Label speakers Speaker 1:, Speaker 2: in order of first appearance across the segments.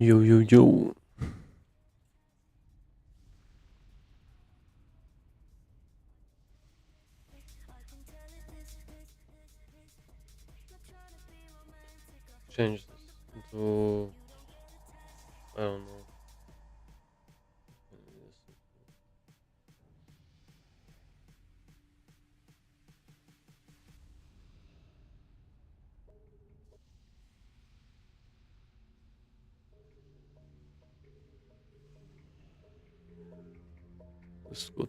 Speaker 1: Yo, yo, yo. Change this into, I don't know. This is good.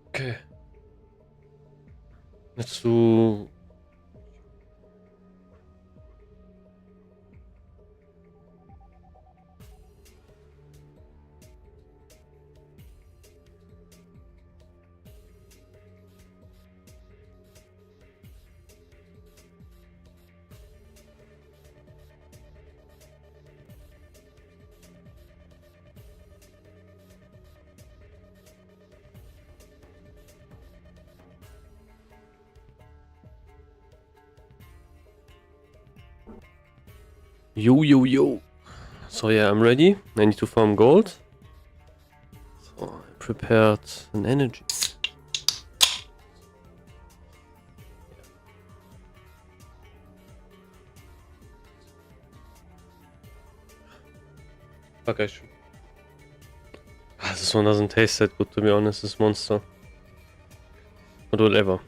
Speaker 1: Okay. Let's do. Yo, yo, yo. So yeah, I'm ready. I need to farm gold. So I prepared an energy. Fuck, I should. This one doesn't taste that good, to be honest, this monster. But whatever.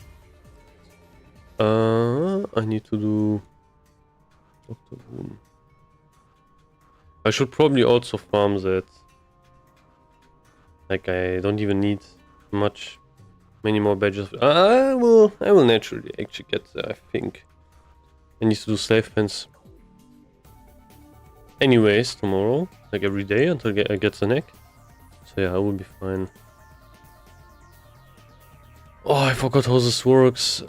Speaker 1: I need to do Dr. Boom. I should probably also farm that. Like, I don't even need many more badges. I will naturally actually get there, I think. I need to do slave pens. Anyways, tomorrow, like every day until I get the neck. So yeah, I will be fine. Oh, I forgot how this works.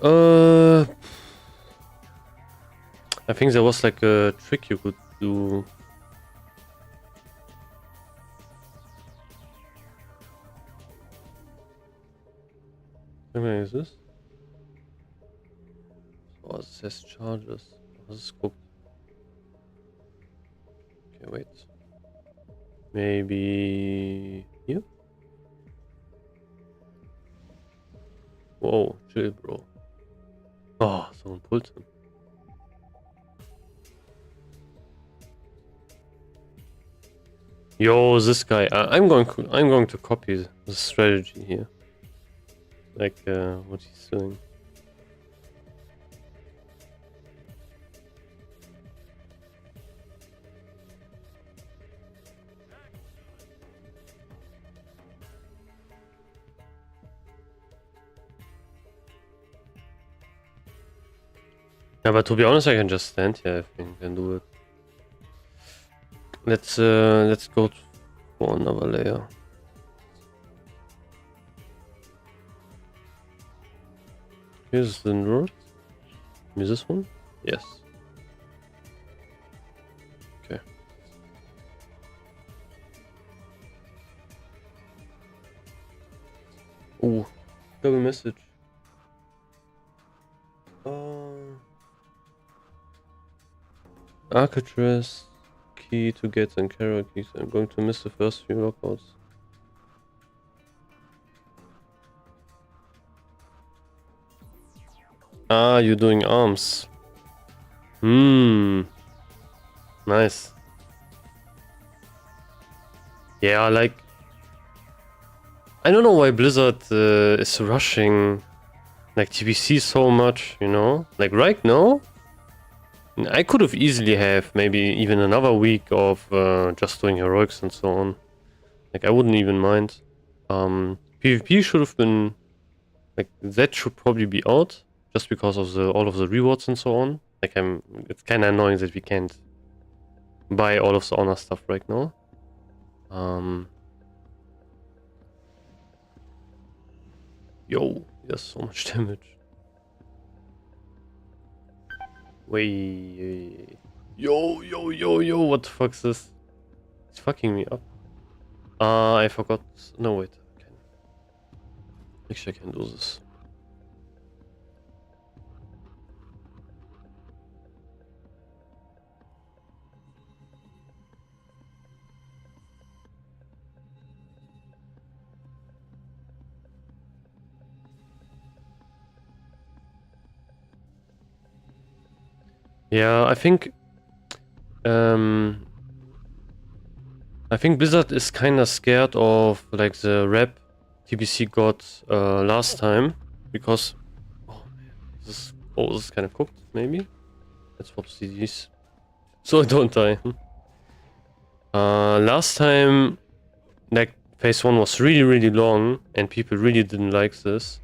Speaker 1: I think there was like a trick you could do. How many is this? Oh, this says charges. Oh, this is cooked. Okay, wait. Maybe here? Whoa, chill, bro. Oh, someone pulled him. Yo, this guy. I'm going to copy the strategy here. Like what he's doing. Yeah, but to be honest, I can just stand here. I think and do it. Let's go for another layer. Here's the north. Is this one? Yes. Okay. Ooh, double message. Architress key to get and carrot keys. I'm going to miss the first few lockouts. Ah, you're doing arms. Nice. Yeah, like I don't know why Blizzard is rushing like TBC so much, you know? Like right now, I could have easily have maybe even another week of just doing heroics and so on. Like I wouldn't even mind. PvP should have been like that should probably be out just because of all of the rewards and so on. Like it's kind of annoying that we can't buy all of the honor stuff right now. Yo, he does so much damage. Wait. Yo, yo, yo, yo, what the fuck is this? It's fucking me up. I forgot. No, wait. Actually, I can do this. Yeah, I think Blizzard is kind of scared of like the rep TBC got last time because this is kind of cooked. Maybe let's swap CDs so I don't die. Last time, like phase 1 was really long and people really didn't like this.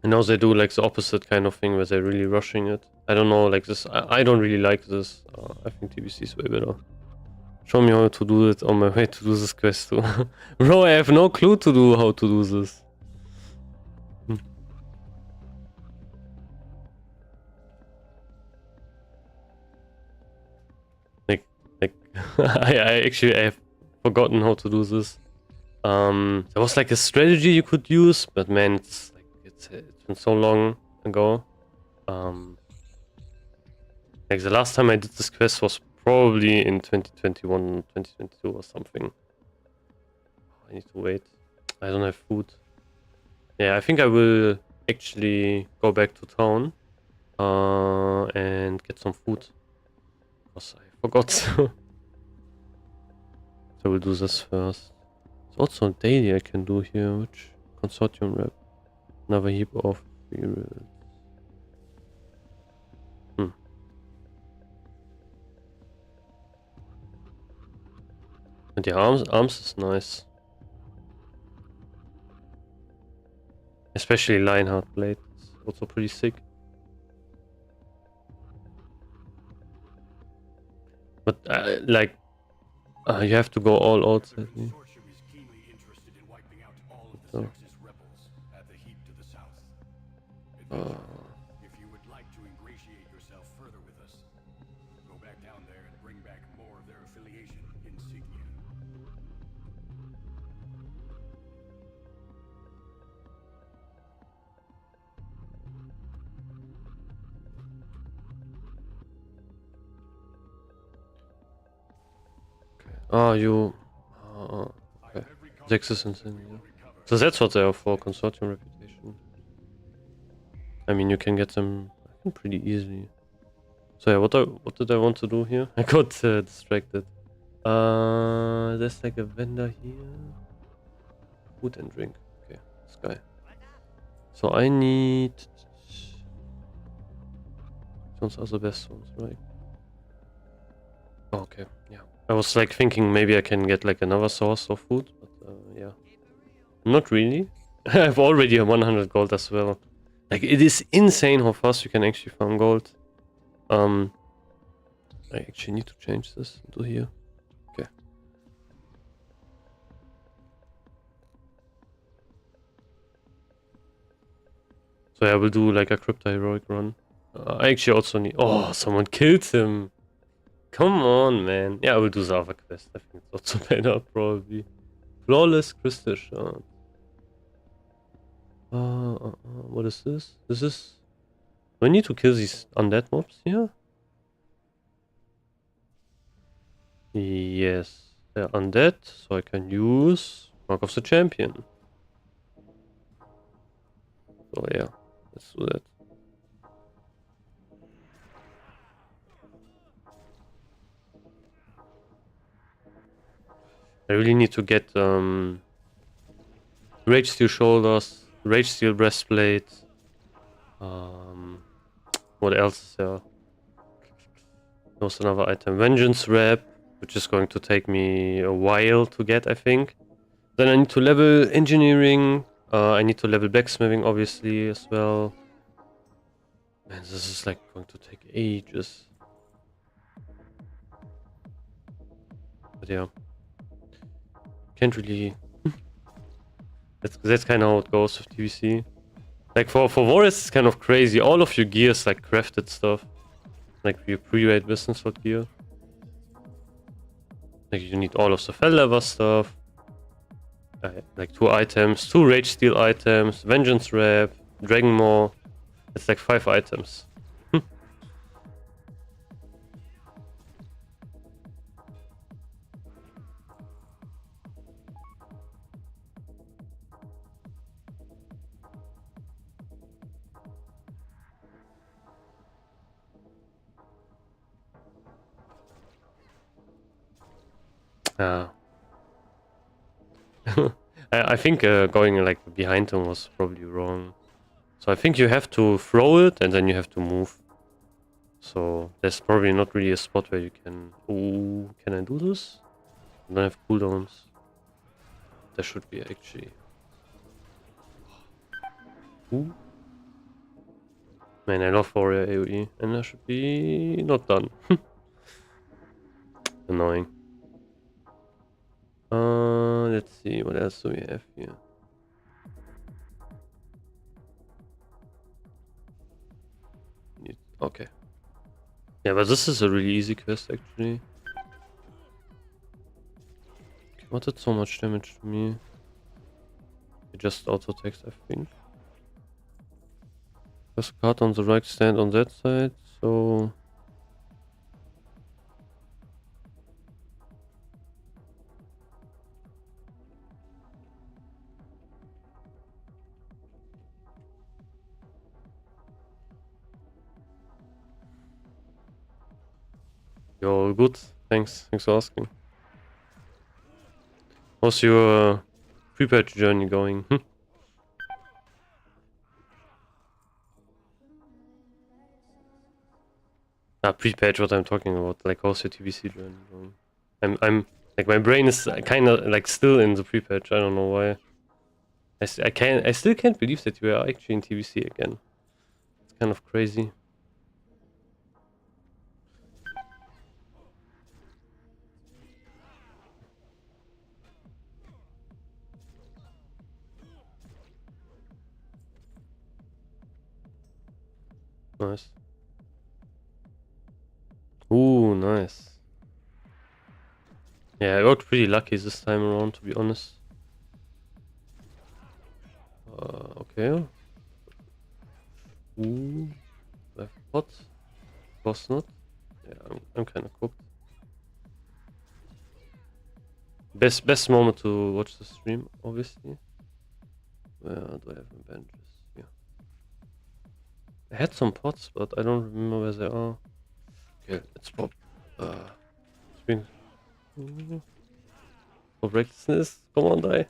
Speaker 1: And now they do like the opposite kind of thing where they're really rushing it. I don't know, like this. I don't really like this. I think TBC is way better. Show me how to do it on my way to do this quest too. Bro, I have no clue to do how to do this. Like I have forgotten how to do this. There was like a strategy you could use, but man, it's been so long ago. Like the last time I did this quest was probably in 2021, 2022 or something. I need to wait. I don't have food. Yeah, I think I will actually go back to town and get some food. Because I forgot. So we'll do this first. There's also a daily I can do here, which consortium rep. Another heap of materials. And the arms is nice. Especially Lionheart Blade. It's also pretty sick. But you have to go all out.
Speaker 2: If you would like to ingratiate yourself further with us, go back down there and bring back more of their affiliation insignia.
Speaker 1: Oh, you. Okay. Zexus Insignia. So that's what they are for, consortium reputation. I mean, you can get them pretty easily. So yeah, what did I want to do here? I got distracted. There's like a vendor here. Food and drink. Okay, this guy. So I need. Those are the best ones, right? Oh, okay, yeah. I was like thinking maybe I can get like another source of food, but yeah. Not really. I have already a 100 gold as well. Like, it is insane how fast you can actually farm gold. I actually need to change this to here. Okay. So yeah, I will do like a crypto heroic run. I actually also need. Oh, someone killed him. Come on, man. Yeah, I will do the other quest. I think it's not so bad, probably. Flawless crystal shard. What is this? This is. Do I need to kill these undead mobs here? Yes, they're undead, so I can use Mark of the Champion. So yeah, let's do that. I really need to get Rage Steel Shoulders, Rage Steel Breastplate. What else is there? There's another item. Vengeance Wrap, which is going to take me a while to get, I think. Then I need to level Engineering. I need to level Blacksmithing, obviously, as well. Man, this is like going to take ages. But yeah. Can't really... that's kind of how it goes with TBC. Like for Warriors, it's kind of crazy. All of your gear is like crafted stuff. Like your pre-raid business slot gear. Like you need all of the fell leather stuff. Like 2 items, 2 Rage Steel items, Vengeance Wrap, Dragon Maw. It's like 5 items. Yeah. I think going like behind him was probably wrong. So I think you have to throw it and then you have to move. So there's probably not really a spot where you can... Ooh, can I do this? I don't have cooldowns. There should be actually. Ooh. Man, I love warrior AoE and I should be not done. Annoying. Let's see, what else do we have here? Okay. Yeah, but this is a really easy quest actually. Okay, what did so much damage to me? It just auto text, I think. First card on the right, stand on that side, so... You're all good. Thanks for asking. How's your pre-patch journey going? Pre-patch, what I'm talking about. Like, how's your TBC journey going? I'm like, my brain is kind of like still in the pre-patch. I don't know why. I still can't believe that you are actually in TBC again. It's kind of crazy. Nice. Ooh, nice. Yeah, I got pretty lucky this time around, to be honest. Okay. Ooh, left pot. Was not. Yeah, I'm kind of cooked. Best moment to watch the stream, obviously. Where do I have my benches? Yeah. I had some pots, but I don't remember where they are. Okay, let's pop. Stream. For recklessness. Come on, die.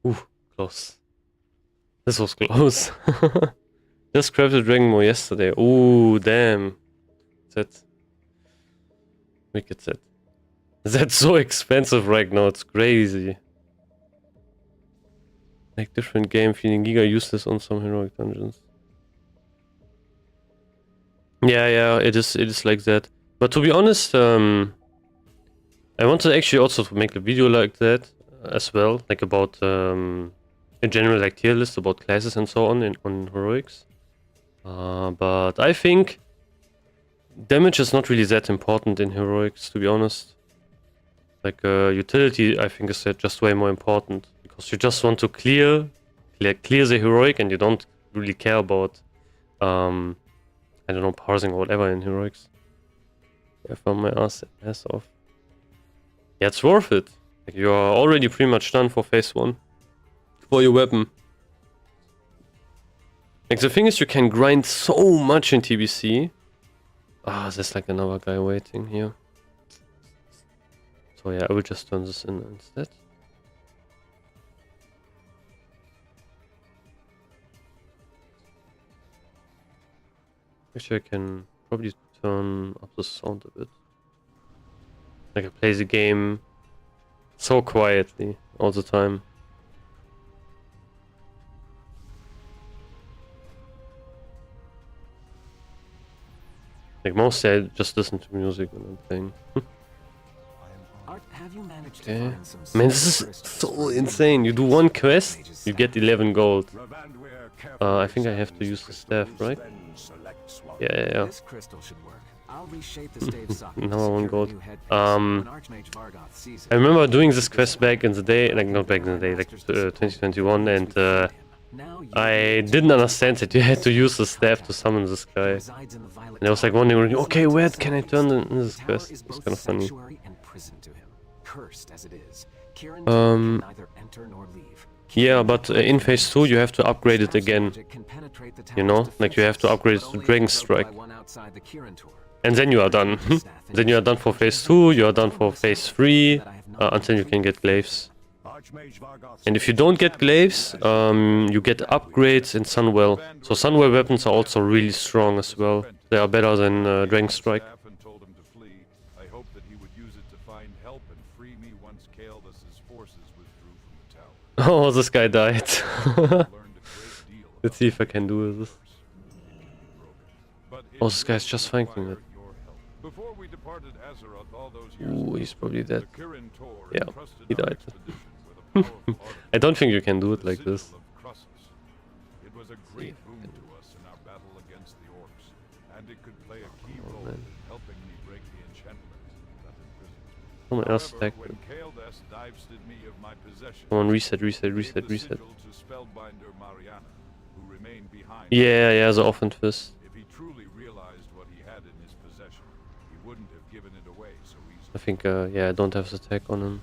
Speaker 1: Ooh, close. This was close. Just crafted Dragon More yesterday. Ooh, damn. That. Wicked set. That's so expensive right now, it's crazy. Like different game, feeling giga useless on some heroic dungeons. Yeah, it is like that. But to be honest, I wanted actually also to make a video like that as well, like about in general like tier list about classes and so on on heroics. But I think damage is not really that important in heroics, to be honest. Like utility, I think is just way more important because you just want to clear the heroic and you don't really care about I don't know, parsing or whatever in heroics. I found my ass off. Yeah, it's worth it. Like, you are already pretty much done for phase 1 for your weapon. Like the thing is, you can grind so much in TBC. There's like another guy waiting here. So yeah, I will just turn this in instead. Actually, I can probably turn up the sound a bit. Like I play the game so quietly all the time. Like mostly I just listen to music when I'm playing. Okay. Man, this is so insane. You do one quest, you get 11 gold. I think I have to use the staff, right? Yeah. Now I want gold. I remember doing this quest back in the day, like not back in the day, like 2021, and I didn't understand that you had to use the staff to summon this guy. And I was like wondering, okay, where can I turn in this quest? It's kind of funny. Yeah, but in phase 2 you have to upgrade it again. You know, like you have to upgrade it to Dragon Strike. And then you are done. Then you are done for phase 2, you are done for phase 3, until you can get glaives. And if you don't get glaives, you get upgrades in Sunwell. So Sunwell weapons are also really strong as well. They are better than Dragon Strike.
Speaker 2: I hope that he would use it to find help and free me once Kaeldus's forces withdrew from the tower.
Speaker 1: Oh, this guy died.
Speaker 2: Learned a great deal
Speaker 1: Let's see if I can do this.
Speaker 2: But
Speaker 1: Oh, this guy's just flanking it.
Speaker 2: your help. Before we departed Azeroth all those years
Speaker 1: Ooh,
Speaker 2: ago,
Speaker 1: he's probably dead.
Speaker 2: the Kirin Tor
Speaker 1: Yeah,
Speaker 2: entrusted
Speaker 1: he
Speaker 2: our
Speaker 1: died.
Speaker 2: expedition with a powerful
Speaker 1: I don't think you
Speaker 2: artifact,
Speaker 1: can do it
Speaker 2: the
Speaker 1: like this.
Speaker 2: Sigil of Crussus. It was a great boon to us in our battle against the orcs, and it could play a key role in helping me break the enchantment that imprisoned me.
Speaker 1: Someone else
Speaker 2: However,
Speaker 1: attacked
Speaker 2: when
Speaker 1: him.
Speaker 2: Kaeldus divested me of my possessions,
Speaker 1: Come on, reset, reset,
Speaker 2: he
Speaker 1: reset,
Speaker 2: gave the
Speaker 1: reset.
Speaker 2: sigil to Spellbinder Mariana, who remained behind.
Speaker 1: Yeah, the offense fist.
Speaker 2: If he truly realized what he had in his possession, he wouldn't have given it away so easily.
Speaker 1: I think, yeah, I don't have the tag on him.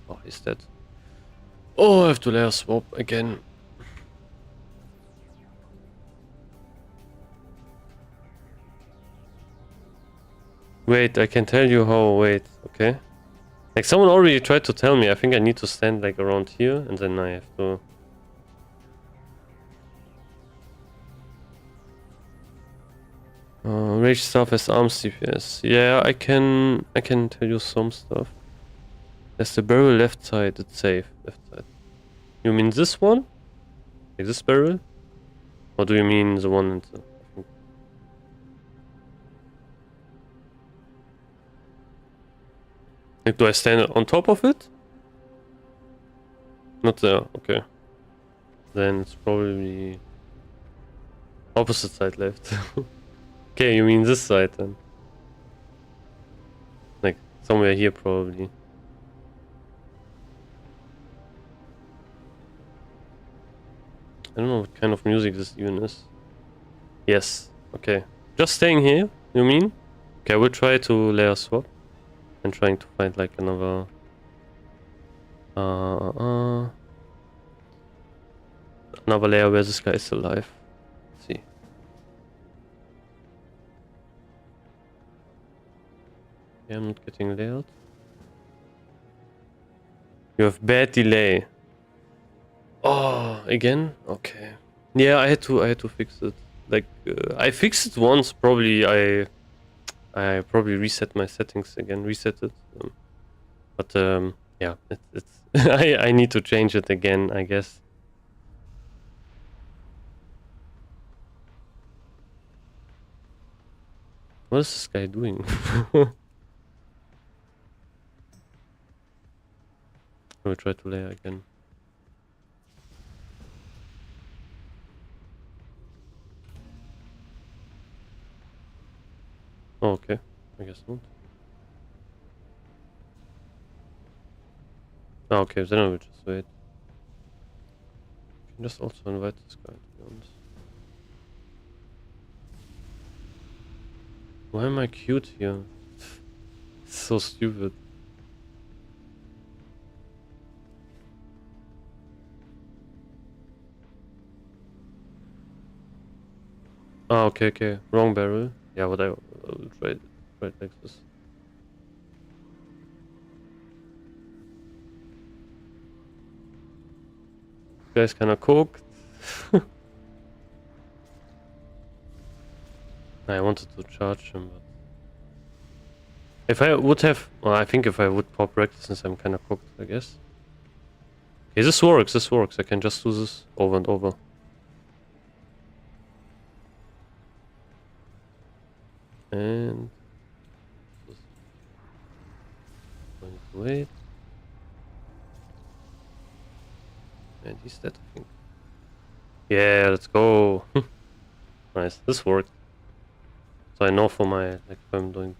Speaker 1: Oh, he's dead. Oh, I have to layer swap again. Wait, I can tell you how. Wait, okay. Like, someone already tried to tell me. I think I need to stand, like, around here, and then I have to... Rage stuff has arms CPS. Yeah, I can tell you some stuff. There's the barrel left side, it's safe. Left side. You mean this one? Like this barrel? Or do you mean the one in the... Like, do I stand on top of it? Not there, okay. Then it's probably... opposite side left. Okay, you mean this side then? Like, somewhere here probably. I don't know what kind of music this even is. Yes, okay. Just staying here, you mean? Okay, I will try to layer swap. And trying to find like another... another layer where this guy is alive. Let's see. Okay, I'm not getting layered. You have bad delay. Oh, again? Okay. Yeah, I had to fix it. Like, I fixed it once. Probably I probably reset my settings again. Reset it. But yeah, it's I need to change it again, I guess. What is this guy doing? I will try to layer again. Oh, okay. I guess not. Oh, okay, then I will just wait. I can just also invite this guy, to be honest. Why am I cute here? It's so stupid. Oh, okay. Wrong barrel. Yeah, but I will try it like this. Guy's kinda cooked. I wanted to charge him, but if I would have, well, I think if I would pop since I'm kinda cooked, I guess. Okay, this works. I can just do this over and over. And going to wait. And he's dead, I think. Yeah, let's go. Nice, this worked. So I know for my, like, if I'm doing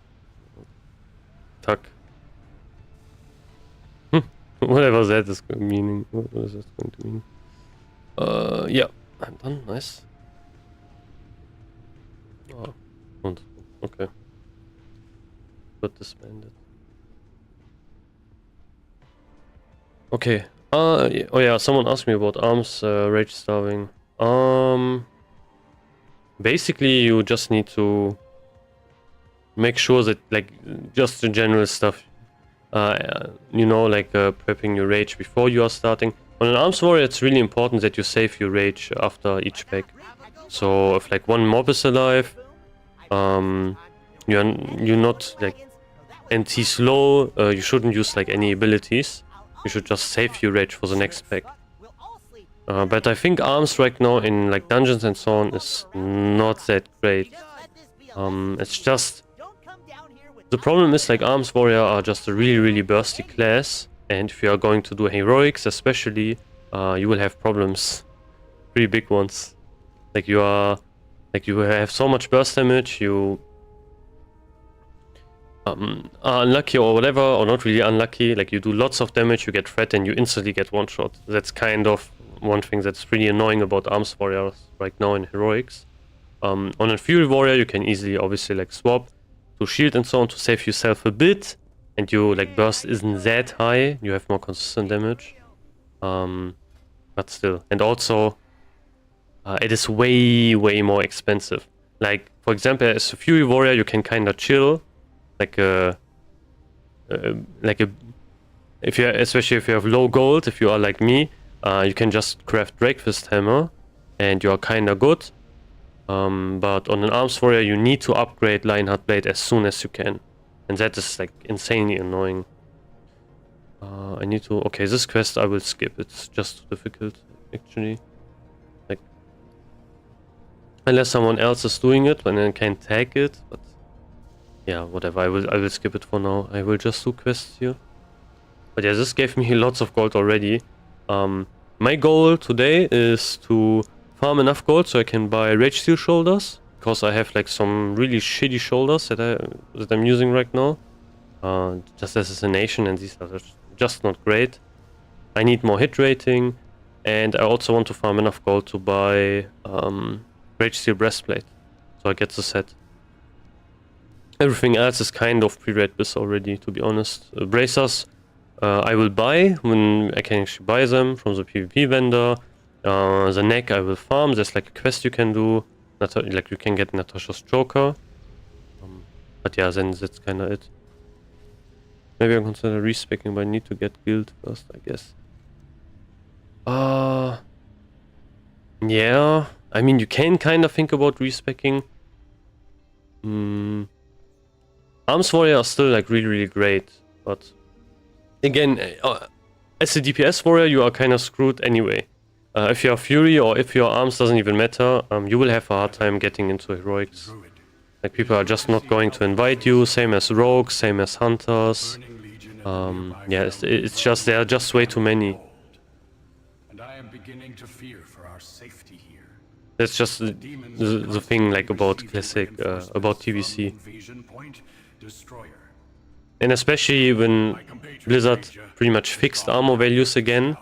Speaker 1: tuck. Whatever that is meaning. What is that going to mean? Yeah, I'm done. Nice. Oh, wonderful. Okay. Got disbanded. Okay. Yeah. Oh yeah, someone asked me about arms rage starving. Basically you just need to make sure that like just the general stuff, you know, like prepping your rage before you are starting. On an arms warrior, it's really important that you save your rage after each pack. So if like one mob is alive, you're not like, and he's low, you shouldn't use like any abilities. You should just save your rage for the next pack. But I think arms right now in like dungeons and so on is not that great. It's just, the problem is like arms warrior are just a really bursty class, and if you are going to do heroics especially, you will have problems, pretty big ones. Like you have so much burst damage, you are unlucky or whatever, or not really unlucky. Like you do lots of damage, you get threat, and you instantly get one shot. That's kind of one thing that's pretty annoying about arms warriors right now in heroics. On a fury warrior, you can easily obviously like swap to shield and so on to save yourself a bit, and your like burst isn't that high. You have more consistent damage, but still, and also it is way more expensive. Like for example, as a fury warrior, you can kind of chill, especially if you have low gold. If you are like me, you can just craft Drakefist Hammer, and you are kind of good. But on an arms warrior, you need to upgrade Lionheart Blade as soon as you can, and that is like insanely annoying. I need to. Okay, this quest I will skip. It's just too difficult, actually. Like, unless someone else is doing it, and then can tag it. But yeah, whatever. I will skip it for now. I will just do quests here. But yeah, this gave me lots of gold already. My goal today is to farm enough gold so I can buy Rage Steel shoulders, because I have like some really shitty shoulders that I'm using right now. Just assassination, and these are just not great. I need more hit rating, and I also want to farm enough gold to buy Rage Steel breastplate, so I get the set. Everything else is kind of PRE-BIS already, to be honest. Bracers I will buy when I can actually buy them from the PvP vendor. The neck I will farm. There's like a quest you can do, like you can get Natasha's Joker. But yeah, then that's kind of it. Maybe I'll consider respecking, but I need to get guild first, I guess. Yeah, I mean you can kind of think about respecking. Arms warrior are still like really great, but again, as a DPS warrior, you are kind of screwed anyway. If you are Fury or if your arms, doesn't even matter, you will have a hard time getting into heroics. Like people are just not going to invite you, same as rogues, same as hunters. Yeah, it's just, there are just way too many.
Speaker 3: And I am beginning to fear for our safety here.
Speaker 1: That's just the thing like about classic, about TBC. And especially when Blizzard pretty much fixed armor values again,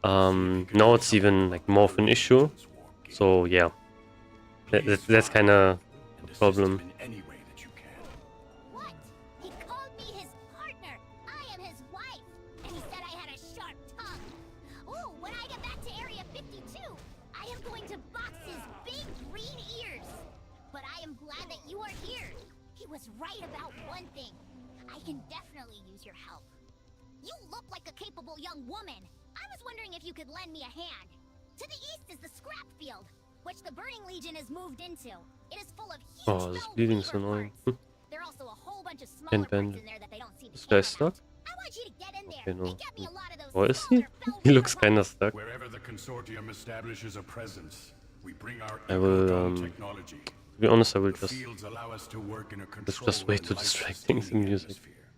Speaker 1: now it's even like more of an issue. So yeah, that's kind of a problem.
Speaker 4: What? He called me his partner. I am his wife, and he said I had a sharp tongue. Oh, when I get back to Area 52, I am going to box his big green ears. But I am glad that you are here. He was right about one thing. I can definitely use your help. You look like a capable young woman. I was wondering if you could lend me a hand. To the east is the scrap field, which the Burning Legion has moved into. It is full of huge
Speaker 1: this bleeding's annoying.
Speaker 4: There are also a whole bunch of smaller parts in there that they don't seem to
Speaker 1: This
Speaker 4: care
Speaker 1: guy's stuck?
Speaker 4: about. I want you to get in there
Speaker 1: Okay, no.
Speaker 4: and get me a lot of those
Speaker 1: Or is he?
Speaker 4: smaller
Speaker 1: He looks kind of stuck.
Speaker 3: Wherever the consortium establishes a presence, we bring our
Speaker 1: I will,
Speaker 3: ecodome technology.
Speaker 1: To be honest, I will
Speaker 3: The
Speaker 1: just...
Speaker 3: fields allow us to work in a
Speaker 1: It's
Speaker 3: controlled
Speaker 1: just way
Speaker 3: and
Speaker 1: too distracting, the music.
Speaker 3: atmosphere,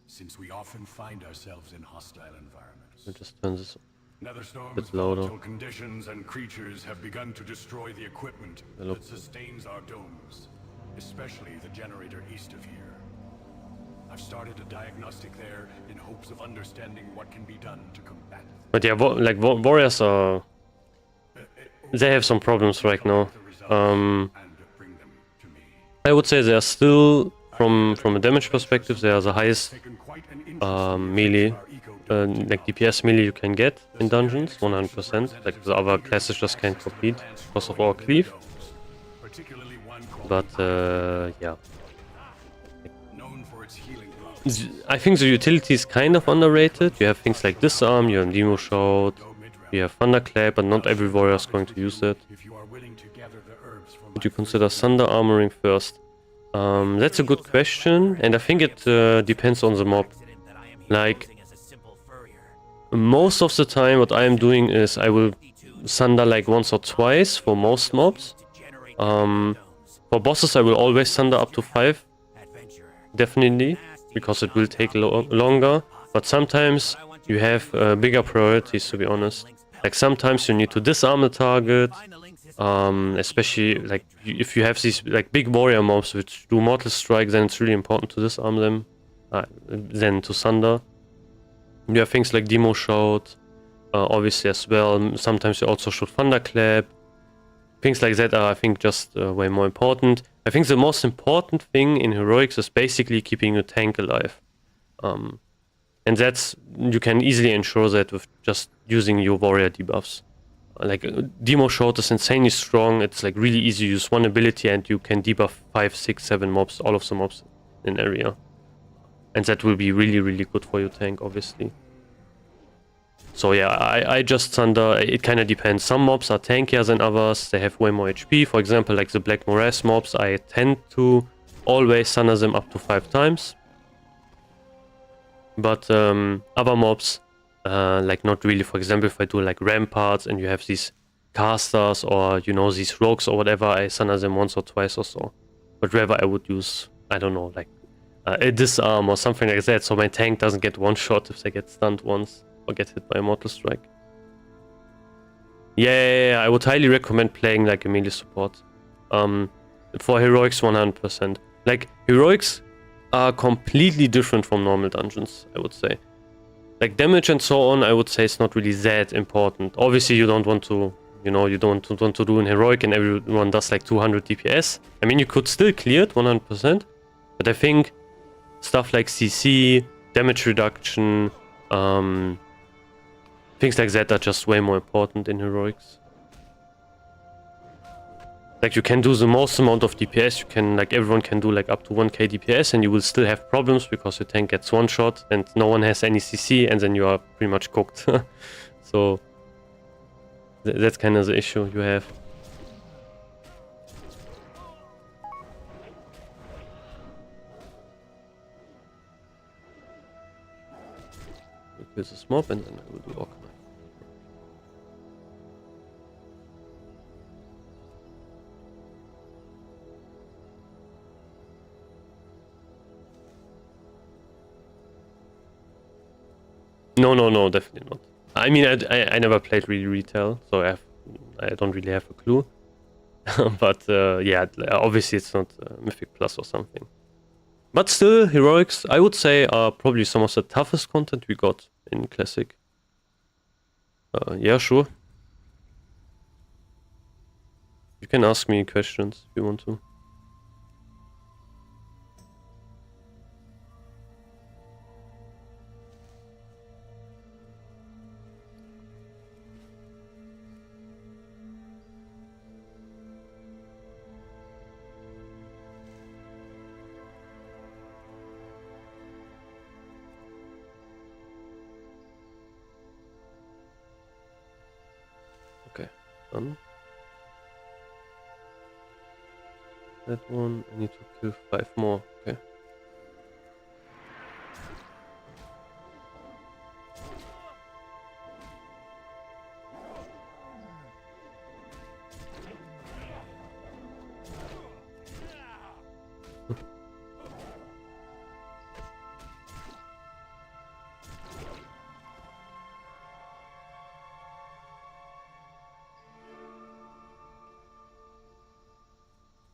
Speaker 3: since we often find ourselves in hostile environments.
Speaker 1: I'll just turn this
Speaker 3: Netherstorm's
Speaker 1: bit louder.
Speaker 3: volatile conditions and creatures have begun to destroy the equipment
Speaker 1: Hello.
Speaker 3: that sustains our domes, especially the generator east of here. I've started a diagnostic there in hopes of understanding what can be done to combat them.
Speaker 1: But yeah, warriors are... They have some problems right now.
Speaker 3: And bring them to me.
Speaker 1: I would say they are still, from a damage perspective, they are the highest
Speaker 3: Taken quite an interest
Speaker 1: melee,
Speaker 3: our
Speaker 1: like DPS melee you can get in dungeons, 100%. Like the other classes just can't compete because of our cleave.
Speaker 3: particularly one called
Speaker 1: But yeah, I think the utility is kind of underrated. You have things like Disarm, you have Demo Shout, you have Thunderclap, but not every warrior is going to use it.
Speaker 3: If you are willing to gather the herbs from
Speaker 1: Would you consider Thunder Armoring first? That's a good question, and I think it depends on the mob. Like, most of the time what I am doing is I will Thunder like once or twice for most mobs. For bosses I will always Thunder up to 5. Definitely, because it will take longer. But sometimes you have bigger priorities, to be honest. Like sometimes you need to disarm the target. Especially like if you have these like big warrior mobs which do mortal strike, then it's really important to disarm them than to Thunder. You have things like Demo Shout, obviously as well. Sometimes you also should Thunderclap. Things like that are, I think, just way more important. I think the most important thing in heroics is basically keeping your tank alive. And that's, you can easily ensure that with just using your warrior debuffs. Like Demo Shout is insanely strong. It's like really easy to use one ability and you can debuff 5, 6, 7 mobs, all of the mobs in area. And that will be really, really good for your tank, obviously. So yeah, I just Thunder. It kind of depends. Some mobs are tankier than others. They have way more HP. For example, like the Black Morass mobs, I tend to always Thunder them up to 5 times. But other mobs, like not really. For example, if I do like Ramparts and you have these casters or, you know, these rogues or whatever, I Thunder them once or twice or so. But rather I would use, I don't know, like a Disarm or something like that, so my tank doesn't get one shot if they get stunned once or get hit by a Mortal Strike. Yeah, I would highly recommend playing like a melee support. For Heroics 100%. Like, Heroics are completely different from normal dungeons, I would say. Like, damage and so on, I would say it's not really that important. Obviously, you don't want to, you know, you don't want to do an Heroic and everyone does like 200 DPS. I mean, you could still clear it 100%, but I think stuff like CC, damage reduction, things like that are just way more important in Heroics. Like, you can do the most amount of DPS, you can, like, everyone can do like up to 1k DPS and you will still have problems because your tank gets one shot and no one has any CC and then you are pretty much cooked. So, that's kind of the issue you have. Kill this mob and then I will do Orc Knife. No, definitely not. I mean, I never played really retail, so I don't really have a clue. But yeah, obviously it's not Mythic Plus or something. But still, Heroics, I would say, are probably some of the toughest content we got in Classic. Yeah, sure. You can ask me questions if you want to. Done. That one, I need to kill 5 more, okay.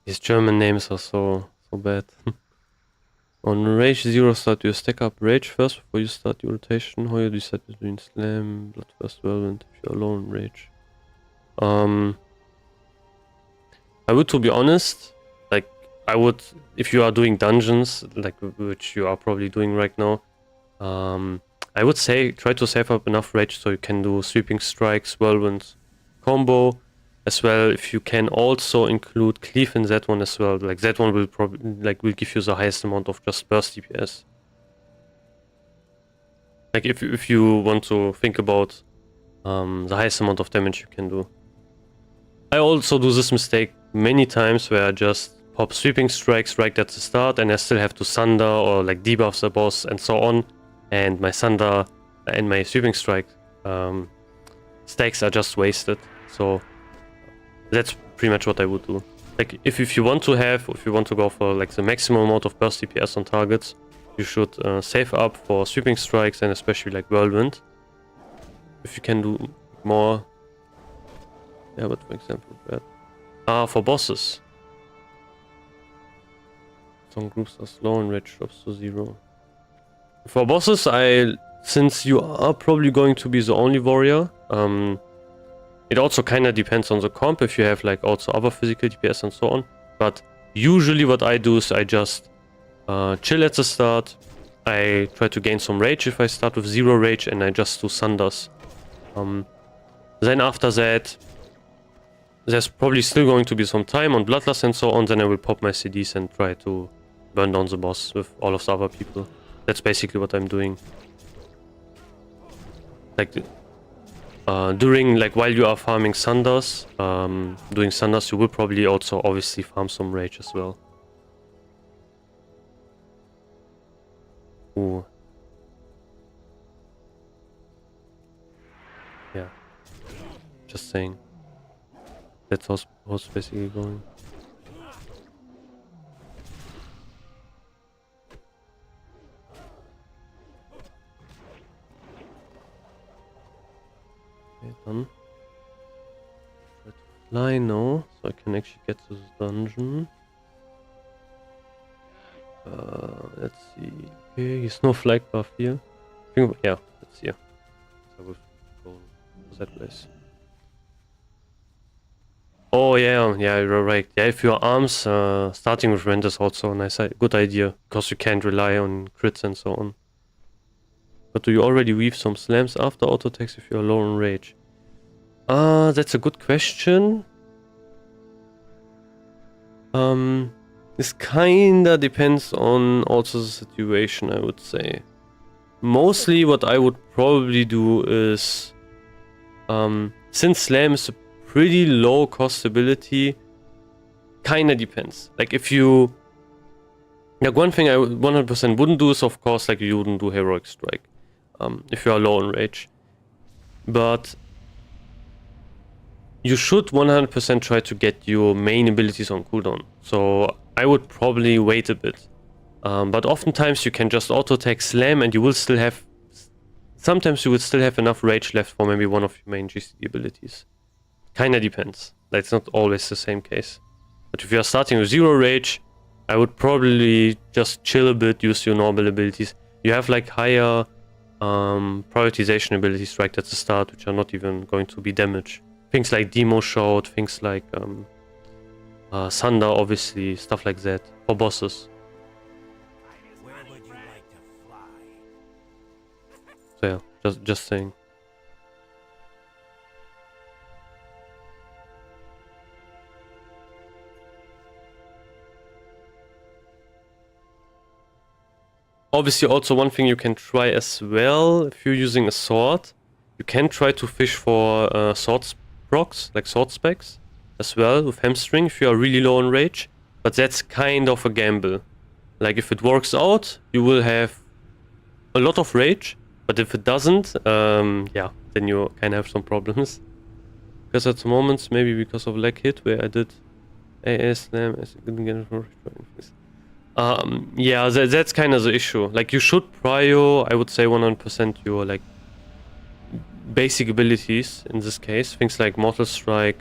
Speaker 1: These German names are so bad. On Rage 0 start, you stack up Rage first before you start your rotation. How you decide between Slam, Bloodthirst, Whirlwind if you're alone in Rage. I would, to be honest, like, I would, if you are doing dungeons, like, which you are probably doing right now, I would say try to save up enough Rage so you can do Sweeping Strikes, Whirlwind combo. As well, if you can also include Cleave in that one as well, like that one will probably will give you the highest amount of just burst DPS. Like if you want to think about the highest amount of damage you can do. I also do this mistake many times where I just pop sweeping strikes right at the start and I still have to Sunder or like debuff the boss and so on, and my Sunder and my sweeping strike stacks are just wasted. So that's pretty much what I would do. Like if you want to go for like the maximum amount of burst DPS on targets, you should save up for sweeping strikes and especially like whirlwind. If you can do more, yeah, but for example, for bosses, some groups are slow and rage drops to 0. For bosses, since you are probably going to be the only warrior, it also kind of depends on the comp if you have like also other physical DPS and so on. But usually what I do is I just chill at the start. I try to gain some rage if I start with 0 rage, and I just do Sunders. Then after that, there's probably still going to be some time on Bloodlust and so on. Then I will pop my CDs and try to burn down the boss with all of the other people. That's basically what I'm doing. Like during, like while you are farming Sunders, doing Sunders, you will probably also obviously farm some rage as well. Ooh. Yeah. Just saying. That's how it's basically going. Okay, done. Try to fly now, so I can actually get to the dungeon. Let's see. Okay, he's no flag buff here. Yeah, that's here. So I will go to that place. Oh yeah, you're right. Yeah, if your arms starting with rend is also a nice, good idea, because you can't rely on crits and so on. But do you already weave some slams after auto attacks if you're low on rage? That's a good question. This kinda depends on also the situation, I would say. Mostly what I would probably do is, since slam is a pretty low cost ability, kinda depends. Like if you, like one thing I 100% wouldn't do is of course like you wouldn't do heroic strike, if you are low on rage. But you should 100% try to get your main abilities on cooldown. So I would probably wait a bit. But oftentimes you can just auto attack slam and you will still have, sometimes you will still have enough rage left for maybe one of your main GCD abilities. Kinda depends. That's not always the same case. But if you are starting with 0 rage, I would probably just chill a bit, use your normal abilities. You have like higher prioritization abilities right at the start, which are not even going to be damage. Things like Demo Shout, things like Sunder, obviously, stuff like that, for bosses.
Speaker 5: Where would you like to fly?
Speaker 1: So yeah, just saying. Obviously, also one thing you can try as well, if you're using a sword, you can try to fish for sword procs, like sword specs, as well with hamstring if you are really low on rage. But that's kind of a gamble. Like if it works out, you will have a lot of rage, but if it doesn't, yeah, then you kind of have some problems. Because at the moment, maybe because of lag hit where I did AS slam, I couldn't get it for yeah, that's kind of the issue. Like you should prio, I would say 100% your like basic abilities in this case. Things like Mortal Strike,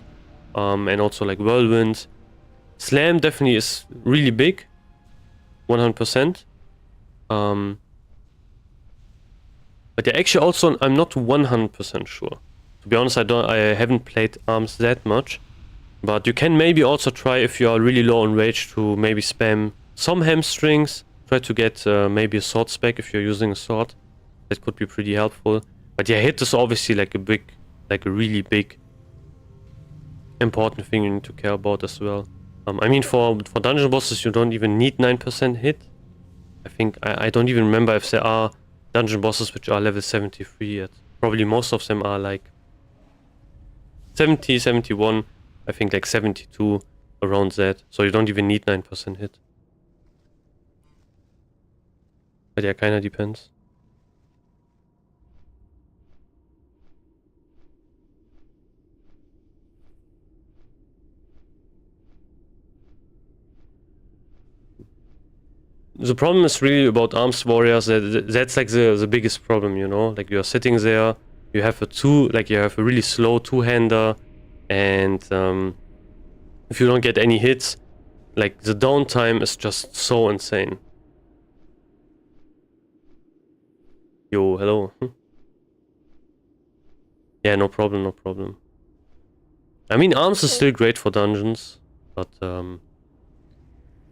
Speaker 1: and also like Whirlwind. Slam definitely is really big, 100%. But yeah, actually also I'm not 100% sure. To be honest, I haven't played arms that much. But you can maybe also try, if you are really low on rage, to maybe spam some hamstrings. Try to get maybe a sword spec if you're using a sword. That could be pretty helpful. But yeah, hit is obviously like a really big important thing you need to care about as well. I mean, for dungeon bosses, you don't even need 9% hit. I think I don't even remember if there are dungeon bosses which are level 73 yet. Probably most of them are like 70, 71, I think like 72, around that. So you don't even need 9% hit. But yeah, kinda depends. The problem is really about arms warriors. That's like the biggest problem, you know. Like you're sitting there, you have a really slow two-hander, and if you don't get any hits, like the downtime is just so insane. Yo, hello. Yeah, no problem, no problem. I mean, arms is still great for dungeons, but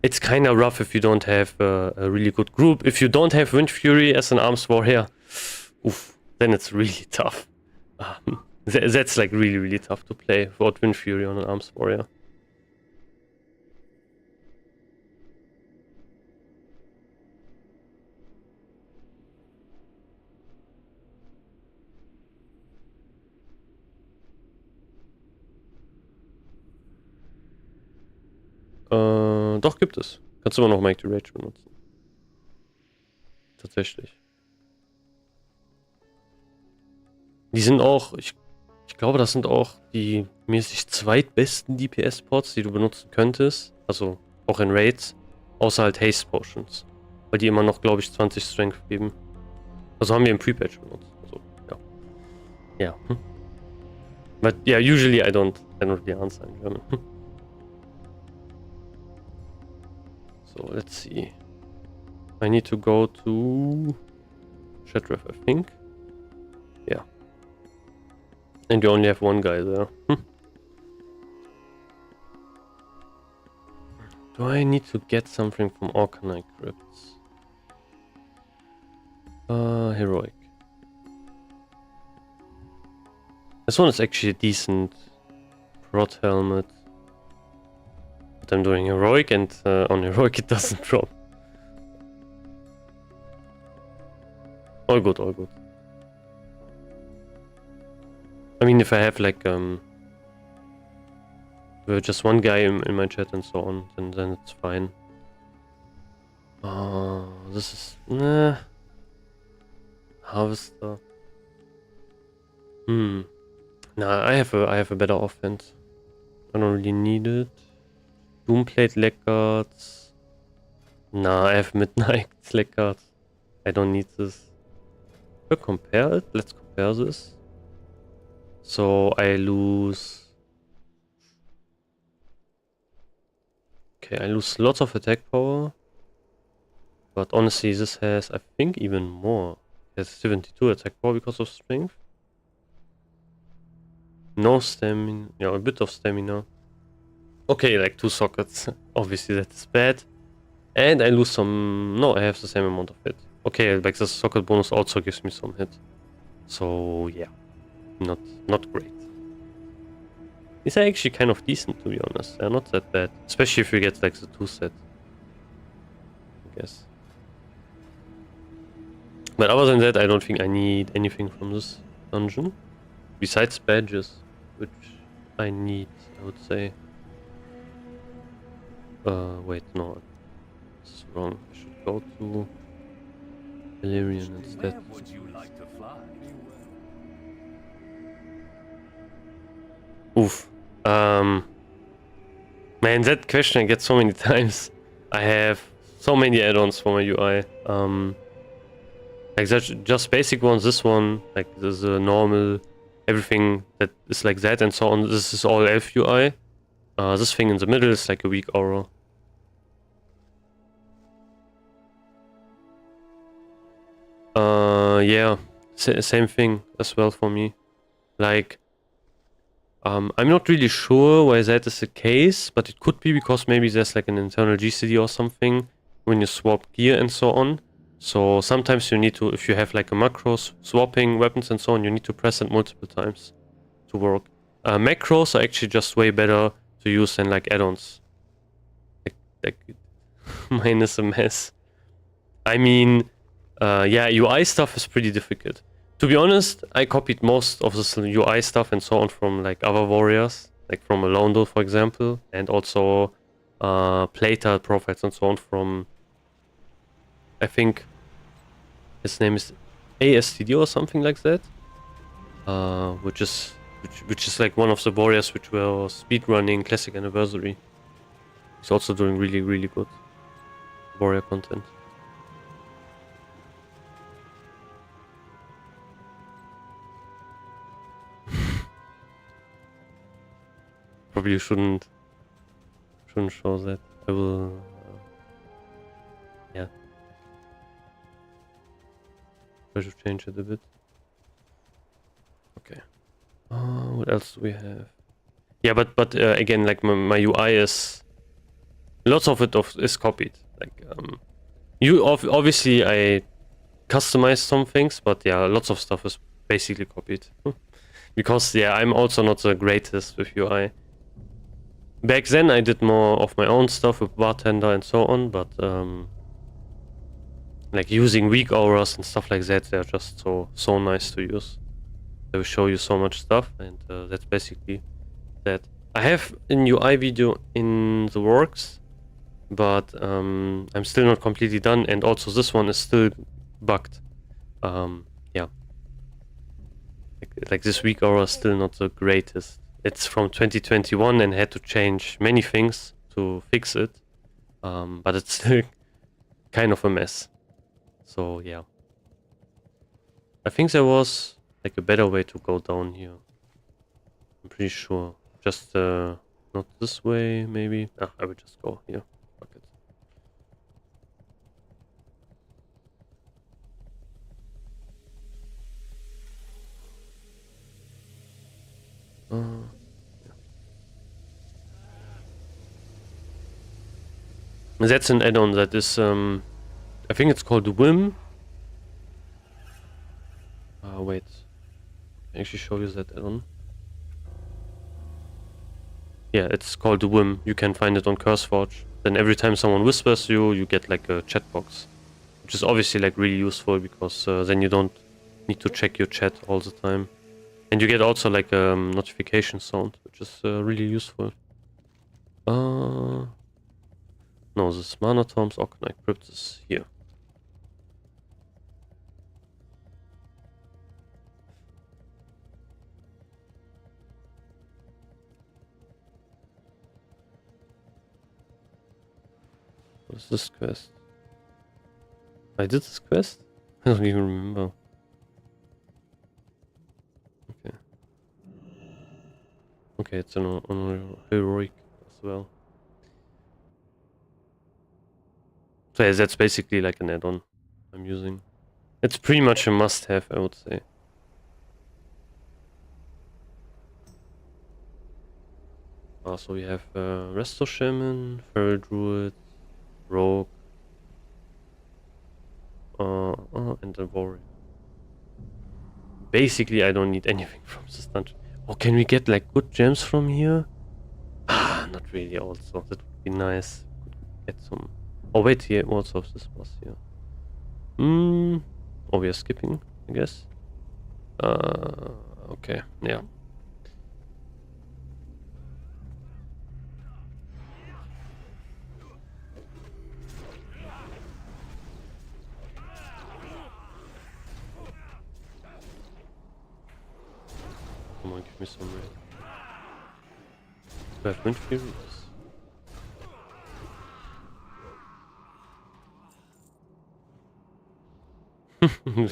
Speaker 1: it's kind of rough if you don't have a really good group. If you don't have Wind Fury as an arms warrior, oof, then it's really tough. That's like really, really tough to play without Wind Fury on an arms warrior. Doch, gibt es. Kannst du immer noch Make to Rage benutzen. Tatsächlich. Die sind auch, ich glaube, das sind auch die mäßig zweitbesten DPS-Pots, die du benutzen könntest. Also auch in Raids. Außer halt Haste Potions. Weil die immer noch, glaube ich, 20 Strength geben. Also haben wir im Pre-Patch benutzt. Also, ja. Ja. But yeah, usually I don't really answer in German. So, let's see. I need to go to Shatref, I think. Yeah. And you only have one guy there. Do I need to get something from Orkanite Crypts? Heroic. This one is actually a decent prot helmet. But I'm doing Heroic, and on Heroic it doesn't drop. All good, all good. I mean, if I have like with just one guy in my chat and so on, then it's fine. This is Harvester. Nah, I have a better offense. I don't really need it. Doomplate Legguards. Nah, I have Midnight Legguards. I don't need this. We'll compare it. Let's compare this. So I lose. Okay, I lose lots of attack power. But honestly, this has, I think, even more. It has 72 attack power because of strength. No stamina. Yeah, a bit of stamina. Okay, like 2 sockets. Obviously, that is bad. And I lose some. No, I have the same amount of hit. Okay, like the socket bonus also gives me some hit. So yeah, not great. These are actually kind of decent, to be honest. They're not that bad, especially if you get like the 2 set, I guess. But other than that, I don't think I need anything from this dungeon besides badges, which I need, I would say. Wait, no, this is wrong. I should go to Illyrian instead.
Speaker 5: Where would you like to fly?
Speaker 1: Oof. Man, that question I get so many times. I have so many add-ons for my UI. Like that's just basic ones. This one, like there's a normal, everything that is like that and so on. This is all Elf UI. This thing in the middle is like a weak aura. Yeah, same thing as well for me. Like, I'm not really sure why that is the case, but it could be because maybe there's like an internal GCD or something when you swap gear and so on. So sometimes you need to, if you have like a macros, swapping weapons and so on, you need to press it multiple times to work. Macros are actually just way better to use than like add-ons. Like mine is a mess. I mean, Yeah, UI stuff is pretty difficult. To be honest, I copied most of the UI stuff and so on from like other warriors, like from Alondo, for example, and also Plater profiles and so on from, I think his name is ASTD or something like that, which is like one of the warriors which were speedrunning Classic Anniversary. He's also doing really good warrior content. Probably shouldn't show that. I will. Yeah. Try to change it a bit. Okay. What else do we have? Yeah, but again, like my UI is lots of it is copied. Like obviously I customized some things, but yeah, lots of stuff is basically copied. Because yeah, I'm also not the greatest with UI. Back then I did more of my own stuff with Bartender and so on, but like using weak auras and stuff like that, they're just so nice to use. They will show you so much stuff, and that's basically that. I have a UI video in the works, but I'm still not completely done, and also this one is still bugged. Yeah. Like this weak aura is still not the greatest. It's from 2021 and had to change many things to fix it, but it's still kind of a mess. So yeah, I think there was like a better way to go down here. I'm pretty sure. Just not this way, maybe. I would just go here. Fuck it. That's an add-on that is, I think it's called Whim. Wait. I actually show you that add-on. Yeah, it's called Whim. You can find it on CurseForge. Then every time someone whispers you get like a chat box. Which is obviously like really useful because then you don't need to check your chat all the time. And you get also like a notification sound, which is really useful. No, this Mana Tomes Orkney Crypt is here. What is this quest? I did this quest? I don't even remember. Okay. Okay, it's on heroic as well. So yeah, that's basically like an add-on I'm using. It's pretty much a must-have, I would say. So we have Resto Shaman, Feral Druid, Rogue, and a Warrior. Basically, I don't need anything from this dungeon. Oh, can we get like good gems from here? Not really also. That would be nice. Could get some. Oh wait, here also this was here. Oh, we are skipping, I guess. Okay, yeah. Come on, give me some red. Do I have Wind Fury? Yes.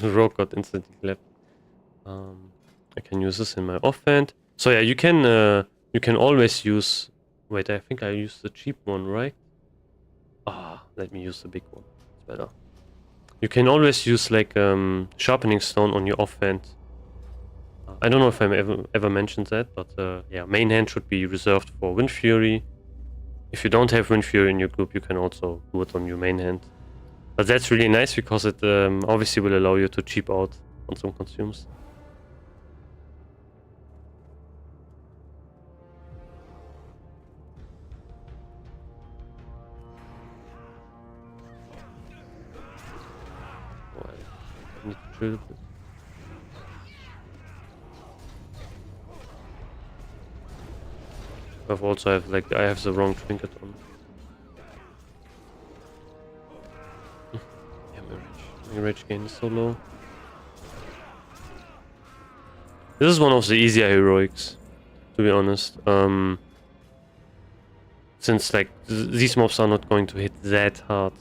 Speaker 1: Rogue got instantly left. I can use this in my offhand. So yeah, you can always use. Wait, I think I used the cheap one, right? Let me use the big one. It's better. You can always use like sharpening stone on your offhand. I don't know if I ever mentioned that, but yeah, main hand should be reserved for Wind Fury. If you don't have Wind Fury in your group, you can also do it on your main hand. But that's really nice because it obviously will allow you to cheap out on some consumes. chill. I've also have like I have the wrong trinket on. Yeah, my rage gain is so low. This is one of the easier heroics, to be honest. Since like these mobs are not going to hit that hard,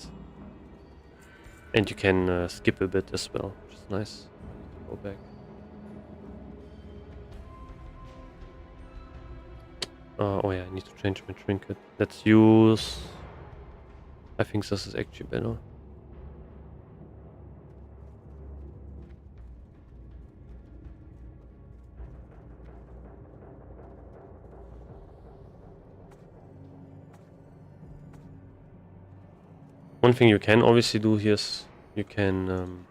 Speaker 1: and you can skip a bit as well, which is nice. Go back. Oh yeah, I need to change my trinket. Let's use... I think this is actually better. One thing you can obviously do here is you can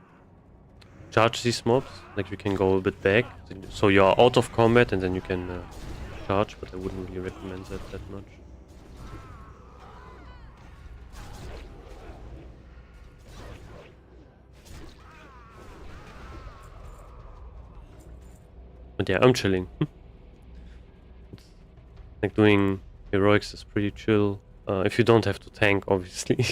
Speaker 1: charge these mobs. Like you can go a bit back, so you are out of combat and then you can charge, but I wouldn't really recommend that much. But yeah, I'm chilling. Like doing heroics is pretty chill. If you don't have to tank, obviously.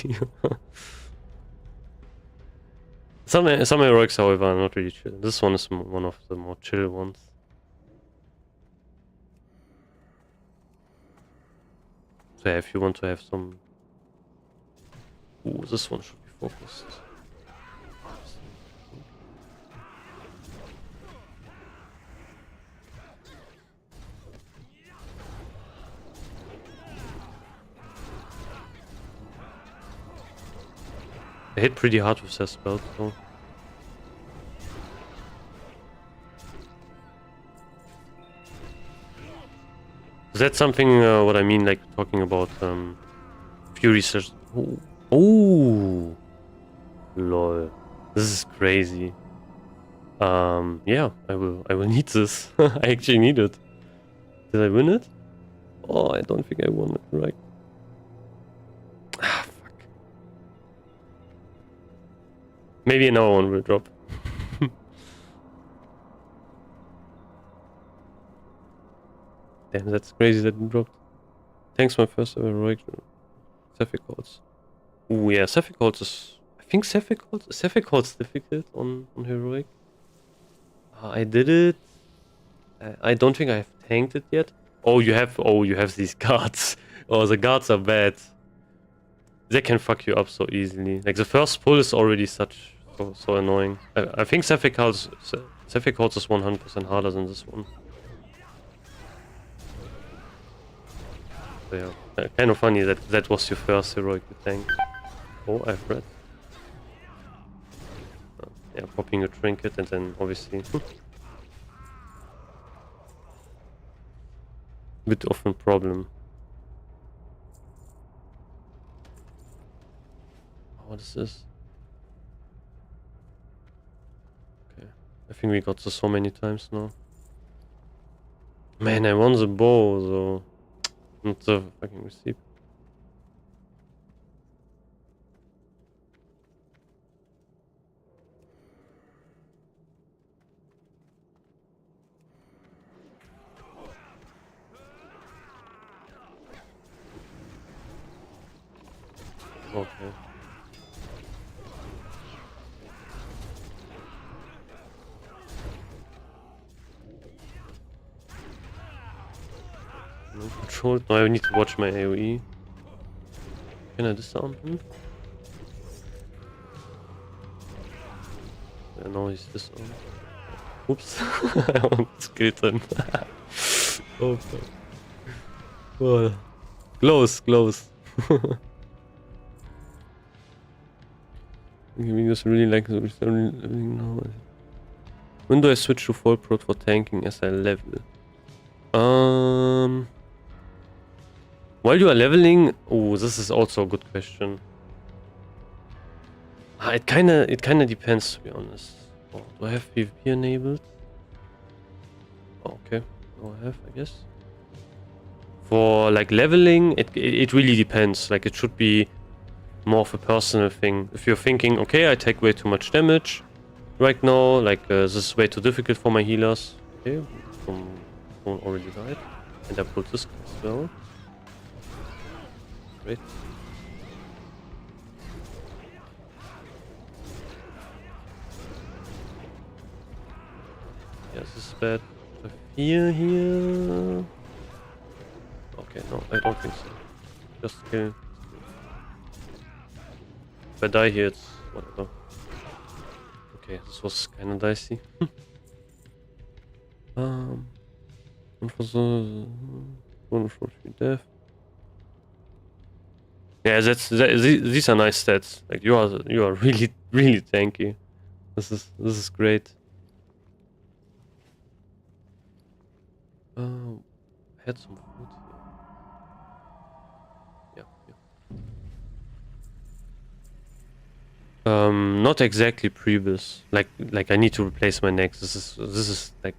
Speaker 1: Some heroics, however, are not really chill. This one is one of the more chill ones. So yeah, if you want to have some... Ooh, this one should be focused. I hit pretty hard with that spell, though. Is that something, what I mean, like talking about Fury Search? Oh, lol, this is crazy. Yeah, I will need this. I actually need it. Did I win it? Oh, I don't think I won it, right? Ah, fuck. Maybe another one will drop. Damn, that's crazy that it dropped. Thanks, my first ever heroic. Cephicals. Ooh, yeah, Cephicals is... I think Cephicals difficult on heroic. I did it. I don't think I have tanked it yet. Oh, you have these guards. Oh, the guards are bad. They can fuck you up so easily. Like the first pull is already so annoying. I think Cephicals is 100% harder than this one. So yeah, kind of funny that was your first heroic to tank. Oh, I've read. Yeah, popping a trinket and then obviously bit of a problem. What is this? Okay, I think we got this so many times now. Man, I won the bow, so not the fucking receipt. Okay. No control. No, I need to watch my AoE. Can I disarm him? Yeah, no, he's disarmed. Oops. I almost killed him. Oh fuck. Oh. Close. We just really like the now. When do I switch to full prot for tanking as I level? While you are leveling, oh, this is also a good question. It kinda depends, to be honest. Oh, do I have PvP enabled? Oh, okay, no, I have, I guess. For like leveling, it really depends. Like it should be more of a personal thing. If you're thinking, okay, I take way too much damage, right now. Like this is way too difficult for my healers. Okay, someone already died, and I pulled this as well. Great. Yeah, this is bad. I fear here. Okay, no, I don't think so. Just kill. If I die here, it's whatever. Okay, this was kind of dicey. One for death. Yeah, these are nice stats. Like you are really tanky. This is great. I had some food here. Yeah. Not exactly PRE-BIS. Like I need to replace my necks. This is like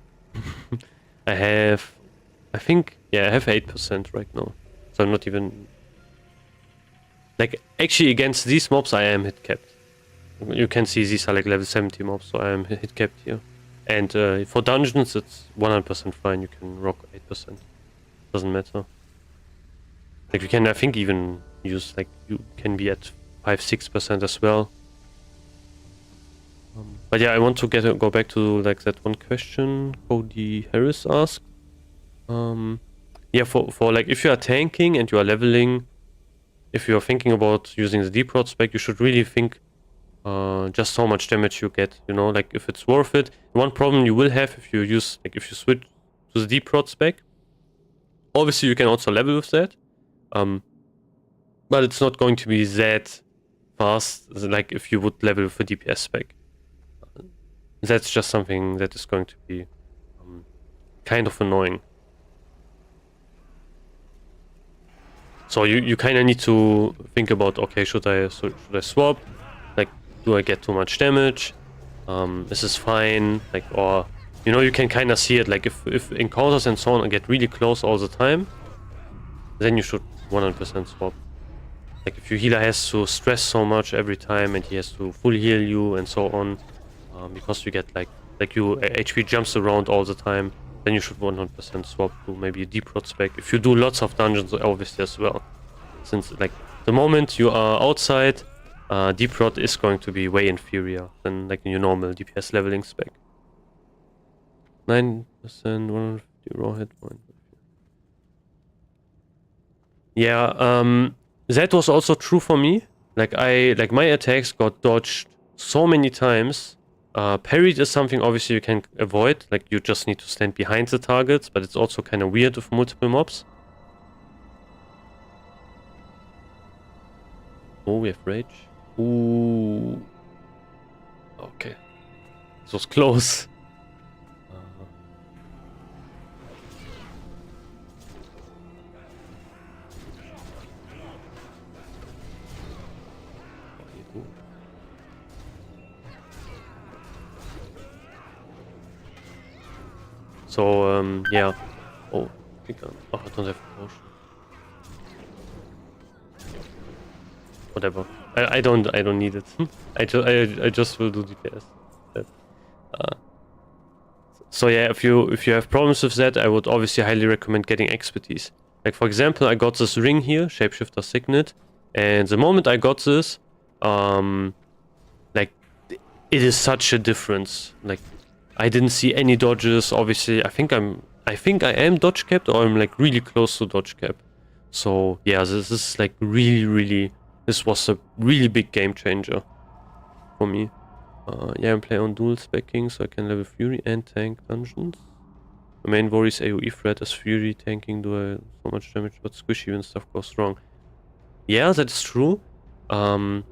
Speaker 1: I think I have 8% right now. So I'm not even like actually against these mobs I am hit capped. You can see these are like level 70 mobs, so I am hit capped here. And for dungeons it's 100% fine. You can rock 8%. Doesn't matter. Like you can I think even use like you can be at 5-6% as well. But yeah, I want to go back to like that one question Cody Harris asked. Yeah, for like if you are tanking and you are leveling, if you are thinking about using the deep rod spec, you should really think just how much damage you get. You know, like if it's worth it. One problem you will have if you use like if you switch to the deep rod spec. Obviously, you can also level with that, but it's not going to be that fast like if you would level with a DPS spec. That's just something that is going to be kind of annoying. So you kind of need to think about, okay, should I swap? Like, do I get too much damage? Is this fine? Like, or you know, you can kind of see it. Like, if encounters and so on get really close all the time, then you should 100% swap. Like, if your healer has to stress so much every time and he has to full heal you and so on, because you get like your HP jumps around all the time, then you should 100% swap to maybe a deep rod spec. If you do lots of dungeons, obviously as well, since like the moment you are outside, deep rod is going to be way inferior than like your normal DPS leveling spec. 9%, 150 raw hit point. Yeah, that was also true for me. Like my attacks got dodged so many times. Parried is something obviously you can avoid, like you just need to stand behind the targets, but it's also kind of weird with multiple mobs. Oh, we have rage. Ooh. Okay. This was close. So, yeah. Oh, I think I don't have a potion. Whatever. I don't need it. I just will do DPS. So yeah, if you have problems with that, I would obviously highly recommend getting expertise. Like for example, I got this ring here, Shapeshifter Signet, and the moment I got this, like it is such a difference. Like I didn't see any dodges. Obviously, I think I am dodge capped, or I'm like really close to dodge cap. So yeah, this is like really. This was a really big game changer for me. Yeah, I play on dual specking, so I can level Fury and tank dungeons. The main worry is AoE threat as Fury tanking do so much damage, but squishy when stuff goes wrong. Yeah, that's true. However...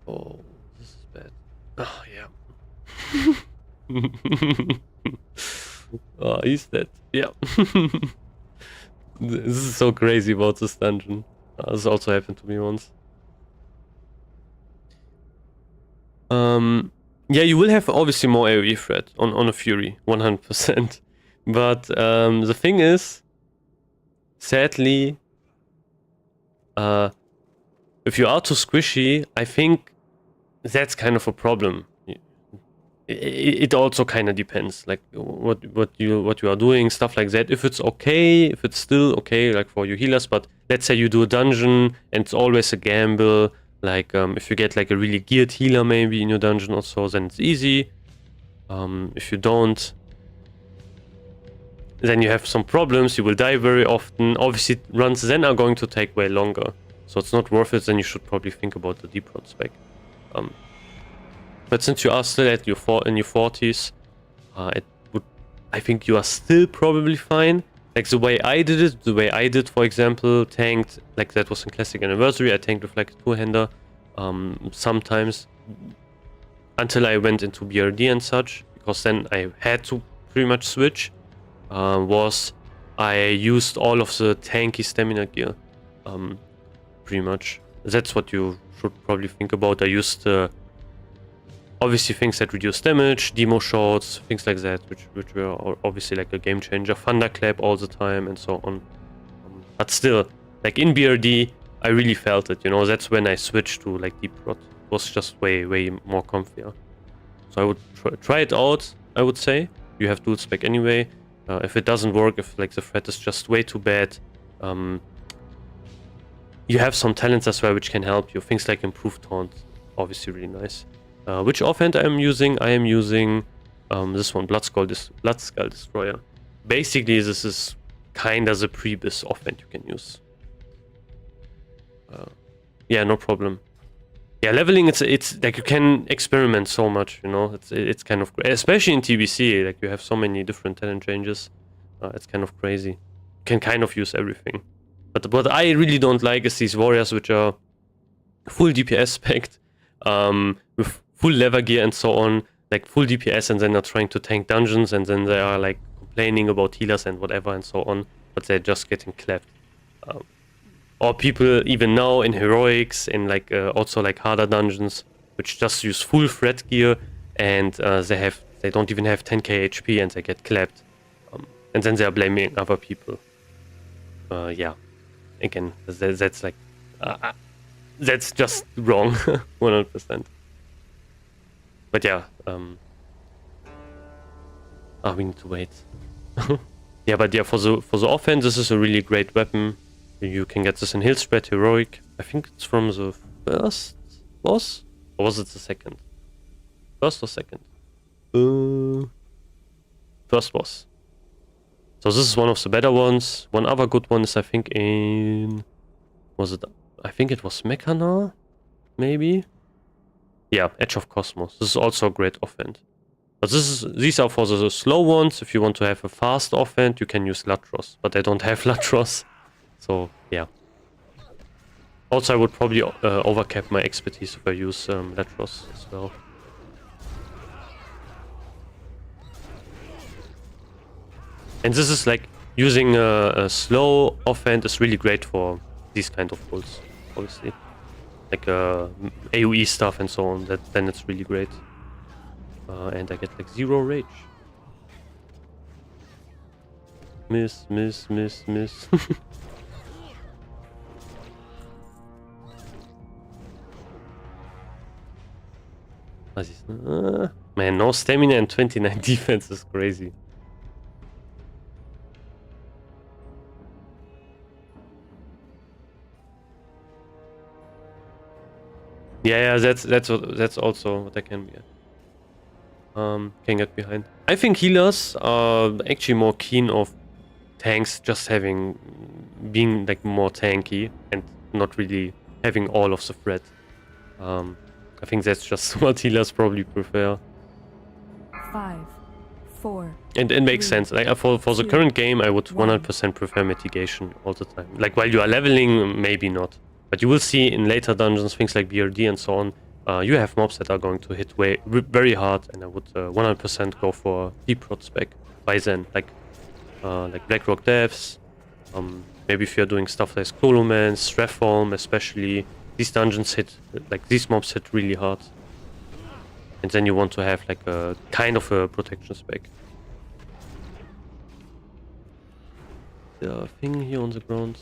Speaker 1: Oh, this is bad. Oh, yeah. Oh, he's dead. Yeah. This is so crazy about this dungeon. This also happened to me once. Yeah, you will have obviously more AoE threat on a Fury, 100%. But the thing is, sadly, if you are too squishy, I think that's kind of a problem. It also kind of depends, like what you are doing, stuff like that. If it's okay, if it's still okay, like for you healers, but let's say you do a dungeon and it's always a gamble. Like if you get like a really geared healer maybe in your dungeon or so, then it's easy. If you don't, then you have some problems. You will die very often. Obviously, runs then are going to take way longer, so it's not worth it. Then you should probably think about the deep rot spec. But since you are still at in your 40s, I think you are still probably fine. Like the way I did, for example, tanked, like that was in Classic Anniversary, I tanked with like a two-hander sometimes until I went into BRD and such, because then I had to pretty much switch, was I used all of the tanky stamina gear, pretty much. That's what you should probably think about. I used obviously things that reduce damage, demo shots, things like that, which were obviously like a game changer. Thunderclap all the time and so on. But still, like in BRD, I really felt it, you know. That's when I switched to like deep rot. It was just way more comfier. So I would try it out, I would say. You have dual spec anyway. If it doesn't work, if like the threat is just way too bad, you have some talents as well which can help you. Things like improved taunt, obviously really nice. Which offhand I am using? I am using this one, Bloodskull Destroyer. Basically, this is kinda the PRE-BIS offhand you can use. Yeah, no problem. Yeah, leveling, it's like you can experiment so much, you know. It's kind of great, especially in TBC. Like you have so many different talent changes. It's kind of crazy. You can kind of use everything. But what I really don't like is these warriors which are full DPS spec'd, with full leather gear and so on, like full DPS, and then they're trying to tank dungeons, and then they are like complaining about healers and whatever and so on, but they're just getting clapped. Or people even now in heroics, in like also like harder dungeons, which just use full threat gear, and they don't even have 10k HP and they get clapped, and then they are blaming other people. Yeah, again, that's like that's just wrong, 100%. But yeah, we need to wait. Yeah, but yeah, for the offense, this is a really great weapon. You can get this in Hill Spread Heroic. I think it's from the first boss? Or was it the second? First or second? First boss. So this is one of the better ones. One other good one is, I think, in... Was it... I think it was Mechana? Maybe? Yeah, Edge of Cosmos. This is also a great offhand. But these are for the slow ones. If you want to have a fast offhand, you can use Latros. But I don't have Latros. So, yeah. Also, I would probably overcap my expertise if I use Latros as well. And this is like, using a slow offhand is really great for these kind of pulls, obviously. Like AoE stuff and so on, then it's really great. And I get like 0 rage. Miss. Man, no stamina and 29 defense is crazy. Yeah, that's also what I can be. Can get behind. I think healers are actually more keen of tanks just being like more tanky and not really having all of the threat. I think that's just what healers probably prefer.
Speaker 6: 5, 4.
Speaker 1: And it makes sense. Like for the current game, I would 100% prefer mitigation all the time. Like while you are leveling, maybe not. But you will see in later dungeons, things like BRD and so on, you have mobs that are going to hit very hard, and I would 100% go for deep rot spec by then. Like Blackrock Devs, maybe if you're doing stuff like Clolomance, Strathform especially, these dungeons these mobs hit really hard. And then you want to have like a kind of a protection spec. The thing here on the ground.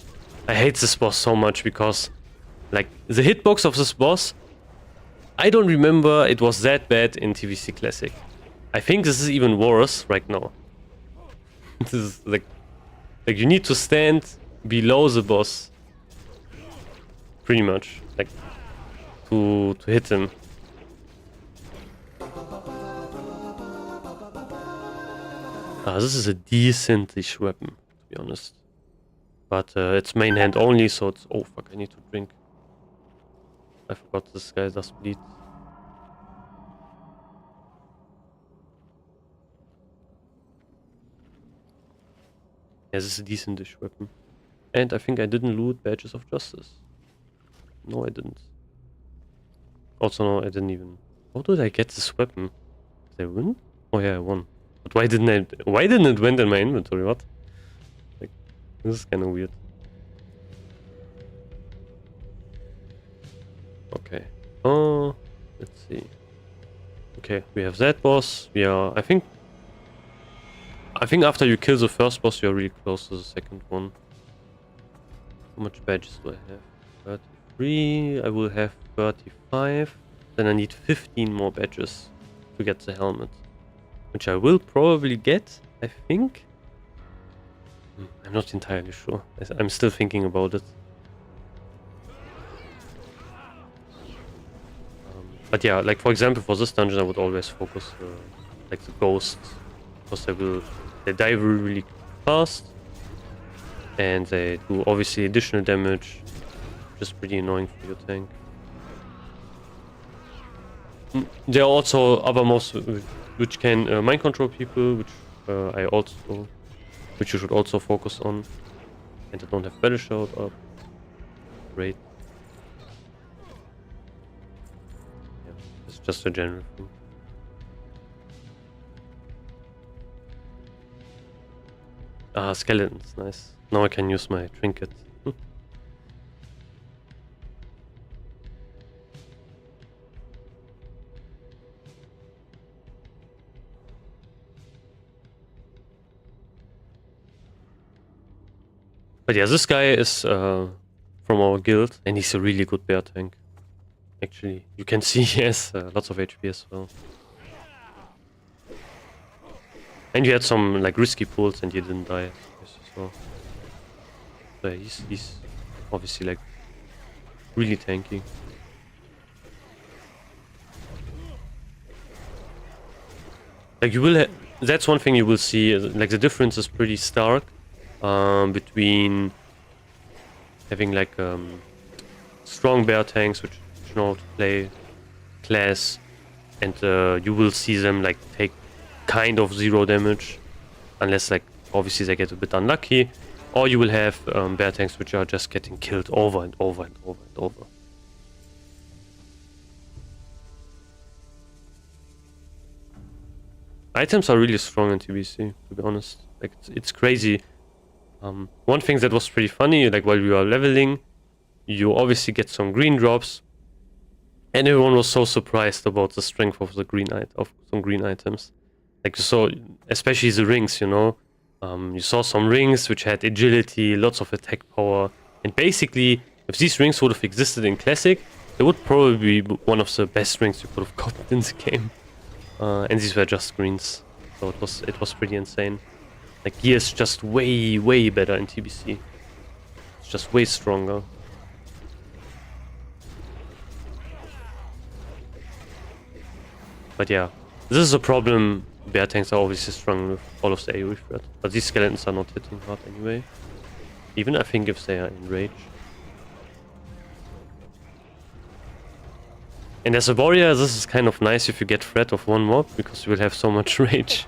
Speaker 1: I hate this boss so much because like the hitbox of this boss I don't remember it was that bad in TBC Classic. I think this is even worse right now. This is like you need to stand below the boss, pretty much, like to hit him. This is a decent-ish weapon, to be honest. But it's main hand only, so it's... Oh fuck, I need to drink. I forgot this guy does bleed. Yeah, this is a decent-ish weapon. And I think I didn't loot Badges of Justice. No, I didn't. Also, no, I didn't even... How did I get this weapon? Did I win? Oh yeah, I won. But why didn't it went in my inventory? What? Like, this is kind of weird. Okay. Oh, let's see. Okay, we have that boss. We are... I think after you kill the first boss, you're really close to the second one. How much badges do I have? 33. I will have 35. Then I need 15 more badges to get the helmet. Which I will probably get, I think. I'm not entirely sure. I'm still thinking about it. But yeah, like for example, for this dungeon I would always focus like the ghosts. Because they die really fast. And they do obviously additional damage. Just pretty annoying for your tank. There are also other mobs which can mind control people, which which you should also focus on. And I don't have battle shout up. Great. Yeah, it's just a general thing. Ah, skeletons, nice. Now I can use my trinket. But yeah, this guy is from our guild, and he's a really good bear tank. Actually, you can see he has lots of HP as well. And you had some like risky pulls, and you didn't die as well. So yeah, he's obviously like really tanky. Like you will, that's one thing you will see. Like the difference is pretty stark. Between having like strong bear tanks which know how to play class, and you will see them like take kind of 0 damage unless like obviously they get a bit unlucky, or you will have bear tanks which are just getting killed over and over and over and over. Items are really strong in TBC, to be honest. Like it's crazy. One thing that was pretty funny, like while we were leveling, you obviously get some green drops, and everyone was so surprised about the strength of some green items. Like you saw, especially the rings, you know. You saw some rings which had agility, lots of attack power, and basically, if these rings would have existed in Classic, they would probably be one of the best rings you could have gotten in the game. And these were just greens, so it was pretty insane. Like gear is just way better in TBC. It's just way stronger. But yeah, this is a problem. Bear tanks are obviously strong with all of the AoE threat, but these skeletons are not hitting hard anyway. Even I think if they are in rage. And as a warrior, this is kind of nice if you get threat of one mob, because you will have so much rage.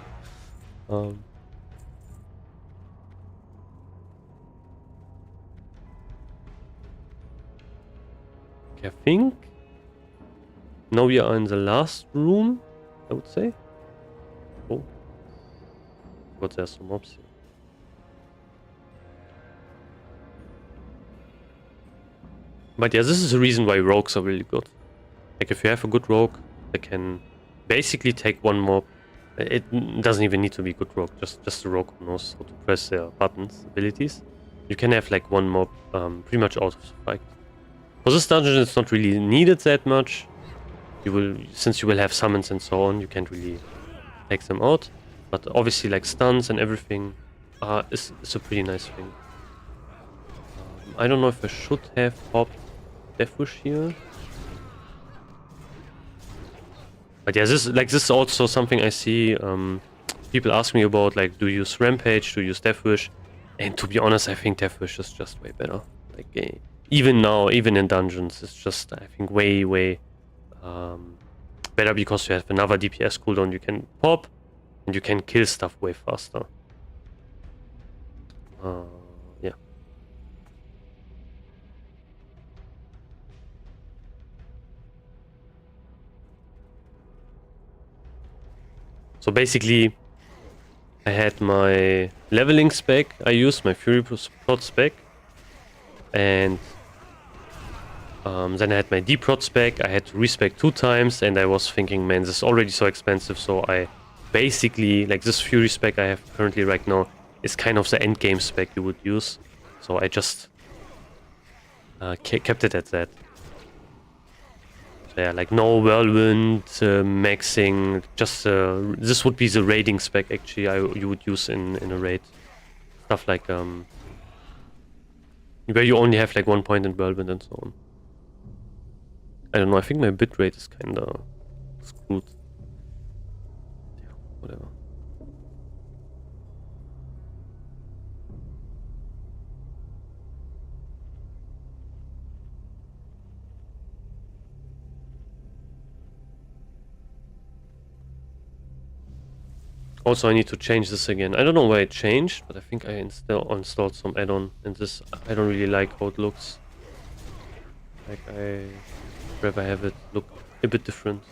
Speaker 1: I think now we are in the last room, I would say. Oh, but there's some mobs here. But yeah, this is the reason why rogues are really good. Like if you have a good rogue, they can basically take one mob. It doesn't even need to be good rogue, just a rogue who knows how to press their buttons, abilities. You can have like one mob pretty much out of the fight. For this dungeon it's not really needed that much, you will, since you will have summons and so on, you can't really take them out. But obviously, like stuns and everything, is a pretty nice thing. I don't know if I should have popped Deathwish here. But yeah, this is also something I see people ask me about, like, do you use Rampage, do you use Deathwish? And to be honest, I think Deathwish is just way better. Like, even now, even in dungeons, it's just, I think, way better because you have another DPS cooldown you can pop, and you can kill stuff way faster. Yeah. So basically, I had my leveling spec, I used my Fury prot spec, and then I had my deprot spec. I had to respec 2 times, and I was thinking, man, this is already so expensive, so I basically, like, this Fury spec I have currently right now is kind of the end game spec you would use, so I just kept it at that. So yeah, like no whirlwind maxing, just this would be the raiding spec actually you would use in a raid. Stuff like where you only have like 1 point in whirlwind and so on. I don't know, I think my bitrate is kinda screwed. Yeah, whatever. Also, I need to change this again. I don't know why it changed, but I think I installed some add-on, and this, I don't really like how it looks. Like, I rather have it look a bit different.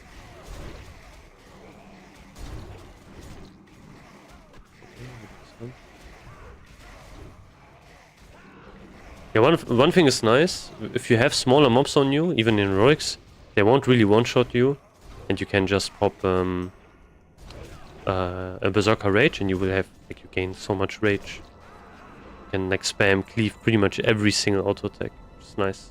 Speaker 1: Yeah, one thing is nice. If you have smaller mobs on you, even in heroics, they won't really one-shot you, and you can just pop a Berserker Rage, and you will have, like, you gain so much rage. You can, like, spam cleave pretty much every single auto attack, which is nice.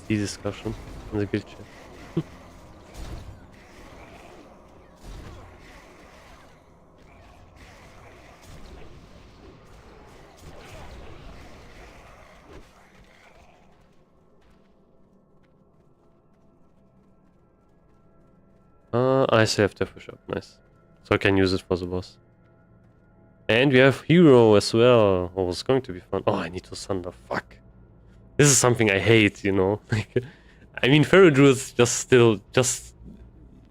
Speaker 1: Die discussion in the guild chat. I still have Deathwish up, nice. So I can use it for the boss. And we have Hero as well. Oh, it's going to be fun. Oh, I need to Thunder, fuck. This is something I hate, you know. I mean, Ferodru is just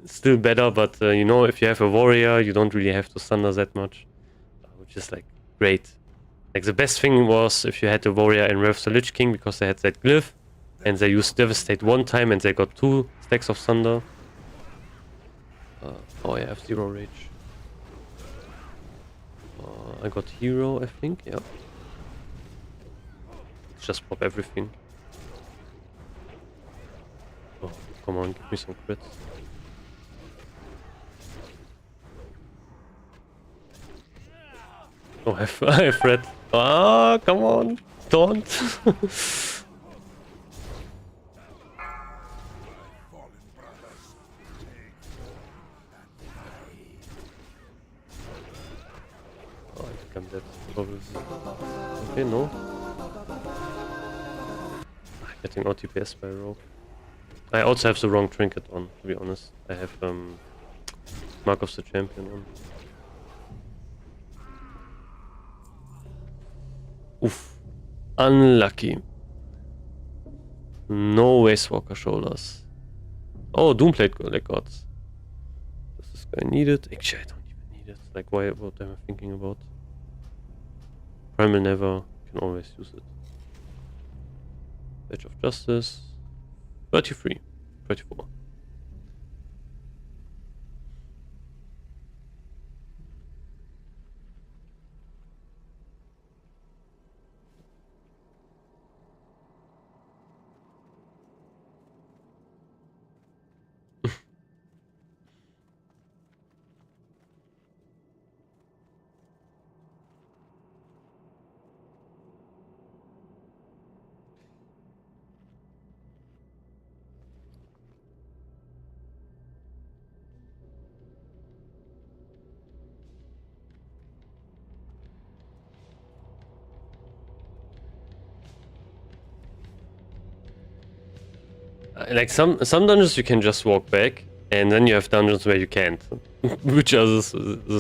Speaker 1: still better, but you know, if you have a warrior, you don't really have to Thunder that much, which is like great. Like the best thing was if you had a warrior in Wrath of the Lich King, because they had that glyph, and they used Devastate 1 time, and they got 2 stacks of Thunder. Oh, I have 0 rage. I got Hero, I think. Yeah. Just pop everything. Oh, come on, give me some crits. Oh, I have red. Ah, come on, don't. Oh, I think I'm dead. Probably. Okay, no. Getting OTPS by rogue. I also have the wrong trinket on, to be honest. I have Mark of the Champion on. Oof. Unlucky. No Waste Walker shoulders. Oh, Doomplate like gods. Does this guy need it? Actually, I don't even need it. Like, why? What am I thinking about? Primal Never. Can always use it. Edge of Justice. 33. 34. Like some dungeons you can just walk back, and then you have dungeons where you can't, which are this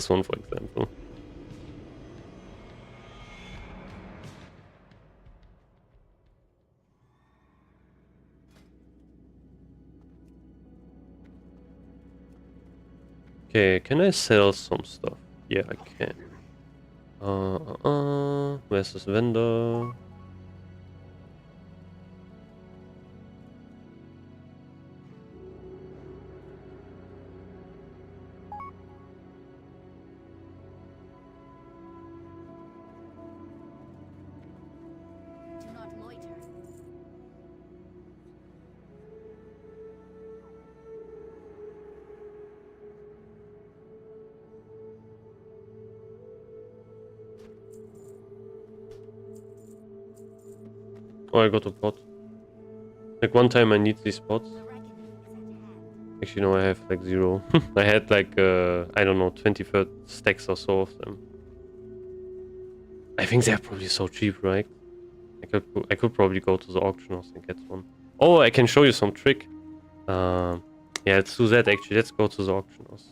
Speaker 1: one, for example. Okay, can I sell some stuff? Yeah, I can. Where's this vendor?
Speaker 4: Do not loiter.
Speaker 1: Oh, I got a pot. Like one time I need these pots.
Speaker 4: The reckoning is at hand.
Speaker 1: Actually, no, I have like 0. I had like, I don't know, 23 stacks or so of them. I think they're probably so cheap, right? I could probably go to the auction house and get one. Oh, I can show you some trick. Yeah, let's do that actually. Let's go to the auction house.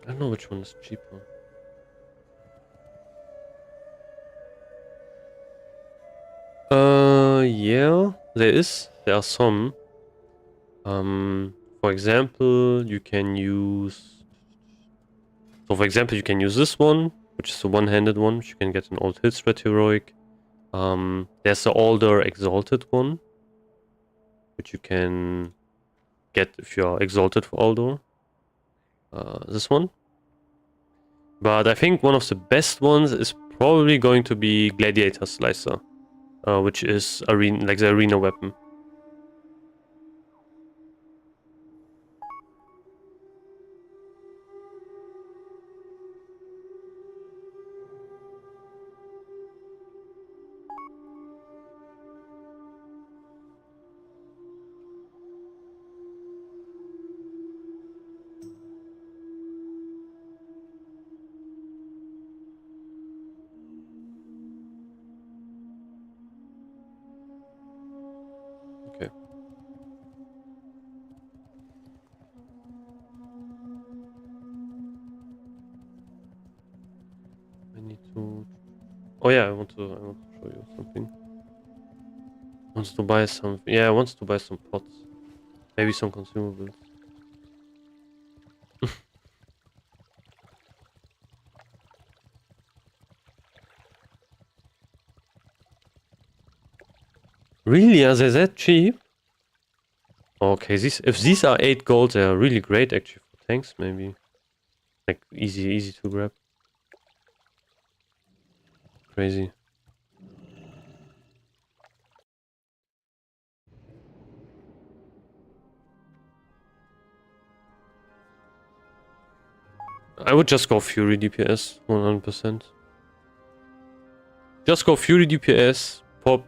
Speaker 1: I don't know which one is cheaper. Yeah, there are some. For example, you can use. So, for example, you can use this one, which is the one-handed one, which you can get an Old Hill Strat heroic. There's the older exalted one, which you can get if you are exalted for Aldor. This one. But I think one of the best ones is probably going to be Gladiator Slicer, which is like the arena weapon. Okay. I need to. Oh yeah, I want to show you something. Wants to buy some. Yeah, I want to buy some pots. Maybe some consumables. Really? Are they that cheap? Okay, if these are 8 gold, they are really great actually for tanks, maybe. Like easy to grab. Crazy. I would just go Fury DPS 100%. Just go Fury DPS, pop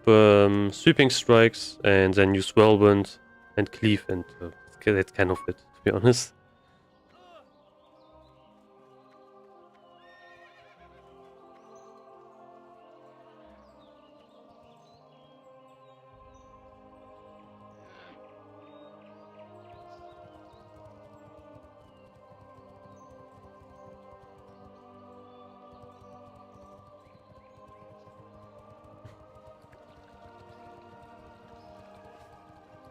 Speaker 1: sweeping strikes, and then use Whirlwind and Cleave, and that's kind of it, to be honest.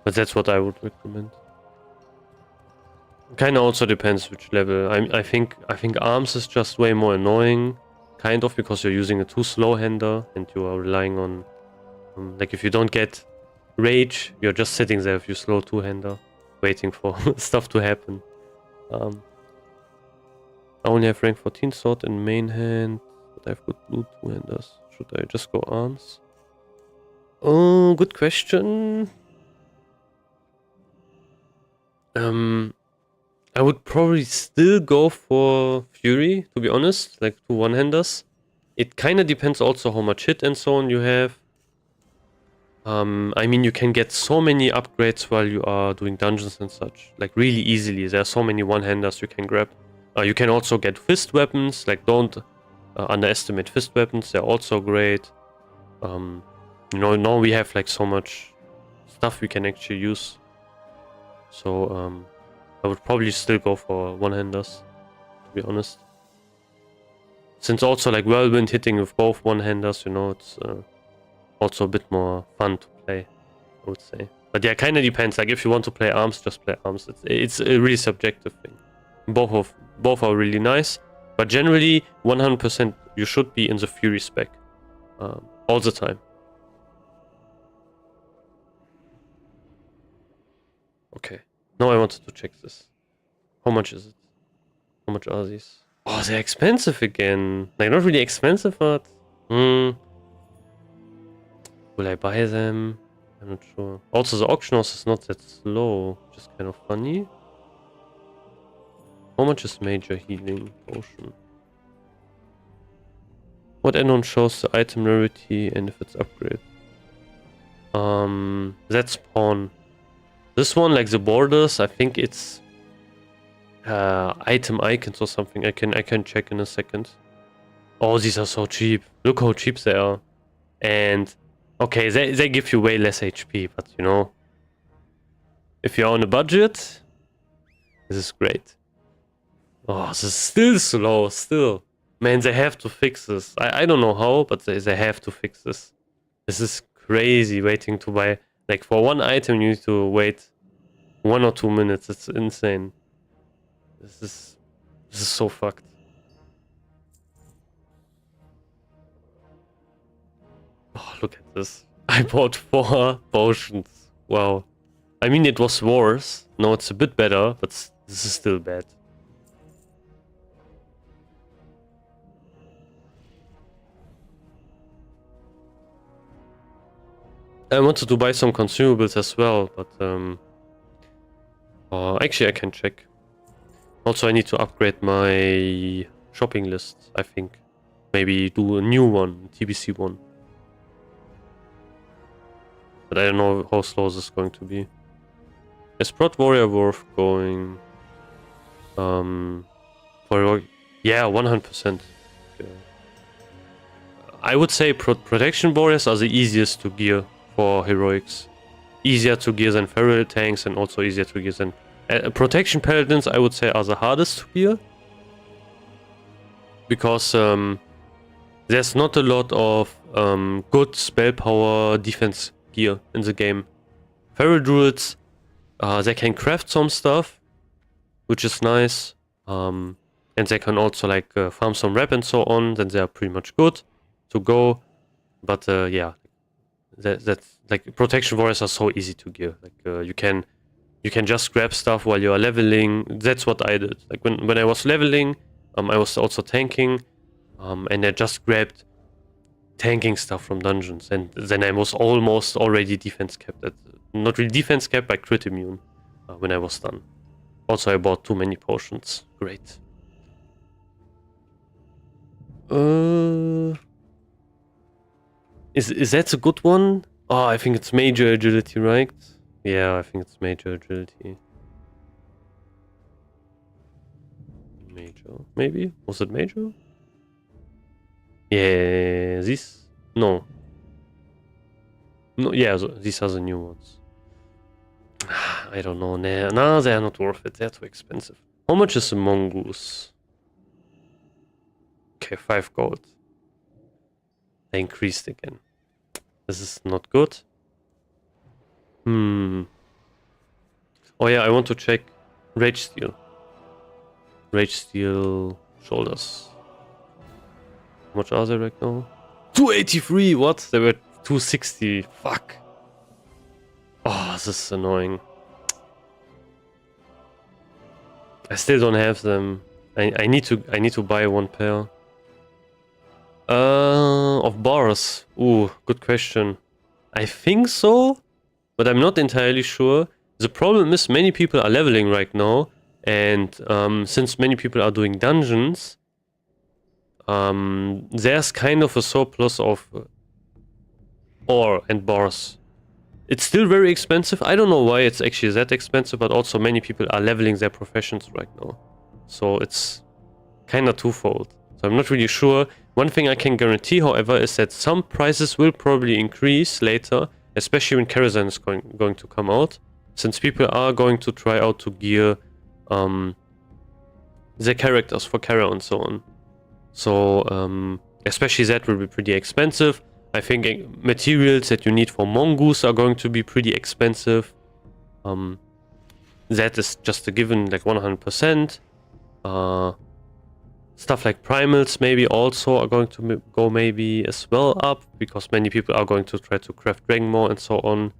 Speaker 1: But that's what I would recommend. Kinda also depends which level. I think arms is just way more annoying, kind of, because you're using a too slow hander and you are relying on like if you don't get rage, you're just sitting there with your slow two-hander, waiting for stuff to happen. I only have rank 14 sword in main hand, but I have good blue two-handers. Should I just go arms? Oh, good question. I would probably still go for Fury, to be honest, like two one-handers. It kind of depends also how much hit and so on you have. I mean, you can get so many upgrades while you are doing dungeons and such, like really easily. There are so many one-handers you can grab. You can also get fist weapons, like don't underestimate fist weapons, they're also great. You know, now we have like so much stuff we can actually use. So, I would probably still go for one-handers, to be honest. Since also like whirlwind hitting with both one-handers, you know, it's also a bit more fun to play, I would say. But yeah, kind of depends. Like if you want to play arms, just play arms. It's a really subjective thing. Both are really nice, but generally 100% you should be in the Fury spec all the time. Okay, now I wanted to check this. How much is it? How much are these? Oh, they're expensive again. Like not really expensive, but will I buy them? I'm not sure. Also, the auction house is not that slow, which is kind of funny. How much is major healing potion? What add-on shows the item rarity and if it's upgrade? That's pawn. This one, like the borders, I think it's item icons or something. I can check in a second. Oh, these are so cheap. Look how cheap they are. And okay, they give you way less HP, but you know, if you're on a budget, this is great. Oh, this is still slow, still. Man, they have to fix this. I don't know how, but they have to fix this. This is crazy waiting to buy. Like for one item you need to wait 1 or 2 minutes. It's insane. This is so fucked. Oh, look at this. I bought 4 potions. Wow. I mean, it was worse. No, it's a bit better, but this is still bad. I wanted to buy some consumables as well, but actually I can check. Also, I need to upgrade my shopping list, I think. Maybe do a new one, TBC one. But I don't know how slow this is going to be. Is Prot Warrior worth going? For yeah, 100%. Okay. I would say Protection Warriors are the easiest to gear for heroics. Easier to gear than feral tanks and also easier to gear than Protection Paladins, I would say, are the hardest to gear. Because there's not a lot of good spell power defense gear in the game. Feral Druids, they can craft some stuff, which is nice. And they can also like farm some rep and so on, then they are pretty much good to go. But yeah, that's like Protection Warriors are so easy to gear. Like you can just grab stuff while you are leveling. That's what I did. Like when I was leveling, I was also tanking, and I just grabbed tanking stuff from dungeons, and then I was almost already defense capped. Not really defense capped, but crit immune when I was done. Also, I bought too many potions. Great. Is that a good one? Oh, I think it's major agility, right? Yeah, I think it's major agility. Major, maybe? Was it major? Yeah, this? No. No, yeah, these are the new ones. I don't know. No, they are not worth it. They're too expensive. How much is a mongoose? Okay, 5 gold. They increased again. This is not good. Oh yeah, I want to check Rage Steel. Rage Steel shoulders. How much are they right now? 283! What? They were 260. Fuck. Oh, this is annoying. I still don't have them. I need to buy one pair. Of bars. Ooh, good question. I think so, but I'm not entirely sure. The problem is many people are leveling right now, and since many people are doing dungeons, there's kind of a surplus of ore and bars. It's still very expensive. I don't know why it's actually that expensive, but also many people are leveling their professions right now. So it's kind of twofold. So I'm not really sure. One thing I can guarantee, however, is that some prices will probably increase later, especially when Karazhan is going to come out, since people are going to try out to gear their characters for Kara and so on. So especially that will be pretty expensive. I think materials that you need for mongoose are going to be pretty expensive. That is just a given, like 100%. Stuff like primals maybe also are going to go maybe as well up, because many people are going to try to craft dragon more and so on.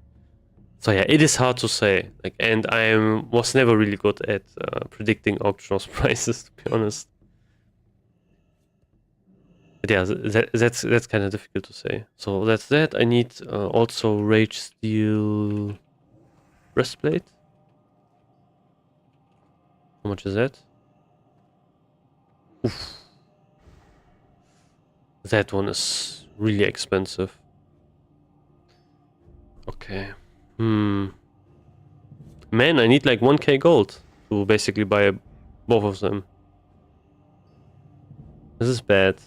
Speaker 1: So yeah, it is hard to say. Like, and I was never really good at predicting auctionals prices, to be honest. But yeah, that's kind of difficult to say. So that's that. I need also Rage Steel breastplate. How much is that? Oof. That one is really expensive. Okay. Man, I need like 1k gold to basically buy both of them. This is bad.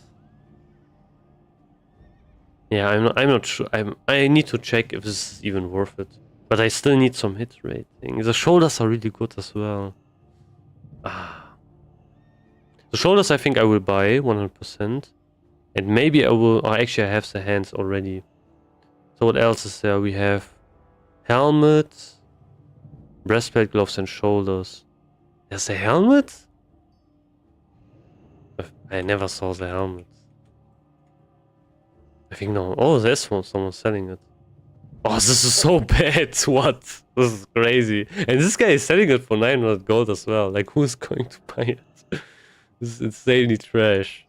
Speaker 1: Yeah, I'm not sure. I need to check if this is even worth it. But I still need some hit rating. The shoulders are really good as well. The shoulders I think I will buy 100%. And maybe I will... Oh, actually I have the hands already. So what else is there? We have helmet, breastplate, gloves and shoulders. There's a helmet? I never saw the helmet. I think no. Oh, there's one. Someone selling it. Oh, this is so bad. What? This is crazy. And this guy is selling it for 900 gold as well. Like, who's going to buy it? This is insanely trash.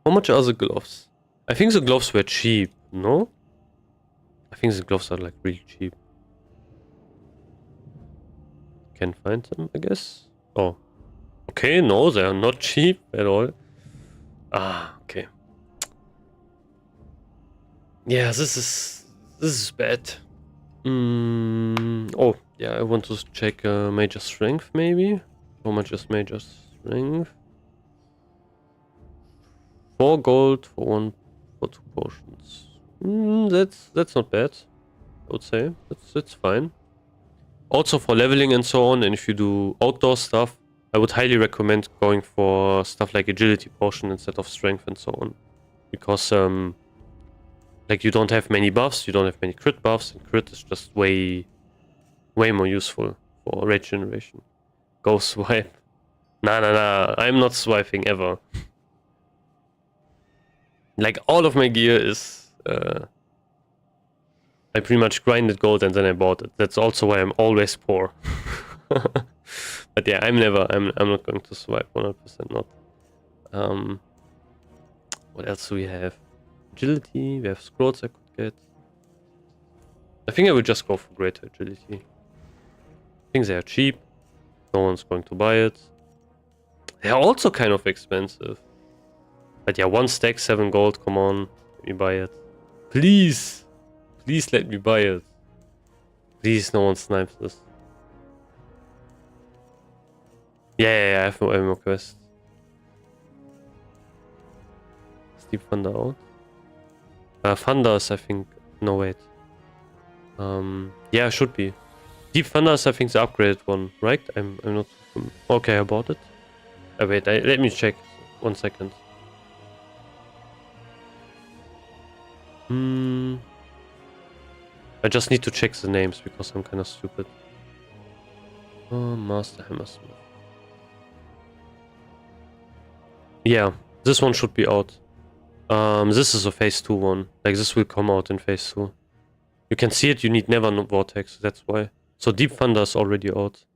Speaker 1: How much are the gloves? I think the gloves were cheap, no? I think the gloves are like really cheap. Can't find them, I guess. Oh. Okay, no, they are not cheap at all. Ah, okay. Yeah, this is bad. Oh, yeah, I want to check major strength maybe. How much is major strength? 4 gold for 2 potions. That's not bad, I would say. That's fine. Also for leveling and so on, and if you do outdoor stuff, I would highly recommend going for stuff like agility potion instead of strength and so on. Because like you don't have many buffs, you don't have many crit buffs, and crit is just way more useful for rage generation. Go swipe. Nah, I'm not swiping ever. Like all of my gear is I pretty much grinded gold and then I bought it. That's also why I'm always poor. But yeah, I'm not going to swipe, 100% not. What else do we have? Agility, we have scrolls I could get. I think I would just go for greater agility. I think they are cheap. No one's going to buy it. They are also kind of expensive. But yeah, 1 stack, 7 gold, come on. Let me buy it. Please! Please let me buy it. Please, no one snipes this. Yeah, I have no ammo quest. Steep Thunder out. Thunders, I think. No, wait. Yeah, should be. Deep Thunders, I think the upgraded one, right? I'm not. Okay, I bought it. Wait, let me check. 1 second. I just need to check the names because I'm kind of stupid. Oh, Master Hammersmith. Yeah, this one should be out. This is a phase 2 one. Like, this will come out in phase 2. You can see it, you need Never Vortex, that's why. So Deep Thunder is already out.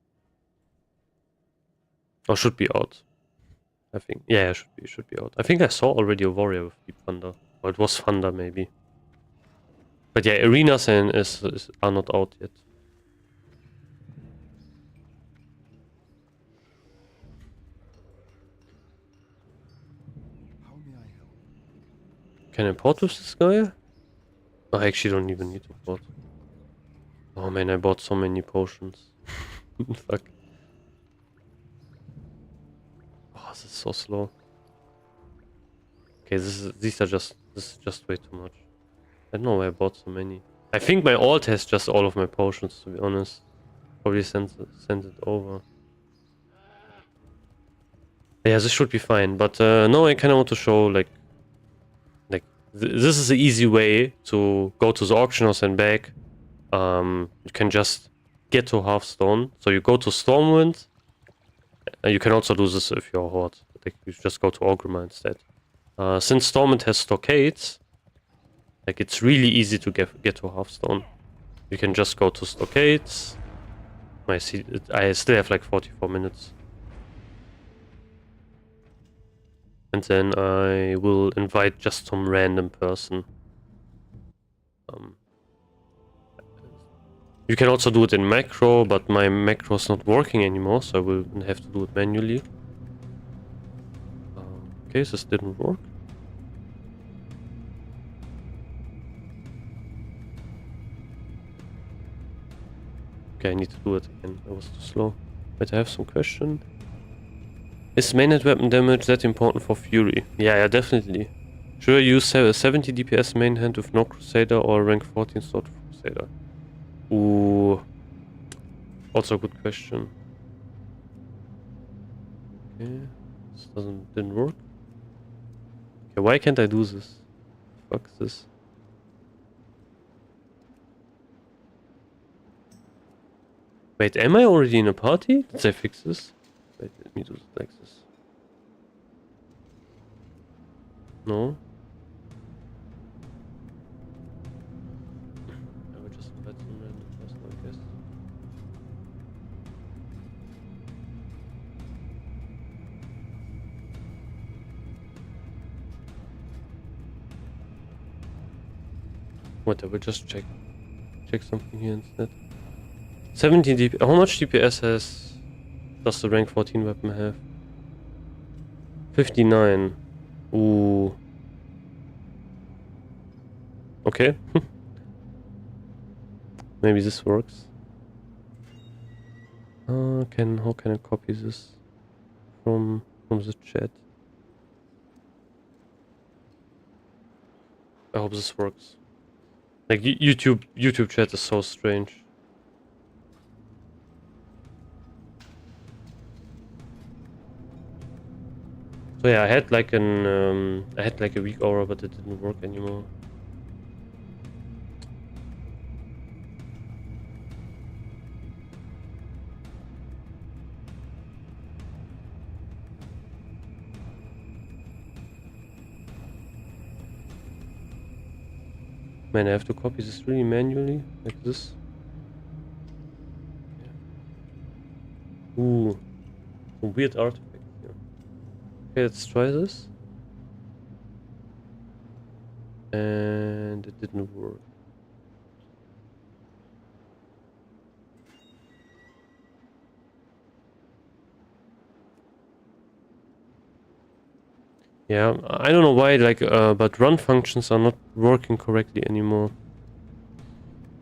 Speaker 1: Or should be out. I think. Yeah, it should be out. I think I saw already a warrior with Deep Thunder. Or it was Thunder maybe. But yeah, arenas and are not out yet.
Speaker 2: How may I help?
Speaker 1: Can I port with this guy? Oh, I actually don't even need to port. Oh man, I bought so many potions. Fuck. Oh, this is so slow. Okay, this is just way too much. I don't know why I bought so many. I think my alt has just all of my potions, to be honest. Probably send it over. Yeah, this should be fine. But no, I kind of want to show like this is the easy way to go to the auction house and back. You can just get to Hearthstone. So you go to Stormwind. And you can also do this if you're Horde. Like you just go to Orgrimmar instead. Since Stormwind has stockades, like it's really easy to get to Hearthstone. You can just go to stockades. I see. I still have like 44 minutes. And then I will invite just some random person. You can also do it in macro, but my macro is not working anymore, so I will have to do it manually. Okay, this didn't work. Okay, I need to do it again. I was too slow. Wait, I have some question. Is mainnet weapon damage that important for Fury? Yeah, definitely. Should I use 70 DPS main hand with no Crusader or rank 14 sword Crusader? Ooh. Also a good question. Okay. This didn't work. Okay, why can't I do this? Fuck this. Wait, am I already in a party? Did I fix this? Wait, let me do it like this. No. I will just invite some random person, I guess. What, I will just check something here instead. 17 DPS. How much DPS does the rank 14 weapon have? 59. Ooh. Okay. Maybe this works. How can I copy this from the chat? I hope this works. Like YouTube chat is so strange. So yeah, I had like a weak aura, but it didn't work anymore. Man, I have to copy this really manually, like this. Ooh, a weird artifact here. Okay, let's try this. And it didn't work. Yeah, I don't know why, like, but run functions are not working correctly anymore.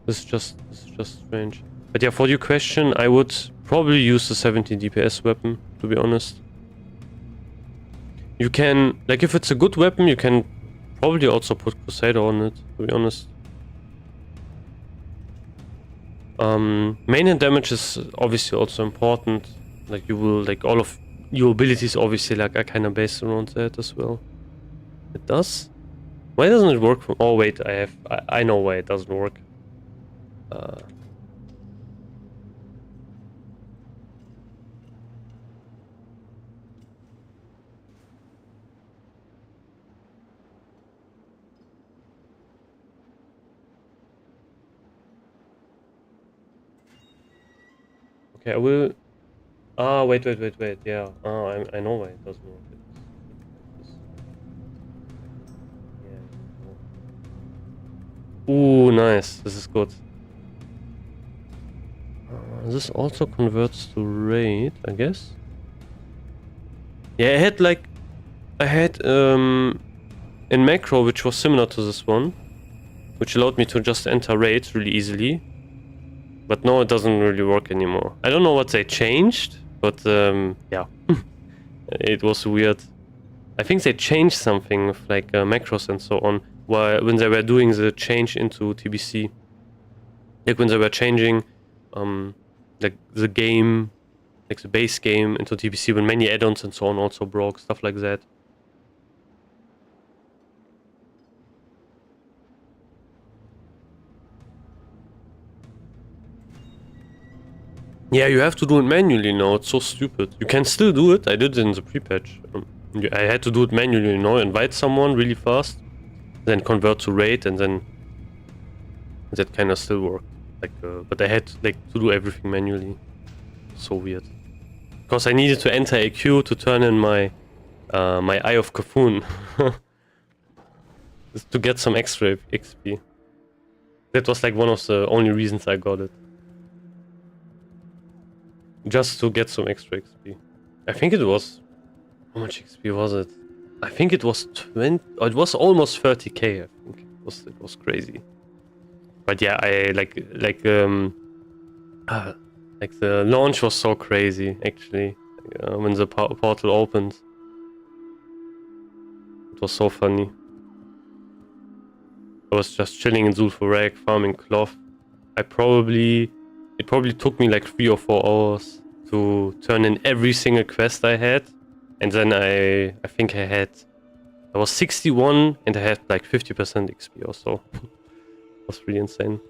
Speaker 1: This is just strange. But yeah, for your question, I would probably use the 17 DPS weapon, to be honest. You can, like, if it's a good weapon, you can probably also put Crusader on it, to be honest. Main damage is obviously also important. Like, you will, like, all of your abilities obviously, like, are kind of based around that as well. It does? Why doesn't it work from... Oh, wait, I know why it doesn't work. Okay, I will Ah, wait. Yeah. I know why it doesn't work. Yeah. Ooh, nice. This is good. This also converts to raid, I guess. Yeah, I had in macro, which was similar to this one, which allowed me to just enter raids really easily. But no, it doesn't really work anymore. I don't know what they changed, but yeah, it was weird. I think they changed something with like macros and so on, when they were doing the change into TBC. Like when they were changing like the game, like the base game into TBC, when many add-ons and so on also broke, stuff like that. Yeah, you have to do it manually now. It's so stupid. You can still do it. I did it in the pre-patch. I had to do it manually, you know, invite someone really fast, then convert to raid, and then that kind of still worked. Like, but I had like to do everything manually. So weird. Because I needed to enter a queue to turn in my my Eye of Kafun to get some extra XP. That was like one of the only reasons I got it. Just to get some extra XP. I think it was... How much XP was it? I think it was 20... Oh, it was almost 30k, I think. It was crazy. But yeah, I like the launch was so crazy, actually. When the portal opened. It was so funny. I was just chilling in Zul'Farrak, farming cloth. It probably took me like 3 or 4 hours to turn in every single quest I had. And then I think I was 61 and I had like 50% XP or so. It was really insane.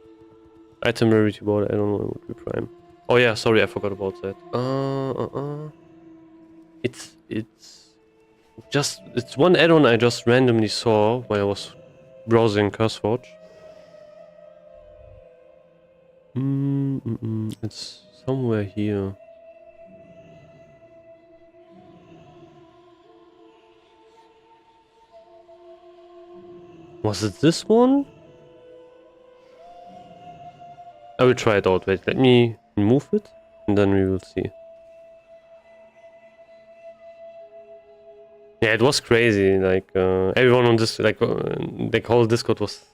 Speaker 1: Item rarity border, I don't know, it would be prime. Oh yeah, sorry, I forgot about that. It's one add-on I just randomly saw while I was browsing CurseForge. It's somewhere here. Was it this one? I will try it out. Wait, let me remove it and then we will see. Yeah, it was crazy. Like everyone on this, like the whole Discord was,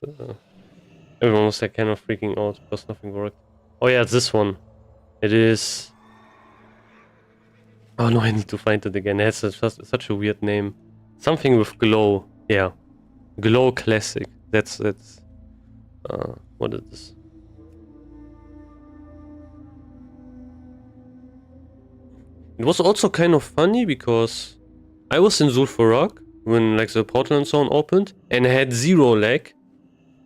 Speaker 1: everyone was like kind of freaking out because nothing worked. Oh yeah, it's this one. It is. Oh no, I need to find it again. It has such a weird name. Something with glow. Yeah, glow classic. That's what is this? It was also kind of funny because I was in Zul'Farrak when like the portal and so on opened, and I had 0 lag,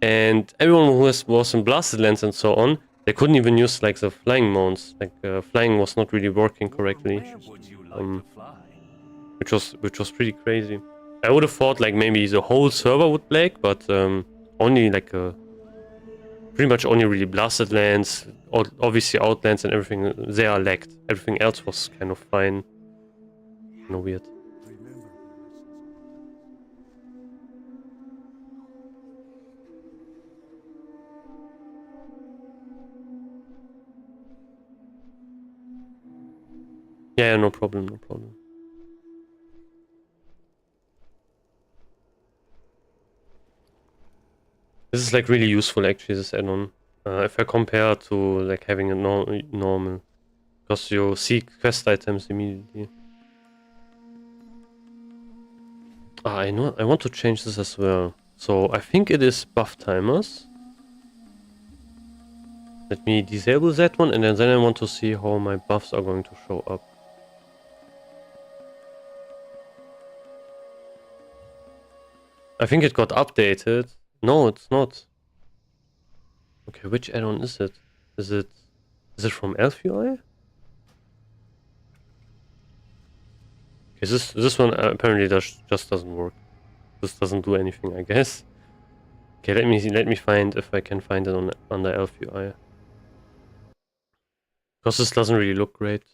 Speaker 1: and everyone who was in Blasted Lands and so on, they couldn't even use like the flying mounts. Like flying was not really working correctly, which was pretty crazy. I would have thought like maybe the whole server would lag, but only like pretty much only really Blasted Lands, obviously Outlands and everything, they are lagged. Everything else was kind of fine. No weird. Yeah, no problem, no problem. This is like really useful actually, this add-on. If I compare to like having a normal, because you see quest items immediately. Ah, I know. I want to change this as well. So I think it is buff timers. Let me disable that one, and then I want to see how my buffs are going to show up. I think it got updated. No, it's not. Okay, which add-on is it? Is it from ElfUI? Okay, this one apparently just doesn't work. This doesn't do anything, I guess. Okay, let me find if I can find it on under ElfUI. Because this doesn't really look great.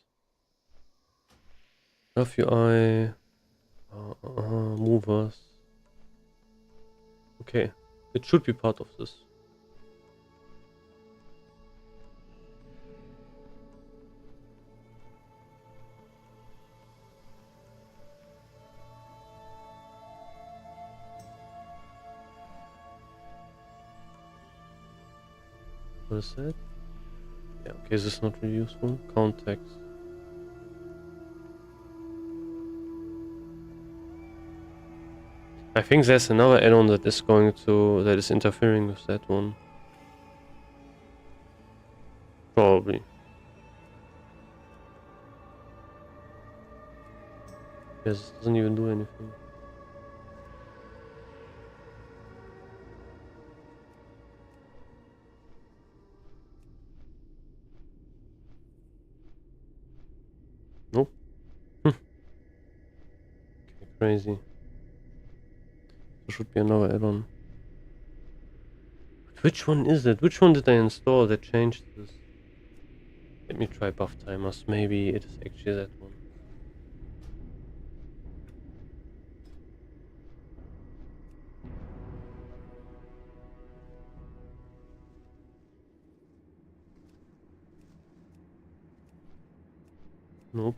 Speaker 1: UI, movers. Okay, it should be part of this. What is that? Yeah, okay, this is not really useful. Count text. I think there's another add-on that is interfering with that one. Probably. Yes, it doesn't even do anything. Nope. Okay, crazy. There should be another add-on. Which one is it? Which one did I install that changed this? Let me try buff timers. Maybe it is actually that one. Nope.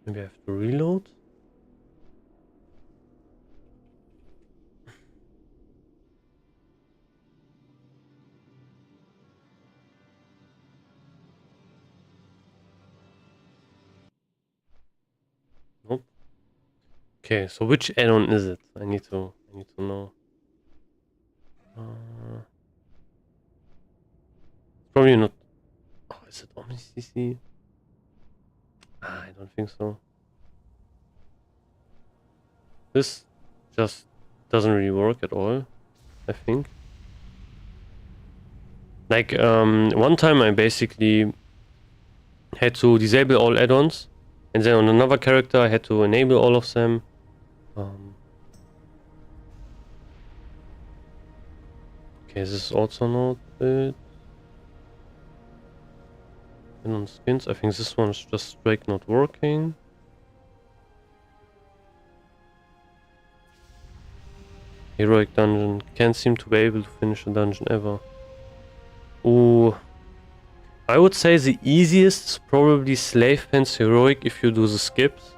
Speaker 1: Maybe I have to reload? Nope. Okay, so which add-on is it? I need to know. Probably not. Oh, is it OmniCC? I don't think so. This just doesn't really work at all, I think. Like, one time I basically had to disable all add-ons, and then on another character I had to enable all of them. Okay, this is also not it. And on skins, I think this one's just straight not working. Heroic dungeon. Can't seem to be able to finish a dungeon ever. Ooh. I would say the easiest is probably Slave Pens Heroic if you do the skips.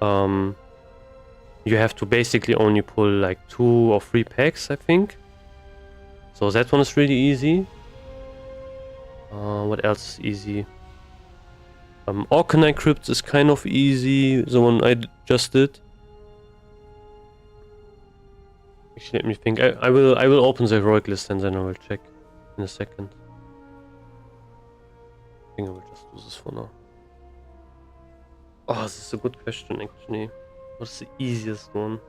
Speaker 1: You have to basically only pull like 2 or 3 packs, I think. So that one is really easy. What else is easy? Orcanite Crypts is kind of easy, the one I just did. Actually, let me think. I will open the heroic list and then I will check in a second. I think I will just do this for now. Oh, this is a good question actually. What's the easiest one?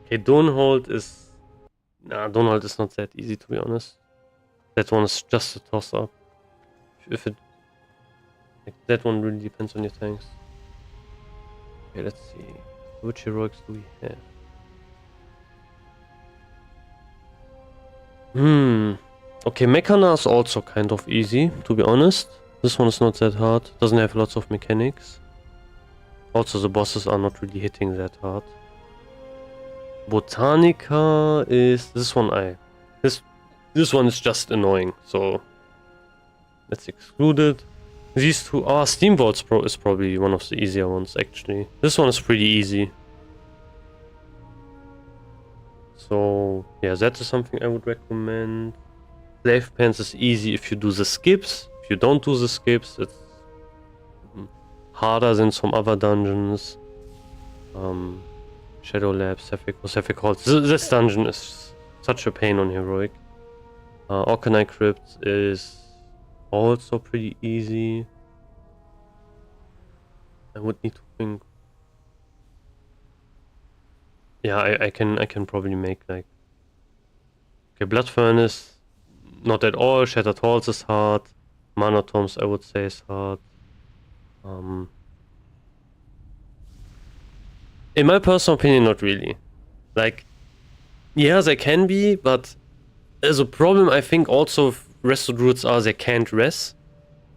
Speaker 1: Okay, Dawnhold is... Nah, Dawnhold is not that easy to be honest. That one is just a toss-up. If it... Like, that one really depends on your tanks. Okay, let's see. Which heroics do we have? Okay, Mechana is also kind of easy, to be honest. This one is not that hard. Doesn't have lots of mechanics. Also, the bosses are not really hitting that hard. Botanica is... This one This one is just annoying, so... Let's exclude it. These two... Steamvaults is probably one of the easier ones, actually. This one is pretty easy. So, yeah, that is something I would recommend. Slave Pens is easy if you do the skips. If you don't do the skips, it's harder than some other dungeons. Shadow Lab, Sapphire Halls. This dungeon is such a pain on heroic. Orcanite Crypt is also pretty easy. I would need to think. Yeah, I can probably make like... Okay, Blood Furnace, not at all. Shattered Halls is hard. Mana Tombs I would say is hard. In my personal opinion, not really. Like, Yeah, they can be, but there's a problem I think also with Resto Druids are they can't res.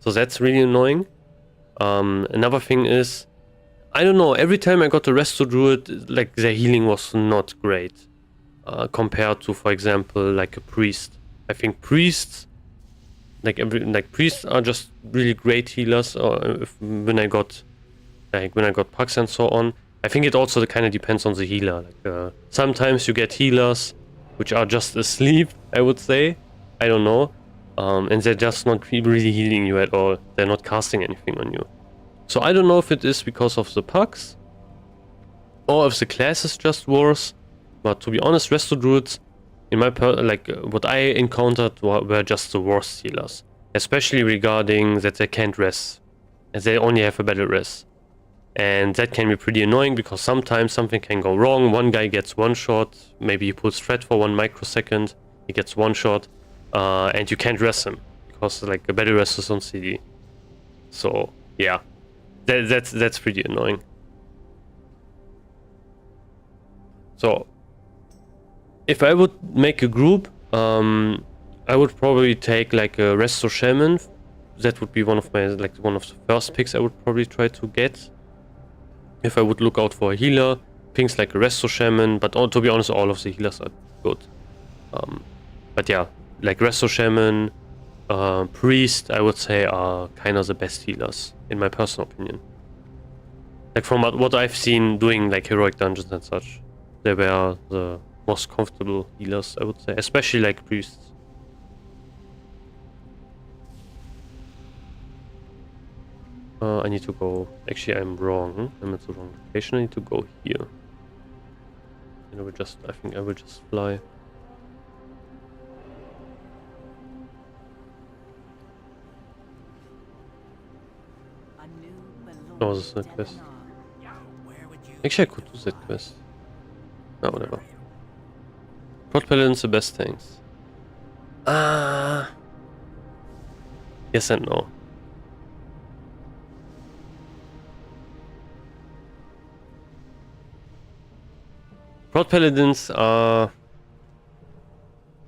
Speaker 1: So that's really annoying. Another thing is, I don't know, every time I got a Resto Druid, like their healing was not great. Compared to, for example, like a priest. I think priests, priests are just really great healers. When I got pucks and so on, I think it also kind of depends on the healer. Like sometimes you get healers which are just asleep, I would say. I don't know, and they're just not really healing you at all. They're not casting anything on you. So I don't know if it is because of the pucks, or if the class is just worse. But to be honest, Resto Druids, in my what I encountered were just the worst healers. Especially regarding that they can't res, as they only have a battle res. And that can be pretty annoying because sometimes something can go wrong. One guy gets one shot, maybe he pulls threat for 1 microsecond, he gets one shot, and you can't res him because like a battle res is on CD. So yeah, that's pretty annoying. So if I would make a group, I would probably take like a Resto Shaman. That would be one of the first picks I would probably try to get. If I would look out for a healer, things like a Resto Shaman, but to be honest, all of the healers are good. But yeah, like Resto Shaman, Priest, I would say are kind of the best healers, in my personal opinion. Like from what I've seen doing like heroic dungeons and such, they were the most comfortable healers, I would say, especially like Priests. I need to go. Actually, I'm wrong. I'm at the wrong location. I need to go here. And I think I will just fly. Oh, this is a quest. Actually, I could do that quest. No, whatever. Prot Paladin's the best tanks. Yes and no. Prot Paladins are...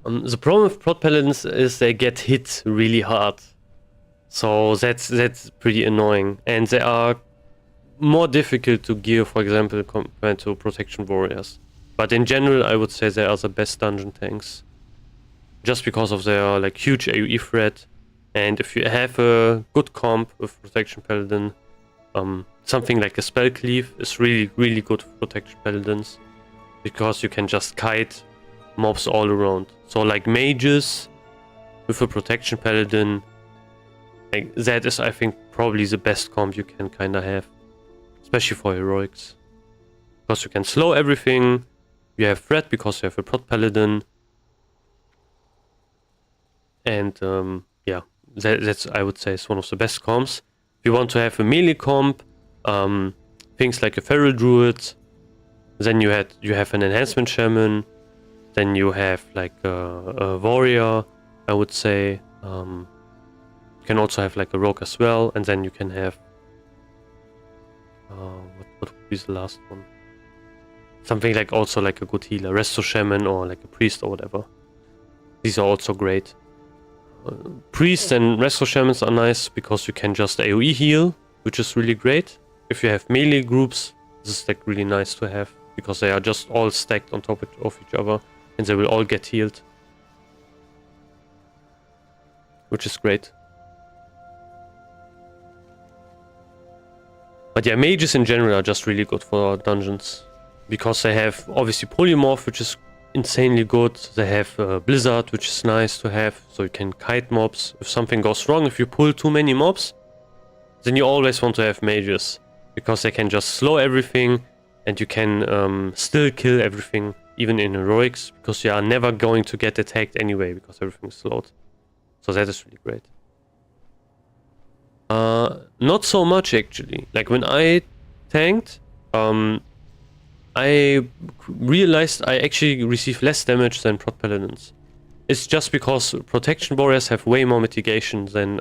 Speaker 1: the problem with Prot Paladins is they get hit really hard. So that's pretty annoying. And they are more difficult to gear, for example, compared to Protection Warriors. But in general, I would say they are the best dungeon tanks. Just because of their like huge AoE threat. And if you have a good comp with Protection Paladin, something like a Spell Cleave is really, really good for Protection Paladins. Because you can just kite mobs all around. So like mages with a Protection Paladin, like that is I think probably the best comp you can kinda have. Especially for heroics. Because you can slow everything, you have threat because you have a Prot Paladin. And yeah, that's I would say is one of the best comps. If you want to have a melee comp, things like a Feral Druid, then you have an Enhancement Shaman, then you have like a Warrior, I would say. You can also have like a Rogue as well, and then you can have what would be the last one? Something like also like a good healer, Resto Shaman or like a Priest or whatever. These are also great. Priests and Resto Shamans are nice because you can just AoE heal, which is really great. If you have melee groups, this is like really nice to have because they are just all stacked on top of each other and they will all get healed, which is great. But yeah, mages in general are just really good for dungeons because they have obviously Polymorph, which is insanely good. They have Blizzard, which is nice to have, so you can kite mobs. If something goes wrong, if you pull too many mobs, then you always want to have mages because they can just slow everything and you can still kill everything, even in heroics, because you are never going to get attacked anyway because everything is slowed. So that is really great. Not so much actually. Like when I tanked, I realized I actually receive less damage than Prot Paladins. It's just because Protection Warriors have way more mitigation than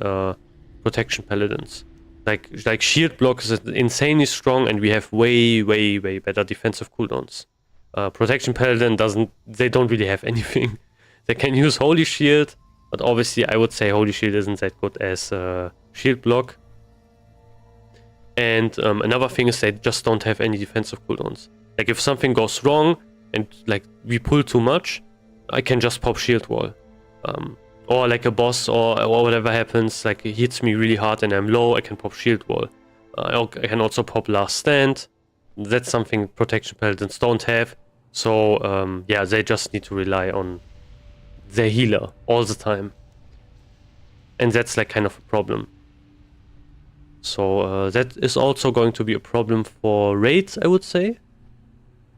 Speaker 1: Protection Paladins. Like shield block is insanely strong and we have way better defensive cooldowns. Protection Paladin they don't really have anything. They can use Holy Shield, but obviously I would say Holy Shield isn't that good as shield block. And another thing is they just don't have any defensive cooldowns. Like if something goes wrong and like we pull too much, I can just pop shield wall. Or like a boss or whatever happens, like it hits me really hard and I'm low, I can pop shield wall. I can also pop last stand. That's something Protection Paladins don't have. So yeah, they just need to rely on their healer all the time. And that's like kind of a problem. So that is also going to be a problem for raids, I would say.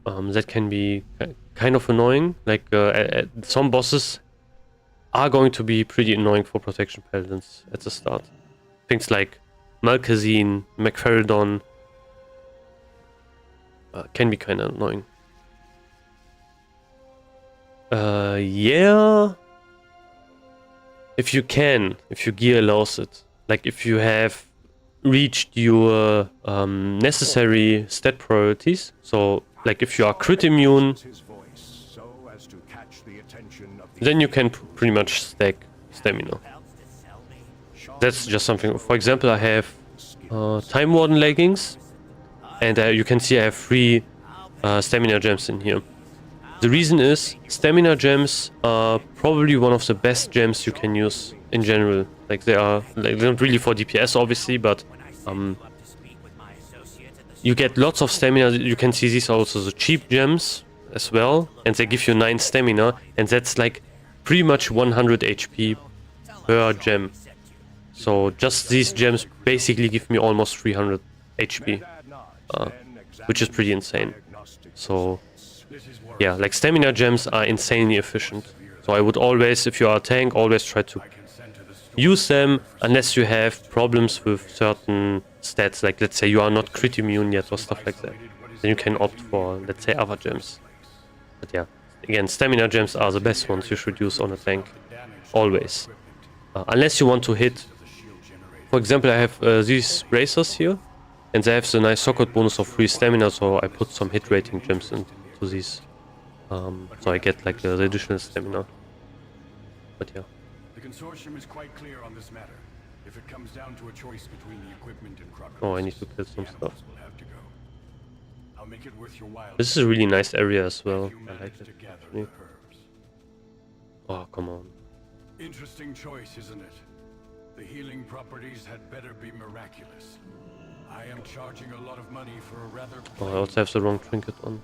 Speaker 1: That can be kind of annoying. Like some bosses are going to be pretty annoying for Protection Paladins at the start. Things like Malkazine, Macpharodon can be kind of annoying. Yeah. If your gear allows it. Like if you have reached your necessary stat priorities. So like if you are crit immune, then you can pretty much stack stamina. That's just something. For example, I have Time Warden leggings, and you can see I have 3 stamina gems in here. The reason is stamina gems are probably one of the best gems you can use in general. Like they're not really for DPS obviously, but you get lots of stamina. You can see these are also the cheap gems as well, and they give you 9 stamina, and that's like pretty much 100 HP per gem. So just these gems basically give me almost 300 HP, which is pretty insane. So yeah, like stamina gems are insanely efficient. So I would always, if you are a tank, always try to use them unless you have problems with certain stats. Like let's say you are not crit immune yet or stuff like that. Then you can opt for, let's say, other gems. But yeah, again, stamina gems are the best ones you should use on a tank. Always. Unless you want to hit. For example, I have these bracers here. And they have the nice socket bonus of 3 stamina, so I put some hit rating gems into these. So I get like the additional stamina. But yeah.
Speaker 3: The consortium is quite clear on this matter. If it comes down to a choice between the equipment and Crocus,
Speaker 1: Oh, I need to kill some stuff.
Speaker 3: will have to go. I'll make it worth your while.
Speaker 1: This is a really nice area as well.
Speaker 3: You
Speaker 1: I like
Speaker 3: managed
Speaker 1: it.
Speaker 3: to gather
Speaker 1: actually.
Speaker 3: the herbs.
Speaker 1: Oh, come on.
Speaker 3: Interesting choice, isn't it? The healing properties had better be miraculous. I am charging a lot of money for a rather
Speaker 1: Oh, I also have the wrong trinket on.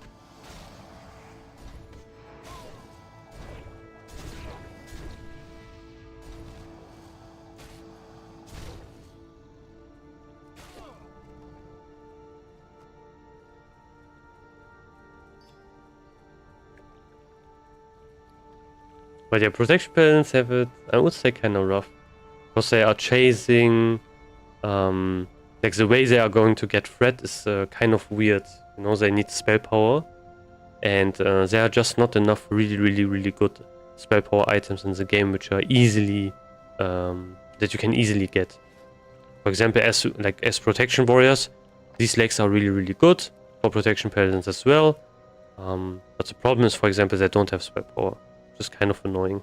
Speaker 1: But yeah, Protection Paladins have it, I would say, kind of rough. Because they are chasing... like the way they are going to get threat is kind of weird. You know, they need spell power. And there are just not enough really good spell power items in the game which are easily... that you can easily get. For example, as Protection Warriors, these legs are really good. For Protection Paladins as well. But the problem is, for example, they don't have spell power. Which is kind of annoying.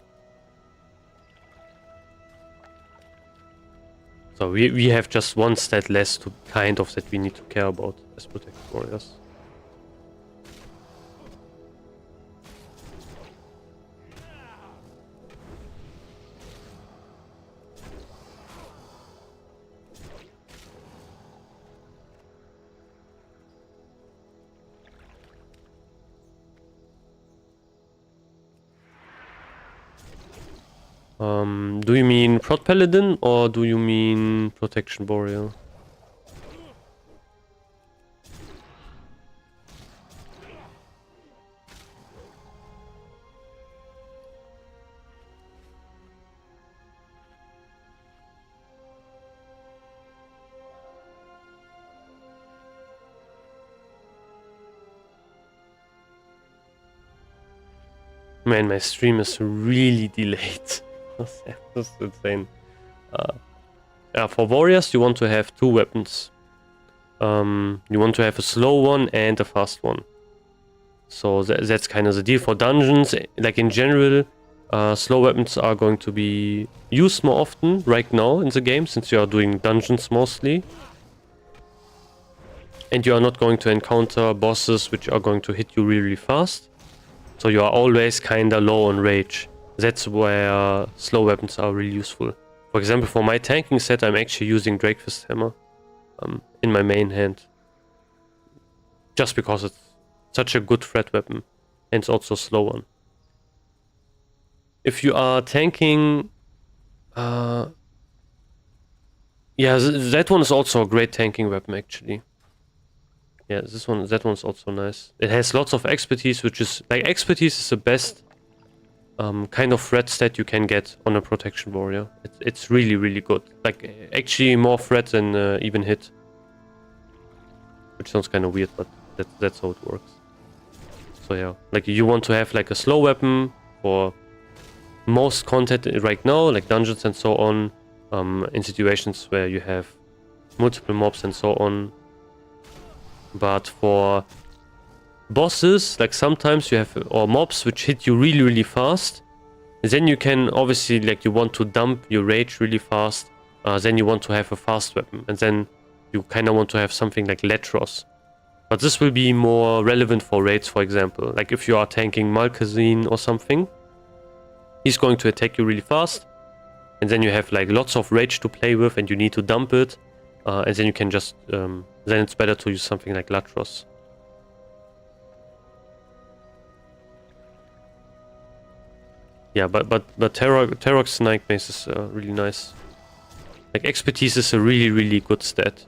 Speaker 1: So we have just one stat less to kind of that we need to care about as Protection Warriors. Do you mean Prot Paladin or do you mean Protection Warrior? Man, my stream is really delayed. That's insane. Yeah, for warriors, you want to have 2 weapons. You want to have a slow one and a fast one. So that's kind of the deal for dungeons. Like in general, slow weapons are going to be used more often right now in the game, since you are doing dungeons mostly. And you are not going to encounter bosses which are going to hit you really, really fast. So you are always kinda low on rage. That's where slow weapons are really useful. For example, for my tanking set, I'm actually using Drakefist Hammer in my main hand. Just because it's such a good threat weapon. And it's also a slow one. If you are tanking... yeah, that one is also a great tanking weapon, actually. Yeah, that one's also nice. It has lots of expertise, which is... Like, expertise is the best kind of threat stat you can get on a protection warrior. It's really, really good. Like, actually more threat than even hit. Which sounds kind of weird, but that's how it works. So yeah, like you want to have like a slow weapon for most content right now, like dungeons and so on, in situations where you have multiple mobs and so on. But for bosses, like sometimes you have, or mobs which hit you really, really fast, then you can obviously, like you want to dump your rage really fast, then you want to have a fast weapon, and then you kind of want to have something like Letros. But this will be more relevant for raids, for example. Like if you are tanking Malkazine or something, he's going to attack you really fast, and then you have like lots of rage to play with, and you need to dump it, and then you can just, then it's better to use something like Latros. Yeah, but Tarok's Night Mace is really nice. Like expertise is a really, really good stat.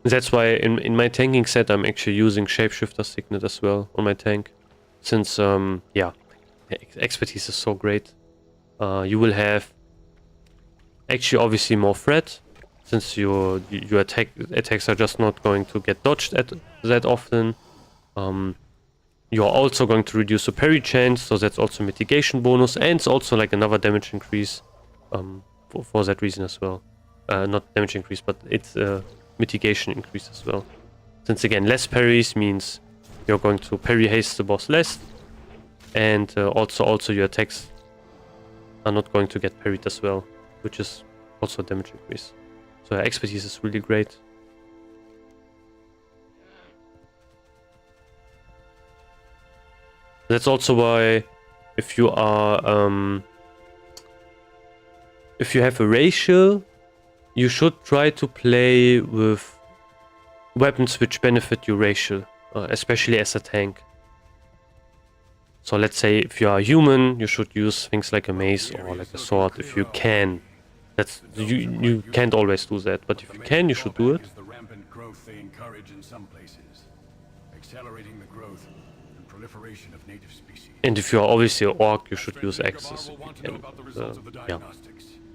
Speaker 1: That's why in my tanking set I'm actually using Shapeshifter Signet as well on my tank. Since, yeah, expertise is so great. You will have actually obviously more threat, since your attacks are just not going to get dodged that often. You're also going to reduce the parry chance, so that's also mitigation bonus, and it's also like another damage increase for that reason as well. Not damage increase, but it's mitigation increase as well. Since again, less parries means you're going to parry haste the boss less, and also your attacks are not going to get parried as well, which is also a damage increase. So expertise is really great. That's also why if you are if you have a ratio, you should try to play with weapons which benefit your racial, especially as a tank. So let's say if you are human, you should use things like a mace or like a sword if you can. That's you can't always do that, but if you can, you should do it.
Speaker 3: The rampant growth they encourage in some places, accelerating the growth and proliferation of native species.
Speaker 1: And if you are obviously an orc, you should use axes if you can. Yeah.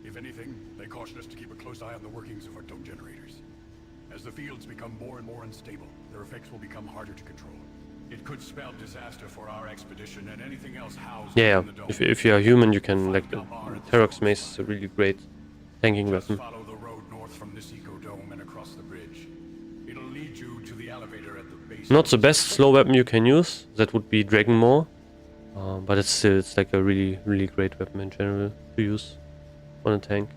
Speaker 3: If anything, they caution us to keep a close eye on the workings of our dome generators. As the fields become more and more unstable, their effects will become harder to control. It could spell disaster for our expedition and anything else housed in the dome.
Speaker 1: If you are human, you can, like, the Tarok's Mace is a really great tanking weapon.
Speaker 3: Follow the road north from this eco-dome and across the bridge. It'll lead you to the elevator at the base.
Speaker 1: Not the best slow weapon you can use. That would be Dragon Maw. But it's like a really, really great weapon in general to use on a tank.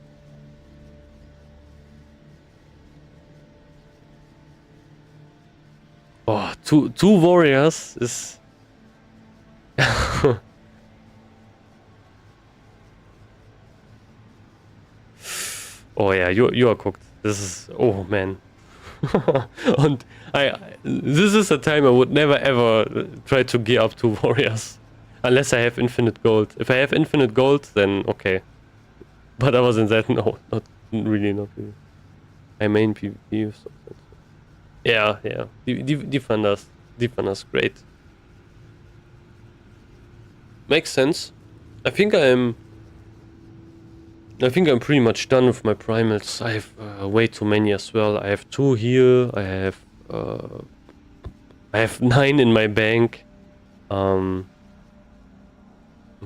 Speaker 1: Oh, two warriors is... Oh yeah, you are cooked. This is... Oh man. And this is a time I would never ever try to gear up 2 warriors. Unless I have infinite gold. If I have infinite gold, then okay. But other than that, no. Not really. I main PvP. So yeah. Defenders, great. Makes sense. I think I'm pretty much done with my primals. I have way too many as well. I have 2 here. I have 9 in my bank.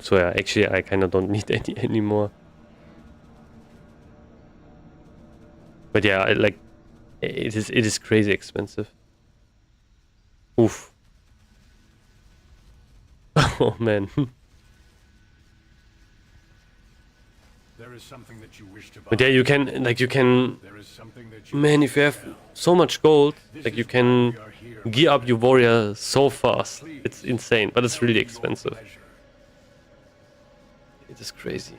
Speaker 1: So yeah, actually I kind of don't need any anymore. But yeah, like it is crazy expensive. Oof. Oh man.
Speaker 3: There is something that you wish to buy.
Speaker 1: But yeah, you can
Speaker 3: There is something that you
Speaker 1: man,
Speaker 3: wish
Speaker 1: if you
Speaker 3: to
Speaker 1: have
Speaker 3: sell.
Speaker 1: so much gold,
Speaker 3: This
Speaker 1: like you
Speaker 3: is why
Speaker 1: can
Speaker 3: we are here,
Speaker 1: gear
Speaker 3: my
Speaker 1: up your
Speaker 3: friend.
Speaker 1: warrior so fast.
Speaker 3: Please,
Speaker 1: It's insane, but it's
Speaker 3: tell
Speaker 1: really
Speaker 3: me your
Speaker 1: expensive.
Speaker 3: pleasure.
Speaker 1: It is crazy.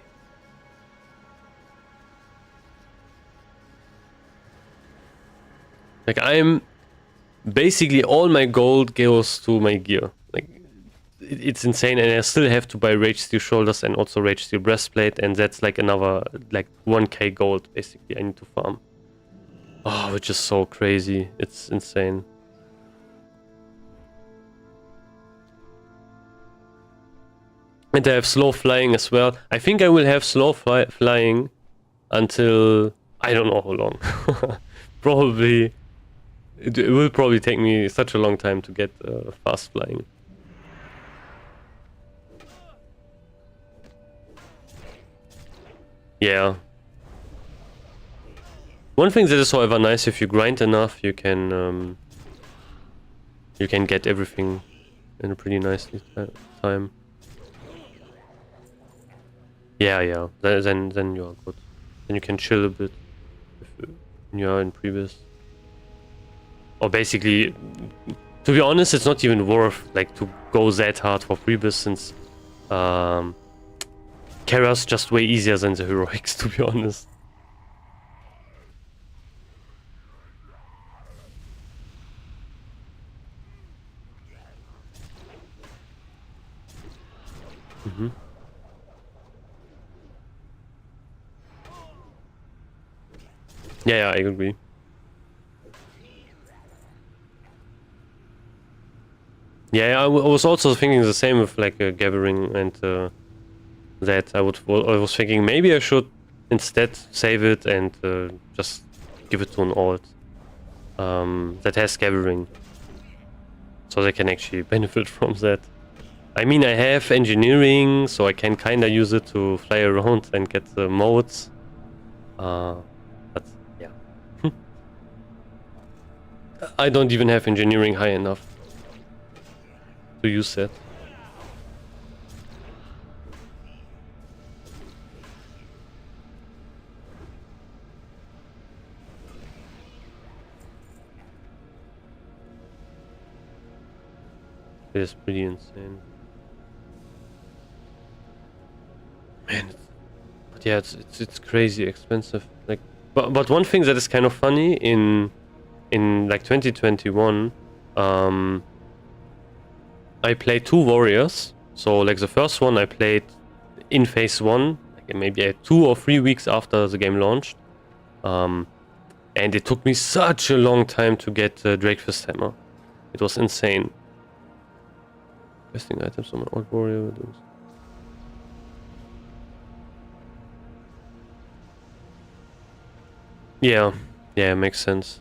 Speaker 1: Like I'm basically all my gold goes to my gear. Like it's insane, and I still have to buy Rage Steel shoulders and also Rage Steel breastplate, and that's like another like 1k gold basically I need to farm. Oh, which is so crazy. It's insane. And I have slow flying as well. I think I will have slow flying until I don't know how long. Probably it will probably take me such a long time to get fast flying. Yeah. One thing that is however nice, if you grind enough, you can get everything in a pretty nice time. Yeah, yeah. Then you are good. Then you can chill a bit if you are in PRE-BIS. Or basically, to be honest, it's not even worth like to go that hard for PRE-BIS since Kara's just way easier than the heroics, to be honest. Yeah, yeah, I agree. Yeah, I was also thinking the same with like gathering and that I was thinking maybe I should instead save it and just give it to an alt that has gathering, so they can actually benefit from that. I mean, I have engineering, so I can kind of use it to fly around and get the modes. But yeah, I don't even have engineering high enough to use that. It is pretty insane. Man, but yeah, it's crazy expensive. Like, but one thing that is kind of funny in like 2021, I played 2 warriors. So like the first one I played in phase 1, like maybe 2 or 3 weeks after the game launched, and it took me such a long time to get Drakefist hammer. It was insane. Investing items on my old warrior. Yeah, yeah, makes sense.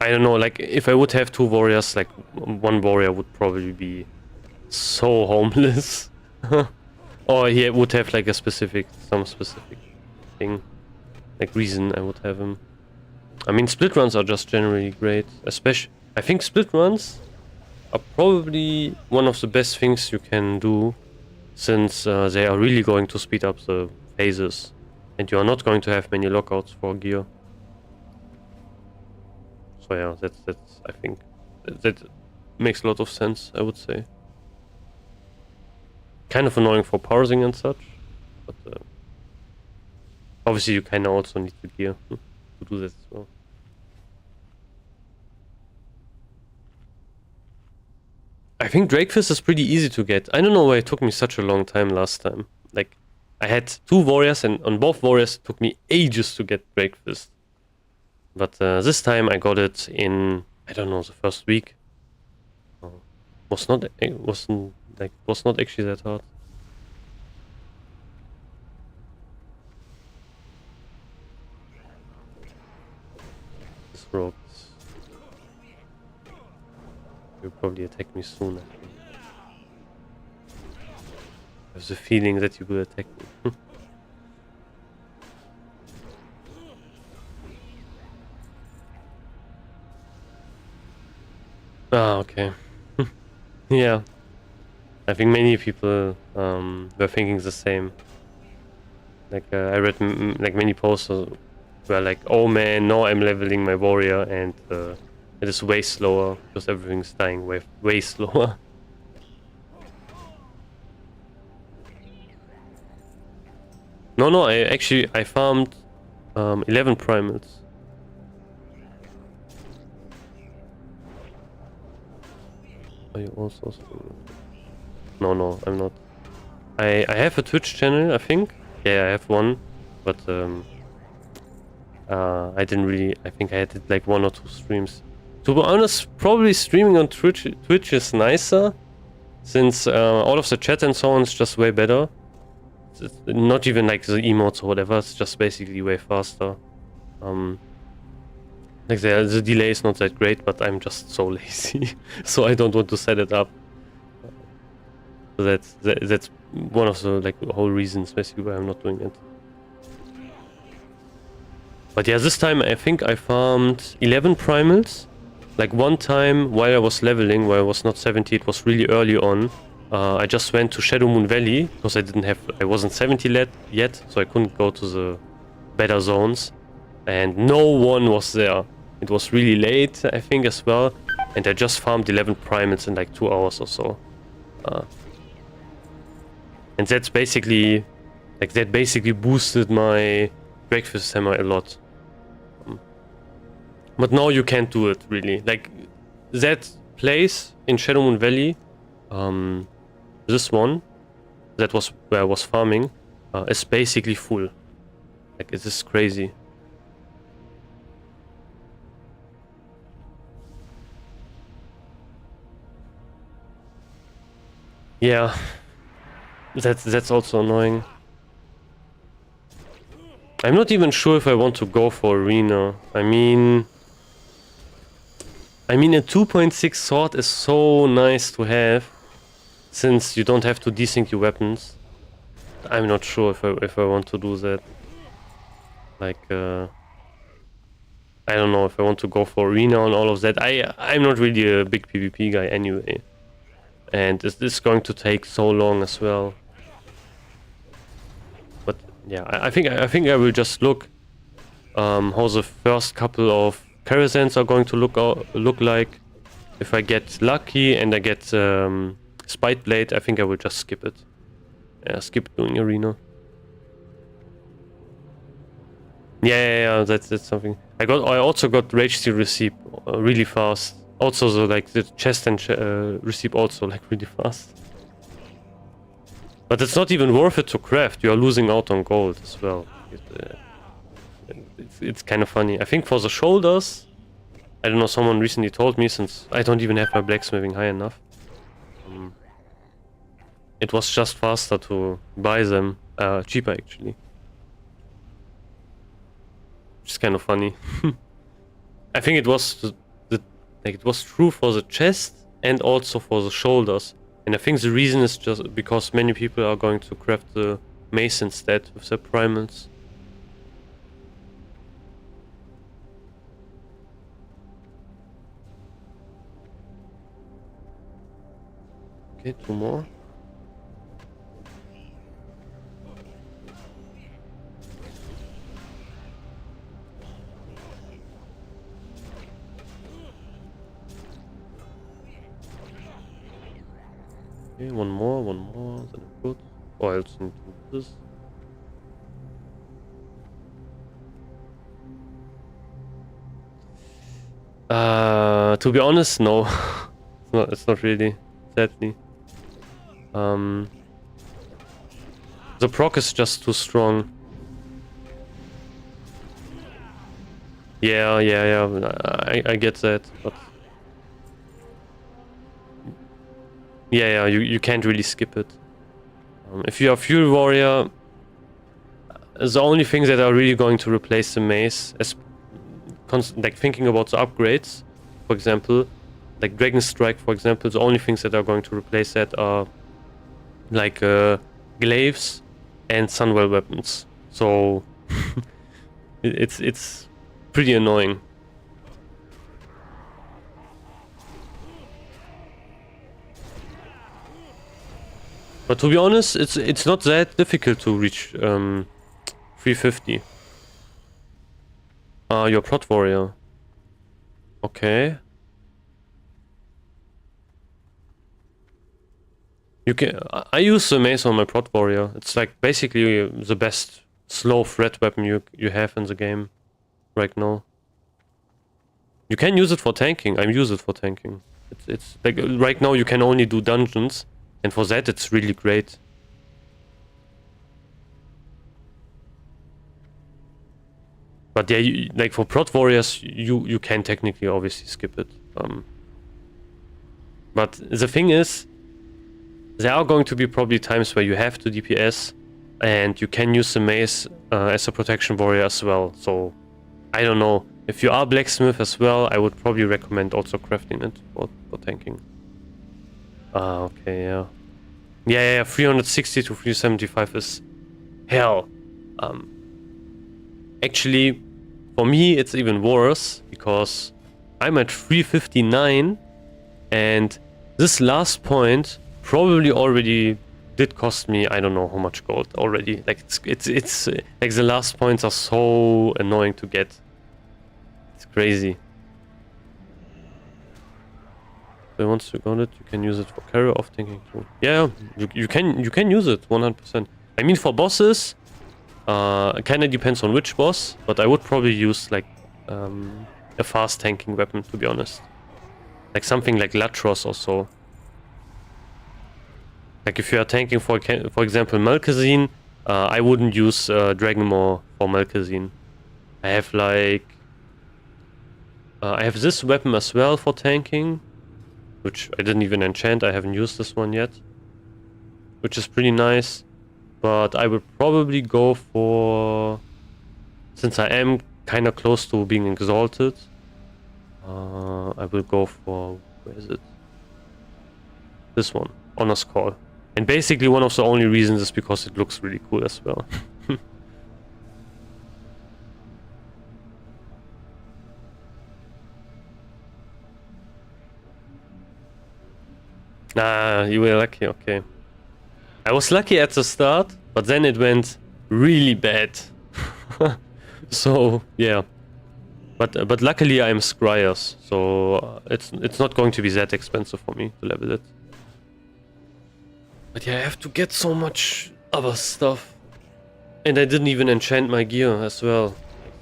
Speaker 1: I don't know, like if I would have 2 warriors, like 1 warrior would probably be so homeless. Or he would have like some specific thing, like reason I would have him. I mean, split runs are just generally great, especially I think split runs are probably one of the best things you can do, since they are really going to speed up the phases, and you are not going to have many lockouts for gear. So yeah, that's I think that makes a lot of sense, I would say. Kind of annoying for parsing and such, but obviously you kind of also need the gear to do that as well. I think Drakefist is pretty easy to get. I don't know why it took me such a long time last time. Like, I had 2 warriors, and on both warriors it took me ages to get Drakefist. But this time I got it in, I don't know, the first week. Was not actually that hard. This rogue will probably attack me soon, I think. have the feeling that you will attack me. Ah, okay. Yeah. I think many people were thinking the same. Like I read like many posts were like, oh man, now I'm leveling my warrior and it is way slower because everything's dying way slower. No, I farmed 11 primals. Are you also streaming? No, I'm not. I have a Twitch channel, I think. Yeah, I have one, but I didn't really. I think I did like 1 or 2 streams. To be honest, probably streaming on Twitch is nicer, since all of the chat and so on is just way better. It's not even like the emotes or whatever. It's just basically way faster. Like the delay is not that great, but I'm just so lazy, so I don't want to set it up. So that's one of the like whole reasons basically why I'm not doing it. But yeah, this time I think I farmed 11 primals. Like one time while I was leveling, where I was not 70, it was really early on. I just went to Shadow Moon Valley because I wasn't 70 yet, so I couldn't go to the better zones, and no one was there. It was really late, I think, as well, and I just farmed 11 primates in like 2 hours or so. And that's basically, like, that basically boosted my breakfast hammer a lot. But now you can't do it, really. Like, that place in Shadow Moon Valley, this one, that was where I was farming, is basically full. Like, it is crazy. Yeah, that's also annoying. I'm not even sure if I want to go for arena. I mean a 2.6 sword is so nice to have, since you don't have to desync your weapons. I'm not sure if I want to do that. Like, I don't know if I want to go for arena and all of that. I'm not really a big PvP guy anyway, and this is going to take so long as well. But yeah, I think I will just look how the first couple of caravans are going to look like. If I get lucky and I get Spite Blade, I think I will just skip it. Yeah, skip doing arena. Yeah, that's something. I also got Rage Steel Receipt really fast. Also, the chest and receipt also like really fast. But it's not even worth it to craft. You are losing out on gold as well. It's kind of funny. I think for the shoulders, I don't know, someone recently told me, since I don't even have my blacksmithing high enough, it was just faster to buy them, cheaper actually. Which is kind of funny. I think it was it was true for the chest and also for the shoulders. And I think the reason is just because many people are going to craft the mace instead with their primals. Okay, 2 more. Okay, one more, then I'm good. Oh, I also need to do this. To be honest, no. It's not really, sadly. The proc is just too strong. Yeah, I get that, but yeah, you can't really skip it. If you are Fuel Warrior, the only things that are really going to replace the mace, like thinking about the upgrades, for example, like Dragon Strike, for example, the only things that are going to replace that are like glaives, and Sunwell weapons. So it's pretty annoying. But to be honest, it's not that difficult to reach 350. Your Prot Warrior. Okay. You can. I use the mace on my Prot Warrior. It's like basically the best slow threat weapon you have in the game right now. You can use it for tanking. I use it for tanking. It's like right now you can only do dungeons, and for that it's really great. But yeah, like for Prot Warriors, you can technically obviously skip it. But the thing is, there are going to be probably times where you have to DPS, and you can use the mace as a protection warrior as well. So I don't know. If you are blacksmith as well, I would probably recommend also crafting it for tanking. Okay, yeah. Yeah, 360 to 375 is hell. Actually, for me, it's even worse because I'm at 359, and this last point probably already did cost me, I don't know how much gold already. Like it's like the last points are so annoying to get. It's crazy. So once you got it, you can use it for carry off tanking too. Yeah, you can use it 100%. I mean, for bosses, it kind of depends on which boss, but I would probably use like a fast tanking weapon, to be honest. Like something like Latros or so. Like if you are tanking for example Malkazine, I wouldn't use Dragonmaw for Malkazine. I have like I have this weapon as well for tanking, which I didn't even enchant. I haven't used this one yet, which is pretty nice. But I would probably go for, since I am kind of close to being exalted, I will go for, where is it? This one, Honor's Call. And basically one of the only reasons is because it looks really cool as well. Ah, you were lucky, okay. I was lucky at the start, but then it went really bad. So, yeah. But luckily I'm Scryers, so it's not going to be that expensive for me to level it. But yeah, I have to get so much other stuff. And I didn't even enchant my gear as well.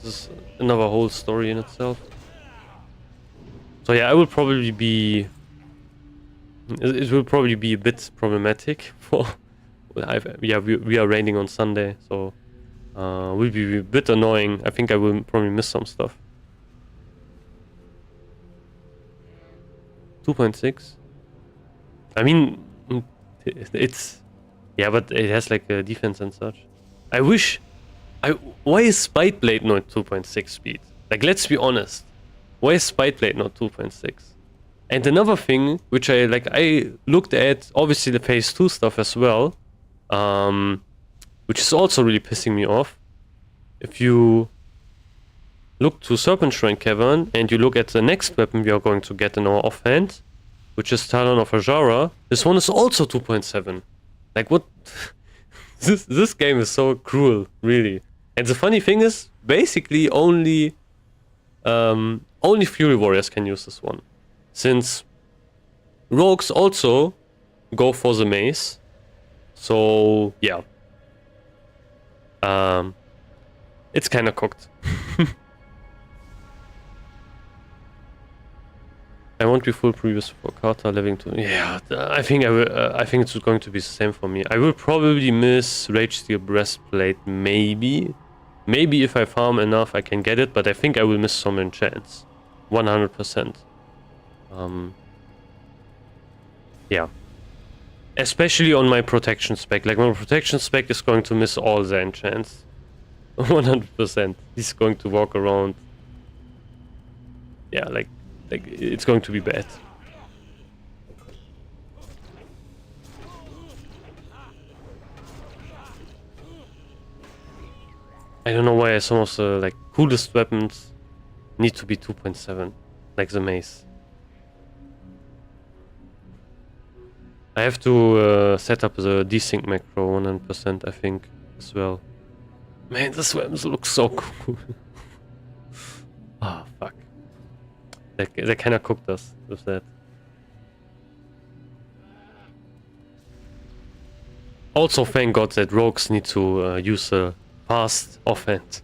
Speaker 1: This is another whole story in itself. So yeah, I will probably be... It will probably be a bit problematic for... Yeah, we are raining on Sunday, so... will be a bit annoying. I think I will probably miss some stuff. 2.6? I mean... It's... Yeah, but it has like a defense and such. I wish... Why is Spiteblade not 2.6 speed? Like, let's be honest. Why is Spiteblade not 2.6? And another thing, which I looked at, obviously the phase 2 stuff as well, which is also really pissing me off. If you look to Serpent Shrine Cavern and you look at the next weapon we are going to get in our offhand, which is Talon of Ajara, this one is also 2.7. Like, what? This game is so cruel, really. And the funny thing is, basically only Fury Warriors can use this one. Since rogues also go for the mace. So, yeah. It's kind of cooked. I won't be full previous for Carter living to... Yeah, I think I will. I think it's going to be the same for me. I will probably miss Rage Steel Breastplate, maybe. Maybe if I farm enough I can get it, but I think I will miss some enchants. 100%. Yeah. Especially on my protection spec. Like, my protection spec is going to miss all the enchants. 100%. He's going to walk around. Yeah, like it's going to be bad. I don't know why some of the like coolest weapons need to be 2.7, like the mace. I have to set up the desync macro 100%, I think, as well. Man, this weapons look so cool. Ah, fuck. They kind of cooked us with that. Also, thank God that rogues need to use a fast offhand.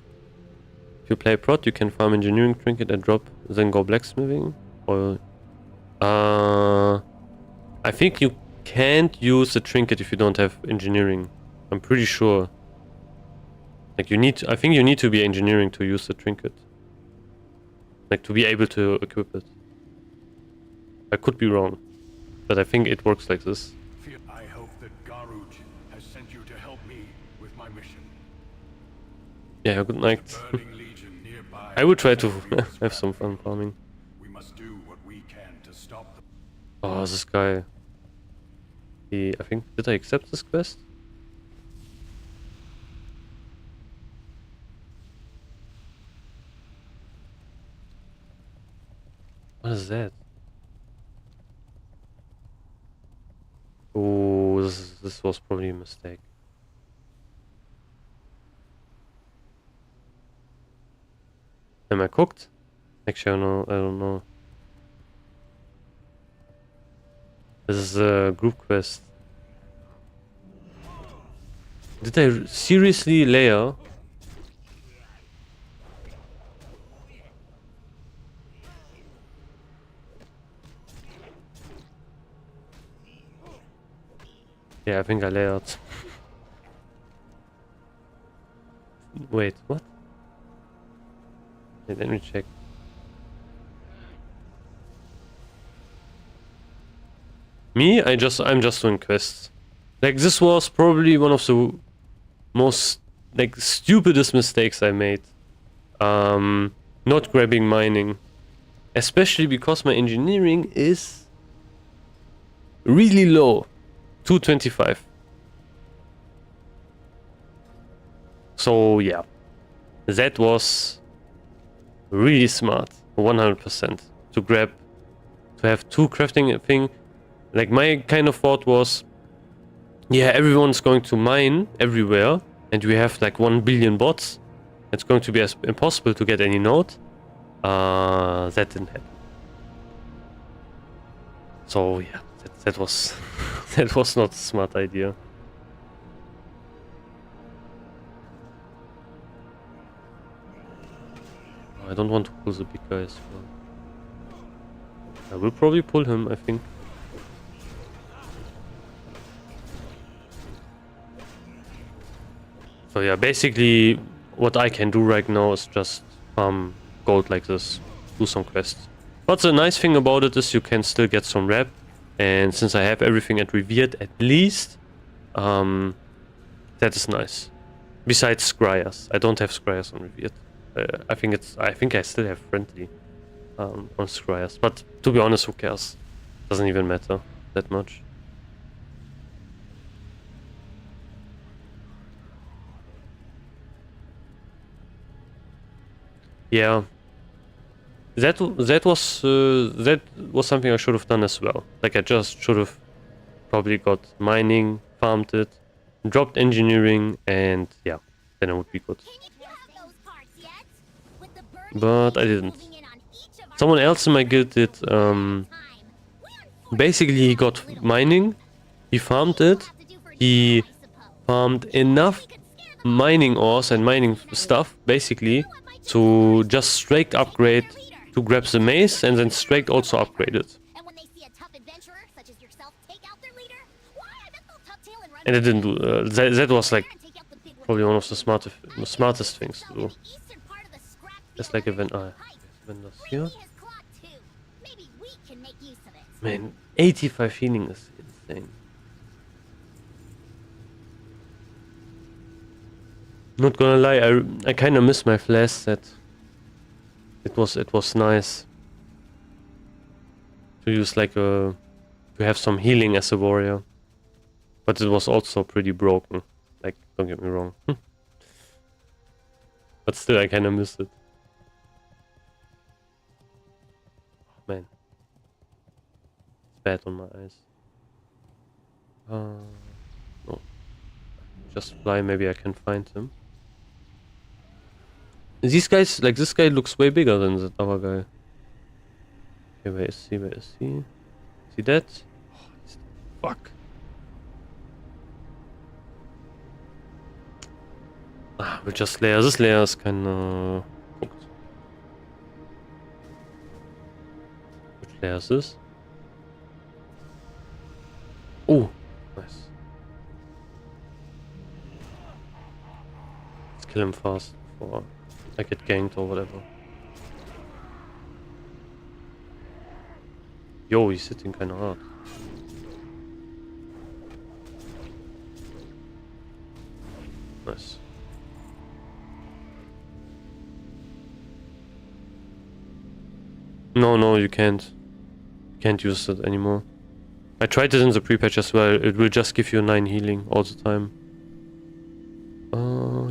Speaker 1: If you play prot, you can farm engineering trinket and drop, then go blacksmithing. Or I think you can't use a trinket if you don't have engineering. I'm pretty sure. Like I think you need to be engineering to use the trinket. Like to be able to equip it. I could be wrong, but I think it works like this.
Speaker 3: I hope that Garuj has sent you to help me with my mission.
Speaker 1: Yeah, good night.
Speaker 3: The Burning Legion nearby
Speaker 1: I will try to
Speaker 3: has
Speaker 1: have some fun farming.
Speaker 3: We must do what we can to stop them.
Speaker 1: Oh, this guy. I think, did I accept this quest? What is that? Oh, this was probably a mistake. Am I cooked? Actually, I don't know. This is a group quest. Did I seriously layer? Yeah, I think I layered. Wait, what? Wait, let me check. Me? I'm just doing quests. Like, this was probably one of the most like stupidest mistakes I made. Not grabbing mining. Especially because my engineering is really low. 225. So yeah. That was really smart. 100%. To have two crafting thing. Like, my kind of thought was, yeah, everyone's going to mine everywhere, and we have like 1 billion bots. It's going to be impossible to get any node. That didn't happen. So yeah, that was that was not a smart idea. I don't want to pull the big guy as well. I will probably pull him, I think. So yeah, basically what I can do right now is just farm gold like this, do some quests. But the nice thing about it is you can still get some rep, and since I have everything at Revered at least, that is nice. Besides Scryers, I don't have Scryers on Revered. I think I still have friendly on Scryers, but to be honest, who cares? Doesn't even matter that much. Yeah, that was something I should have done as well. Like, I just should have probably got mining, farmed it, dropped engineering, and yeah, then it would be good. But I didn't. Someone else in my guild did. Basically, he got mining, he farmed it, he farmed enough mining ores and mining stuff, basically, to just straight upgrade to grab the mace, and then straight also upgrade it. And it didn't do that was like probably one of the smartest things to do. Just like a vendors here. Man, 85 healing is insane. Not gonna lie, I kind of miss my flash set. It was nice to use like to have some healing as a warrior, but it was also pretty broken. Like, don't get me wrong. But still, I kind of miss it. Oh, man. It's bad on my eyes. No. Just fly, maybe I can find him. These guys, like this guy looks way bigger than the other guy. Okay, where is he? Where is he? Is he dead? Oh, fuck. Ah, we'll just layer. This layer is kinda cooked. Which layer is this? Oh, nice. Let's kill him fast before I get ganked or whatever. Yo, he's hitting kinda hard. Nice. No, you can't. You can't use it anymore. I tried it in the pre-patch as well. It will just give you 9 healing all the time.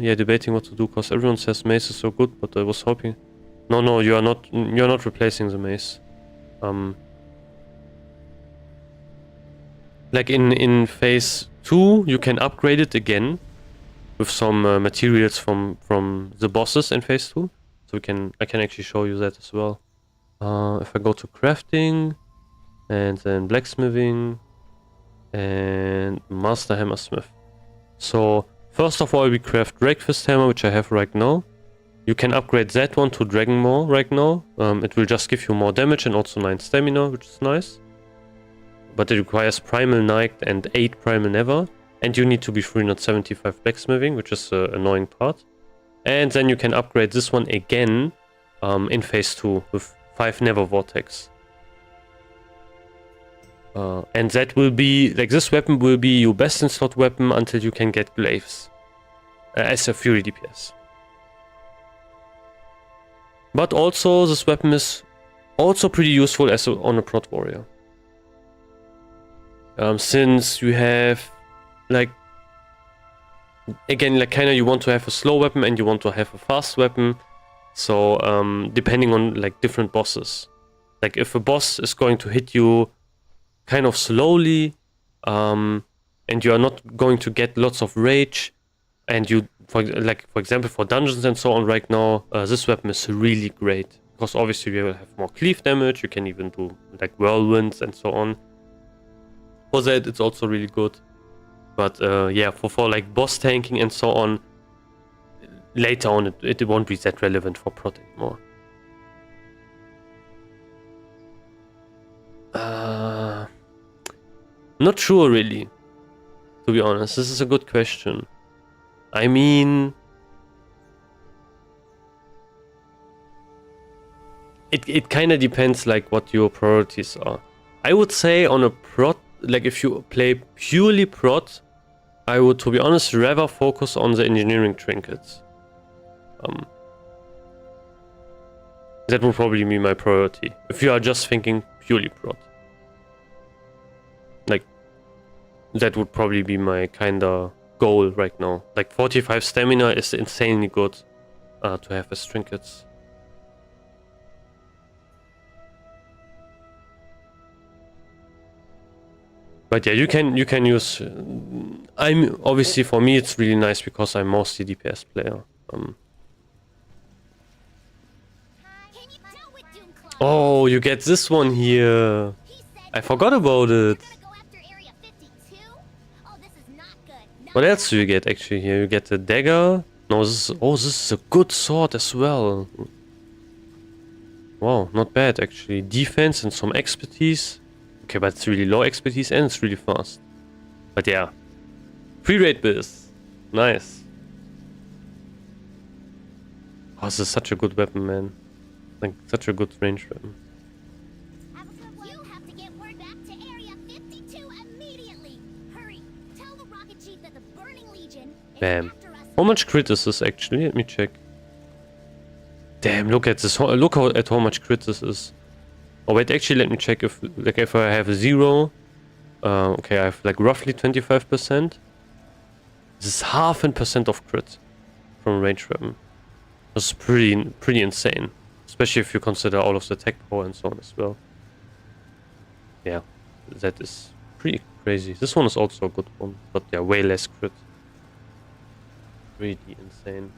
Speaker 1: Yeah, debating what to do, cause everyone says mace is so good, but I was hoping. No, you are not. You're not replacing the mace. Like in phase 2, you can upgrade it again with some materials from the bosses in phase 2. So I can actually show you that as well. If I go to crafting, and then blacksmithing, and master hammersmith. So first of all, we craft breakfast hammer, which I have right now. You can upgrade that one to dragon maw right now. It will just give you more damage and also 9 stamina, which is nice. But it requires primal night and 8 primal never. And you need to be 375 blacksmithing, which is the annoying part. And then you can upgrade this one again in phase 2 with 5 never vortex. And that will be, like, this weapon will be your best in slot weapon until you can get glaives as a fury DPS. But also, this weapon is also pretty useful as on a prot warrior. Since you have, like, again, like, kinda you want to have a slow weapon and you want to have a fast weapon. So, depending on, like, different bosses. Like, if a boss is going to hit you kind of slowly, and you are not going to get lots of rage, and you, for example, for dungeons and so on right now, this weapon is really great. Because obviously you will have more cleave damage, you can even do, like, whirlwinds and so on. For that, it's also really good. But, yeah, for like, boss tanking and so on, later on, it won't be that relevant for prot anymore. Not sure, really. To be honest, this is a good question. I mean, it kind of depends, like, what your priorities are. I would say on a prot, like, if you play purely prot, I would, to be honest, rather focus on the engineering trinkets. That would probably be my priority, if you are just thinking purely prot. Like, that would probably be my kinda goal right now. Like, 45 stamina is insanely good to have as trinkets. But yeah, you can use. I'm obviously, for me it's really nice because I'm mostly DPS player. Oh, you get this one here. I forgot about it. What else do you get actually here? You get the dagger. No, this is a good sword as well. Wow, not bad actually. Defense and some expertise. Okay, but it's really low expertise and it's really fast. But yeah. PRE-BIS. Nice. Oh, this is such a good weapon, man. Like, such a good range weapon.
Speaker 4: You have to get word back to Area 52 immediately. Hurry. Tell the rocket chief that the Burning Legion is
Speaker 1: Bam.
Speaker 4: after us.
Speaker 1: How much crit is this actually? Let me check. Damn, look at this. Look at how much crit this is. Oh wait, actually let me check if, like, if I have a 0. Okay, I have like roughly 25%. This is 0.5% of crit from a range weapon. That's pretty insane. Especially if you consider all of the tech power and so on as well. Yeah, that is pretty crazy. This one is also a good one, but yeah, way less crit. Really insane.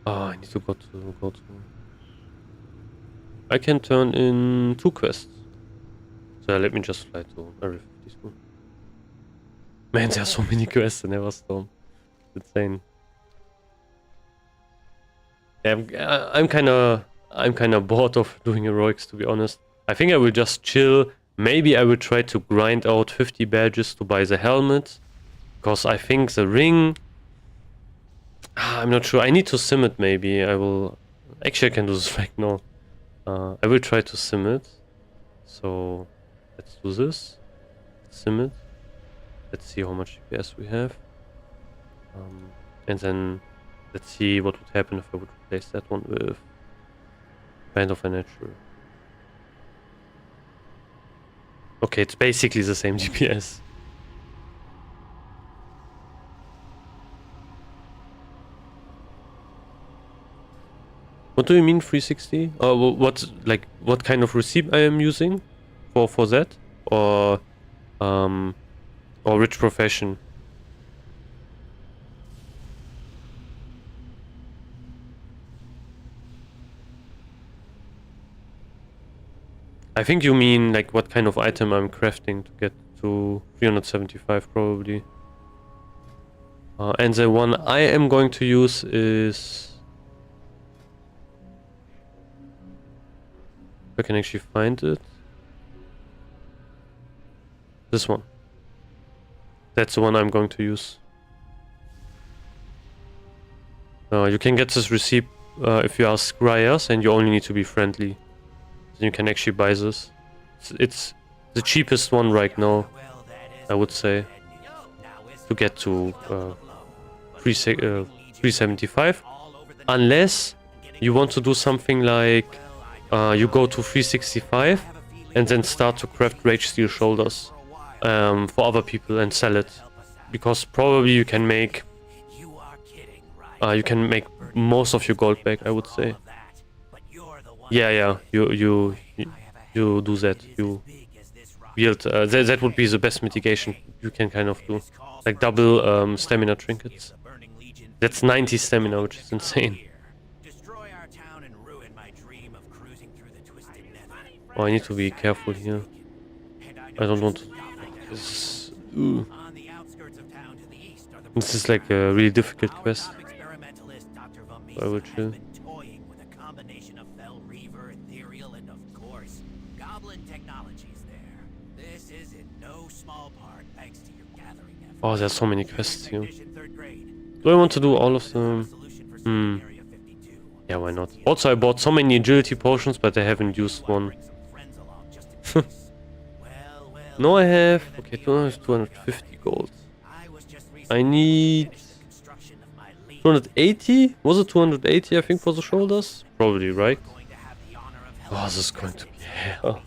Speaker 1: I need to go to. I can turn in 2 quests. So let me just fly to Area 52. Man, there are so many quests in Everstone. It's insane. Yeah, I'm kind of bored of doing heroics, to be honest. I think I will just chill. Maybe I will try to grind out 50 badges to buy the helmet, because I think the ring. I'm not sure. I need to sim it. Maybe I will. Actually, I can do this right now. I will try to sim it. So let's do this. Sim it. Let's see how much DPS we have. And then let's see what would happen if I would replace that one with Band of a Natural. Okay, it's basically the same DPS. What do you mean 360? What kind of receipt I am using for that? Or rich profession? I think you mean like what kind of item I'm crafting to get to 375 probably. And the one I am going to use is... I can actually find it. This one. That's the one I'm going to use. You can get this receipt if you ask Ryas, and you only need to be friendly. Then you can actually buy this. It's the cheapest one right now, I would say, to get to 375. Unless you want to do something like you go to 365 and then start to craft Rage Steel Shoulders for other people and sell it, because probably you can make most of your gold back, I would say. Yeah, you do that. You build that would be the best mitigation you can kind of do, like double stamina trinkets. That's 90 stamina, which is insane. Oh, I need to be careful here. I don't want to... This is like a really difficult quest. So I will chill. Oh, there's so many quests here. Do I want to do all of them? Yeah, why not? Also, I bought so many agility potions, but I haven't used one. No, I have. Okay, 250 gold. I need 280. Was it 280? I think for the shoulders. Probably right. Oh, this is going to be hell.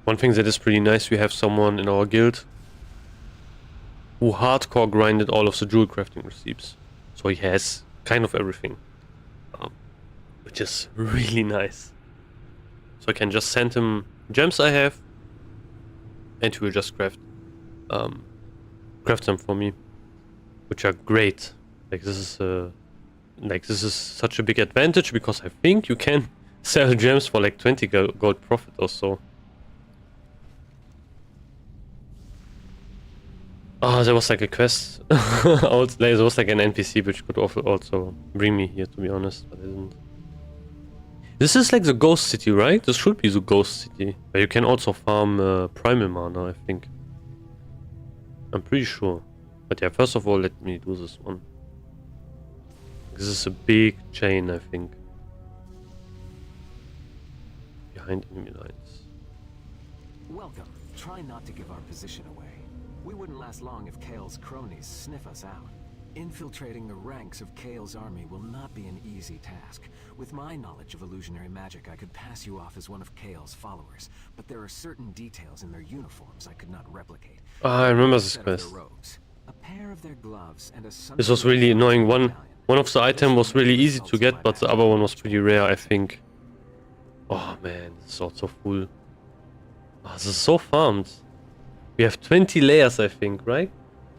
Speaker 1: One thing that is pretty nice, we have someone in our guild who hardcore grinded all of the jewel crafting receipts. So he has kind of everything. Which is really nice. So I can just send him gems I have, and he will just craft them for me. Which are great. Like this is such a big advantage, because I think you can sell gems for like 20 gold profit or so. Oh, there was like a quest. There was like an NPC which could also bring me here, to be honest, but I didn't. This is like the ghost city, right? This should be the ghost city. But you can also farm primal mana, I think. I'm pretty sure. But yeah, first of all, let me do this one. This is a big chain, I think. Behind enemy lines.
Speaker 7: Welcome. Try not to give our position away. We wouldn't last long if Kale's cronies sniff us out. Infiltrating the ranks of Kale's army will not be an easy task. With my knowledge of illusionary magic, I could pass you off as one of Kale's followers, but there are certain details in their uniforms I could not replicate.
Speaker 1: I remember this
Speaker 7: Set of their
Speaker 1: quest.
Speaker 7: robes, a pair of their gloves, and a
Speaker 1: This was really annoying. One of the items was really easy to get, but the other one was pretty rare, I think. Oh man, this is also full. Oh, this is so farmed. We have 20 layers, I think, right?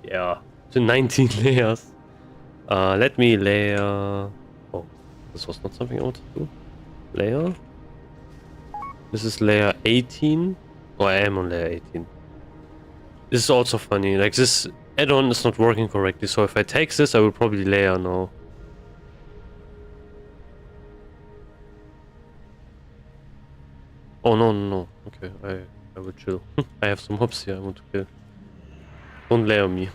Speaker 1: Yeah, to 19 layers. Let me layer... Oh, this was not something I wanted to do. Layer. This is layer 18. Oh, I am on layer 18. This is also funny. Like, this add-on is not working correctly, so if I take this, I will probably layer now. Oh, no, no, no. Okay, I will chill. I have some mobs here I want to kill. Don't layer me.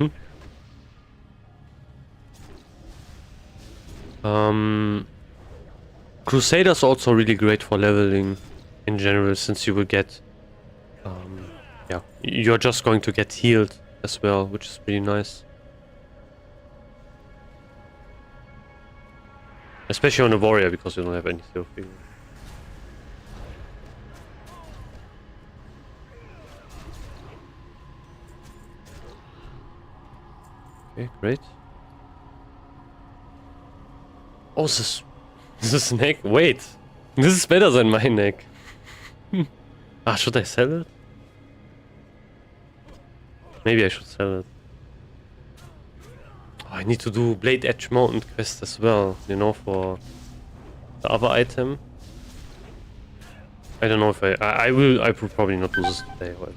Speaker 1: Crusader's also really great for leveling in general, since you will get... yeah, you're just going to get healed as well, which is pretty nice. Especially on a warrior, because you don't have any heal feeling. Okay, great. Oh, this neck. Wait, this is better than my neck. Ah, should I sell it? Maybe I should sell it. Oh, I need to do Blade Edge Mountain quest as well, you know, for the other item. I don't know if I will probably not do this today, however.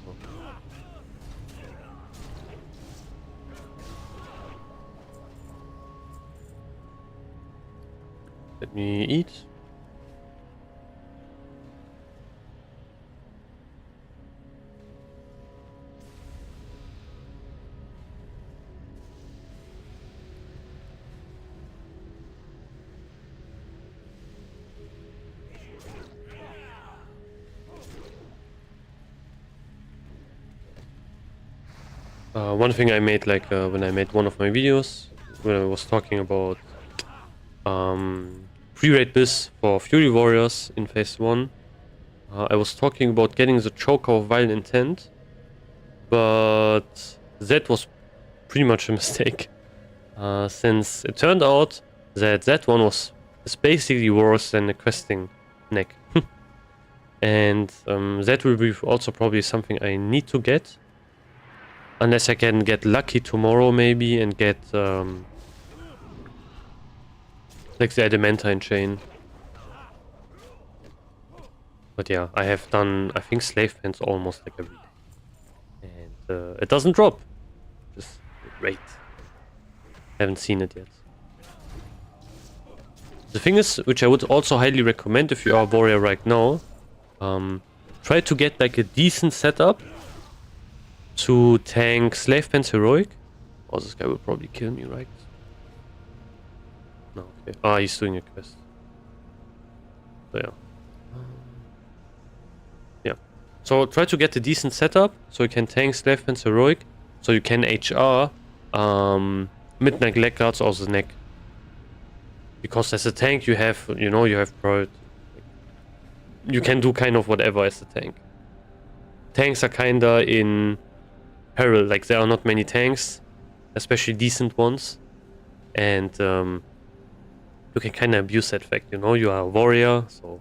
Speaker 1: Let me eat. One thing I made, like when I made one of my videos, when I was talking about PRE-BIS for Fury Warriors in Phase 1, I was talking about getting the Choker of Vile Intent, but that was pretty much a mistake, since it turned out that one is basically worse than the questing neck. And that will be also probably something I need to get. Unless I can get lucky tomorrow maybe and get like the adamantine chain. But yeah, I have done, I think, slave pens almost like every day. And it doesn't drop. Just great. Haven't seen it yet. The thing is, which I would also highly recommend if you are a warrior right now, try to get like a decent setup to tank Slave Pen's Heroic. Oh, this guy will probably kill me, right? No, okay. Ah, he's doing a quest. So yeah. Yeah. So try to get a decent setup so you can tank Slave Pen's Heroic, so you can HR Midnight Blackguards or the neck. Because as a tank you have, you know, you have priority. You can do kind of whatever as a tank. Tanks are kinda in peril, like there are not many tanks, especially decent ones, and you can kind of abuse that fact, you know, you are a warrior, so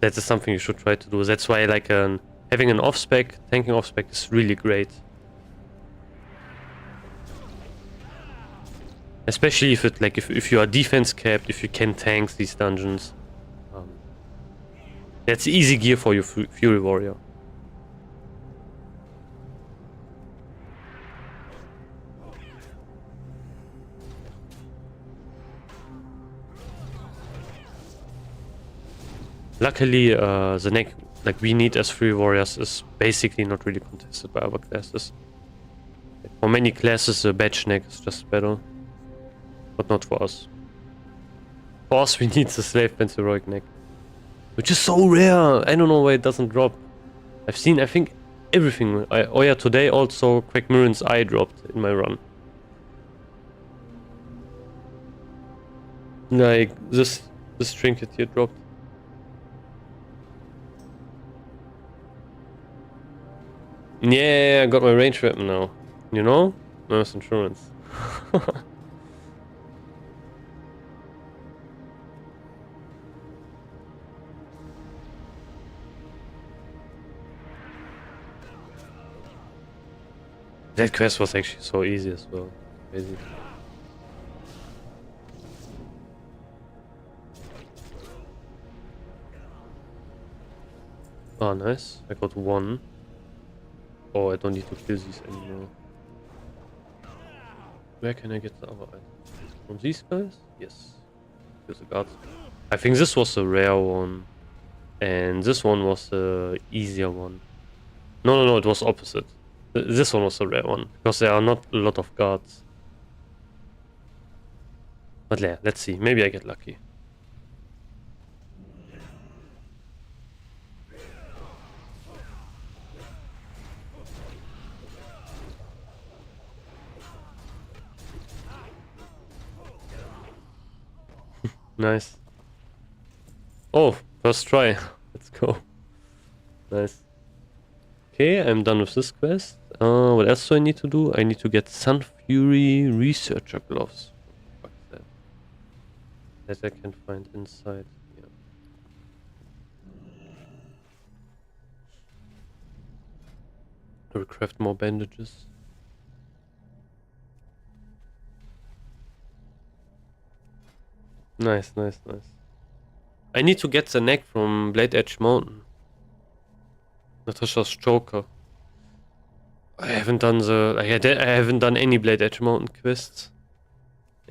Speaker 1: that is something you should try to do. That's why like having an off-spec, tanking off-spec is really great. Especially if it like if you are defense capped, if you can tank these dungeons. That's easy gear for your Fury Warrior. Luckily, the neck like we need as Fury Warriors is basically not really contested by other classes. For many classes, the badge neck is just better, but not for us. For us, we need the Slave Pen's Heroic neck, which is so rare. I don't know why it doesn't drop. I've seen, I think, everything. Oh yeah, today also Quackmirin's eye dropped in my run. Like, this trinket here dropped. Yeah, I got my range weapon now. You know? Nurse insurance. That quest was actually so easy as well. Crazy. Oh, nice. I got one. Oh, I don't need to kill these anymore. Where can I get the other items? From these guys? Yes. Here's the guards. I think this was a rare one. And this one was the easier one. No, it was opposite. This one was a rare one. Because there are not a lot of guards. But yeah, let's see. Maybe I get lucky. Nice. Oh, first try. Let's go. Nice. Okay, I'm done with this quest. What else do I need to do? I need to get Sun Fury Researcher Gloves. What the fuck is that? That I can find inside. Yeah. I will craft more bandages. Nice. I need to get the neck from Blade Edge Mountain. Natasha's Joker. I haven't done I haven't done any Blade Edge Mountain quests.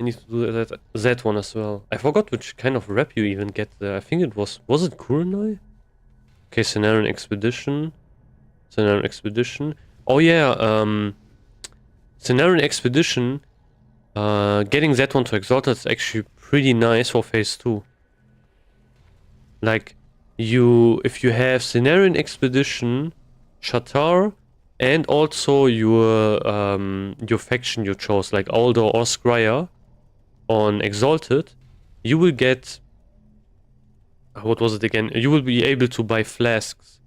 Speaker 1: I need to do that one as well. I forgot which kind of rep you even get there. I think it was it Kurenai? Okay, Cenarian Expedition. Oh yeah, Cenarian Expedition. Getting that one to Exalted is actually pretty nice for phase 2. Like, if you have Cenarian Expedition, Shatar, and also your faction you chose, like Aldor or Scryer, on Exalted, you will get... what was it again? You will be able to buy flasks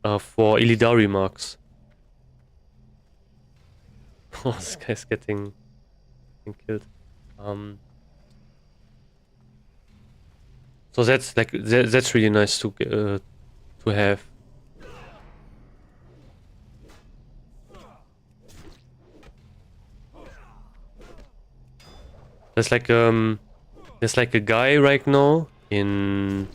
Speaker 1: for Illidari marks. Oh, this guy's getting killed. So that's like that's really nice to have. There's like a guy right now in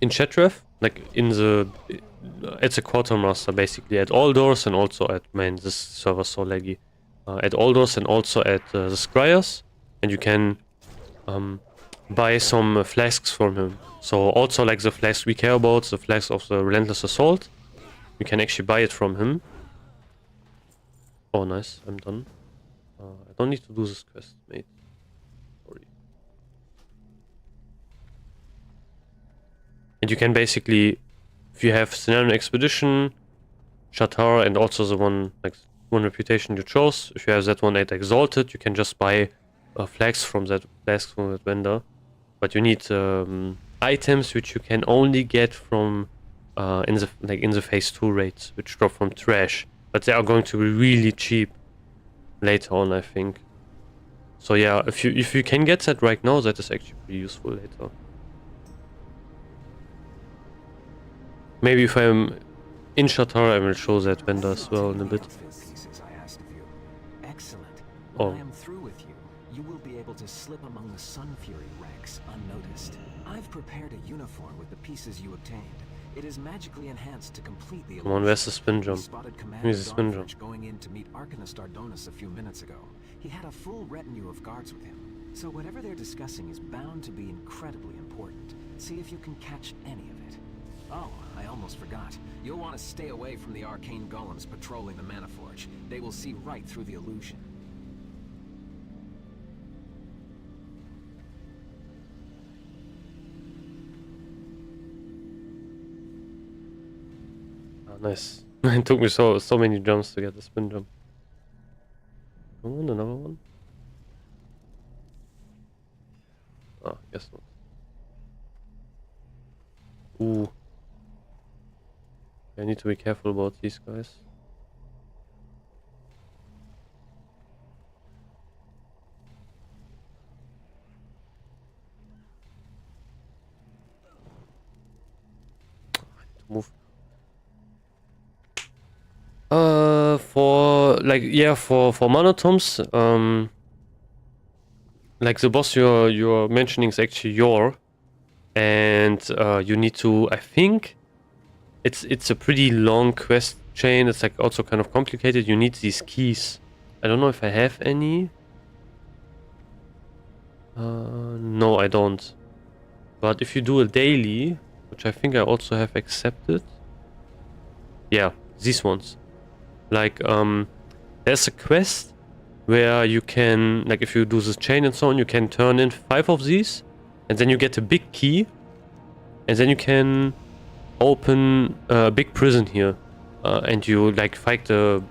Speaker 1: Shetref, like it's a quartermaster basically at all doors and also at this server's so laggy. At all doors and also at the Scryers, and you can buy some flasks from him. So also like the flasks we care about, the flasks of the Relentless Assault, you can actually buy it from him. Oh nice, I'm done. I don't need to do this quest, mate. Sorry. And you can basically, if you have Cenarian Expedition, Shatar, and also the one reputation you chose, if you have that one at Exalted, you can just buy flags from that vendor. But you need items which you can only get from in the phase 2 raids, which drop from trash. But they are going to be really cheap later on, I think. So yeah, if you can get that right now, that is actually pretty useful later. Maybe if I'm in Shatar, I will show that vendor as well in a bit.
Speaker 7: Excellent.
Speaker 1: Oh.
Speaker 7: When I am through with you, you will be able to slip among the Sun Fury ranks unnoticed. I've prepared a uniform with the pieces you obtained. It is magically enhanced to complete the illusion.
Speaker 1: Come on, where's the spin jump?
Speaker 7: Spotted Commander
Speaker 1: Here's the spin jump.
Speaker 7: going in to meet Arcanist Ardonis a few minutes ago. He had a full retinue of guards with him. So whatever they're discussing is bound to be incredibly important. See if you can catch any of it. Oh, I almost forgot. You'll want to stay away from the arcane golems patrolling the Mana Forge. They will see right through the illusion.
Speaker 1: Oh, nice. It took me so many jumps to get the spin jump. Come on, another one. Ah, guess not. Ooh. I need to be careful about these guys. Move. For like for monotoms, like the boss you're mentioning is actually your, and you need to. I think it's a pretty long quest chain. It's like also kind of complicated. You need these keys. I don't know if I have any. No, I don't. But if you do a daily, which I think I also have accepted. Yeah, these ones. Like, there's a quest where you can, like, if you do this chain and so on, you can turn in 5 of these, and then you get a big key, and then you can open a big prison here, and you, like, fight the,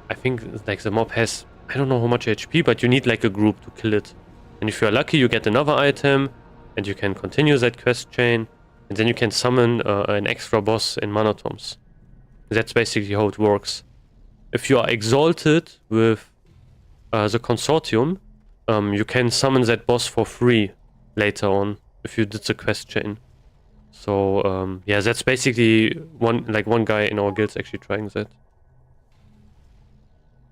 Speaker 1: I think, like, the mob has, I don't know how much HP, but you need, like, a group to kill it. And if you're lucky, you get another item, and you can continue that quest chain, and then you can summon an extra boss in monotoms. That's basically how it works. If you are exalted with the consortium, you can summon that boss for free later on if you did the quest chain. So yeah, that's basically one guy in our guild's actually trying that.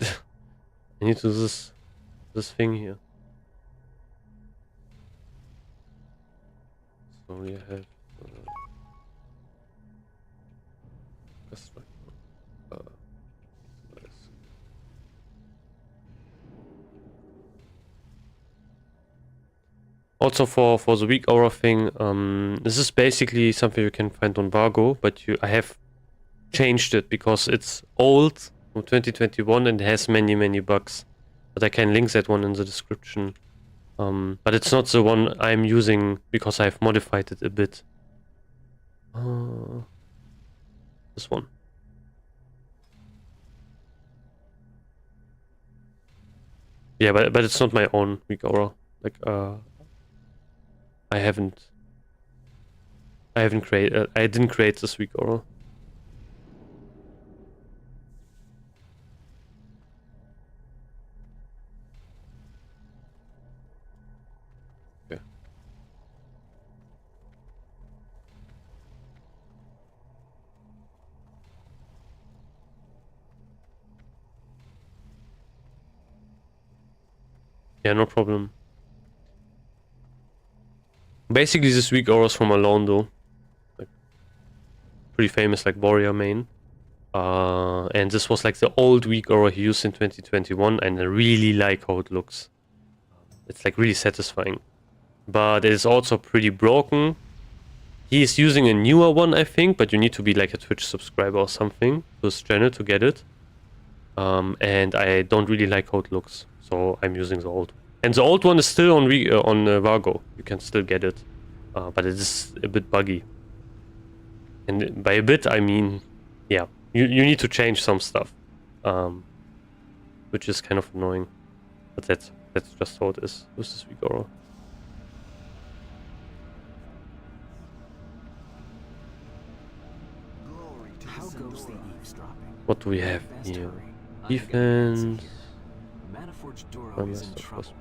Speaker 1: I need to do this thing here. So we have also for the weak aura thing, this is basically something you can find on Vargo, but I have changed it because it's old from 2021 and has many bugs. But I can link that one in the description. But it's not the one I'm using because I've modified it a bit. This one. Yeah, but it's not my own weak aura. Like I didn't create this weak aura. Okay. Yeah, no problem. Basically, this weak aura's from Alondo, like pretty famous, like warrior main. And this was like the old weak aura he used in 2021, and I really like how it looks. It's like really satisfying, but it is also pretty broken. He is using a newer one, I think, but you need to be like a Twitch subscriber or something to his channel to get it. And I don't really like how it looks, so I'm using the old one. And the old one is still on Vargo. You can still get it, but it is a bit buggy. And by a bit, I mean, yeah, you need to change some stuff, which is kind of annoying. But that's just how it is with this weak aura.
Speaker 7: How goes the eavesdropping?
Speaker 1: What do we have here? Defense.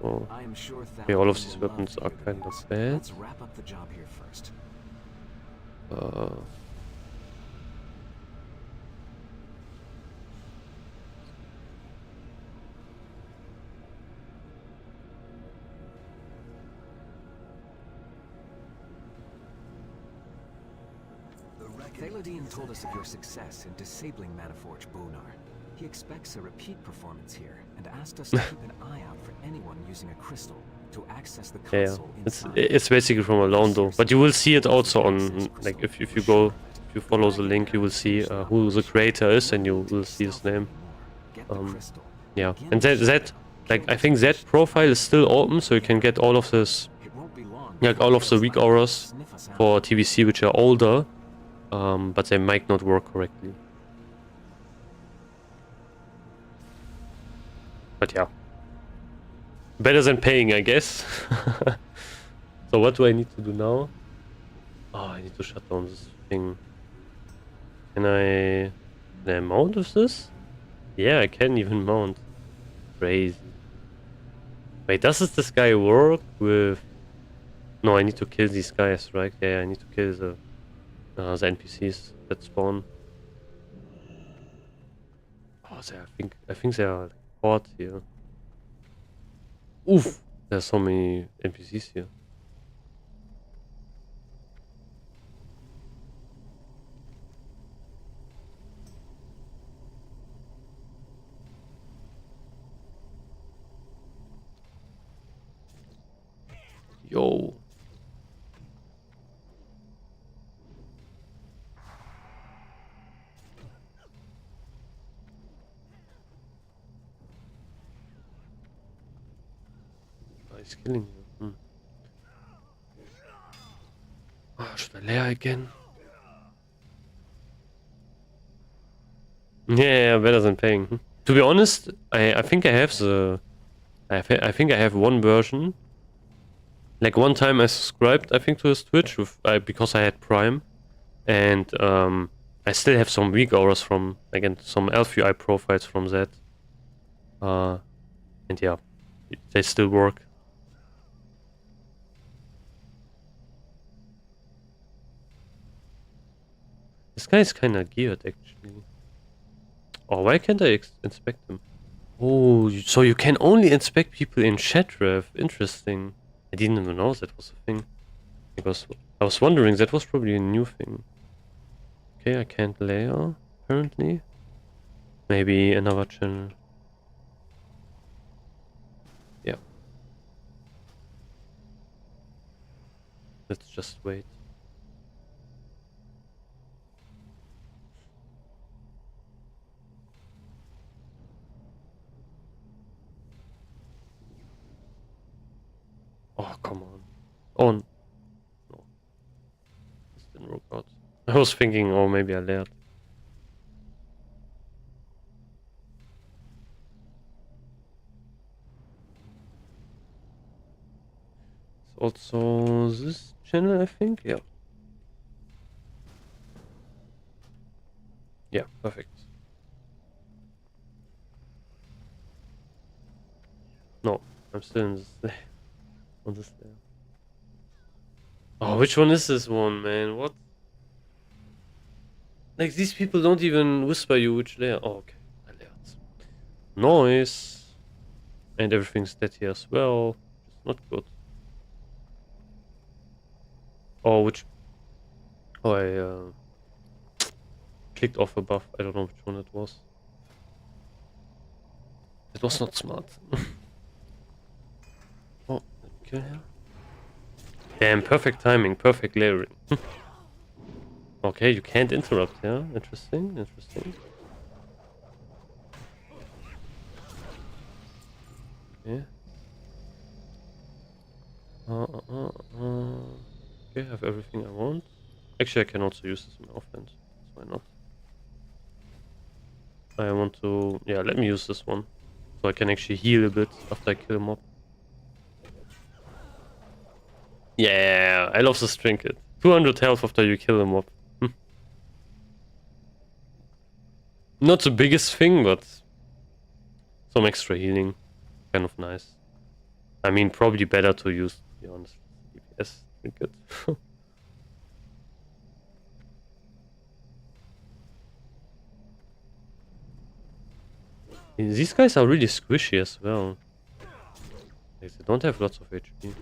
Speaker 1: Okay, all of these weapons are kind of bad.
Speaker 7: Let's wrap up the job here first. Thaladin told us of your success in disabling Manaforge Bonar. He expects a repeat performance here and asked us to keep an eye out for anyone using a crystal to access the console inside.
Speaker 1: It's basically from Alondo, but you will see it also on, like, if you follow the link, you will see who the creator is, and you will see his name. Yeah, and that like, I think that profile is still open, so you can get all of this, like all of the weak auras for TBC, which are older, but they might not work correctly. But yeah. Better than paying, I guess. So what do I need to do now? Oh, I need to shut down this thing. Can I mount with this? Yeah, I can even mount. Crazy. Wait, does this guy work with... No, I need to kill these guys, right? Yeah, I need to kill the NPCs that spawn. Oh, I think they are like hot here. Oof! There's so many NPCs here. Yo! Oh, he's killing you. Oh, should I layer again? Yeah, better than paying. To be honest, I think I have the... I think I have one version. Like one time I subscribed, I think, to his Twitch with, because I had Prime. And I still have some weak auras from, again, some LFUI profiles from that. And yeah, they still work. This guy is kinda geared, actually. Oh, why can't I inspect him? Oh, so you can only inspect people in Chatref. Interesting. I didn't even know that was a thing. Because I was wondering, that was probably a new thing. Okay, I can't layer, apparently. Maybe another channel. Yeah. Let's just wait. Oh, come on. Oh, no. This didn't work out. I was thinking, oh, maybe I layered. It's also this channel, I think. Yeah. Yeah, perfect. No, I'm still in this layer. On this layer. Oh, which one is this one, man? What? Like, these people don't even whisper you which layer. Oh, okay. I layered. Noise. And everything's dead here as well. It's not good. Oh, which... Oh, I clicked off a buff. I don't know which one it was. It was not smart. Oh, okay. Damn, perfect timing, perfect layering. Okay, you can't interrupt, yeah? Interesting, interesting. Yeah. Okay, I have everything I want. Actually, I can also use this in my offense. So why not? I want to... Yeah, let me use this one. So I can actually heal a bit after I kill him up. Yeah, I love this trinket. 200 health after you kill him up. Not the biggest thing, but some extra healing. Kind of nice. I mean, probably better to use, to be honest, DPS trinket. These guys are really squishy as well. Like, they don't have lots of HP.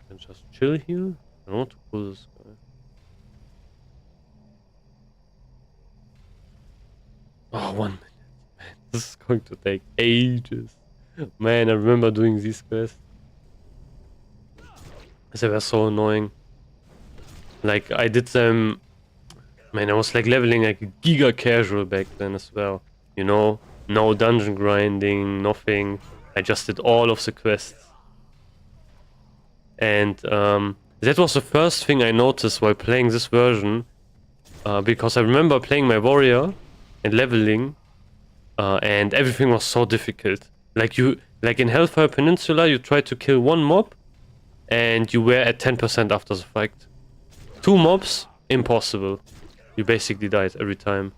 Speaker 1: Can just chill here. I don't want to pull this guy. Oh, 1 minute. Man, this is going to take ages. Man, I remember doing these quests. They were so annoying. Like, I did them... Man, I was like leveling like a giga casual back then as well. You know? No dungeon grinding, nothing. I just did all of the quests. And That was the first thing I noticed while playing this version. Because I remember playing my warrior and leveling, and everything was so difficult. Like in Hellfire Peninsula, you tried to kill one mob, and you were at 10% after the fact. 2 mobs, impossible. You basically died every time.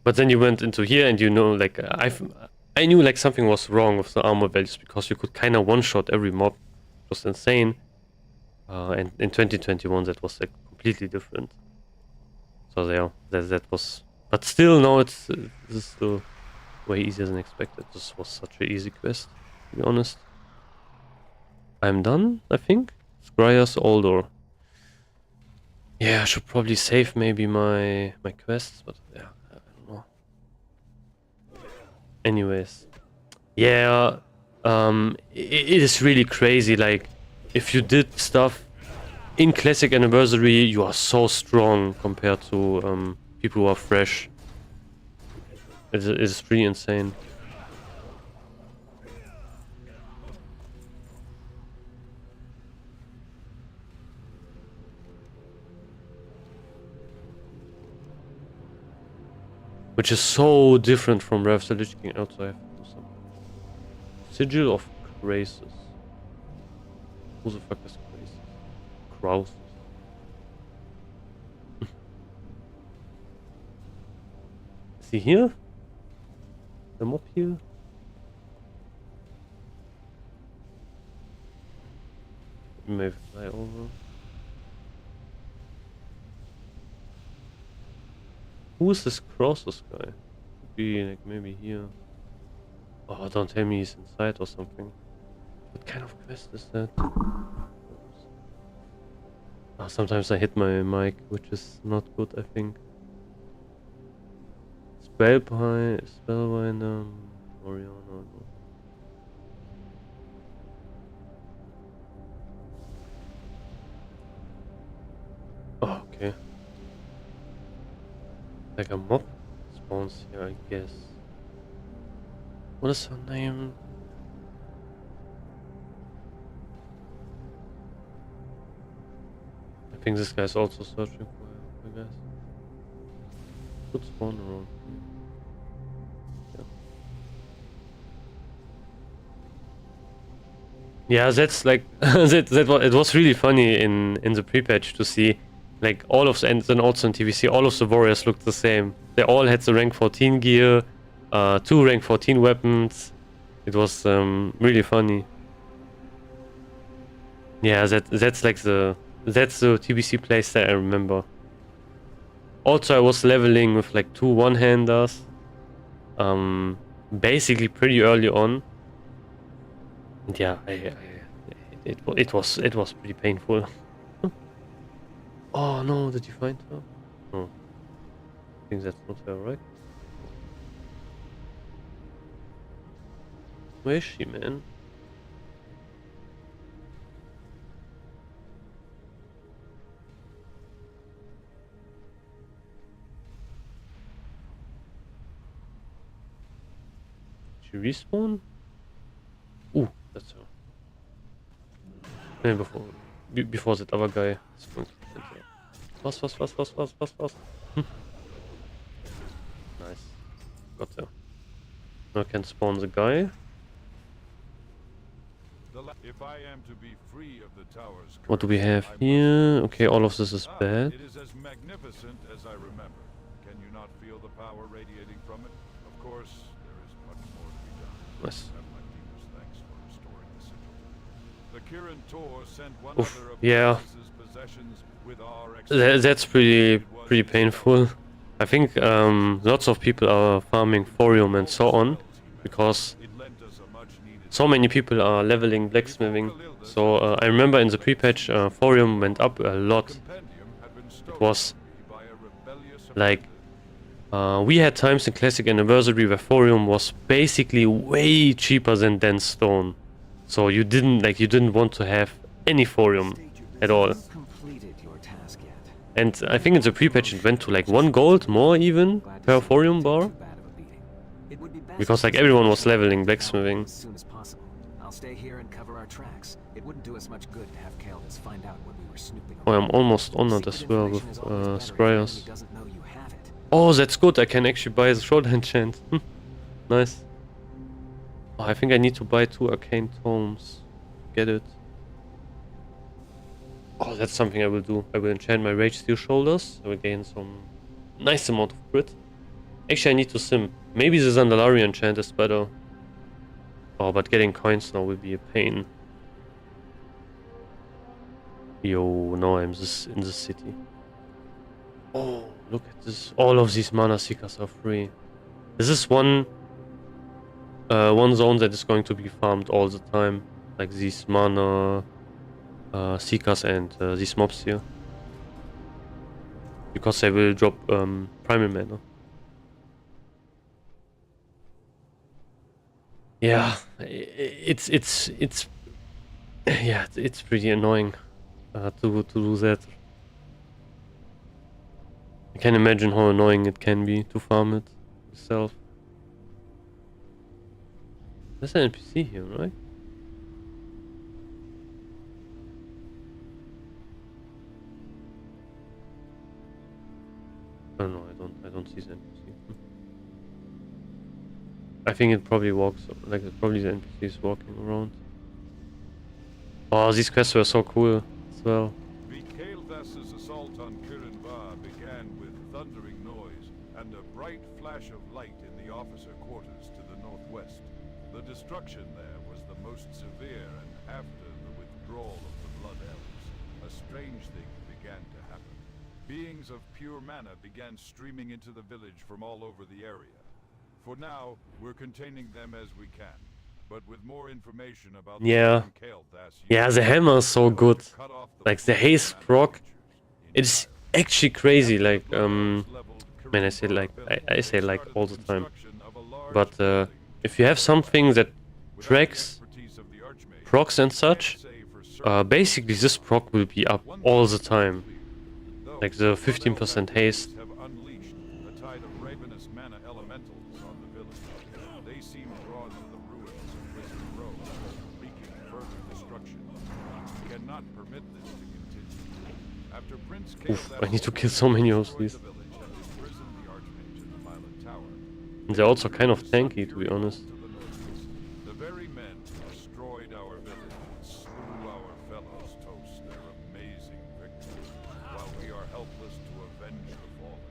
Speaker 1: But then you went into here, and you know, like I knew like something was wrong with the armor values because you could kind of one-shot every mob. It was insane. And in 2021, that was like completely different. So yeah, that was. But still, no, this is still way easier than expected. This was such an easy quest, to be honest. I'm done, I think. Scryer's Aldor. Yeah, I should probably save maybe my quests, but yeah, I don't know. Anyways, yeah, it is really crazy. Like, if you did stuff in Classic Anniversary, you are so strong compared to people who are fresh. It is really insane. Which is so different from Wrath the Lich King. Also, I have to do something. Sigil of Krasis. Who the fuck is Krasis? Kraus. Is he here? The mob here? Maybe fly over. Who is this Crosses guy? Could be like maybe here. Oh, don't tell me he's inside or something. What kind of quest is that? Oh, sometimes I hit my mic, which is not good, I think. Spellbinder, Oriana. No. Oh, okay. Like a mob spawns here, I guess. What is her name? I think this guy's also searching for her, I guess. Could spawn around here. Yeah, that's like it was really funny in the pre-patch to see. Like all of the, and then also in TBC, all of the warriors looked the same. They all had the rank 14 gear, 2 rank 14 weapons. It was really funny. Yeah, that's like the TBC playstyle I remember. Also, I was leveling with like 2 one-handers, basically pretty early on. And yeah, it was pretty painful. Oh no, did you find her? Oh. I think that's not her, right? Where is she, man? Did she respawn? Ooh, that's her. Yeah, before that other guy spawned. Was. Nice. Got her. Now I can spawn the guy.
Speaker 2: If I am to be free of the tower's
Speaker 1: What do we
Speaker 2: curse,
Speaker 1: have
Speaker 2: I must-
Speaker 1: here? Okay, all of this is bad.
Speaker 2: It is as magnificent as I remember. Can you not feel the power radiating from it? Of course, there is much more to be done.
Speaker 1: Nice.
Speaker 2: I have my deepest thanks for restoring the sigil. The Kirin Tor sent one
Speaker 1: Oof,
Speaker 2: other of
Speaker 1: yeah.
Speaker 2: Krasus's possessions with our
Speaker 1: That's pretty painful. I think lots of people are farming thorium and so on because
Speaker 2: It lent us a much needed
Speaker 1: so many people are leveling blacksmithing. So I remember in the pre-patch thorium went up a lot.
Speaker 2: compendium had been stolen
Speaker 1: It was
Speaker 2: by a rebellious
Speaker 1: like we had times in Classic Anniversary where thorium was basically way cheaper than dense stone. So you didn't want to have any thorium at all.
Speaker 7: Completed your task yet.
Speaker 1: And I think in the pre-patch it went to like 1 gold more even per thorium bar.
Speaker 7: Too bad of a beating. It would be best
Speaker 1: Because like
Speaker 7: to
Speaker 1: everyone was
Speaker 7: start
Speaker 1: leveling blacksmithing.
Speaker 7: as soon as possible. I'll stay here and cover our tracks. It wouldn't do us much good to have Kaeldus find out what we were snooping
Speaker 1: Oh,
Speaker 7: around.
Speaker 1: I'm almost honored as
Speaker 7: Secret
Speaker 1: well
Speaker 7: information
Speaker 1: with
Speaker 7: is always better if the
Speaker 1: Scryers.
Speaker 7: enemy doesn't know you have it.
Speaker 1: Oh, that's good. I can actually buy the shoulder enchant. Nice. Oh, I think I need to buy 2 arcane tomes. Get it. Oh, that's something I will do. I will enchant my Rage Steel Shoulders. I will gain some nice amount of crit. Actually, I need to sim. Maybe the Zandalari enchant is better. Oh, but getting coins now will be a pain. Yo, now I'm in the city. Oh, look at this. All of these mana seekers are free. This is one zone that is going to be farmed all the time. Like these mana seekers and these mobs here. Because they will drop primal mana. Yeah, it's yeah, it's pretty annoying to do that. I can imagine how annoying it can be to farm it yourself. There's an NPC here, right? Oh no, I don't see the NPC. I think it probably walks, like probably the NPC is walking around. Oh, these quests were so cool as well.
Speaker 2: The Kaeldus's assault on PRE-BIS began with thundering noise and a bright flash of light in the officer quarters to the northwest. The destruction there was the most severe, and after the withdrawal of the Blood Elves, a strange thing began to happen. Beings of pure mana began streaming into the village from all over the area. For now, we're containing them as we can, but with more information about
Speaker 1: Yeah. Yeah, the hammer is so good. Like the haste proc, it's actually crazy. Like man, I say like I say like all the time. But if you have something that tracks procs and such, basically this proc will be up all the time. Like the 15% haste. Oof, I need to kill so many of these. And they're also kind of tanky, to be honest.
Speaker 2: The very men who destroyed our village and slew our fellows toast their amazing victory, while we are helpless to avenge the fallen.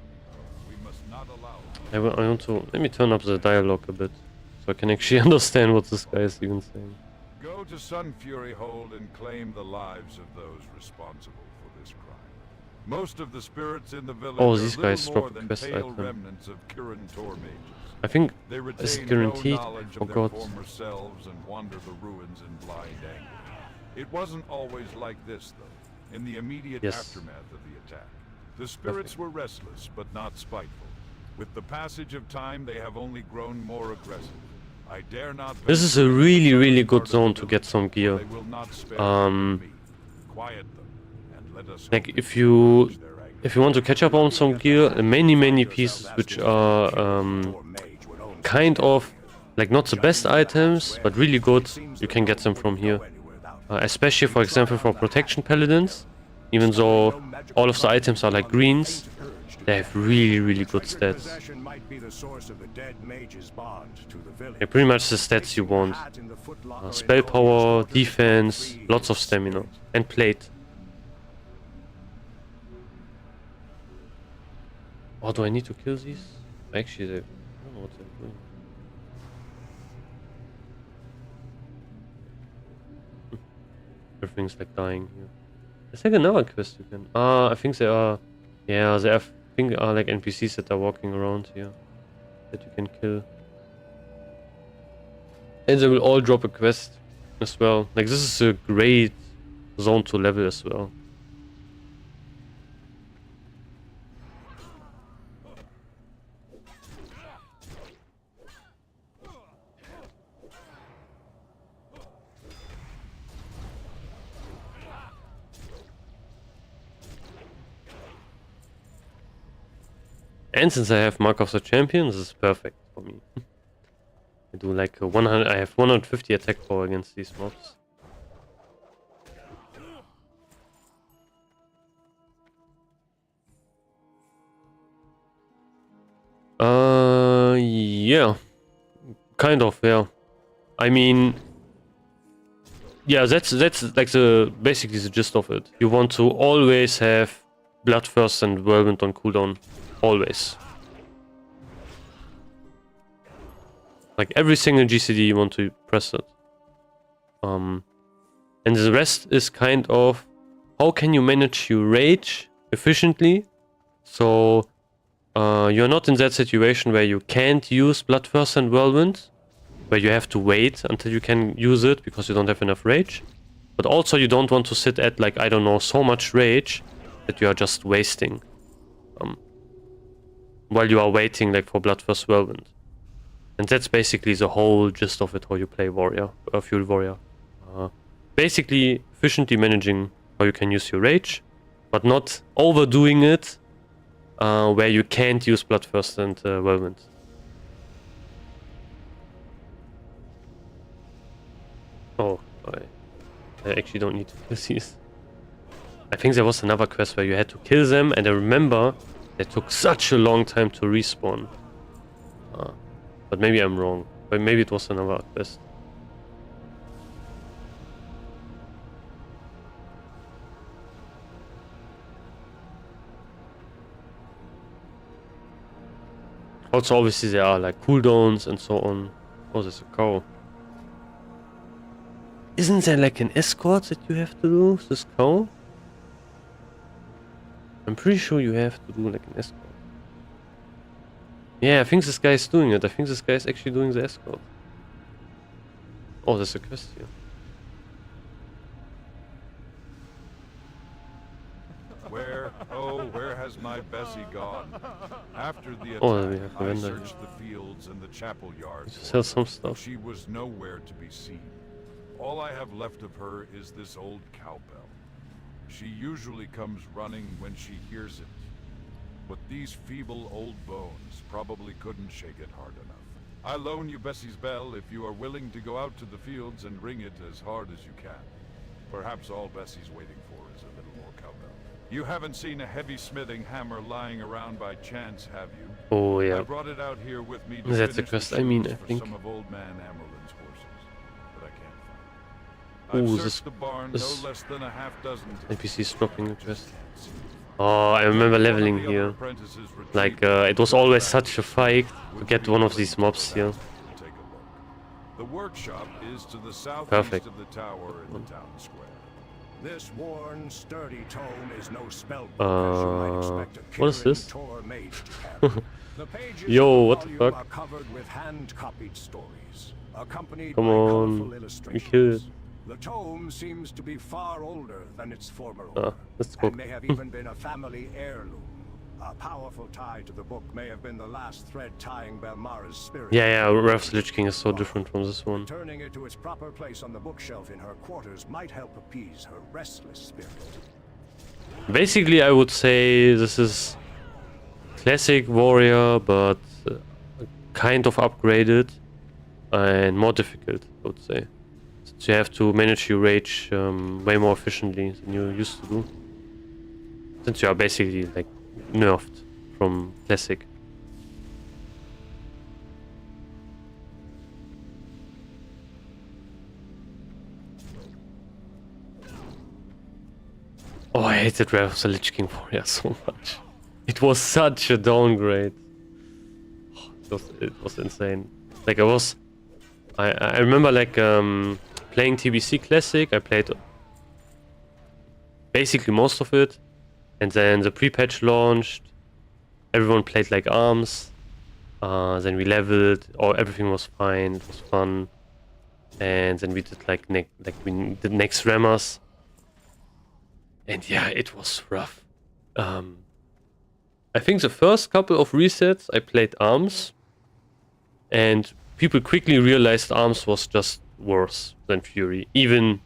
Speaker 2: We must not allow.
Speaker 1: I want to let me turn up the dialogue a bit, so I can actually understand what this guy is even saying.
Speaker 2: Go to Sun Fury Hold and claim the lives of those responsible for this crime. Most of the spirits in the village
Speaker 1: Oh,
Speaker 2: are
Speaker 1: these
Speaker 2: little
Speaker 1: guys
Speaker 2: more
Speaker 1: drop a
Speaker 2: than
Speaker 1: quest
Speaker 2: pale
Speaker 1: item.
Speaker 2: remnants of Kirin Tor mages.
Speaker 1: I think
Speaker 2: They
Speaker 1: is
Speaker 2: retain
Speaker 1: it guaranteed?
Speaker 2: no knowledge
Speaker 1: I
Speaker 2: of their
Speaker 1: forgot.
Speaker 2: former selves and wander the ruins in blind anger. It wasn't always like this, though. In the immediate
Speaker 1: Yes.
Speaker 2: aftermath of the attack, the spirits were restless but not spiteful. With the passage of time, they have only grown more aggressive. I dare not.
Speaker 1: This is a really good zone to get some gear.
Speaker 2: They will not spare me. Quiet them and let us
Speaker 1: Like
Speaker 2: hope
Speaker 1: if
Speaker 2: they
Speaker 1: you
Speaker 2: quench their anger.
Speaker 1: want to catch up on some gear, many pieces which are kind of like not the best items, but really good. You can get them from here, especially for example for protection paladins. Even though all of the items are like greens, they have really good stats. They're pretty much the stats you want. Spell power, defense, lots of stamina, and plate. Oh, do I need to kill these? Actually, I don't know what they're doing. Everything's like dying here. There's like another quest you can. I think they are. Yeah, they are. I think are like NPCs that are walking around here that you can kill. And they will all drop a quest as well. Like this is a great zone to level as well. And since I have Mark of the Champion, this is perfect for me. I do like a 100. I have 150 attack power against these mobs. Yeah, kind of, yeah. I mean, yeah, that's like basically the gist of it. You want to always have Bloodthirst and Whirlwind on cooldown, always. Like every single GCD you want to press it. And the rest is kind of how can you manage your rage efficiently, so you're not in that situation where you can't use Bloodthirst and Whirlwind, where you have to wait until you can use it because you don't have enough rage. But also you don't want to sit at like, I don't know, so much rage that you are just wasting while you are waiting like for Bloodthirst Whirlwind. And that's basically the whole gist of it, how you play Warrior, Fuel Warrior. Basically efficiently managing how you can use your rage, but not overdoing it where you can't use Bloodthirst and Whirlwind. Oh, I actually don't need to kill these. I think there was another quest where you had to kill them, and I remember they took such a long time to respawn. But maybe I'm wrong. But maybe it was another quest. Also, obviously, there are like cooldowns and so on. Oh, there's a cow. Isn't there like an escort that you have to do, this cow? I'm pretty sure you have to do like an escort. Yeah, I think this guy is doing it. I think this guy is actually doing the escort. Oh, there's a quest here.
Speaker 2: Where has my Bessie gone? After the
Speaker 1: Oh, we
Speaker 2: attack,
Speaker 1: have a
Speaker 2: I
Speaker 1: vendor
Speaker 2: searched the fields and the chapel yards.
Speaker 1: To sell some stuff.
Speaker 2: She was nowhere to be seen. All I have left of her is this old cowbell. She usually comes running when she hears it. But these feeble old bones probably couldn't shake it hard enough. I loan you Bessie's bell if you are willing to go out to the fields and ring it as hard as you can. Perhaps all Bessie's waiting for is a little more cowbell. You haven't seen a heavy smithing hammer lying around by chance, have you?
Speaker 1: Oh, yeah.
Speaker 2: I brought it out here with me to
Speaker 1: That's the
Speaker 2: finish
Speaker 1: quest
Speaker 2: the
Speaker 1: I mean,
Speaker 2: shoes
Speaker 1: I
Speaker 2: for
Speaker 1: think.
Speaker 2: some of old man Amerlin's horses, but I can't find it.
Speaker 1: Ooh,
Speaker 2: I've
Speaker 1: this-
Speaker 2: searched the barn
Speaker 1: this
Speaker 2: no less than a half dozen times.
Speaker 1: NPC is dropping a quest. Oh, I remember leveling here. Like, it was always such a fight to get one of these mobs here.
Speaker 2: The workshop is to the southeast
Speaker 1: Perfect.
Speaker 2: of the tower in the town square.
Speaker 3: This worn, sturdy tome is no spell book,
Speaker 1: Uh,
Speaker 3: as you might expect a
Speaker 1: what is
Speaker 3: Kirin
Speaker 1: this?
Speaker 3: Tor mage to carry. The pages
Speaker 1: Yo,
Speaker 3: of
Speaker 1: what the
Speaker 3: volume
Speaker 1: fuck?
Speaker 3: are covered with hand-copied stories, accompanied
Speaker 1: Come
Speaker 3: by
Speaker 1: on,
Speaker 3: colorful
Speaker 1: we
Speaker 3: illustrations.
Speaker 1: killed it.
Speaker 3: The tome seems to be far older than its former owner,
Speaker 1: let's go.
Speaker 3: and may have even been a family heirloom. A powerful tie to the book may have been the last thread tying Belmara's spirit.
Speaker 1: Yeah, Wrath of the Lich King is so different from this one.
Speaker 3: Turning it to its proper place on the bookshelf in her quarters might help appease her restless spirit.
Speaker 1: Basically, I would say this is classic warrior, but kind of upgraded and more difficult, I would say. Since you have to manage your rage way more efficiently than you used to do. Since you are basically like nerfed from classic. Oh, I hated Wrath of the Lich King Warrior so much. It was such a downgrade. It was insane. Like I remember like playing TBC Classic. I played basically most of it, and then the pre-patch launched. Everyone played like ARMS. Then we leveled. Everything was fine. It was fun. And then we did we did next Rammers. And yeah, it was rough. I think the first couple of resets I played ARMS, and people quickly realized ARMS was just worse than Fury, even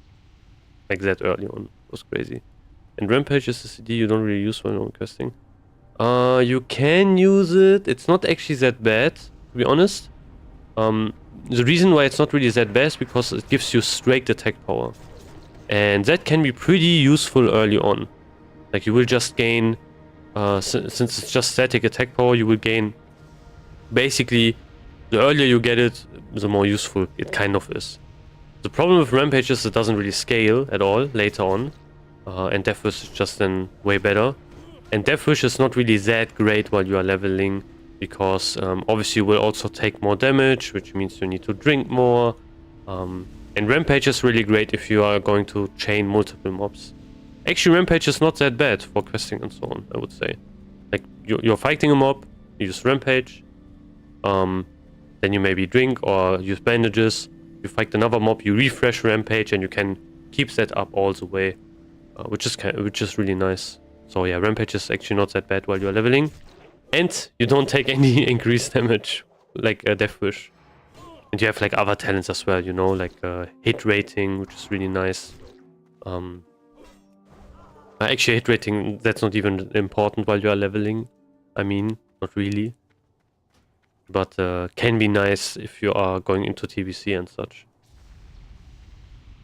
Speaker 1: like that early on. It was crazy. And Rampage is a CD you don't really use when questing. You can use it. It's not actually that bad, to be honest. the reason why it's not really that bad is because it gives you straight attack power. And that can be pretty useful early on. Like you will just gain, since it's just static attack power, you will gain, basically, the earlier you get it, the more useful it kind of is. The problem with Rampage is it doesn't really scale at all later on. And Death Wish is just then way better. And Death Wish is not really that great while you are leveling, because obviously you will also take more damage, which means you need to drink more. And Rampage is really great if you are going to chain multiple mobs. Actually, Rampage is not that bad for questing and so on, I would say. Like, you're fighting a mob, you use Rampage, then you maybe drink or use bandages, you fight another mob, you refresh Rampage, and you can keep that up all the way, which is really nice. So yeah, Rampage is actually not that bad while you're leveling. And you don't take any increased damage, like Death Wish. And you have like other talents as well, you know, like hit rating, which is really nice. Actually, hit rating, that's not even important while you are leveling. I mean, not really. But can be nice if you are going into TBC and such.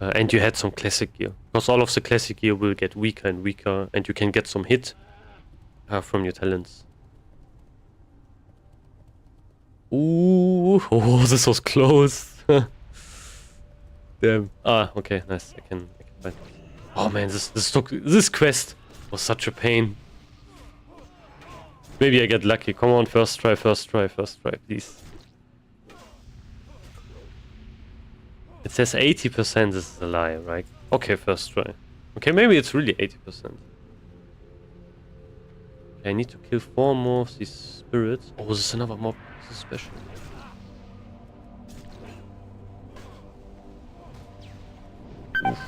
Speaker 1: And you had some classic gear. Because all of the classic gear will get weaker and weaker, and you can get some hit from your talents. Ooh, oh, this was close. Damn. Ah, okay, nice. I can find. Oh man, this quest was such a pain. Maybe I get lucky. Come on, first try, please. It says 80%. This is a lie, right? Okay, first try. Okay, maybe it's really 80%. Okay, I need to kill 4 more of these spirits. Oh, this is another mob. This is special. Oof.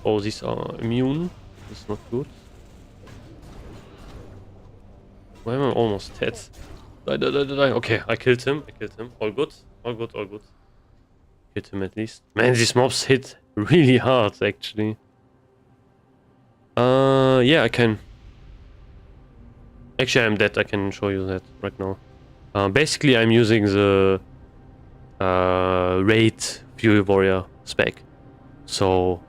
Speaker 1: Oh, these are immune. This is not good. Why am I almost dead? Die. Okay, I killed him. All good. Hit him at least. Man, these mobs hit really hard, actually. Yeah, I can. Actually, I'm dead. I can show you that right now. Basically, I'm using the Raid Fury Warrior spec. So,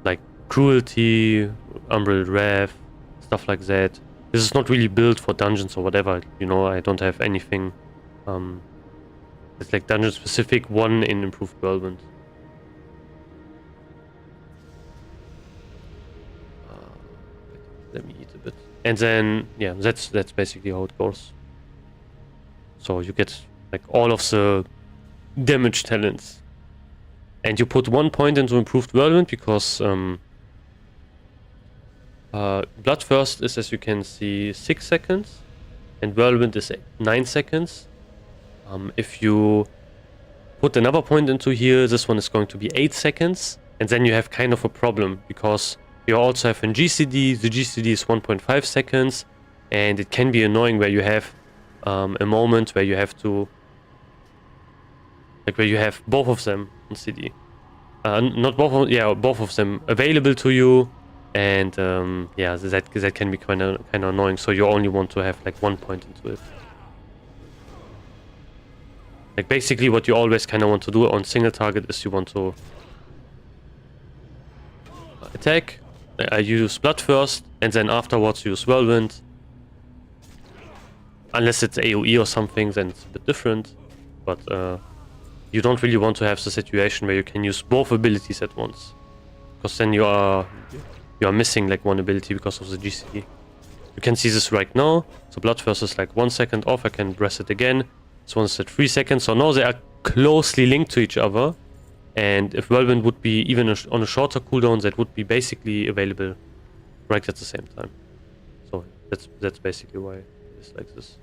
Speaker 1: like Cruelty, Umbral Wrath, stuff like that. This is not really built for dungeons or whatever. You know, I don't have anything. It's like dungeon specific. One in Improved Whirlwind. Let me eat a bit. And then, yeah, that's basically how it goes. So you get like all of the damage talents. And you put 1 point into Improved Whirlwind because Bloodthirst is, as you can see, 6 seconds. And Whirlwind is 9 seconds. If you put another point into here, this one is going to be 8 seconds. And then you have kind of a problem because you also have a GCD. The GCD is 1.5 seconds. And it can be annoying where you have a moment where you have to... Like where you have both of them on CD. Not both of... Yeah, both of them available to you. And yeah, that can be kind of annoying. So you only want to have like 1 point into it. Like basically what you always kind of want to do on single target is you want to attack. I use Bloodthirst and then afterwards use Whirlwind. Unless it's AoE or something, then it's a bit different. But you don't really want to have the situation where you can use both abilities at once. Because then you are missing like one ability because of the GCD. You can see this right now. So Bloodthirst is like 1 second off. I can press it again. This one's at 3 seconds. So now they are closely linked to each other. And if Whirlwind would be even on a shorter cooldown, that would be basically available right at the same time. So that's basically why it's like this.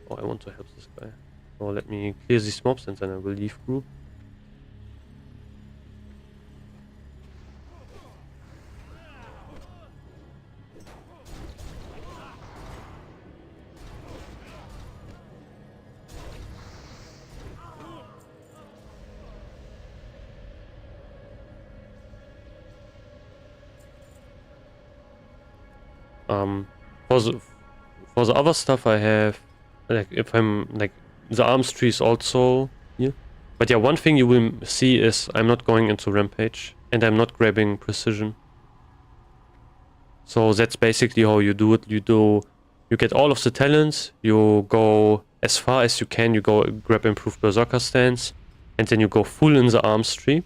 Speaker 1: Oh, I want to help this guy. So let me clear these mobs and then I will leave group. For the other stuff I have, like if I'm like the arms tree is also here. But yeah, one thing you will see is I'm not going into Rampage and I'm not grabbing Precision. So that's basically how you do it. You get all of the talents, you go as far as you can, you go grab Improved Berserker Stance, and then you go full in the arms tree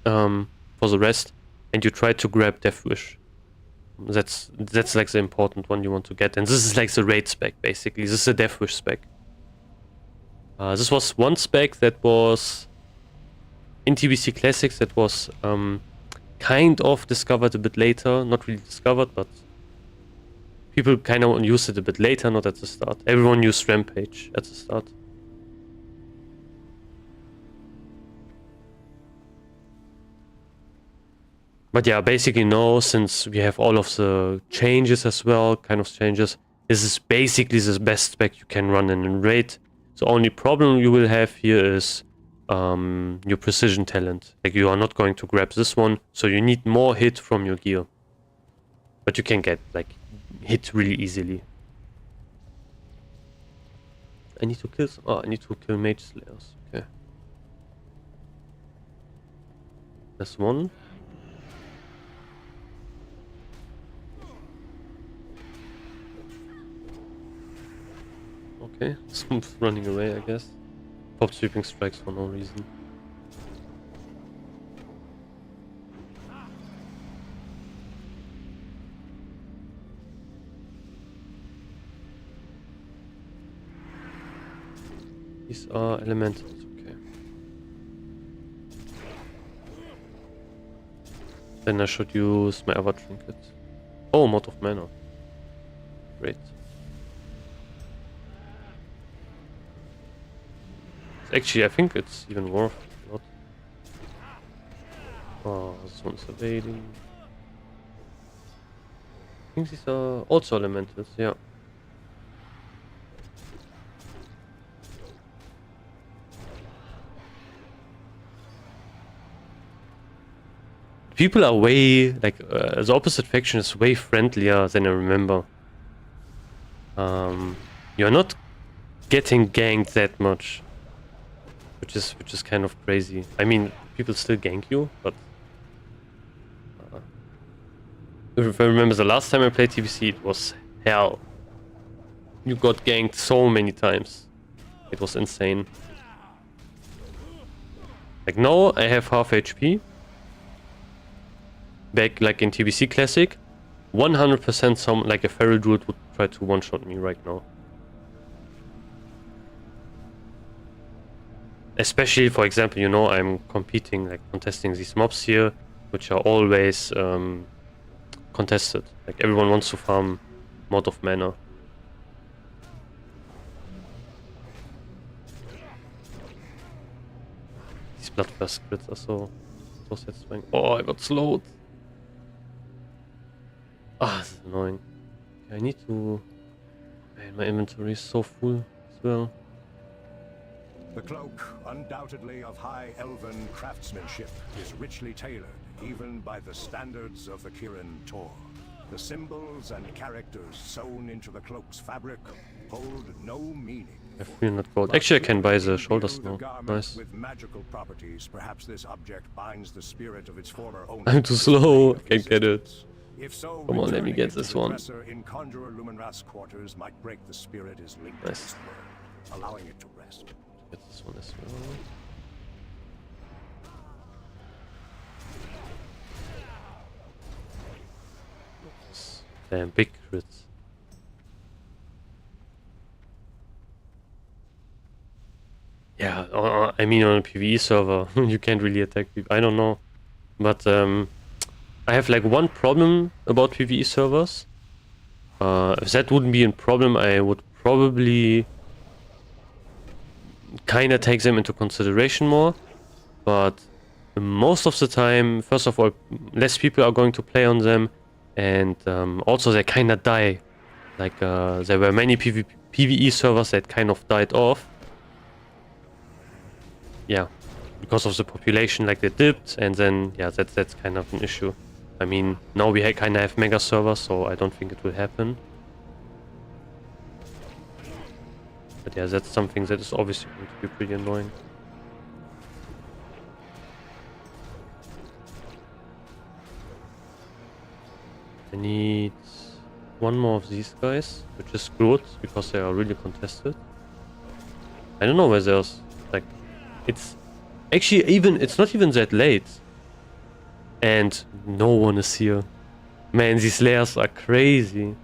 Speaker 1: for the rest, and you try to grab Death Wish. That's like the important one you want to get, and this is like the raid spec basically. This is a Death Wish spec. This was one spec that was in TBC Classics that was kind of discovered a bit later. Not really discovered, but people kind of used it a bit later, not at the start. Everyone used Rampage at the start. But yeah, basically now, since we have all of the changes as well, kind of changes, this is basically the best spec you can run in a raid. The only problem you will have here is your precision talent. Like, you are not going to grab this one, so you need more hit from your gear. But you can get, like, hit really easily. I need to kill some... Oh, I need to kill Mage Slayers. Okay. There's one. Okay, smooth running away, I guess. Pop sweeping strikes for no reason. These are elementals, okay. Then I should use my other trinket. Oh, Mod of Mana. Great. Actually, I think it's even worth a lot. Oh, this one's evading. I think these are also elementals, yeah. People are way, like, the opposite faction is way friendlier than I remember. You're not getting ganked that much. Which is kind of crazy. I mean, people still gank you, but if I remember the last time I played TBC, it was hell. You got ganked so many times. It was insane. Like, now I have half HP. Back like in TBC Classic, 100% some like a Feral Druid would try to one-shot me right now. Especially, for example, you know, I'm competing, like contesting these mobs here, which are always contested. Like, everyone wants to farm Mod of Mana. These Bloodburst crits are so satisfying. Oh, I got slowed. Ah, this is annoying. I need to... Man, my inventory is so full as well.
Speaker 8: The cloak, undoubtedly of high elven craftsmanship, is richly tailored, even by the standards of the Kirin Tor. The symbols and characters sewn into the cloak's fabric hold no meaning.
Speaker 1: I have 300 gold. Actually, I can buy the shoulders now. Nice.
Speaker 8: With magical properties, perhaps this object binds the spirit of its former owner.
Speaker 1: I'm too slow. I can't get it.
Speaker 8: If so,
Speaker 1: come on, let me get this one.
Speaker 8: In Conjurer Luminras quarters might break the spirit is linked
Speaker 1: nice.
Speaker 8: to this world, allowing it to rest.
Speaker 1: Get this one as well. Damn, big crits. Yeah, I mean, on a PvE server, you can't really attack people. I don't know. But I have like one problem about PvE servers. If that wouldn't be a problem, I would probably kind of take them into consideration more. But most of the time, first of all, less people are going to play on them. And also they kind of die. Like there were many PvE servers that kind of died off. Yeah, because of the population, like they dipped, and then yeah, that's kind of an issue. I mean, now we kind of have mega servers, so I don't think it will happen. But yeah, that's something that is obviously going to be pretty annoying. I need one more of these guys, which is good because they are really contested. I don't know where there's like, it's actually it's not even that late, and no one is here. Man, these layers are crazy.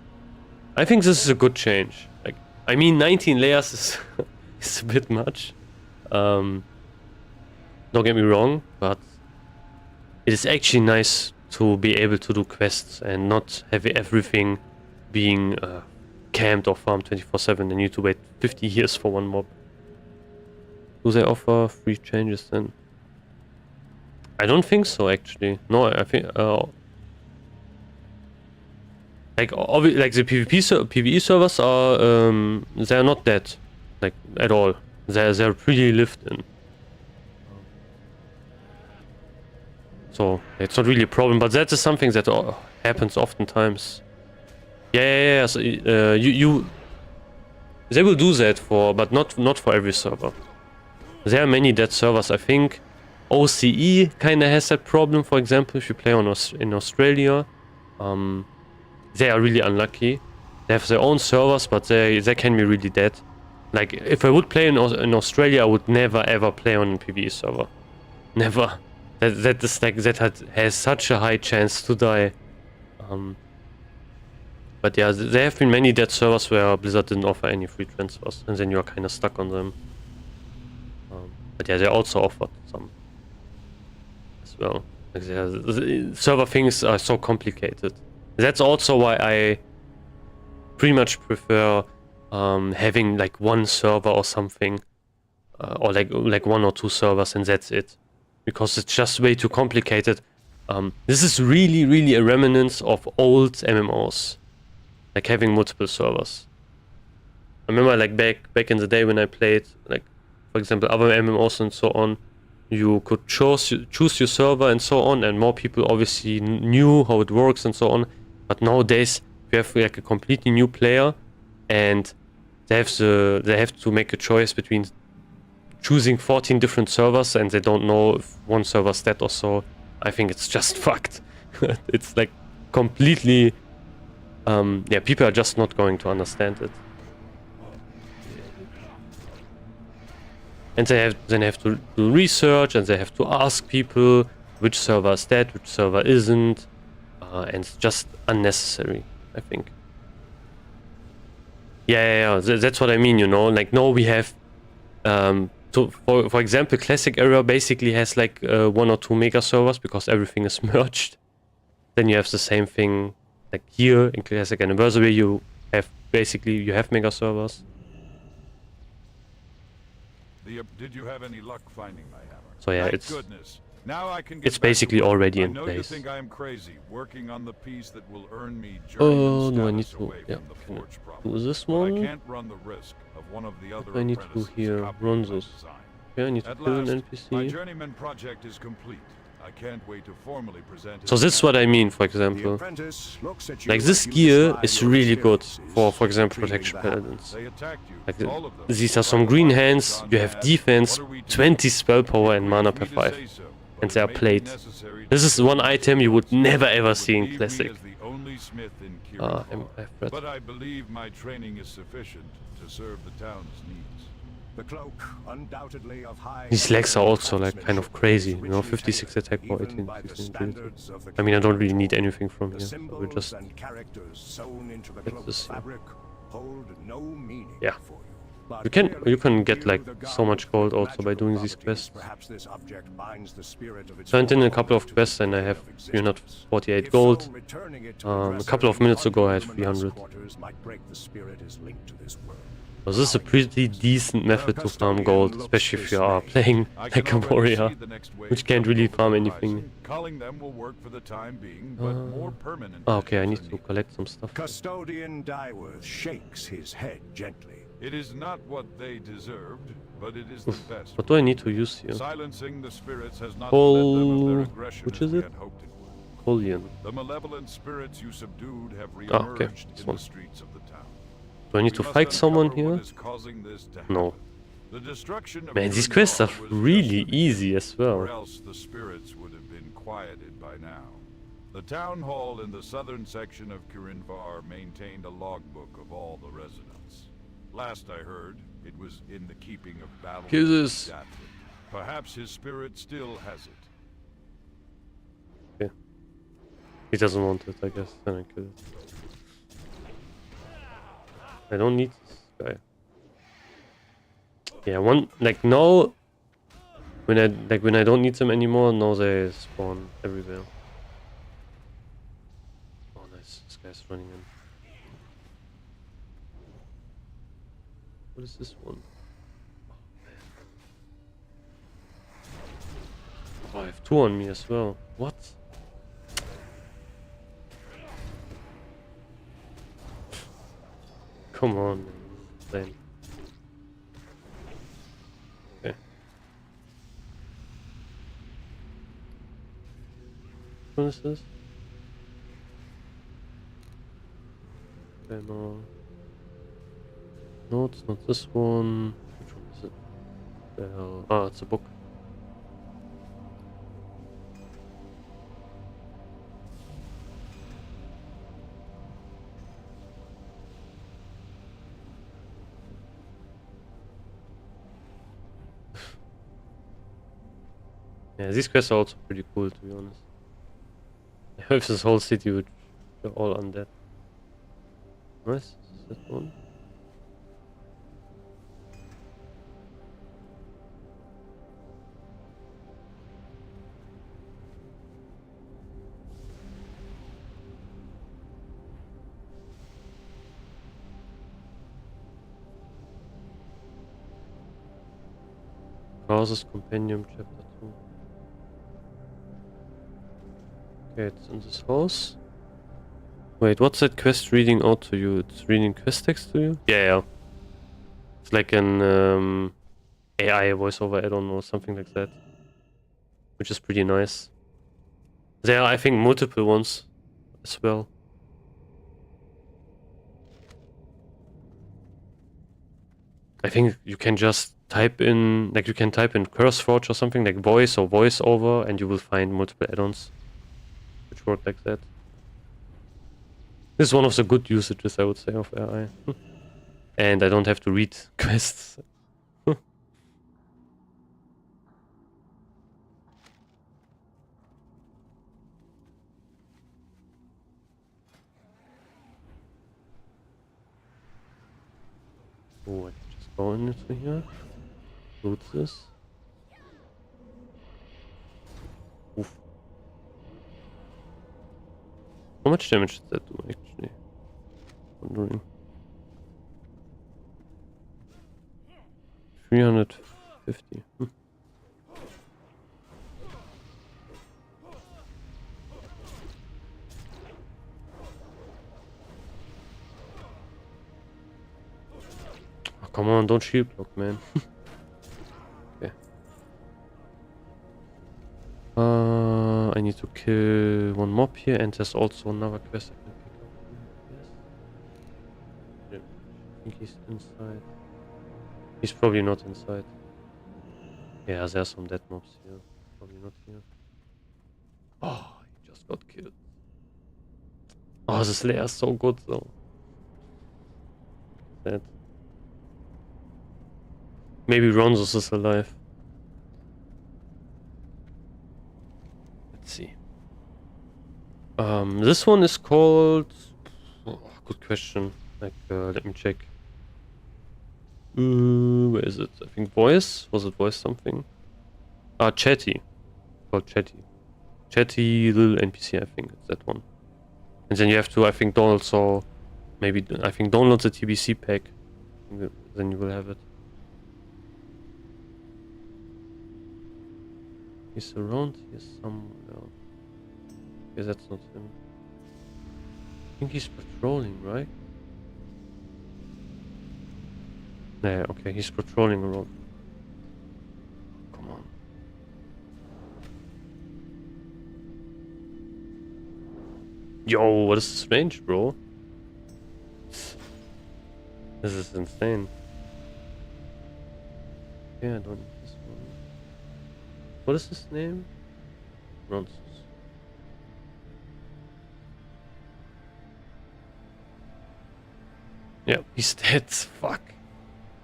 Speaker 1: I think this is a good change. Like, I mean, 19 layers is is a bit much. Don't get me wrong, but it is actually nice to be able to do quests and not have everything being camped or farmed 24/7 and you need to wait 50 years for one mob. Do they offer free changes then? I don't think so, actually. No, I think like the PvE servers are they're not that like at all. They're pretty lived in. So it's not really a problem, but that is something that happens oftentimes. Yeah. So, they will do that but not for every server. There are many dead servers. I think OCE kind of has that problem. For example, if you play in Australia, they are really unlucky. They have their own servers, but they can be really dead. Like if I would play in Australia, I would never ever play on a PvE server. Never. That is like has such a high chance to die. But yeah, there have been many dead servers where Blizzard didn't offer any free transfers, and then you are kind of stuck on them. But yeah, they also offered some as well. Like the server things are so complicated. That's also why I pretty much prefer having like one server or something, or like one or two servers, and that's it. Because it's just way too complicated. This is really a remnant of old MMOs, like having multiple servers. I remember like back in the day when I played, like for example other MMOs and so on, you could choose your server and so on, and more people obviously knew how it works and so on. But nowadays you have like a completely new player, and they have to make a choice between choosing 14 different servers, and they don't know if one server's dead or so. I think it's just fucked. It's like completely yeah, people are just not going to understand it. And they then have to do research, and they have to ask people which server is dead, which server isn't, and it's just unnecessary, I think. Yeah, that's what I mean, you know. Like, no, we have for example, Classic Era basically has like 1 or 2 mega servers because everything is merged. Then you have the same thing like here in Classic Anniversary. You have mega servers.
Speaker 2: Did you have any luck finding my hammer?
Speaker 1: So yeah,
Speaker 2: Thank
Speaker 1: it's basically already in place.
Speaker 2: You think I am crazy working on the piece that will earn me
Speaker 1: Oh no, I need to do this
Speaker 2: but I
Speaker 1: one.
Speaker 2: can't run the risk of one of the other
Speaker 1: I need to do here, run this. Okay, I need to kill an NPC.
Speaker 2: My journeyman project is complete. I can't wait to formally present it.
Speaker 1: So this is what I mean, for example. Like this gear is really good for example, protection paladins. Like these are some green hands, you have defense, 20 spell power and mana per 5. And they are plate. This is one item you would never ever see in Classic.
Speaker 2: But I believe my training is sufficient to serve the town's needs.
Speaker 8: The cloak, undoubtedly of high.
Speaker 1: These legs are also like kind of crazy, you know, 56 attack power, 18, 16 agility. I mean, I don't really need anything from here, so we'll just get this here. Yeah. You can get like so much gold also by doing these quests. So I did a couple of quests and I have 348 gold. A couple of minutes ago I had 300. So this is a pretty decent method to farm gold, especially if you are playing like a warrior, which can't really farm anything. Okay, I need to collect some stuff.
Speaker 8: Custodian Dyeworth shakes his head gently.
Speaker 2: It is not what they deserved, but it is the best.
Speaker 1: What do I need to use here?
Speaker 2: Silencing the spirits has not led them of their aggression
Speaker 1: which is
Speaker 2: as we
Speaker 1: it?
Speaker 2: had hoped it would.
Speaker 1: Colian.
Speaker 2: The malevolent spirits you subdued have reemerged in the streets of the town.
Speaker 1: Do I need
Speaker 2: We
Speaker 1: to
Speaker 2: must
Speaker 1: fight someone
Speaker 2: uncover what
Speaker 1: here?
Speaker 2: is causing this to
Speaker 1: No.
Speaker 2: happen. The destruction of
Speaker 1: Man, these
Speaker 2: Kirin
Speaker 1: quests are
Speaker 2: Tor was
Speaker 1: really
Speaker 2: destiny,
Speaker 1: easy as
Speaker 2: or
Speaker 1: well.
Speaker 2: else the spirits would have been quieted by now. The town hall in the southern section of Kirinvar maintained a logbook of all the residents. Last I heard, it was in the keeping of Battle
Speaker 1: Kisses.
Speaker 2: Perhaps his spirit still has it.
Speaker 1: Okay. He doesn't want it, I guess. Then I kill it. I don't need this guy. Yeah, now when I don't need them anymore, now they spawn everywhere. Oh nice, this guy's running in. What is this one? Oh, I have two on me as well. What? Come on, man. Insane. Okay. What is this? Okay, no. No, it's not this one. Which one is it? The hell? Ah, it's a book. Yeah, these quests are also pretty cool, to be honest. I hope this whole city would be all undead. Nice. Is that one? Browser's Compendium, Chapter 2. Okay, it's in this house. Wait, what's that quest reading out to you? It's reading quest text to you? Yeah. It's like an AI voiceover add-on or something like that. Which is pretty nice. There are, I think, multiple ones as well. I think you can just type in, like you can type in CurseForge or something like voice or voiceover and you will find multiple add-ons which work like that. This is one of the good usages, I would say, of AI. And I don't have to read quests. Oh, I can just go into here. Loot this. Oof. How much damage did that do, actually? Wondering. 350. Oh, come on, don't shield block, man. Okay. I need to kill one mob here, and there's also another quest I can pick up. Yes. Yeah. I think he's inside. He's probably not inside. Yeah, there's some dead mobs here. Probably not here. Oh, he just got killed. Oh, this layer is so good though. That. Maybe Ronzos is alive. Let's see. This one is called... Oh, good question. Like, let me check. Where is it? I think voice? Was it voice something? Ah, Chatty. Called Chatty. Chatty little NPC, I think it's that one. And then you have to, I think, also... Maybe, I think, download the TBC pack. Then you will have it. He's around here somewhere. Okay, that's not him. I think he's patrolling, right? Yeah, okay, he's patrolling around. Come on. Yo, what is this range, bro? This is insane. Yeah, I don't need this one. What is his name? Nonsense. Yeah, he's dead. Fuck.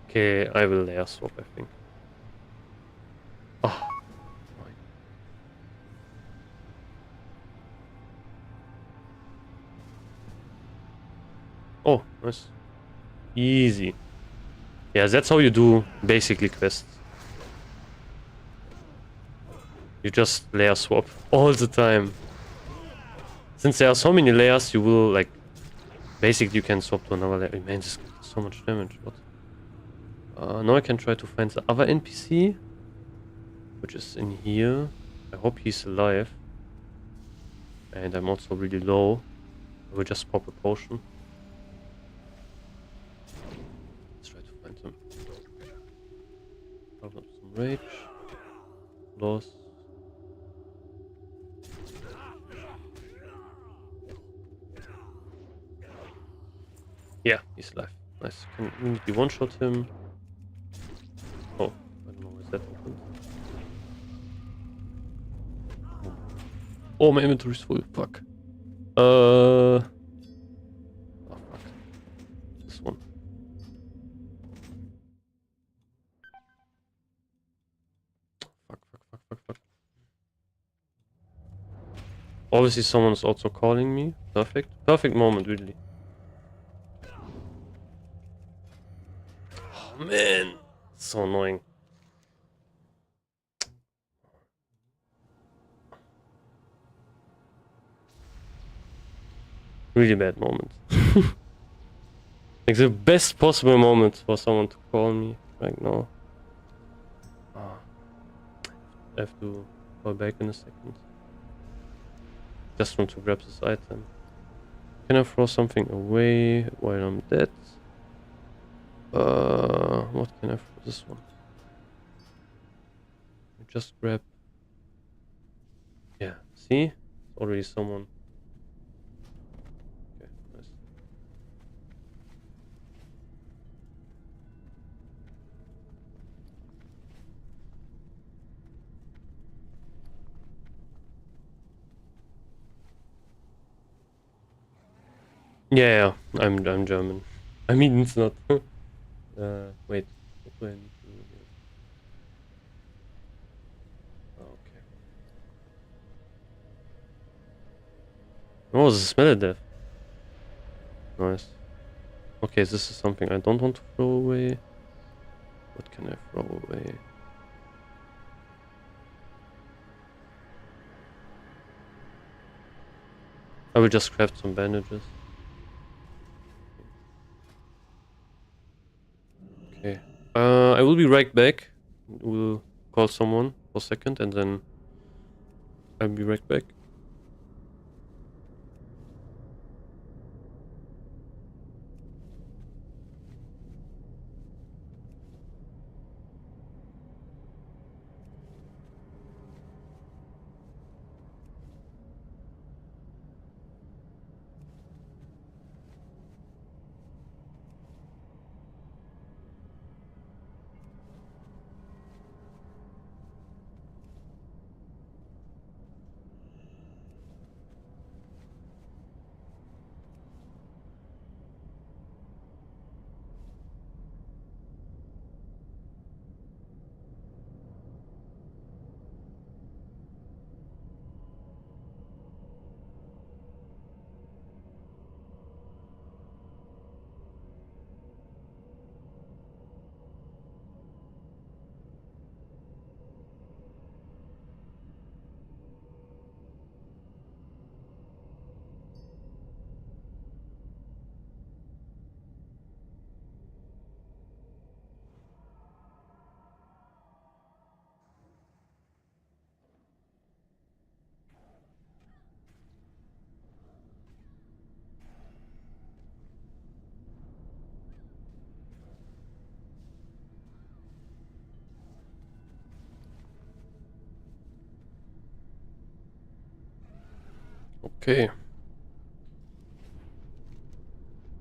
Speaker 1: Okay, I will layer swap, I think. Oh. Oh, nice. Easy. Yeah, that's how you do basically quests. You just layer swap all the time. Since there are so many layers, you will like... Basically, you can swap to another layer. Man, this does so much damage. What? Now I can try to find the other NPC, which is in here. I hope he's alive. And I'm also really low. I will just pop a potion. Let's try to find him. I've got some rage. Loss. Yeah, he's alive. Nice. Can we need to one-shot him? Oh, I don't know why that opened. Oh, my inventory's full. Fuck. Oh, fuck. This one. Fuck. Obviously, someone's also calling me. Perfect. Perfect moment, really. Oh, man. So annoying. Really bad moment. Like the best possible moment for someone to call me right now. Oh. I have to call back in a second. Just want to grab this item. Can I throw something away while I'm dead? What can I throw? This one. Just grab. Yeah, see? It's already someone. Okay, nice. Yeah, I'm German. I mean, it's not. Wait. What do I need to do here? Oh, okay. Oh, the smell of death. Nice. Okay, this is something I don't want to throw away. What can I throw away? I will just craft some bandages. Okay. I will be right back. We'll call someone for a second and then I'll be right back. Okay.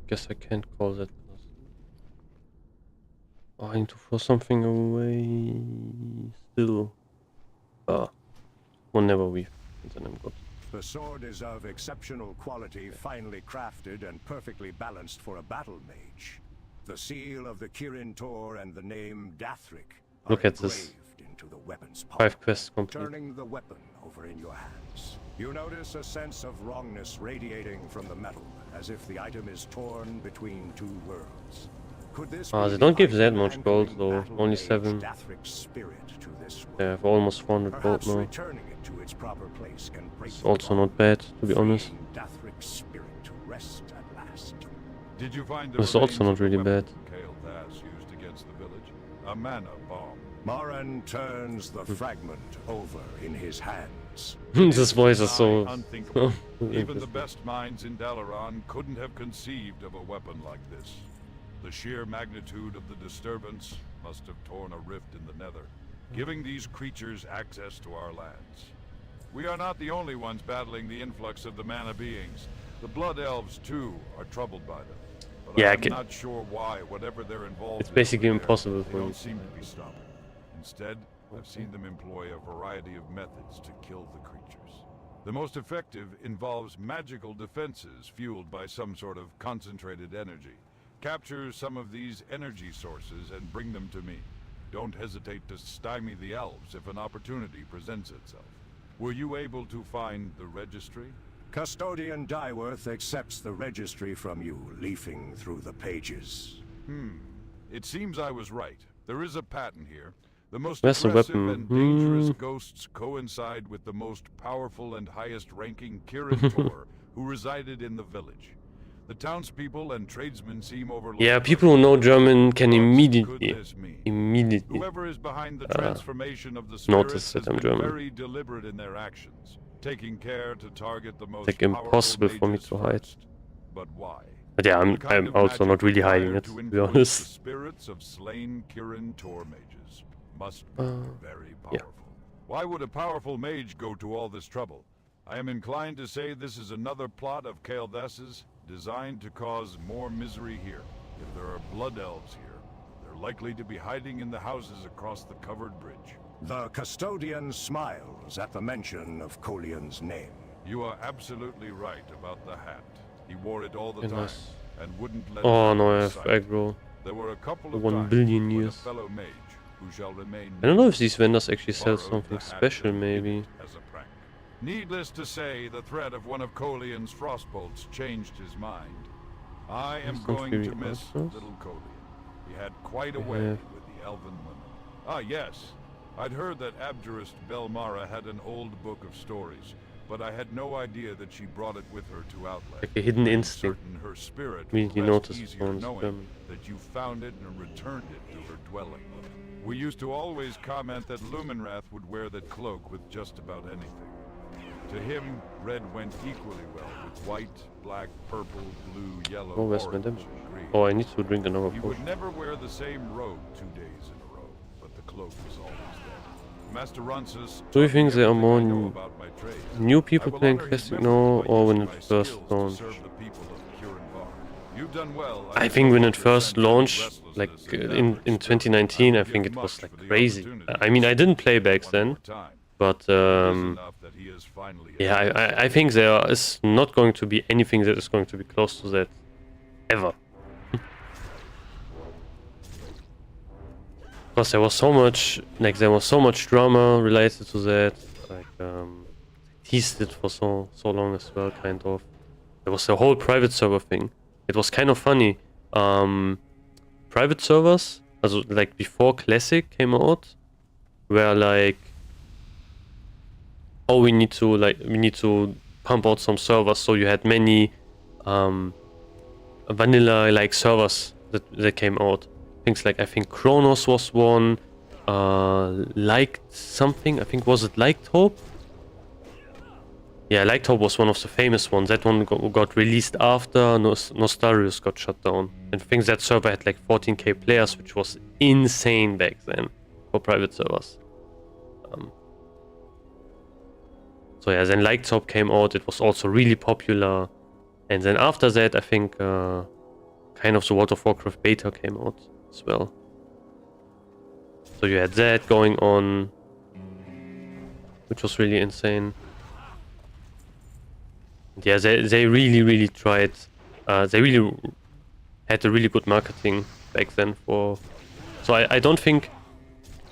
Speaker 1: Guess I can't call that person. Oh, I need to throw something away. Still. One never weave. And then I'm good.
Speaker 8: The sword is of exceptional quality, finely crafted and perfectly balanced for a battle mage. The seal of the Kirin Tor and the name Dathric are
Speaker 1: Look at this.
Speaker 8: engraved into the weapon's palm,
Speaker 1: 5 quests complete.
Speaker 8: turning the weapon over in your hands. You notice a sense of wrongness radiating from the metal, as if the item is torn between two worlds. Could this
Speaker 1: Ah,
Speaker 8: be
Speaker 1: they don't give that
Speaker 8: the
Speaker 1: much gold
Speaker 8: anchoring
Speaker 1: though.
Speaker 8: battle
Speaker 1: Only
Speaker 8: mage
Speaker 1: 7.
Speaker 8: Dathric's spirit to this world?
Speaker 1: They have almost 400 gold
Speaker 8: Perhaps
Speaker 1: now.
Speaker 8: returning it to its proper place can break
Speaker 1: It's
Speaker 8: the
Speaker 1: also
Speaker 8: bond,
Speaker 1: not bad, to be honest.
Speaker 8: freeing Dathric's spirit to rest at last.
Speaker 2: Did you find the
Speaker 1: It's also
Speaker 2: remains
Speaker 1: not
Speaker 2: of the
Speaker 1: really
Speaker 2: weapon
Speaker 1: bad.
Speaker 2: Kale Das used against the village? A mana bomb.
Speaker 8: Moran turns the fragment over in his hands.
Speaker 1: This voice is so...
Speaker 2: Unthinkable. Even the
Speaker 1: interesting.
Speaker 2: best minds in Dalaran couldn't have conceived of a weapon like this. The sheer magnitude of the disturbance must have torn a rift in the nether, giving these creatures access to our lands. We are not the only ones battling the influx of the mana beings. The Blood Elves, too, are troubled by them. But
Speaker 1: Yeah,
Speaker 2: I'm not sure why, whatever they're involved
Speaker 1: It's
Speaker 2: in
Speaker 1: basically
Speaker 2: over there,
Speaker 1: impossible
Speaker 2: they
Speaker 1: for
Speaker 2: don't
Speaker 1: me.
Speaker 2: seem to be stopping. Instead, I've seen them employ a variety of methods to kill the creatures. The most effective involves magical defenses fueled by some sort of concentrated energy. Capture some of these energy sources and bring them to me. Don't hesitate to stymie the elves if an opportunity presents itself. Were you able to find the registry?
Speaker 8: Custodian Dyeworth accepts the registry from you, leafing through the pages.
Speaker 2: It seems I was right. There is a pattern here. The most
Speaker 1: Where's the
Speaker 2: aggressive
Speaker 1: weapon?
Speaker 2: and dangerous ghosts coincide with the most powerful and highest-ranking Kirin Tor, who resided in the village. The townspeople and tradesmen seem overlooked.
Speaker 1: Yeah, people who know German can
Speaker 2: What could
Speaker 1: immediately
Speaker 2: this mean?
Speaker 1: immediately
Speaker 2: Whoever is behind the transformation of the
Speaker 1: notice
Speaker 2: spirits
Speaker 1: that
Speaker 2: has
Speaker 1: I'm
Speaker 2: been
Speaker 1: German.
Speaker 2: very deliberate in their actions, taking care to target the most
Speaker 1: like
Speaker 2: powerful
Speaker 1: impossible for me
Speaker 2: mages
Speaker 1: to hide.
Speaker 2: first. But why?
Speaker 1: But yeah,
Speaker 2: The kind
Speaker 1: I'm
Speaker 2: of
Speaker 1: also
Speaker 2: magic
Speaker 1: not really hiding
Speaker 2: required
Speaker 1: it,
Speaker 2: to
Speaker 1: to be
Speaker 2: influence
Speaker 1: honest.
Speaker 2: The spirits of slain Kirin Tor mages must be very powerful. Why would a powerful mage go to all this trouble? I am inclined to say this is another plot of Kaeldas's designed to cause more misery here. If there are blood elves here, they're likely to be hiding in the houses across the covered bridge.
Speaker 8: The custodian smiles at the mention of Kolian's name.
Speaker 2: You are absolutely right about the hat. He wore it all the
Speaker 1: Very
Speaker 2: time
Speaker 1: nice.
Speaker 2: and wouldn't let
Speaker 1: Oh
Speaker 2: it
Speaker 1: no,
Speaker 2: out
Speaker 1: I
Speaker 2: of
Speaker 1: have
Speaker 2: sight.
Speaker 1: aggro.
Speaker 2: There were a couple
Speaker 1: For
Speaker 2: of
Speaker 1: 1
Speaker 2: times
Speaker 1: billion
Speaker 2: when
Speaker 1: years.
Speaker 2: a fellow mage who shall remain
Speaker 1: I don't know if these vendors actually sell
Speaker 2: borrowed
Speaker 1: something
Speaker 2: the hat
Speaker 1: special,
Speaker 2: and hid
Speaker 1: maybe.
Speaker 2: it as a prank. Needless to say, the threat of one of Kolian's frostbolts changed his mind. I am
Speaker 1: Some
Speaker 2: going
Speaker 1: Fury
Speaker 2: to miss
Speaker 1: Outlaws.
Speaker 2: little Kolian. He had quite a
Speaker 1: We
Speaker 2: way
Speaker 1: have-
Speaker 2: with the elven women. Ah, yes. I'd heard that Abjurist Belmara had an old book of stories, but I had no idea that she brought it with her to Outland.
Speaker 1: Like a hidden
Speaker 2: I'm
Speaker 1: instinct.
Speaker 2: certain her spirit
Speaker 1: Immediately
Speaker 2: will rest
Speaker 1: noticed
Speaker 2: easier
Speaker 1: one's
Speaker 2: knowing
Speaker 1: German.
Speaker 2: that you found it and returned it to her dwelling. We used to always comment that Lumenrath would wear that cloak with just about anything. To him, red went equally well with white, black, purple, blue, yellow,
Speaker 1: Oh, where's my
Speaker 2: orange,
Speaker 1: damage?
Speaker 2: and green.
Speaker 1: Oh, I need to drink another
Speaker 2: He
Speaker 1: potion.
Speaker 2: would never wear the same robe 2 days in a row, but the cloak was always there. Master Ronsus
Speaker 1: Do you
Speaker 2: taught
Speaker 1: think
Speaker 2: me
Speaker 1: there are
Speaker 2: everything I
Speaker 1: more
Speaker 2: know about my trade.
Speaker 1: new
Speaker 2: I
Speaker 1: people
Speaker 2: will
Speaker 1: playing
Speaker 2: honor his
Speaker 1: Classic
Speaker 2: memory
Speaker 1: now,
Speaker 2: by
Speaker 1: or when
Speaker 2: using
Speaker 1: it
Speaker 2: my
Speaker 1: first
Speaker 2: skills to
Speaker 1: launched?
Speaker 2: serve the people of Kirin Var. You've done well.
Speaker 1: I
Speaker 2: am
Speaker 1: think
Speaker 2: no
Speaker 1: when it
Speaker 2: longer
Speaker 1: first
Speaker 2: sent any
Speaker 1: launched, like
Speaker 2: restlessness in
Speaker 1: in
Speaker 2: Dathric
Speaker 1: 2019, I
Speaker 2: would
Speaker 1: think
Speaker 2: give
Speaker 1: it was
Speaker 2: much
Speaker 1: like
Speaker 2: for the
Speaker 1: crazy.
Speaker 2: opportunity
Speaker 1: I mean, I didn't play back
Speaker 2: one
Speaker 1: then,
Speaker 2: more time.
Speaker 1: but
Speaker 2: It is enough that he is finally
Speaker 1: yeah, I think there is not going to be anything that is going to be close to that ever. Because there was so much, like there was so much drama related to that. Like teased it for so long as well, kind of. There was the whole private server thing. It was kind of funny. Private servers, also like before Classic came out, were like, oh, we need to pump out some servers. So you had many vanilla like servers that came out. Things like, I think Kronos was one, Liked something, I think, was it Liked Hope? Yeah, Liked Hope was one of the famous ones. That one got released after Nostarius got shut down. And I think that server had like 14k players, which was insane back then for private servers. So yeah, then Liked Hope came out, it was also really popular. And then after that, I think kind of the World of Warcraft beta came out as well. So you had that going on, which was really insane. And yeah, they really tried. They really had a really good marketing back then for. So I don't think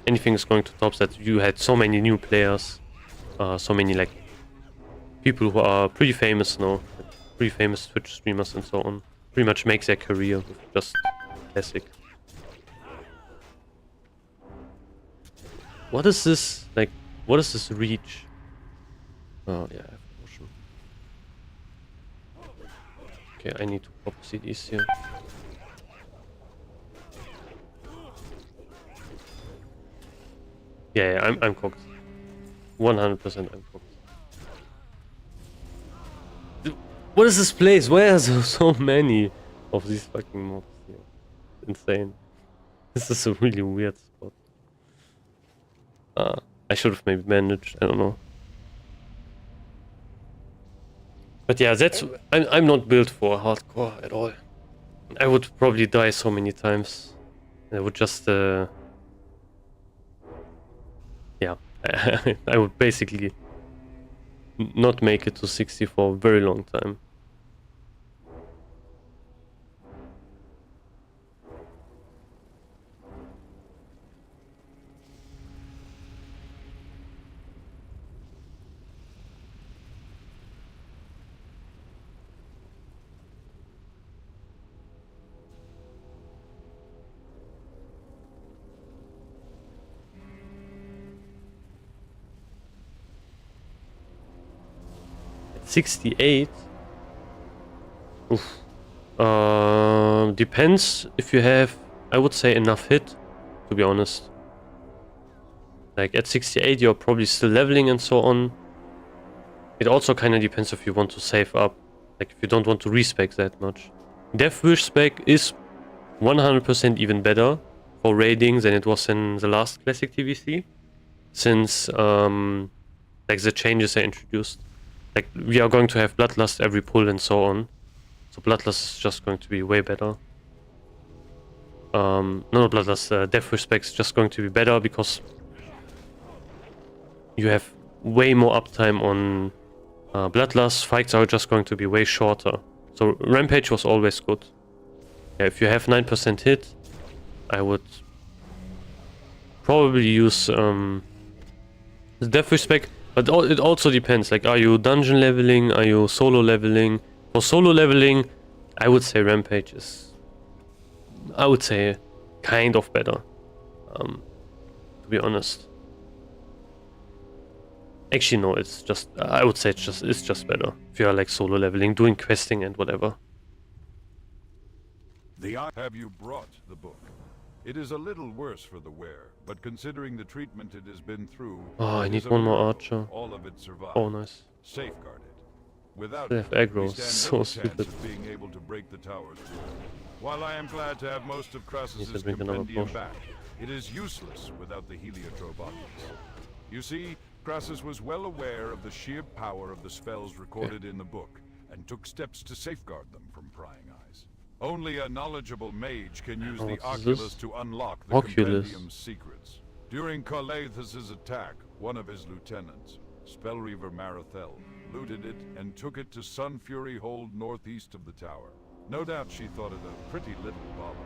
Speaker 1: anything is going to top that. You had so many new players, so many like people who are pretty famous now, like, pretty famous Twitch streamers and so on. Pretty much make their career with just classic. What is this like? What is this reach? Oh yeah, I have motion. Okay, I need to pop CDs here. Yeah, I'm cooked. 100% I'm cooked. What is this place? Why are there so many of these fucking mobs here? Insane. This is a really weird spot. I should have maybe managed, I don't know. But yeah, that's I'm not built for hardcore at all. I would probably die so many times. I would just yeah, I would basically not make it to 60 for a very long time. At 68? Oof. Depends if you have, I would say, enough hit, to be honest. Like at 68 you're probably still leveling and so on. It also kind of depends if you want to save up. Like if you don't want to respec that much. Death Wish spec is 100% even better for raiding than it was in the last classic TBC. Since like the changes they introduced. Like we are going to have Bloodlust every pull and so on. So Bloodlust is just going to be way better. No, not Bloodlust, Death Wish spec is just going to be better because you have way more uptime on Bloodlust. Fights are just going to be way shorter. So Rampage was always good. Yeah, if you have 9% hit, I would probably use the Death Wish spec. But it also depends. Like, are you dungeon leveling? Are you solo leveling? For solo leveling, I would say Rampage is, I would say, kind of better. To be honest. Actually, no. It's just. I would say it's just better if you are like solo leveling, doing questing and whatever.
Speaker 2: Have you brought the book? It is a little worse for the wearer, but considering the treatment it has been through,
Speaker 1: Oh, I
Speaker 2: it
Speaker 1: need
Speaker 2: is a
Speaker 1: one more
Speaker 2: miracle
Speaker 1: archer.
Speaker 2: all of it survived.
Speaker 1: Oh, nice.
Speaker 2: Safeguard it. Without
Speaker 1: They
Speaker 2: it,
Speaker 1: have aggro.
Speaker 2: we stand
Speaker 1: So
Speaker 2: little
Speaker 1: stupid.
Speaker 2: chance of being able to break the towers. While I am glad to have most of
Speaker 1: Need
Speaker 2: Crassus's
Speaker 1: to drink another
Speaker 2: compendium
Speaker 1: potion.
Speaker 2: back, it is useless without the heliotrope objects. You see, Crassus was well aware of the sheer power of the spells recorded in the book, and took steps to safeguard them from prying eyes. Only a knowledgeable mage can use
Speaker 1: Oh,
Speaker 2: the
Speaker 1: what is
Speaker 2: Oculus
Speaker 1: this?
Speaker 2: to unlock the
Speaker 1: Oculus.
Speaker 2: compendium's secrets. During Carlathus's attack, one of his lieutenants, Spellreaver Marathel, looted it and took it to Sun Fury Hold northeast of the tower. No doubt she thought it a pretty little bother.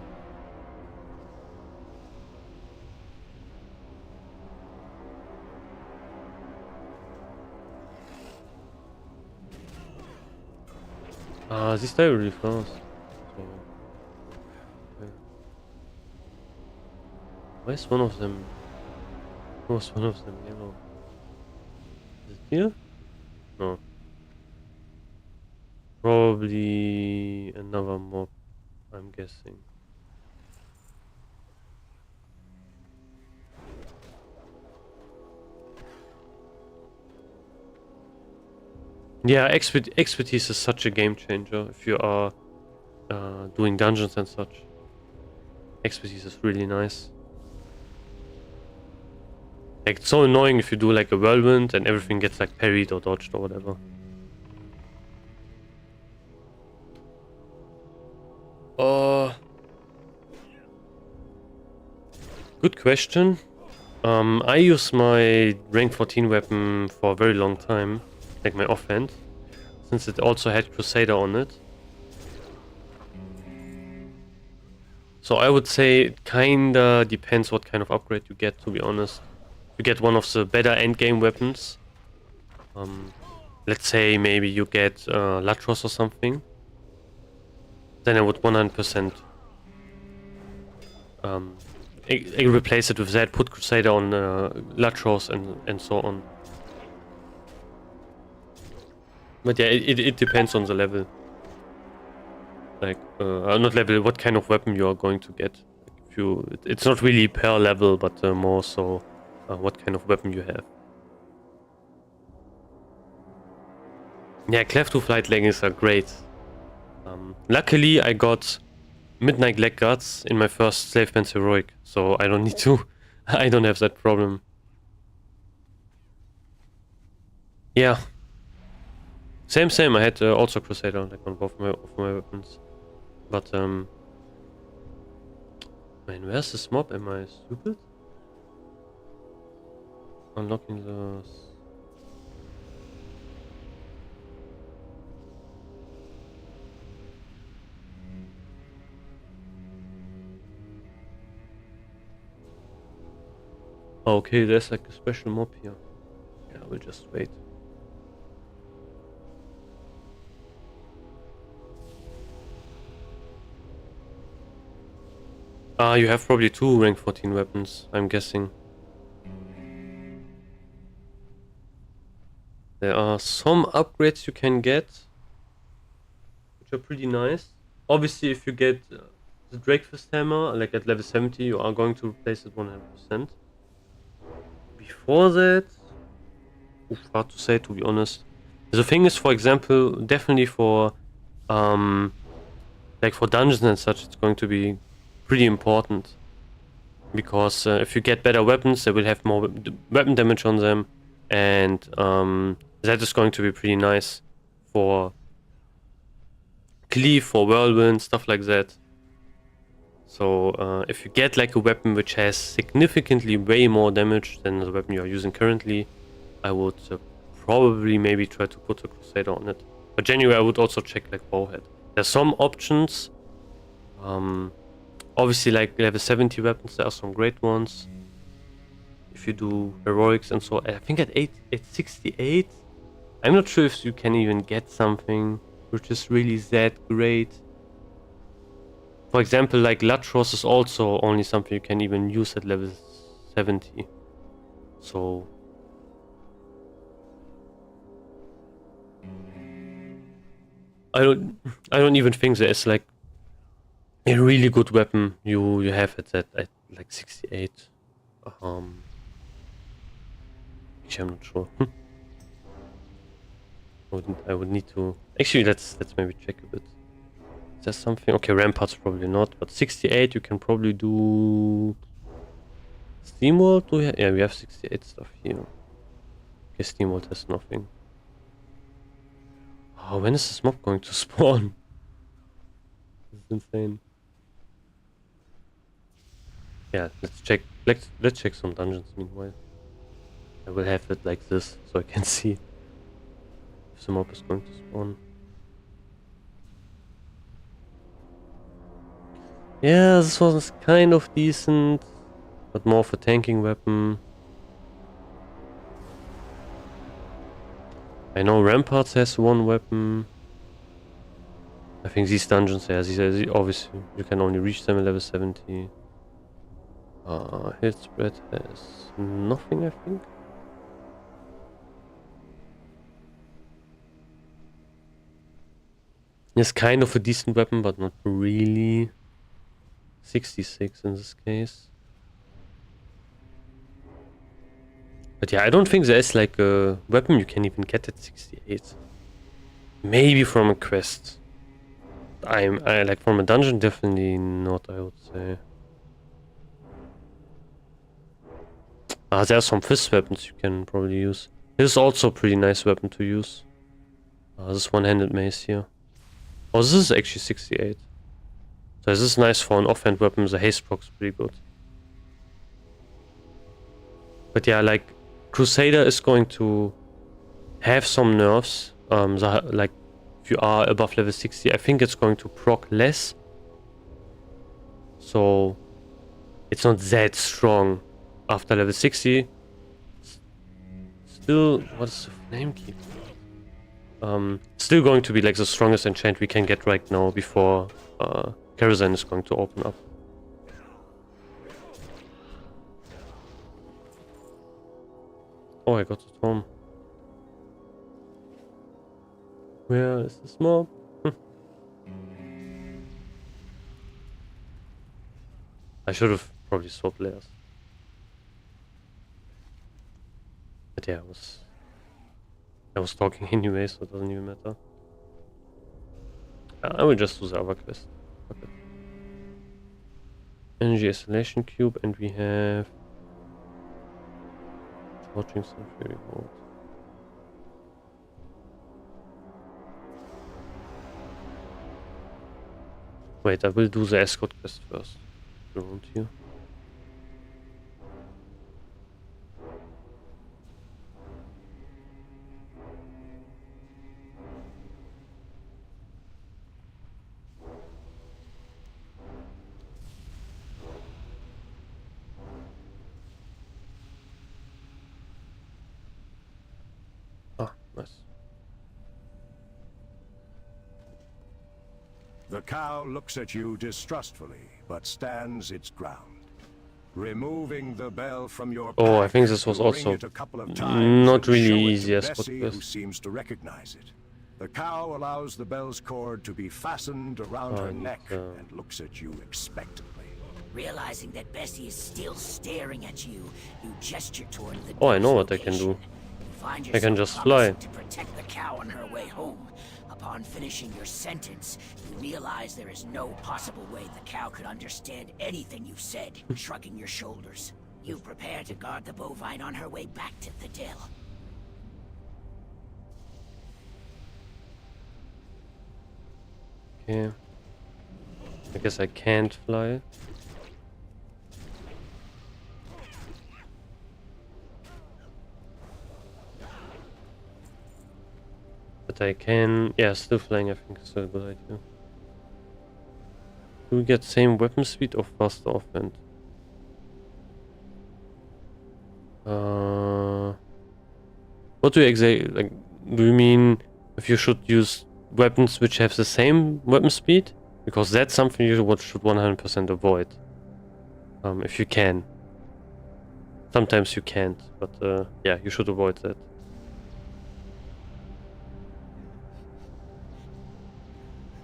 Speaker 1: These die really fast. So, okay. Why is one of them? Why was one of them yellow? Is it here? No. Probably another mob, I'm guessing. Yeah, expertise is such a game changer if you are doing dungeons and such. Expertise is really nice. Like, it's so annoying if you do like a whirlwind and everything gets like parried or dodged or whatever. Good question. I use my rank 14 weapon for a very long time, like my offhand, since it also had Crusader on it. So I would say it kinda depends what kind of upgrade you get, to be honest. You get one of the better endgame weapons. Let's say maybe you get Latros or something. Then I would 100% replace it with that, put Crusader on Latros and so on. But yeah, it depends on the level. Like, not level, what kind of weapon you are going to get. If you, it's not really per level, but more so what kind of weapon you have. Yeah, Cleft to Flight leggings are great. Luckily, I got Midnight Leg Guards in my first Slave Man's Heroic, so I don't need to. I don't have that problem. Yeah. Same. I had also Crusader like on both of my weapons. But man, where's this mob? Am I stupid? Unlocking the. Okay, there's like a special mob here. Yeah, we'll just wait. You have probably 2 rank 14 weapons, I'm guessing. There are some upgrades you can get, which are pretty nice. Obviously, if you get the Drake Fist Hammer, like at level 70, you are going to replace it 100%. Before that, hard to say, to be honest. The thing is, for example, definitely for like for dungeons and such, it's going to be pretty important, because if you get better weapons, they will have more weapon damage on them, and that is going to be pretty nice for cleave, for whirlwind, stuff like that. So if you get like a weapon which has significantly way more damage than the weapon you are using currently, I would probably maybe try to put a Crusader on it. But generally I would also check like Bowhead. There's some options. Obviously, like level 70 weapons, there are some great ones. If you do heroics and so, I think at 68, I'm not sure if you can even get something which is really that great. For example, like Latros is also only something you can even use at level 70. So I don't even think there is like a really good weapon you have at like 68. Which I'm not sure. I would need to actually let's maybe check a bit. Is there something? Okay, Ramparts probably not, but 68 you can probably do. Steamworld? Do we have? Yeah, we have 68 stuff here. Okay, Steamworld has nothing. Oh, when is this mob going to spawn? This is insane. Yeah, let's check. Let's check some dungeons meanwhile. I will have it like this so I can see if the mob is going to spawn. Yeah, this was kind of decent, but more of a tanking weapon. I know Ramparts has one weapon. I think these dungeons, yeah, these are obviously you can only reach them at level 70. Hit spread has nothing, I think. It's kind of a decent weapon, but not really. 66 in this case. But yeah, I don't think there is like a weapon you can even get at 68. Maybe from a quest. I like from a dungeon, definitely not, I would say. There are some fist weapons you can probably use. This is also a pretty nice weapon to use. This one-handed mace here. Oh, this is actually 68. So this is nice for an offhand weapon. The haste proc is pretty good. But yeah, like Crusader is going to have some nerfs. Like if you are above level 60, I think it's going to proc less. So it's not that strong after level 60. Still, what's the name keep? Still going to be like the strongest enchant we can get right now before Kerosene is going to open up. Oh, I got it home. Where is this mob? I should have probably swapped layers. But yeah, I was talking anyway, so it doesn't even matter. I will just do the other quest. Okay. Energy isolation cube, and we have torching sulfuric hold. Wait, I will do the escort quest first. Around here. Ah, nice.
Speaker 8: The cow looks at you distrustfully, but stands its ground. Removing the bell from your pack,
Speaker 1: Oh, I think this was
Speaker 8: you ring
Speaker 1: also
Speaker 8: it a couple of times
Speaker 1: not
Speaker 8: and
Speaker 1: really
Speaker 8: show it
Speaker 1: easy
Speaker 8: to
Speaker 1: as
Speaker 8: Bessie,
Speaker 1: what
Speaker 8: who seems to recognize it. The cow allows the bell's cord to be fastened around her neck and looks at you expectantly.
Speaker 5: Realizing that Bessie is still staring at you, you gesture toward the
Speaker 1: Oh, I know
Speaker 5: door's
Speaker 1: what I can do.
Speaker 5: location. You find
Speaker 1: I can
Speaker 5: yourself
Speaker 1: just fly.
Speaker 5: promising to protect the cow on her way home. Upon finishing your sentence, you realize there is no possible way the cow could understand anything you've said, shrugging your shoulders. You prepare to guard the bovine on her way back to the dell.
Speaker 1: Okay. I guess I can't fly. But I can... Yeah, still flying I think is still a good idea. Do we get same weapon speed or faster offhand? What do you exactly... Like, do you mean if you should use weapons which have the same weapon speed? Because that's something you should 100% avoid. If you can. Sometimes you can't, but yeah, you should avoid that.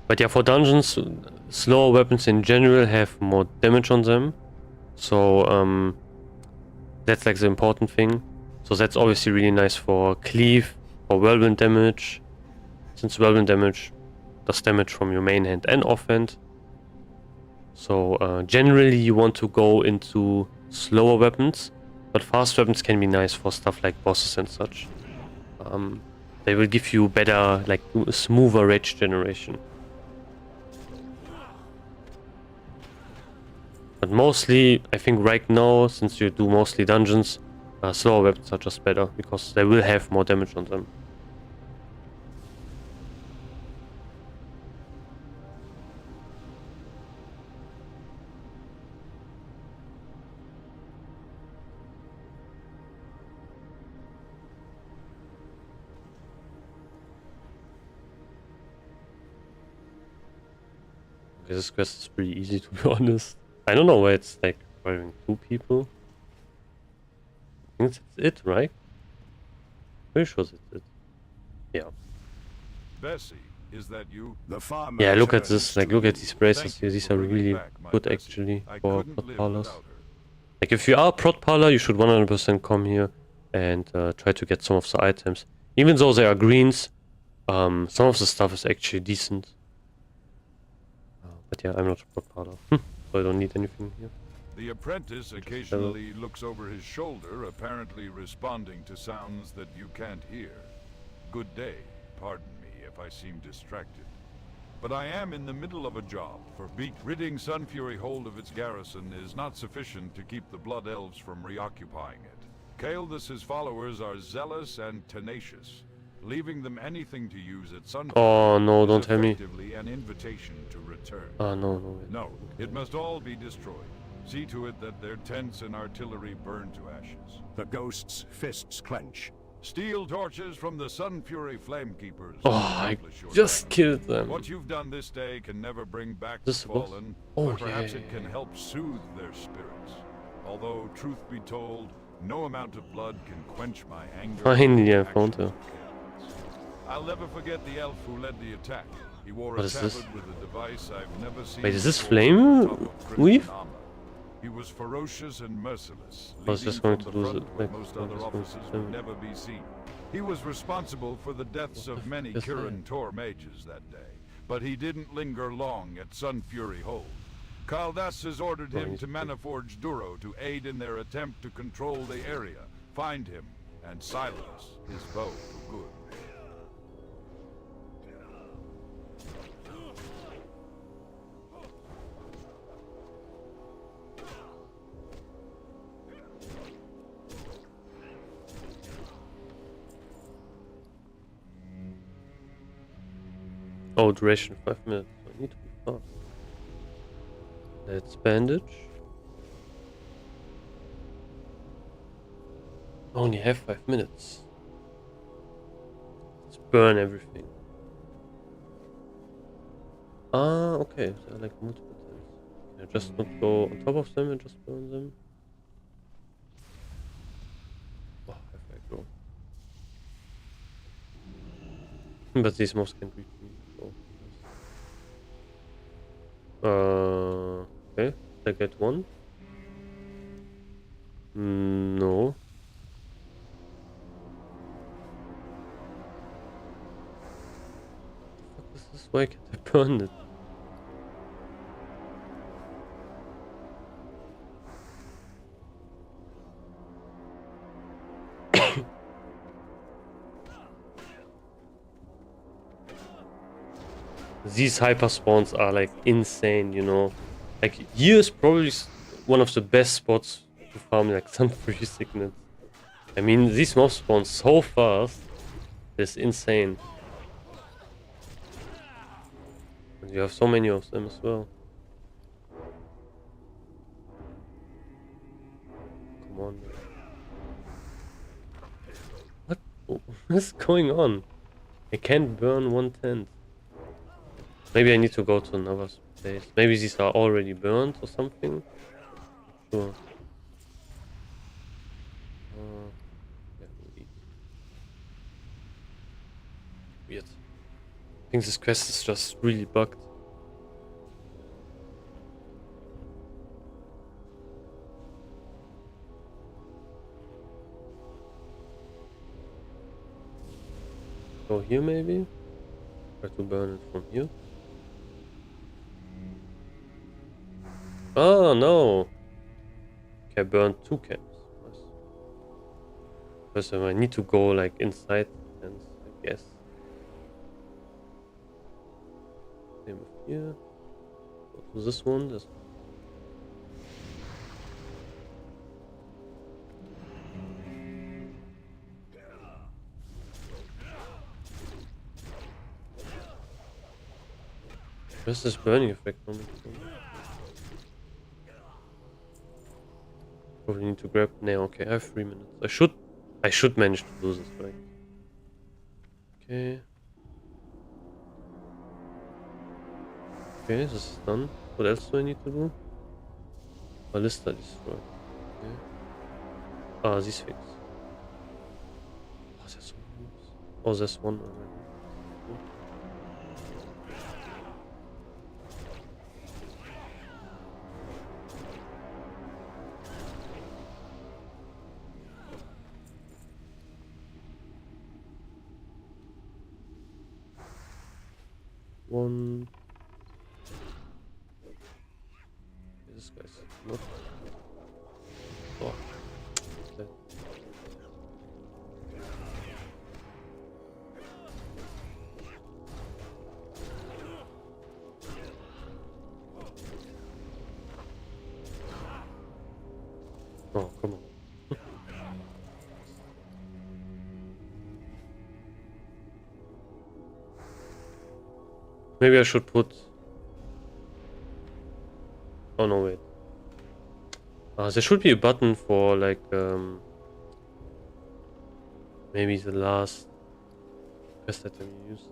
Speaker 1: But yeah, for dungeons, slower weapons in general have more damage on them. So that's like the important thing. So that's obviously really nice for cleave, for whirlwind damage. Since whirlwind damage does damage from your main hand and offhand. So generally you want to go into slower weapons. But fast weapons can be nice for stuff like bosses and such. They will give you better, like smoother rage generation. But mostly, I think right now, since you do mostly dungeons, slower weapons are just better, because they will have more damage on them. Okay, this quest is pretty easy to be honest. I don't know why it's like requiring 2 people. I think that's it, right? Pretty sure that's it. Yeah.
Speaker 2: Bessie, is that you?
Speaker 8: The farmer
Speaker 1: Yeah, look at
Speaker 8: turns
Speaker 1: this. Like,
Speaker 8: to
Speaker 1: look at
Speaker 8: you.
Speaker 1: these braces
Speaker 2: Thank
Speaker 1: here.
Speaker 2: you
Speaker 1: These
Speaker 2: for
Speaker 1: are
Speaker 2: bringing
Speaker 1: really
Speaker 2: back my
Speaker 1: good
Speaker 2: Bessie.
Speaker 1: actually
Speaker 2: I
Speaker 1: for
Speaker 2: couldn't
Speaker 1: prot
Speaker 2: live
Speaker 1: parlors.
Speaker 2: without her.
Speaker 1: Like, if you are prot parlor, you should 100% come here and try to get some of the items. Even though they are greens, some of the stuff is actually decent. But yeah, I'm not a prot parlor, so I don't need anything here.
Speaker 2: The apprentice occasionally looks over his shoulder, apparently responding to sounds that you can't hear. Good day. Pardon me if I seem distracted. But I am in the middle of a job. For ridding Sunfury hold of its garrison is not sufficient to keep the Blood Elves from reoccupying it. Kaeldus's followers are zealous and tenacious. Leaving them anything to use at Sunfury
Speaker 1: Oh no,
Speaker 2: is
Speaker 1: don't tell me.
Speaker 2: effectively an invitation to return.
Speaker 1: Ah, no, no.
Speaker 2: No, it must all be destroyed. See to it that their tents and artillery burn to ashes.
Speaker 8: The ghost's fists clench.
Speaker 2: Steel torches from the Sunfury Flamekeepers.
Speaker 1: Oh, I
Speaker 2: accomplish your
Speaker 1: just
Speaker 2: task.
Speaker 1: killed them.
Speaker 2: What you've done this day can never bring back
Speaker 1: This
Speaker 2: the
Speaker 1: boss?
Speaker 2: fallen,
Speaker 1: Oh,
Speaker 2: but perhaps
Speaker 1: yeah,
Speaker 2: it can help soothe their spirits. Although, truth be told, no amount of blood can quench my anger.
Speaker 1: Finally, I
Speaker 2: at the
Speaker 1: found
Speaker 2: actions
Speaker 1: her.
Speaker 2: of Kaeldus. I'll never forget the elf who led the attack. He wore
Speaker 1: What
Speaker 2: a
Speaker 1: is this?
Speaker 2: tabard with a device I've never seen.
Speaker 1: Wait, is this
Speaker 2: before
Speaker 1: flame
Speaker 2: on top of crimson
Speaker 1: weave?
Speaker 2: armor. He was ferocious and merciless,
Speaker 1: I was
Speaker 2: leading
Speaker 1: just going
Speaker 2: from
Speaker 1: to
Speaker 2: the
Speaker 1: lose
Speaker 2: front
Speaker 1: it,
Speaker 2: where
Speaker 1: like,
Speaker 2: most
Speaker 1: I
Speaker 2: other
Speaker 1: was going to
Speaker 2: officers
Speaker 1: say.
Speaker 2: would never be seen. He was responsible for the deaths of many
Speaker 1: Yes, I
Speaker 2: Kirin
Speaker 1: am.
Speaker 2: Tor mages that day, but he didn't linger long at Sunfury Hold. Kaeldus has ordered him to Maniforge Duro to aid in their attempt to control the area, find him, and silence his foe for good.
Speaker 1: Oh, duration 5 minutes. I need to be fast. Let's bandage. Only have 5 minutes. Let's burn everything. Ah, okay. So I like multiple times. Can I just not go on top of them and just burn them? Oh, if I go. But these mobs can't reach me. So. Okay. I get one. No. What is this? Why can't I burn it? These hyper spawns are like insane, you know. Like here is probably one of the best spots to farm like Sunfury Signets. I mean, these mobs spawn so fast. It's insane. And you have so many of them as well. Come on. What? What is going on? I can't burn 1/10. Maybe I need to go to another place. Maybe these are already burned or something. Sure. Yeah, maybe. Weird. I think this quest is just really bugged. Go here maybe? Try to burn it from here. Oh no! Okay, I burned 2 camps. Nice. Because I need to go like inside and I guess. Same with here. Go to this one. This one. Where's this burning effect coming from? Probably need to grab now. Okay, I have 3 minutes. I should manage to do this, right? Okay. Okay, this is done. What else do I need to do? Ballista destroy. Okay. Ah, these things. Oh, there's one. Oh, there's one already. One. Okay, this guy's not. Oh. Okay. Oh, come on. Maybe I should put... Oh no, wait. There should be a button for like maybe the last quest item you use.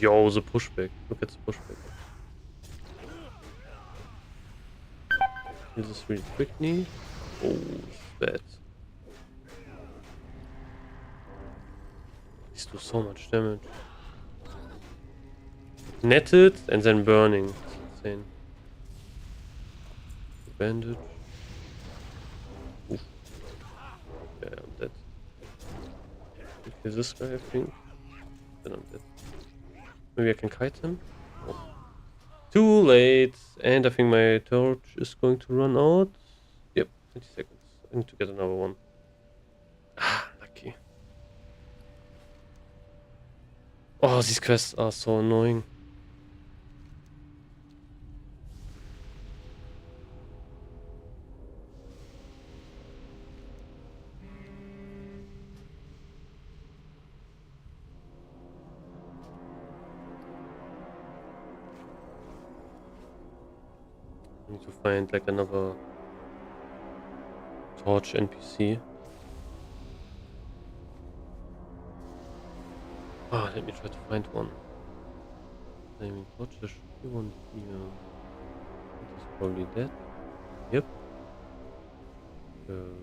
Speaker 1: Yo, the pushback. Look at the pushback. Do this really quickly. Oh, bad. These do so much damage. Netted and then burning. It's insane. Bandage. Oof. Yeah, I'm dead. Okay, this guy, I think. Then I'm dead. Maybe I can kite him? Oh. Too late! And I think my torch is going to run out. Yep, 20 seconds. I need to get another one. Ah, lucky. Oh, these quests are so annoying. I need to find like another torch NPC. Ah, let me try to find one. Flaming torch, there should be one here. It is probably dead. Yep.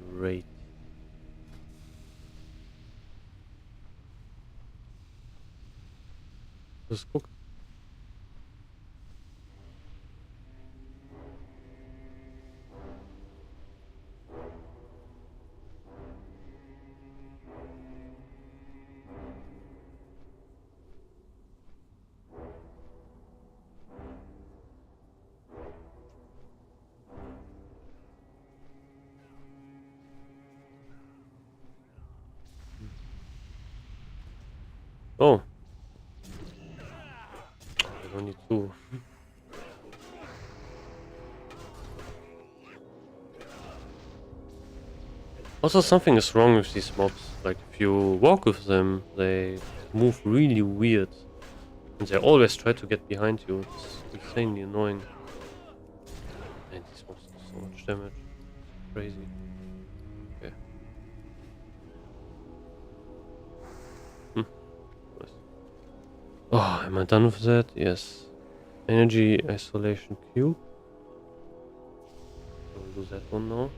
Speaker 1: Great. Just cook. Oh. I don't need two. Also, something is wrong with these mobs. Like, if you walk with them, they move really weird. And they always try to get behind you. It's insanely annoying. And these mobs do so much damage. Crazy. Okay. Nice. Oh, am I done with that? Yes. Energy isolation cube. I'll do that one now.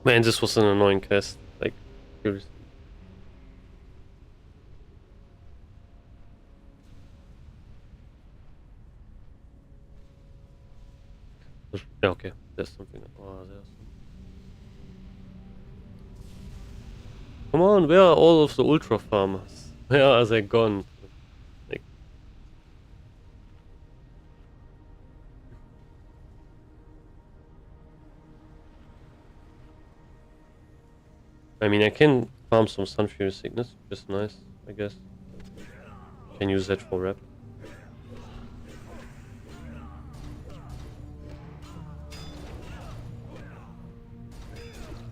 Speaker 1: Man, this was an annoying quest. Like, seriously. Yeah, okay. There's something. Oh, there's some. Come on, where are all of the ultra farmers? Where are they gone? Like, I mean, I can farm some Sun Fury Sickness, which is nice, I guess. Can use that for rep.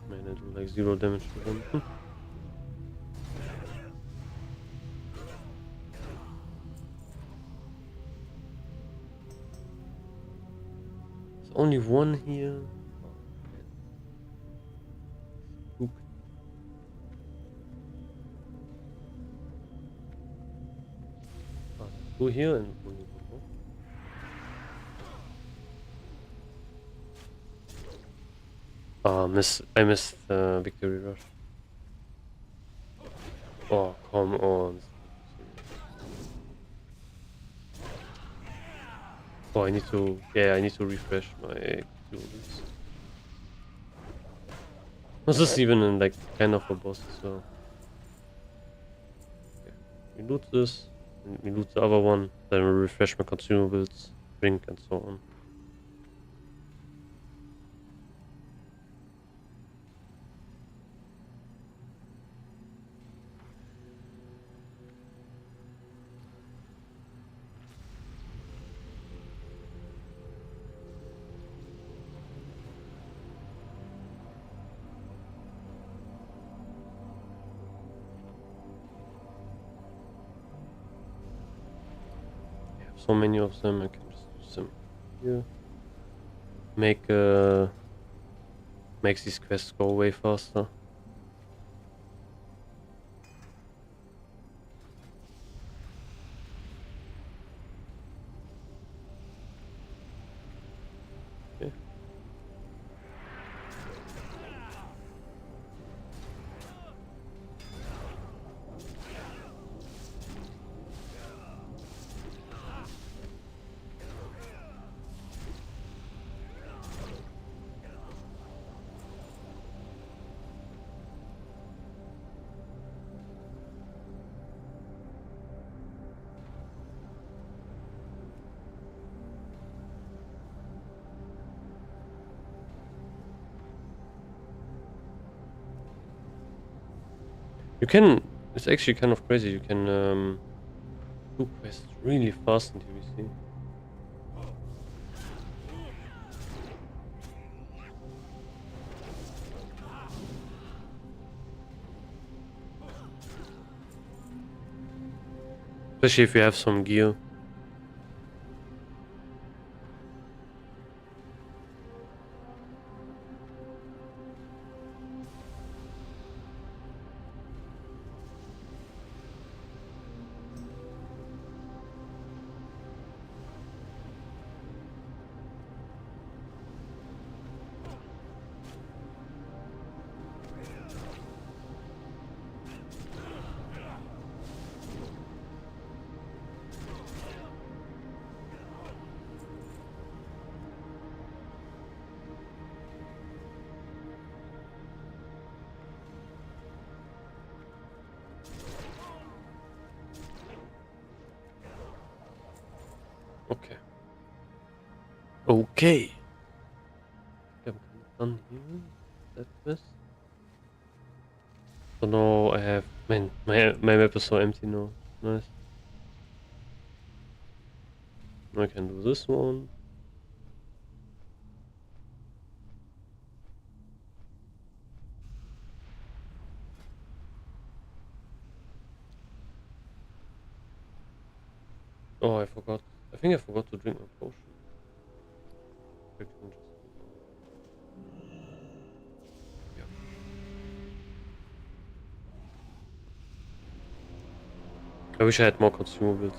Speaker 1: Man, I do like 0 damage to him. There's only one here. Oop. Two here and only one more. I missed Victory Rush. Oh, come on. Oh, I need to, yeah, I need to refresh my tools. Was this even in like kind of a boss as well? Okay. We loot this, and we loot the other one, then we refresh my consumables, drink and so on. so many of them, I can just use them here. Makes these quests go way faster. Okay. You can, it's actually kind of crazy, you can do quests really fast in TBC. Especially if you have some gear. Okay. Okay. I'm done here. That quest. So now I have, man, my map is so empty now. Nice. I can do this one. Oh, I forgot. I think I forgot to drink my potion. I can just... Yeah. I wish I had more consumables.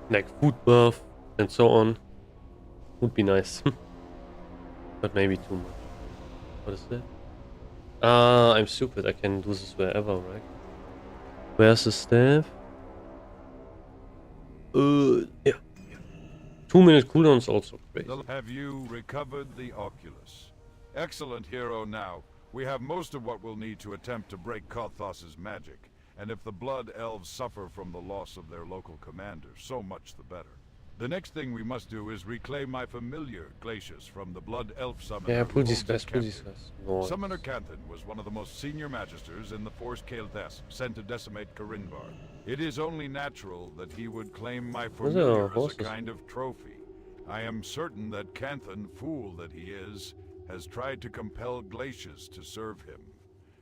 Speaker 1: Like food buff and so on. Would be nice. But maybe too much. What is that? Ah, I'm stupid. I can do this wherever, right? Where's the staff? Yeah. 2-minute cooldown is also great.
Speaker 2: Have you recovered the Oculus? Excellent, hero. Now, we have most of what we'll need to attempt to break Kothos's magic. And if the Blood Elves suffer from the loss of their local commander, so much the better. The next thing we must do is reclaim my familiar, Glacius, from the Blood Elf Summoner.
Speaker 1: Yeah, pull
Speaker 2: who
Speaker 1: these
Speaker 2: holds it
Speaker 1: guys, pull these
Speaker 2: captive.
Speaker 1: guys. No.
Speaker 2: Summoner Canthan was one of the most senior magisters in the Force Kael'thas, sent to decimate Corinvar. It is only natural that he would claim my familiar as a
Speaker 1: horses?
Speaker 2: kind of trophy. I am certain that Canthan, fool that he is, has tried to compel Glacius to serve him.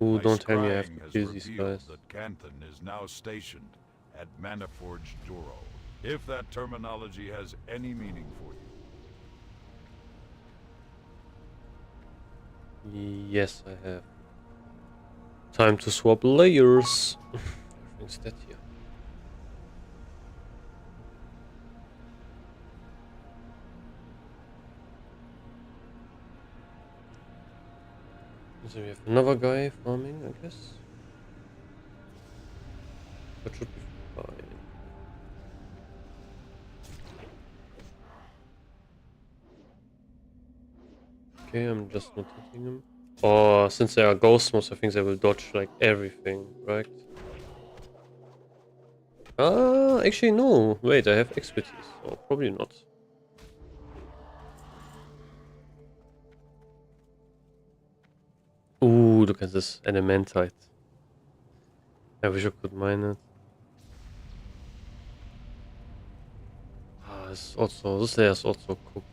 Speaker 1: Ooh,
Speaker 2: My
Speaker 1: don't tell me I have
Speaker 2: scrying
Speaker 1: to
Speaker 2: has
Speaker 1: kill these
Speaker 2: revealed
Speaker 1: guys.
Speaker 2: that Canthan is now stationed at Maniforge Duro. If that terminology has any meaning for you.
Speaker 1: Yes, I have. Time to swap layers. Everything's dead here. So we have another guy farming, I guess. That should be fine. Okay, I'm just not hitting him. Oh, since they are ghost mobs, I think they will dodge like everything, right? Ah, actually no. Wait, I have expertise. Oh, probably not. Ooh, look at this Elementite. I wish I could mine it. Ah, this layer is also cooked.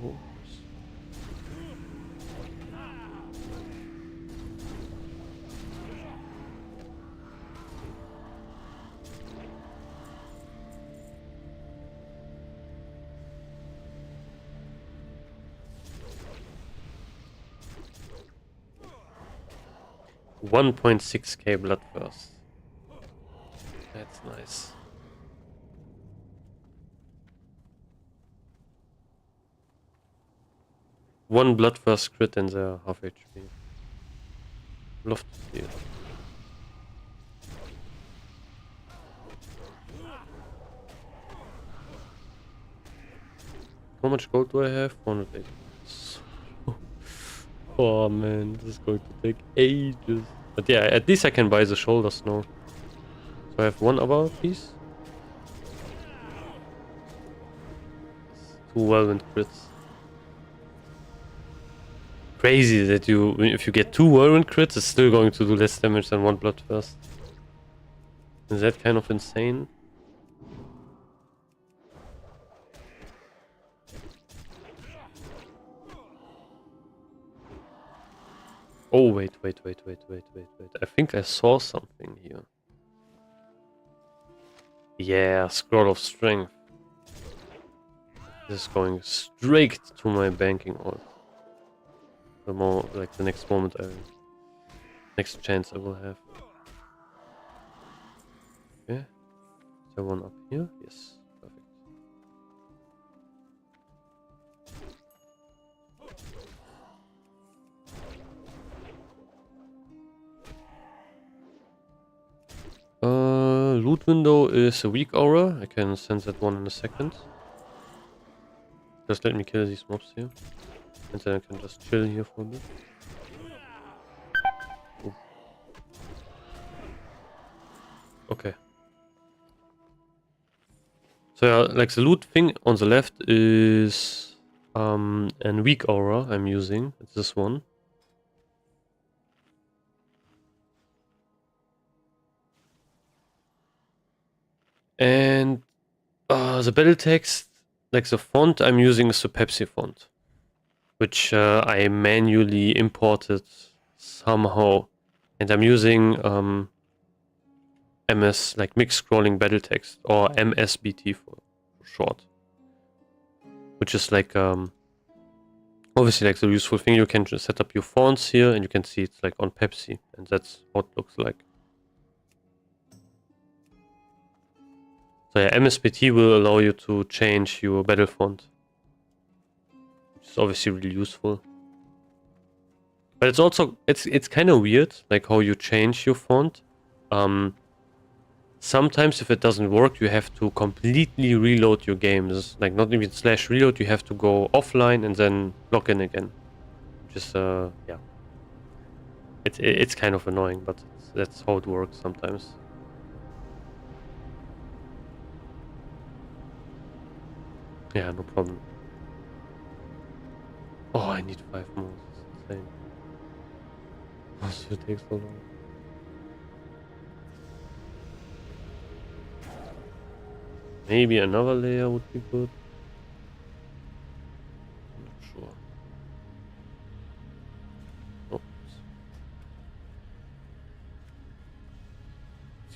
Speaker 1: Oh. 1.6k blood first. That's nice. One blood first crit and they're half HP. Love to see it. How much gold do I have? 480. Oh man, this is going to take ages. But yeah, at least I can buy the shoulders now. So I have one other piece. 2 whirlwind crits. Crazy that if you get 2 whirlwind crits, it's still going to do less damage than 1 blood first. Is that kind of insane? Oh wait. I think I saw something here. Yeah, Scroll of Strength. This is going straight to my banking ult. The next moment next chance I will have. Okay. Is there one up here? Yes. Perfect. Loot window is a weak aura. I can sense that one in a second. Just let me kill these mobs here. And then I can just chill here for a bit. Ooh. Okay. So yeah, like the loot thing on the left is an weak aura I'm using. It's this one. And the battle text, like the font I'm using is the Pepsi font, which I manually imported somehow, and I'm using MS, like mixed scrolling battle text, or MSBT for short, which is like obviously like the useful thing. You can just set up your fonts here, and you can see it's like on Pepsi, and that's what it looks like. So yeah, MSBT will allow you to change your battle font, which is obviously really useful. But it's also it's kind of weird, like how you change your font. Sometimes if it doesn't work, you have to completely reload your game. This is like not even /reload. You have to go offline and then log in again. Which is yeah, it's kind of annoying, but that's how it works sometimes. Yeah, no problem. Oh, I need 5 more. It's insane. Why does it take so long? Maybe another layer would be good. I'm not sure. Oh.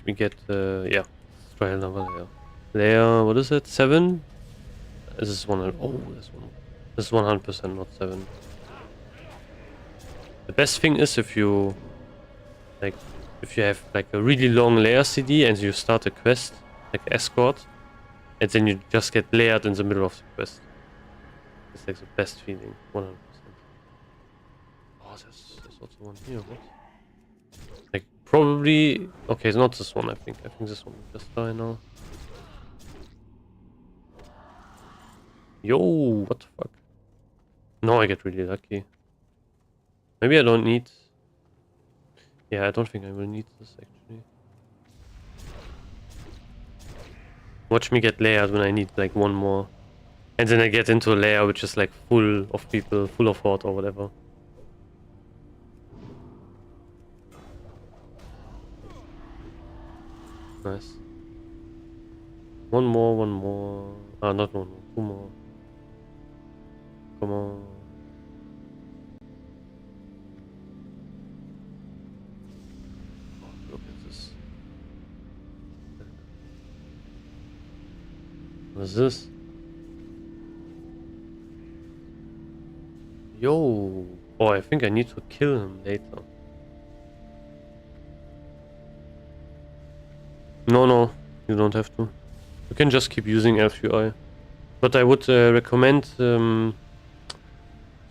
Speaker 1: We get yeah. Let's try another layer. Layer, what is it? 7? This is 100. Oh, this one. This is 100% not 7. The best thing is if you have like a really long layer CD and you start a quest, like escort, and then you just get layered in the middle of the quest. It's like the best feeling, 100%. Oh, there's also one here. What? Like probably okay. It's not this one. I think this one will just die now. Yo, what the fuck? No, I get really lucky. Maybe I don't need... Yeah, I don't think I will need this actually. Watch me get layered when I need like one more. And then I get into a layer which is like full of people, full of horde or whatever. Nice. One more. Ah, not one more, 2 more. come on. Oh, look at this. What is this? Yo! Oh, I think I need to kill him later. No, no, you don't have to. You can just keep using FUI. But I would recommend to,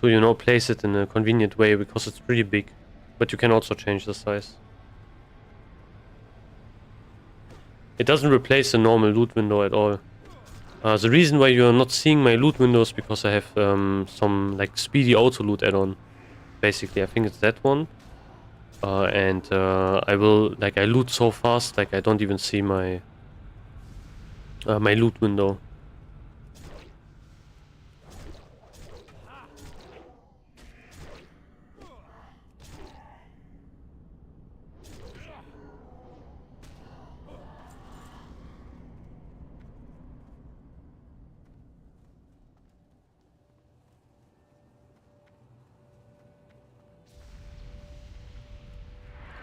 Speaker 1: you know, place it in a convenient way because it's pretty big. But you can also change the size. It doesn't replace the normal loot window at all. The reason why you're not seeing my loot window is because I have some like speedy auto loot add-on. Basically, I think it's that one. And I will, like, I loot so fast, like I don't even see my my loot window.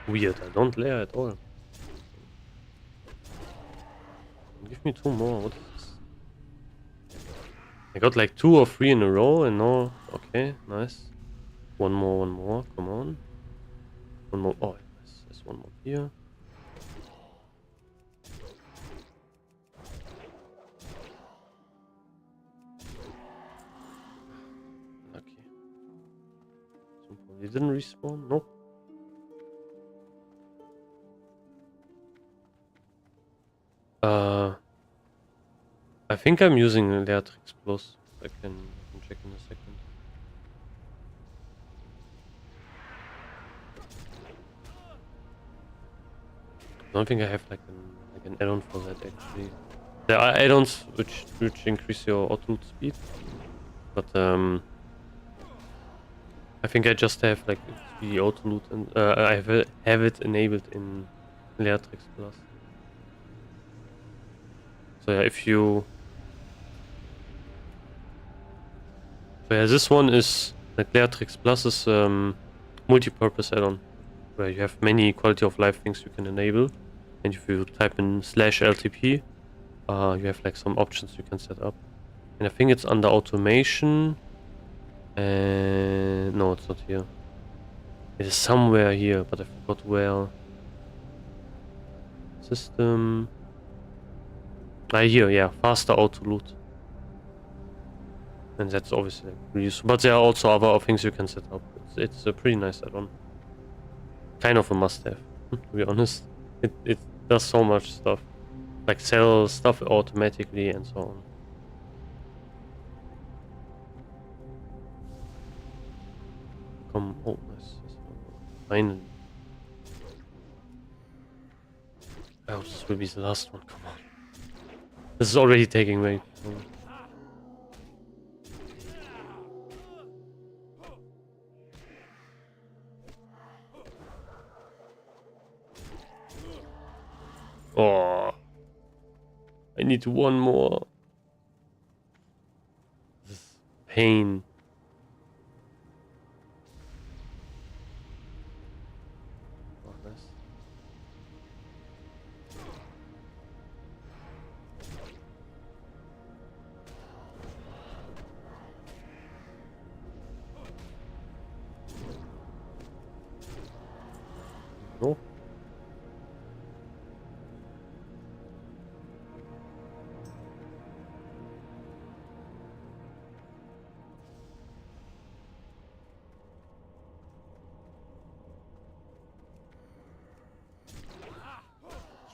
Speaker 1: Weird, I don't layer at all. Give me 2 more, what is this? I got like 2 or 3 in a row and now, okay, nice. One more, come on. One more, oh, nice. There's one more here. Lucky. They didn't respawn? Nope. I think I'm using Leatrix Plus. I can check in a second. I don't think I have like an add-on for that actually. There are add-ons which increase your auto speed, but I think I just have like the auto loot and I have it enabled in Leatrix Plus. So yeah, if you... So yeah, this one is like Leatrix Plus is multi-purpose add-on, where you have many quality of life things you can enable, and if you type in /LTP, you have like some options you can set up. And I think it's under automation. And no, it's not here. It is somewhere here, but I forgot where. System. Here, yeah, faster auto loot. And that's obviously like really useful. But there are also other things you can set up. It's a pretty nice add-on. Kind of a must-have, to be honest. It does so much stuff. Like sell stuff automatically and so on. Come, oh nice. Finally. Oh, this will be the last one, come on. This is already taking way too long. Oh, I need one more. This is pain. Oh, nice. No.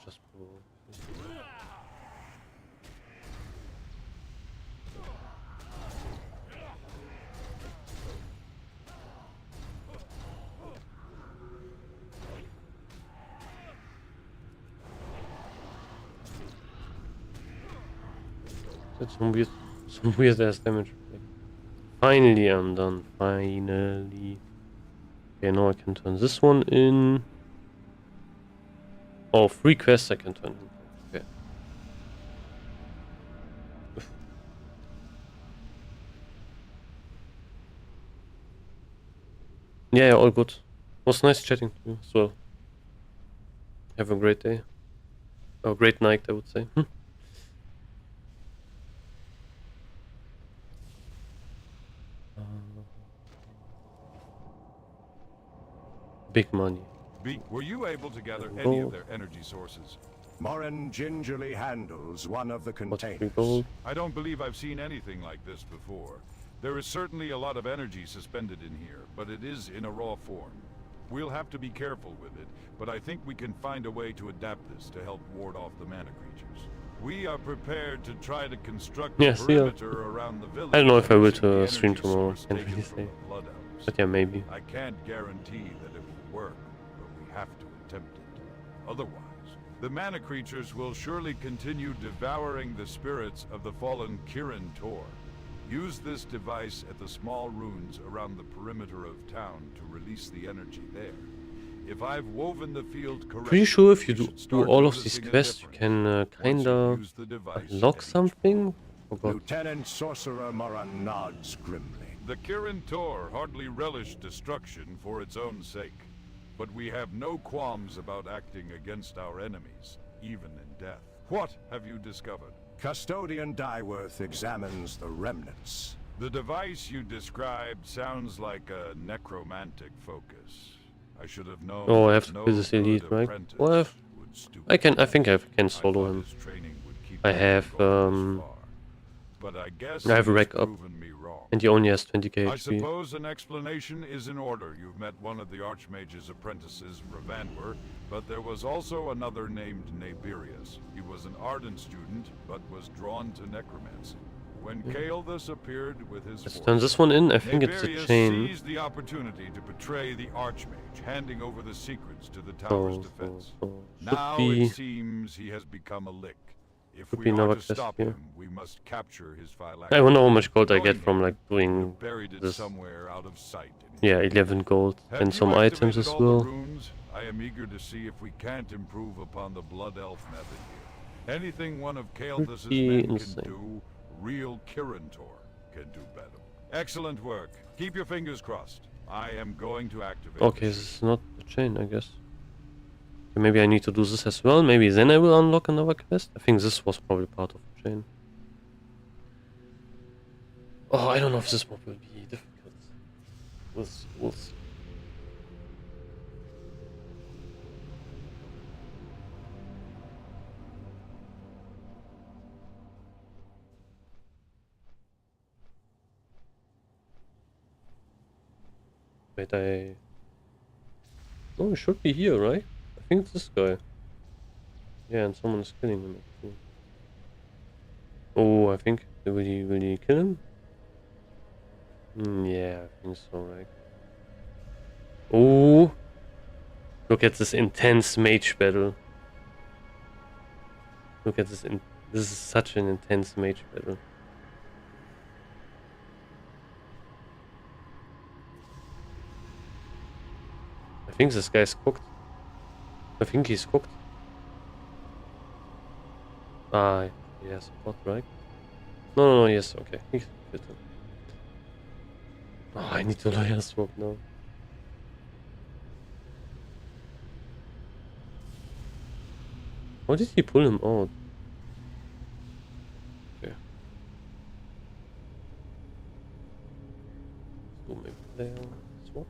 Speaker 1: Just that's some weird ass damage. Finally, I'm done. Finally. Okay, now I can turn this one in. Oh, 3 quests I can turn in. Okay. Yeah, all good. Was nice chatting to you as well. Have a great day. Or great night, I would say. Big money.
Speaker 2: Were you able to gather
Speaker 1: Seven
Speaker 2: any of
Speaker 1: gold.
Speaker 2: their energy sources?
Speaker 8: Morin gingerly handles one of the
Speaker 1: What's 3
Speaker 8: containers.
Speaker 1: gold?
Speaker 2: I don't believe I've seen anything like this before. There is certainly a lot of energy suspended in here, but it is in a raw form. We'll have to be careful with it, but I think we can find a way to adapt this to help ward off the mana creatures. We are prepared to try to construct a
Speaker 1: Yeah, see ya.
Speaker 2: perimeter around the village.
Speaker 1: I don't know if I will
Speaker 2: using the
Speaker 1: stream
Speaker 2: energy
Speaker 1: tomorrow,
Speaker 2: source
Speaker 1: can't
Speaker 2: taken
Speaker 1: really
Speaker 2: from
Speaker 1: say.
Speaker 2: the Blood Elves.
Speaker 1: But yeah, maybe.
Speaker 2: I can't guarantee that it will work, but we have to attempt it. Otherwise, the mana creatures will surely continue devouring the spirits of the fallen Kirin Tor. Use this device at the small ruins around the perimeter of town to release the energy there. If I've woven the field correctly,
Speaker 1: Pretty sure if you
Speaker 2: we
Speaker 1: do
Speaker 2: should start
Speaker 1: all of these
Speaker 2: noticing a
Speaker 1: quests, you
Speaker 2: difference.
Speaker 1: can
Speaker 2: Once
Speaker 1: kinda
Speaker 2: use the device
Speaker 1: unlock
Speaker 2: at each
Speaker 1: something. Forgot.
Speaker 8: Lieutenant Sorcerer Morin nods grimly.
Speaker 2: The Kirin Tor hardly relish destruction for its own sake, but we have no qualms about acting against our enemies, even in death. What have you discovered?
Speaker 8: Custodian Dyeworth examines the remnants.
Speaker 2: The device you described sounds like a necromantic focus. I should have known.
Speaker 1: Oh, I have to
Speaker 2: no
Speaker 1: kill this
Speaker 2: good
Speaker 1: elite, right?
Speaker 2: apprentice
Speaker 1: Well,
Speaker 2: would stoop
Speaker 1: I
Speaker 2: to
Speaker 1: think I can
Speaker 2: I
Speaker 1: solo
Speaker 2: thought
Speaker 1: him.
Speaker 2: his training would keep
Speaker 1: I
Speaker 2: him
Speaker 1: have,
Speaker 2: from going this far. But I guess
Speaker 1: I have a
Speaker 2: he's
Speaker 1: rack up.
Speaker 2: proven me wrong.
Speaker 1: And he only has 20k
Speaker 2: I
Speaker 1: HP.
Speaker 2: suppose an explanation is in order. You've met one of the Archmage's apprentices, Ravandwer, but there was also another named Nabirius. He was an ardent student, but was drawn to necromancy. When Kael'thas appeared with his
Speaker 1: Let's
Speaker 2: force,
Speaker 1: turn this one in. I think it's a
Speaker 2: Nabirius
Speaker 1: chain.
Speaker 2: seized the opportunity to betray the Archmage, handing over the secrets to the tower's defense.
Speaker 1: Should
Speaker 2: Now
Speaker 1: be
Speaker 2: it seems he has become a lick. If
Speaker 1: Could
Speaker 2: we
Speaker 1: be
Speaker 2: are
Speaker 1: another
Speaker 2: to
Speaker 1: quest
Speaker 2: stop
Speaker 1: here.
Speaker 2: him, we must capture his phylactery.
Speaker 1: I wonder how much gold I get
Speaker 2: Going
Speaker 1: from
Speaker 2: there,
Speaker 1: like doing
Speaker 2: buried it
Speaker 1: this.
Speaker 2: somewhere out of sight. in his
Speaker 1: Yeah,
Speaker 2: cave.
Speaker 1: 11 gold
Speaker 2: Have
Speaker 1: and
Speaker 2: you
Speaker 1: some items
Speaker 2: activated
Speaker 1: as
Speaker 2: all the
Speaker 1: well.
Speaker 2: runes? I am eager to see if we can't improve upon the Blood Elf method here. Anything one of Kael'thas's
Speaker 1: Pretty
Speaker 2: men
Speaker 1: insane.
Speaker 2: can do, real Kirin Tor can do better. Excellent work. Keep your fingers crossed. I am going to activate.
Speaker 1: Okay, this is not the chain, I guess. Okay, maybe I need to do this as well. Maybe then I will unlock another quest. I think this was probably part of the chain. Oh, I don't know if this one will be difficult. We'll see. Wait, oh, he should be here, right? I think it's this guy. Yeah, and someone is killing him, actually. Oh, I think... Will he kill him? Yeah, I think so, right? Oh! Look at this intense mage battle. Look at this this is such an intense mage battle. I think this guy's cooked. I think he's cooked. Ah, yes, what, right? No, yes, okay. He's fit. Oh, I need to layer swap now. How did he pull him out? Okay. So maybe layer swap.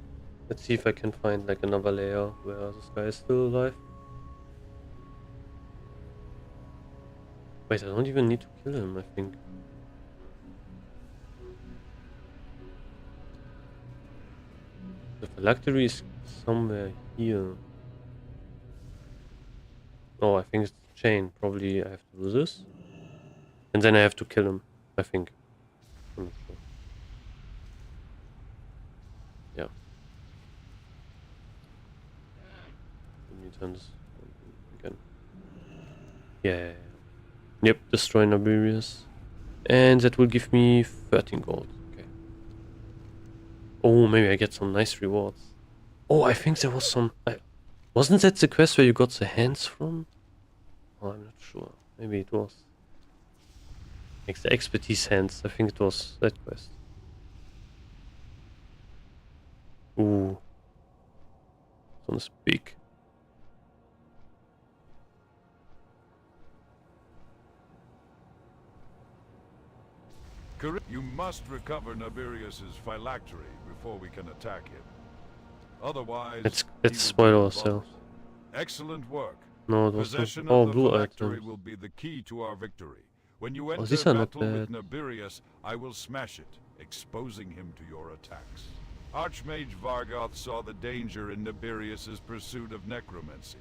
Speaker 1: Let's see if I can find like another layer where this guy is still alive. Wait, I don't even need to kill him, I think. The phylactery is somewhere here. Oh, I think it's the chain. Probably I have to do this. And then I have to kill him, I think. I'm not sure. Yeah. Let me turn this again. Yeah. Yep, destroy Nabirius. And that will give me 13 gold. Okay. Oh, maybe I get some nice rewards. Oh, I think there was some... wasn't that the quest where you got the hands from? Oh, I'm not sure. Maybe it was. Like the expertise hands. I think it was that quest. Ooh, wanna speak.
Speaker 2: You must recover Nabirius's phylactery before we can attack him. Otherwise,
Speaker 1: Let's
Speaker 2: he will
Speaker 1: spoil
Speaker 2: be
Speaker 1: ourselves.
Speaker 2: invulnerable. Excellent work.
Speaker 1: No, it was
Speaker 2: Possession
Speaker 1: not. Oh,
Speaker 2: of the
Speaker 1: blue
Speaker 2: phylactery
Speaker 1: items.
Speaker 2: will be the key to our victory. When you enter
Speaker 1: these are not
Speaker 2: battle with
Speaker 1: bad.
Speaker 2: Nabirius, I will smash it, exposing him to your attacks. Archmage Vargoth saw the danger in Nabirius's pursuit of necromancy.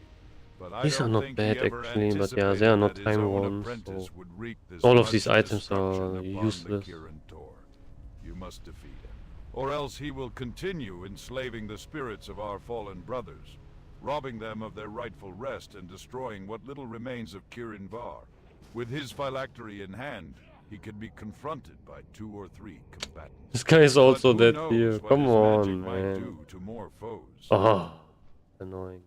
Speaker 2: But I
Speaker 1: These are
Speaker 2: don't
Speaker 1: not
Speaker 2: think
Speaker 1: bad
Speaker 2: he ever
Speaker 1: actually, but yeah, they are
Speaker 2: anticipated
Speaker 1: not
Speaker 2: that his
Speaker 1: time
Speaker 2: own
Speaker 1: ones.
Speaker 2: apprentice
Speaker 1: So
Speaker 2: would wreak this
Speaker 1: all of
Speaker 2: much
Speaker 1: these items
Speaker 2: destruction
Speaker 1: are
Speaker 2: upon
Speaker 1: useless.
Speaker 2: the Kirin Tor. You must defeat him, or else he will continue enslaving the spirits of our fallen brothers, robbing them of their rightful rest and destroying what little remains of Kirin Var. With his phylactery in hand, he could be confronted by 2 or 3 combatants.
Speaker 1: This guy is also
Speaker 2: But who
Speaker 1: dead
Speaker 2: knows
Speaker 1: here.
Speaker 2: what
Speaker 1: Come
Speaker 2: his magic
Speaker 1: on,
Speaker 2: might
Speaker 1: man.
Speaker 2: do to more foes.
Speaker 1: Oh, annoying.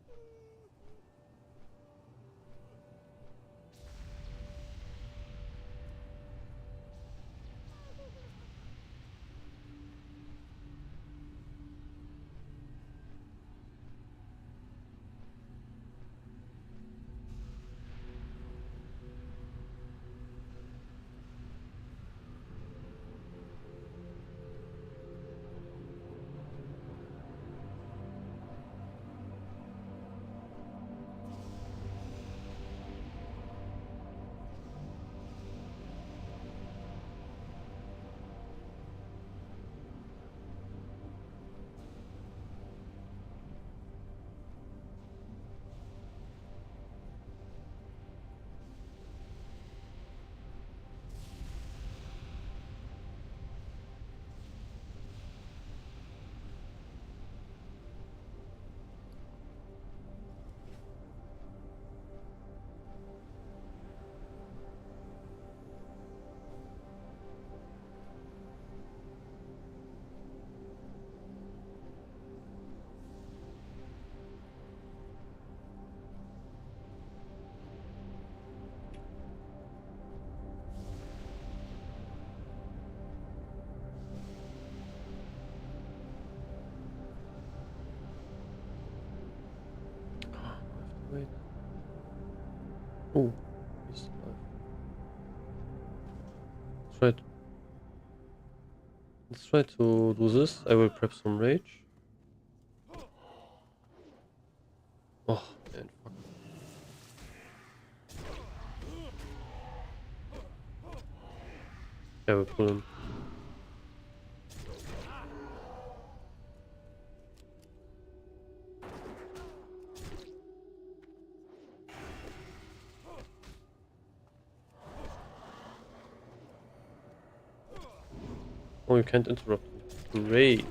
Speaker 1: Wait. Oh, he's alive. Let's try to do this. I will prep some rage. Oh man, fuck. I will pull him. Oh, you can't interrupt me. Great.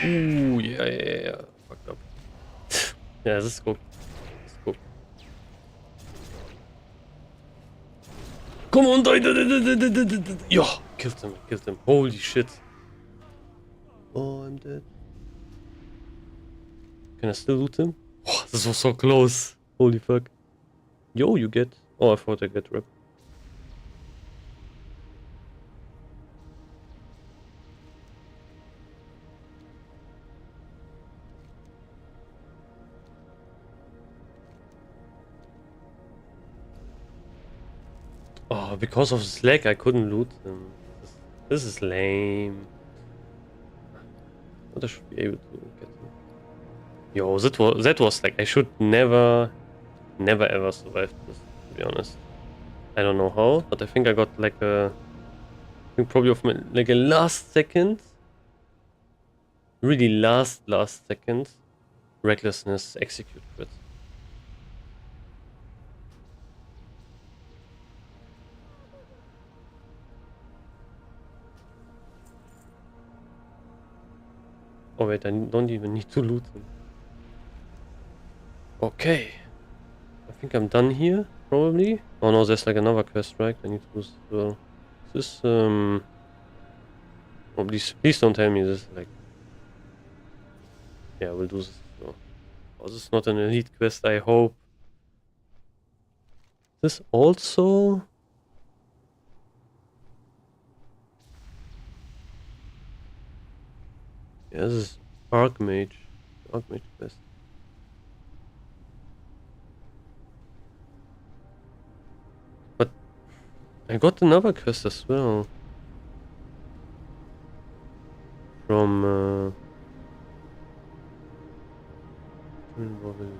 Speaker 1: Ooh, yeah. Fucked up. Yeah, this is cool. This is cool. Come on, die! Yeah, killed him. Holy shit. Oh, I'm dead. Can I still loot him? Oh, this was so close. Holy fuck. Yo, you get. Oh, I thought I get rep. Oh, because of this lag, I couldn't loot them. This is lame. But I should be able to get them. Yo, that was like I should never ever survive this. To be honest, I don't know how, but I think I got like I think probably of my like a last second, really last second, recklessness execute crit. Oh wait, I don't even need to loot them. Okay. I think I'm done here, probably. Oh no, there's like another quest, right? I need to do this as well. Is this, oh please don't tell me this, like... Yeah, we'll do this as well. Oh, this is not an elite quest, I hope. This also... Yeah, this is Archmage. Archmage quest. But I got another quest as well. From Village.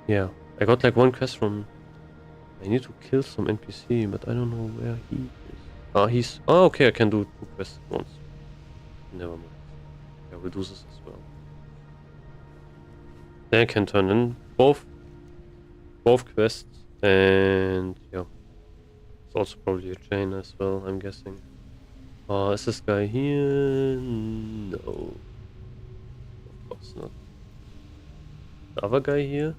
Speaker 1: Yeah, I got like one quest from. I need to kill some NPC, but I don't know where he is. Ah, he's. Oh, okay, I can do 2 quests at once. Never mind. Yeah, we'll do this as well. Then I can turn in both quests, and yeah, it's also probably a chain as well. I'm guessing. Is this guy here? No, of course not. The other guy here?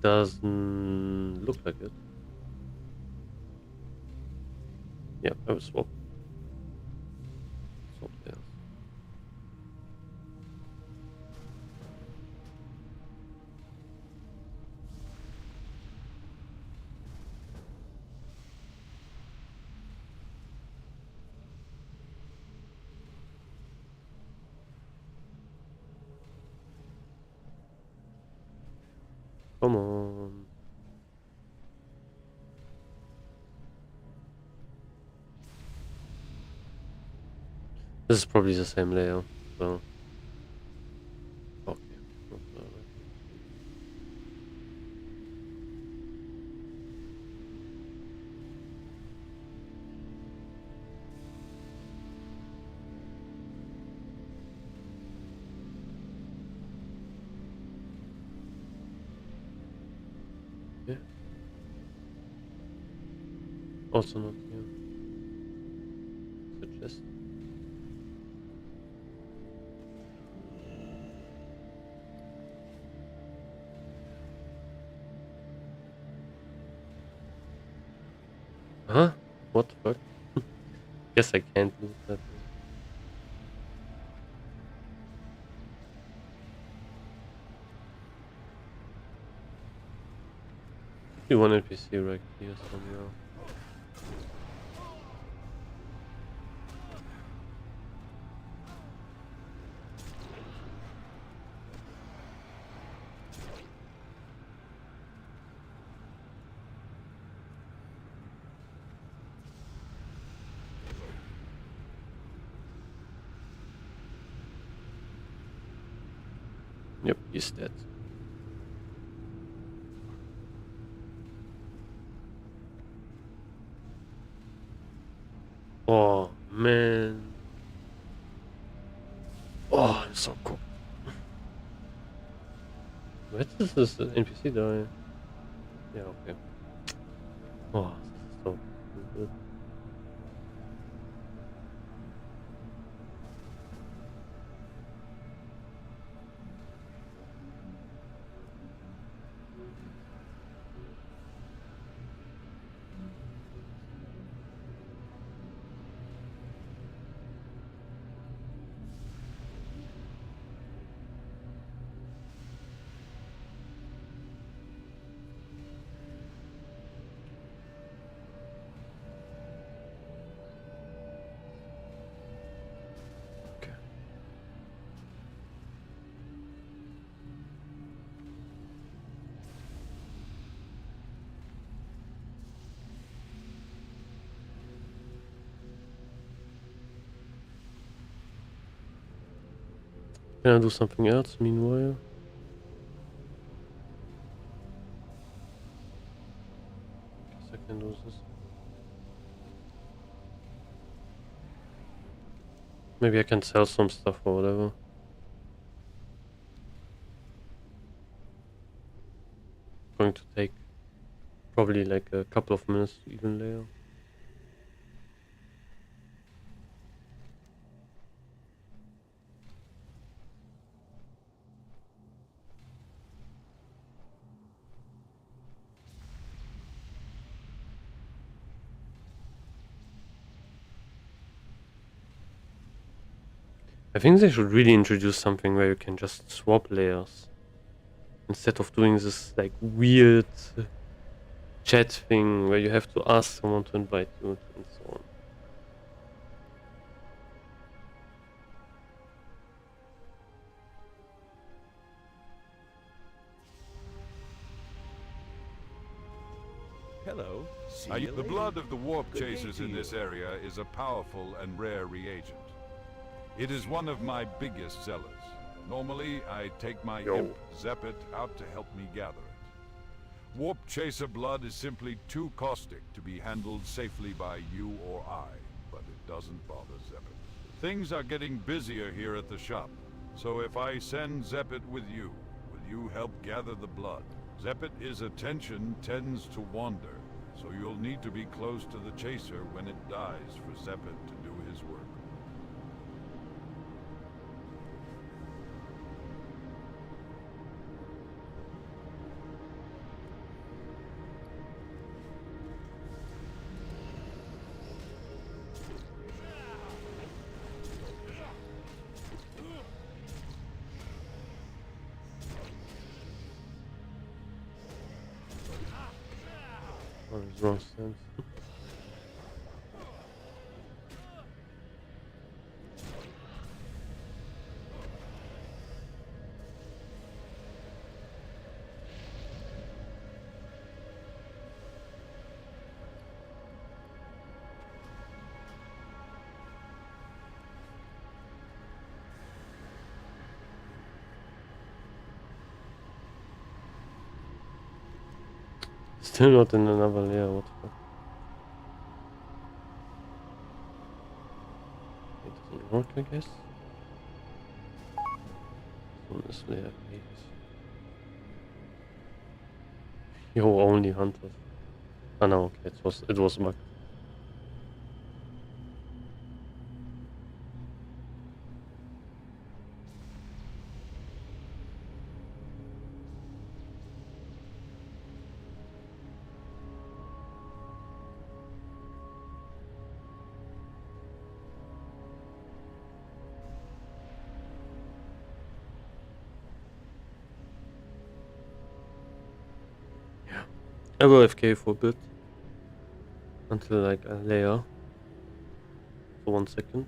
Speaker 1: Doesn't look like it. Yeah, I will swap. Swap there. Come on. This is probably the same layout, so. Okay. Not that way. Yeah. Also not here. Suggest. Huh? What the fuck? Guess I can't do that. You want NPC right here somewhere. Yep, he's dead. Oh man. Oh, it's so cool. Where does this NPC die? Yeah, okay. Oh, this is so good. Okay. Can I do something else meanwhile? Guess I can do this. Maybe I can sell some stuff or whatever. Going to take probably like a couple of minutes even later. I think they should really introduce something where you can just swap layers instead of doing this like weird chat thing where you have to ask someone to invite you and so on.
Speaker 9: Hello. See you
Speaker 2: The
Speaker 9: later.
Speaker 2: blood of the warp
Speaker 9: Good day
Speaker 2: chasers
Speaker 9: to
Speaker 2: in
Speaker 9: you.
Speaker 2: this area is a powerful and rare reagent. It is one of my biggest sellers. Normally, I take my imp, Zeppet, out to help me gather it. Warp chaser blood is simply too caustic to be handled safely by you or I, but it doesn't bother Zeppet. Things are getting busier here at the shop, so if I send Zeppet with you, will you help gather the blood? Zeppet's attention tends to wander, so you'll need to be close to the chaser when it dies for Zeppet to do his work.
Speaker 1: Oh, there's wrong stance. Still not in another layer, what the fuck? It doesn't work, I guess. On this layer 8. Yo, only hunters. Ah no, okay, it was bug. I will FK for a bit. Until like a layer. For 1 second.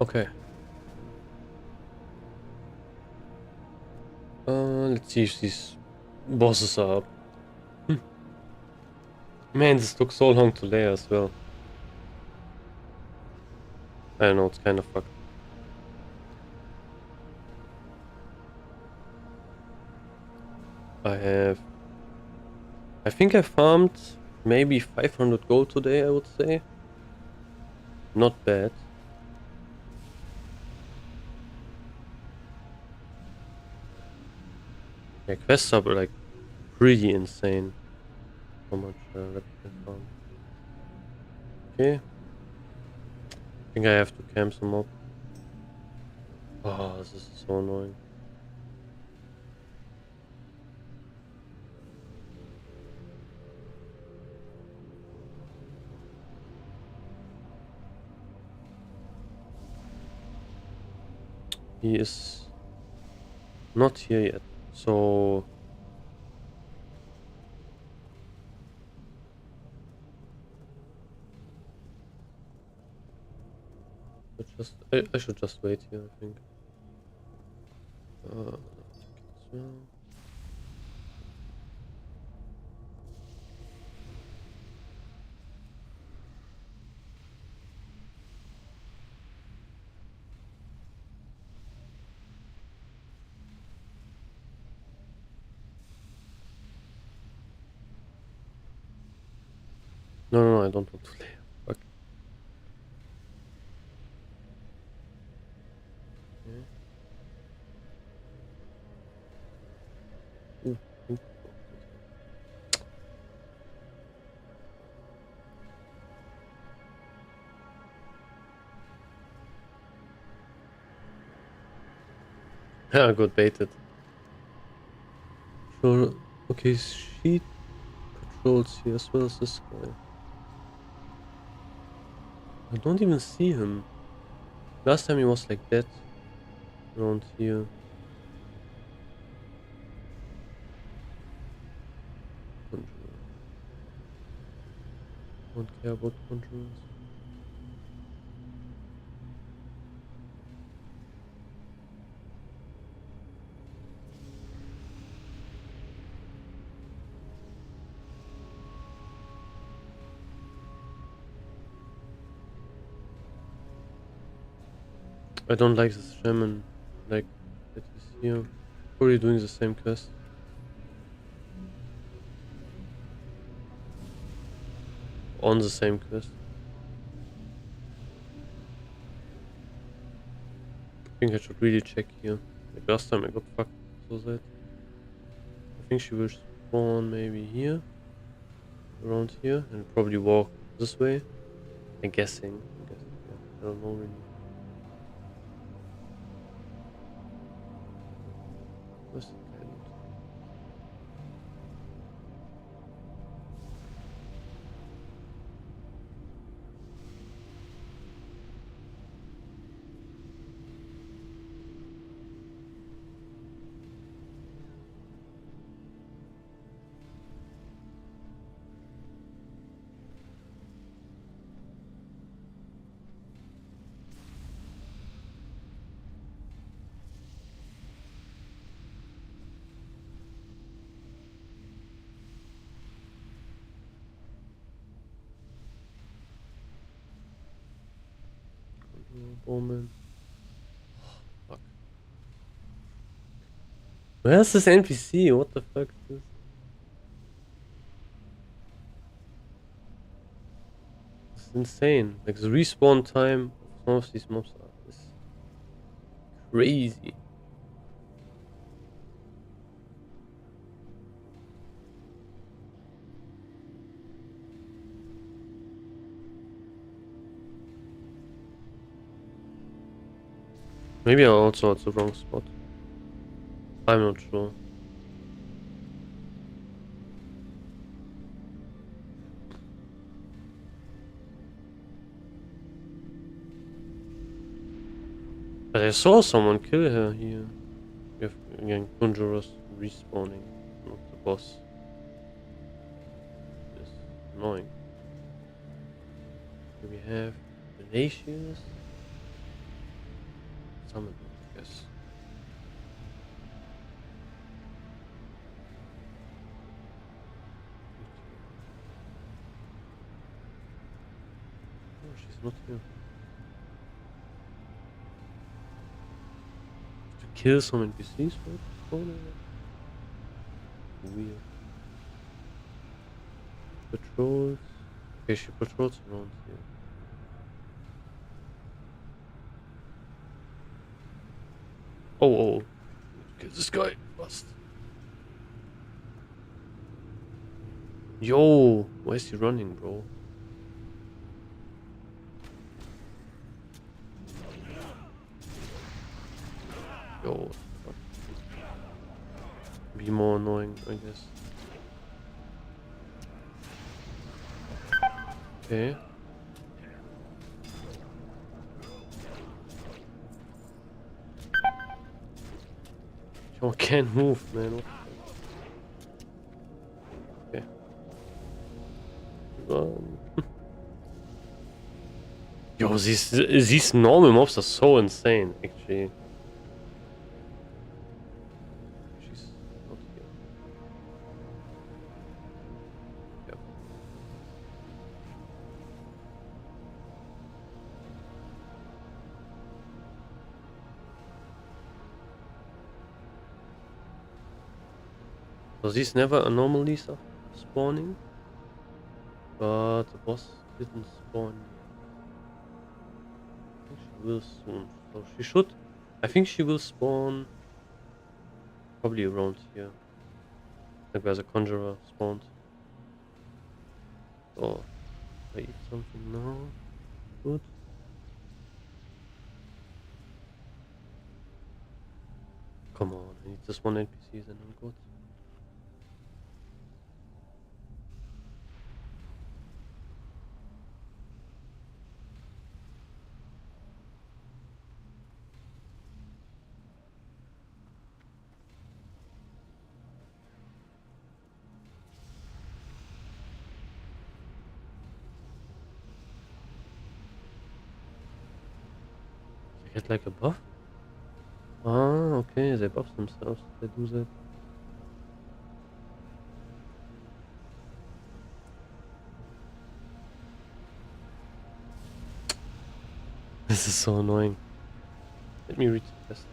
Speaker 1: Okay. Let's see if these bosses are up. Man, this took so long to layer as well. I don't know, it's kind of fucked. I think I farmed maybe 500 gold today, I would say. Not bad. Yeah, quests are like pretty insane. How much replicant farm. Okay. I think I have to camp some up. Oh, this is so annoying. He is not here yet, so I should just wait here, I think. Well. No, I don't want to lay. Fuck. Okay. Ooh, ooh. Yeah, I got baited. Sure. Okay, she patrols here as well as this guy. I don't even see him. Last time he was like that. Around here. Conjurer. Don't care about conjurers. I don't like this shaman, like, that is here. Probably doing the same quest. On the same quest. I think I should really check here. Like last time I got fucked, so that. I think she will spawn maybe here. Around here. And probably walk this way. I'm guessing. Yeah. I don't know really. Where's the guy? Bowman. Fuck. Where's this NPC? What the fuck is this? It's insane. Like the respawn time of some of these mobs is crazy. Maybe I also at the wrong spot. I'm not sure. But I saw someone kill her here. We have again conjurers respawning, not the boss. It's annoying. Here we have Venetius. Summon, I guess. not here. To kill some NPCs, right? Oh, no. Weird. Patrols. Okay, she patrols around here. Oh. Kill this guy fast. Yo, why is he running, bro? Yo, fuck. Be more annoying, I guess. Okay. Yo, I can't move, man. What the fuck? Okay. Yo, these normal mobs are so insane, actually. She's not here. Yep. So these never anomalies are spawning, but the boss didn't spawn yet. I think she will soon. So she should. I think she will spawn probably around here. Like where the conjurer spawned. So I eat something now. Good. Come on, I need this one NPC, then I'm good. They get like a buff? Ah, okay, they buff themselves. They do that. This is so annoying. Let me read the test.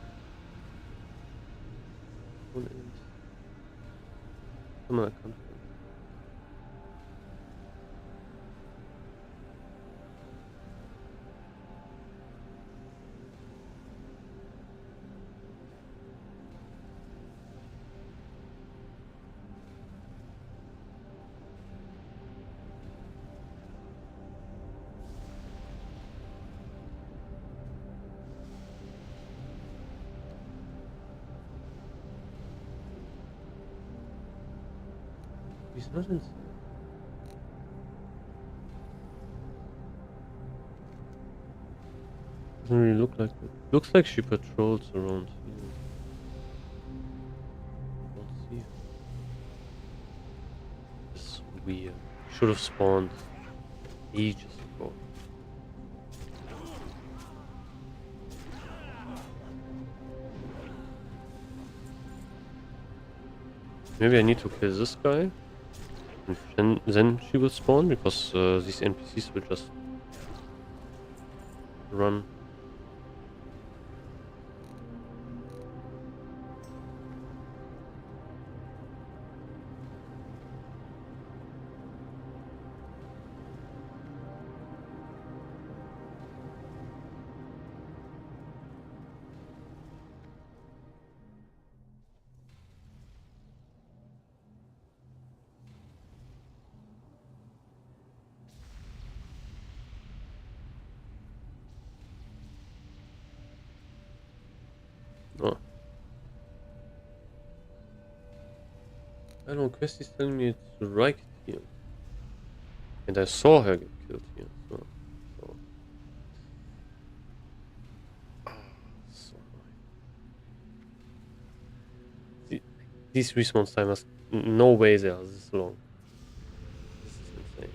Speaker 1: Come on, I can't. He's not insane. Doesn't really look like it. Looks like she patrols around here. Don't see her. It's weird. Should have spawned ages ago. Maybe I need to kill this guy. And then she will spawn, because these NPCs will just run. Oh. I don't know, Quest is telling me it's right here. And I saw her get killed here. So. So annoying. These respawn timers, no way they are this long. This is insane.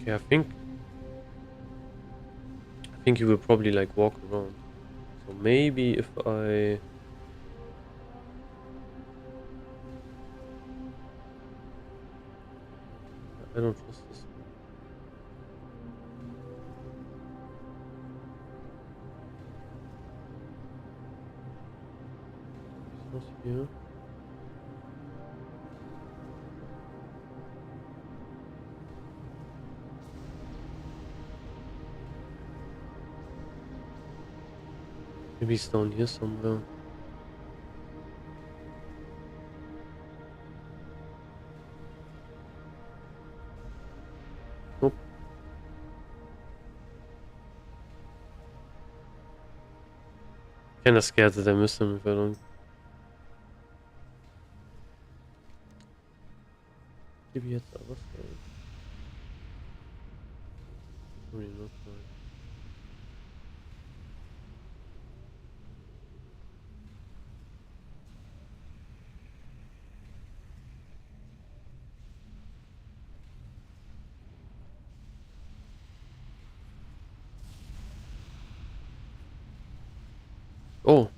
Speaker 1: Okay, I think he will probably like walk around. So maybe if I don't trust this one. It's not here. Maybe he's down here somewhere. Nope. Kinda scared that I missed him if I don't. Maybe jetzt aber sein. Probably not right. Oh.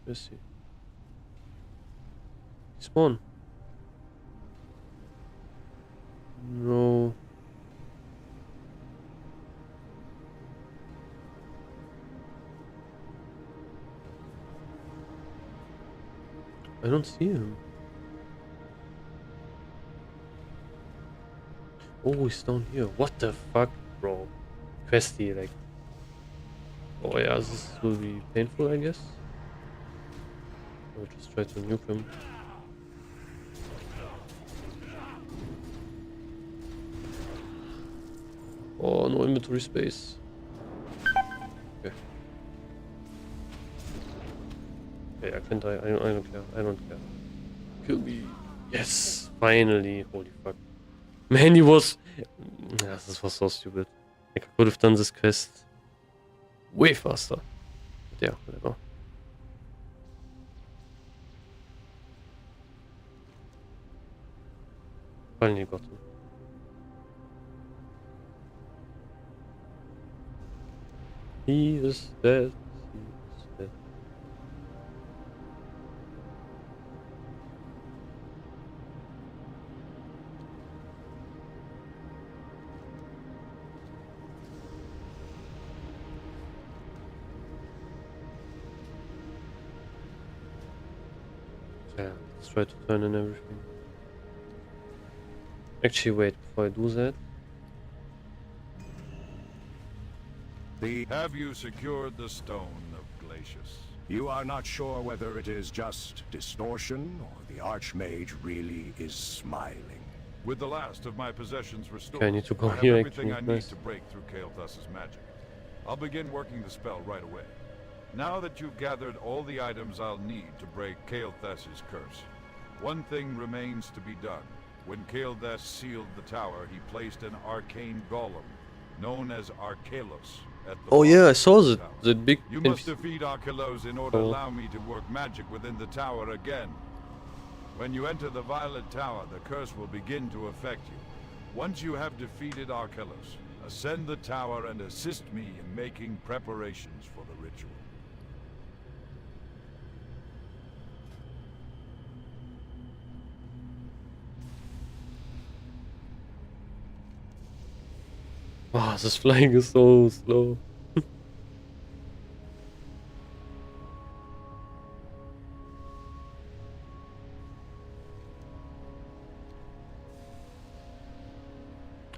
Speaker 1: Let's see. Spawn. No. I don't see him. Oh, he's down here. What the fuck, bro? Questy, like. Oh yeah, this will be painful, I guess. I'll just try to nuke him. Oh, no inventory space. Okay. Okay, I can die. I don't care. I don't care. Kill me. Yes! Finally. Holy fuck. Man, he was... Yeah, this was so stupid. Like, I could have done this quest way faster. But yeah, whatever. Finally got him. He is dead. He is dead. Yeah, let's try to turn in everything. Actually, wait, before I do that.
Speaker 2: Have you secured the stone of Glacius?
Speaker 8: You are not sure whether it is just distortion or the Archmage really is smiling.
Speaker 2: With the last of my possessions restored,
Speaker 1: Okay, I need to go
Speaker 2: I have
Speaker 1: here,
Speaker 2: everything
Speaker 1: actually.
Speaker 2: I need
Speaker 1: Nice.
Speaker 2: to break through Kael'thas's magic. I'll begin working the spell right away. Now that you've gathered all the items I'll need to break Kael'thas's curse, one thing remains to be done. When Kael'thas sealed the tower, he placed an arcane golem, known as Arkelos, at the
Speaker 1: Oh yeah, I
Speaker 2: bottom
Speaker 1: saw
Speaker 2: of the
Speaker 1: that.
Speaker 2: tower.
Speaker 1: That big.
Speaker 2: You must defeat Arkelos in order to
Speaker 1: Oh.
Speaker 2: allow me to work magic within the tower again. When you enter the Violet Tower, the curse will begin to affect you. Once you have defeated Arkelos, ascend the tower and assist me in making preparations for the ritual.
Speaker 1: Wow, this flying is so slow.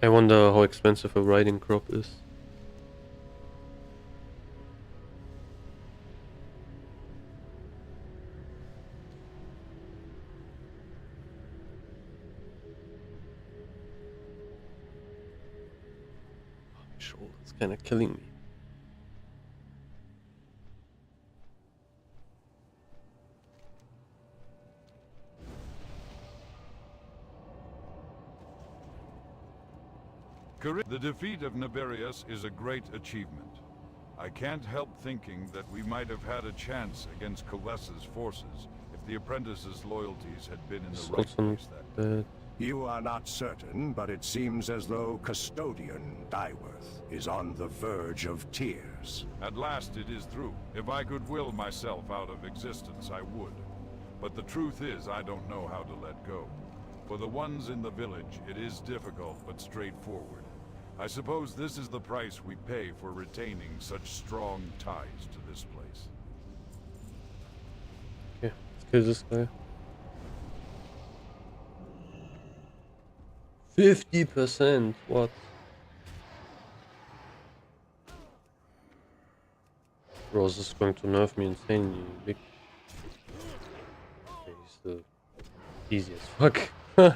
Speaker 1: I wonder how expensive a riding crop is. My shoulder's kinda killing me.
Speaker 2: The defeat of Niberius is a great achievement. I can't help thinking that we might have had a chance against Coesa's forces if the apprentice's loyalties had been in
Speaker 1: It's
Speaker 2: the right
Speaker 1: also
Speaker 2: place
Speaker 1: not
Speaker 2: then.
Speaker 1: bad.
Speaker 8: You are not certain, but it seems as though Custodian Dyeworth is on the verge of tears.
Speaker 2: At last it is through. If I could will myself out of existence, I would. But the truth is, I don't know how to let go. For the ones in the village, it is difficult but straightforward. I suppose this is the price we pay for retaining such strong ties to this place.
Speaker 1: Okay, let's kill this guy. 50%, what? Bro, this is going to nerf me insanely big. Okay, he's the easy as fuck. Oh,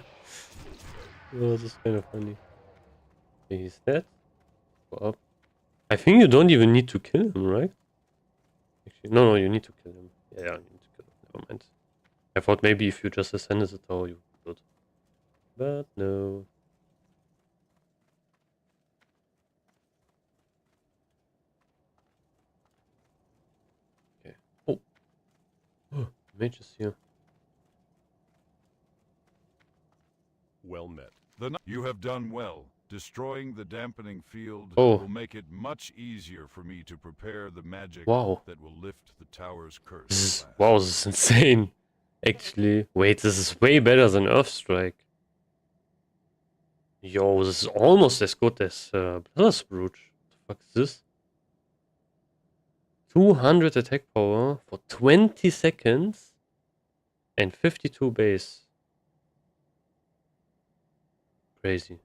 Speaker 1: this is kind of funny. Okay, he's dead. Go up. I think you don't even need to kill him, right? Actually, no, you need to kill him. Yeah, you need to kill him. Never mind. I thought maybe if you just ascended the tower, you could. But no. Okay. Oh. Mage is here.
Speaker 2: Well met. You have done well. Destroying the dampening field
Speaker 1: Oh.
Speaker 2: will make it much easier for me to prepare the magic
Speaker 1: Wow.
Speaker 2: that will lift the tower's curse.
Speaker 1: This is,
Speaker 2: at last.
Speaker 1: wow, this is insane. Actually, wait, this is way better than Earthstrike. Yo, this is almost as good as Blizzard's Brooch. What the fuck is this? 200 attack power for 20 seconds and 52 base. Crazy.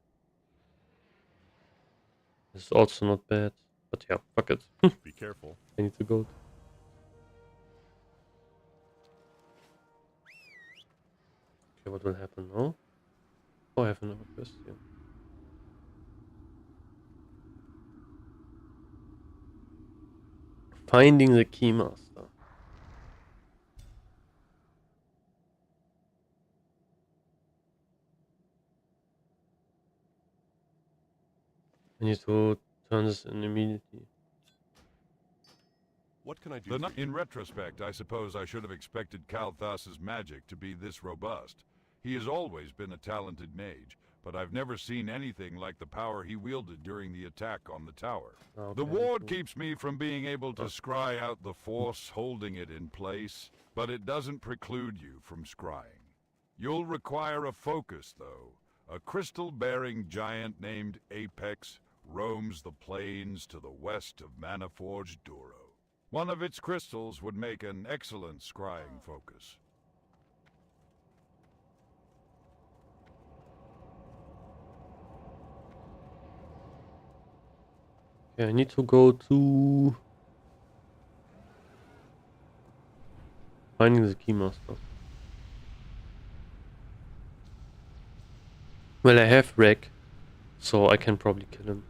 Speaker 1: This is also not bad, but yeah, fuck it.
Speaker 9: Be careful.
Speaker 1: I need to go. Okay, what will happen now? Oh, I have another quest here. Finding the Keymaster. I need to turn this in immediately.
Speaker 9: What can I do?
Speaker 2: In retrospect, I suppose I should have expected Kalthas's magic to be this robust. He has always been a talented mage, but I've never seen anything like the power he wielded during the attack on the tower.
Speaker 1: Okay,
Speaker 2: The ward
Speaker 1: cool.
Speaker 2: keeps me from being able to scry out the force holding it in place, but it doesn't preclude you from scrying. You'll require a focus, though. A crystal-bearing giant named Apex roams the plains to the west of Manaforge Duro. One of its crystals would make an excellent scrying focus.
Speaker 1: Okay, I need to go to finding the Keymaster. Well, I have Wreck, so I can probably kill him.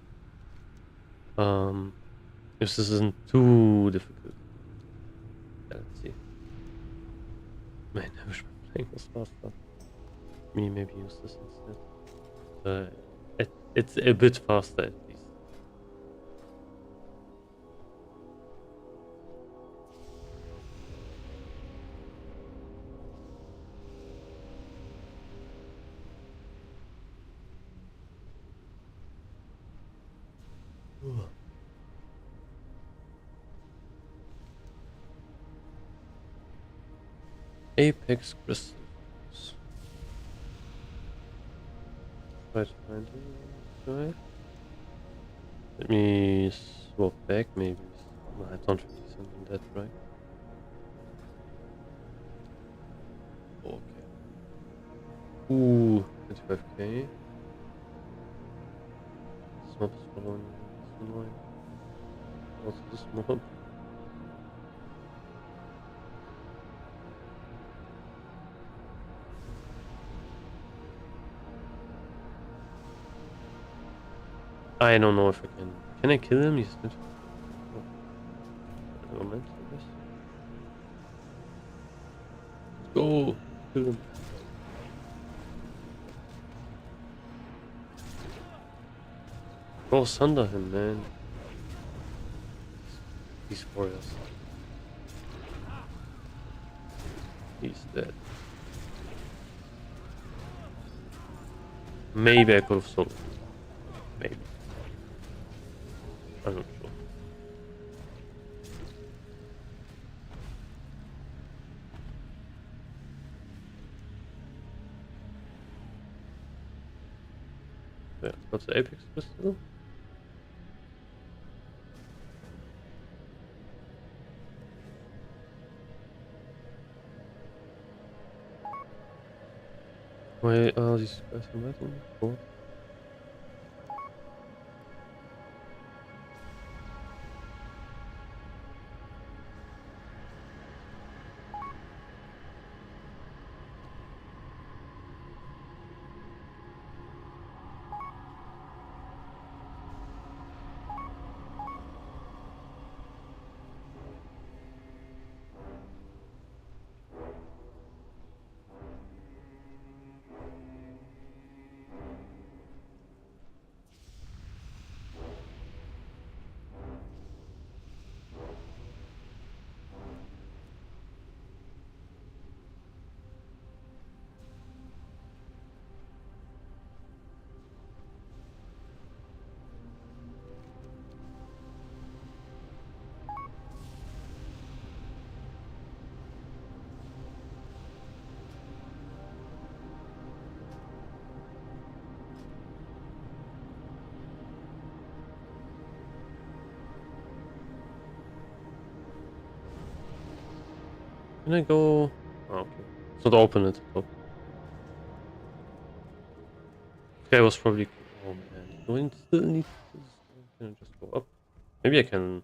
Speaker 1: If this isn't too difficult. Yeah, let's see. Man, I wish my playing was faster. Me maybe use this instead. It's a bit faster at least. Apex crystals. Try to find it. Right. Let me swap back maybe. No, I don't really send that right. Okay. Ooh, 25k. This mob is following me. It's annoying. Also this mob. I don't know if I can. Can I kill him? He's not. Oh. Moment, I guess. Let's go! Kill him. Go sunder him, man. These warriors. He's dead. Maybe I could have sold it. Maybe. I'm not sure. Yeah, what's the apex crystal? Why are these guys inviting me for? Can I go? Oh, okay. It's not open at the top. Okay, I was probably. Oh man, do I still need this? Can I just go up? Maybe I can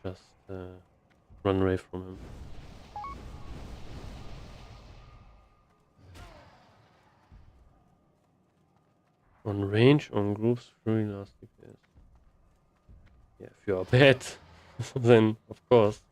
Speaker 1: just run away from him. On range, on groups, through elastic. Yes. Yeah, if you are bad, then of course.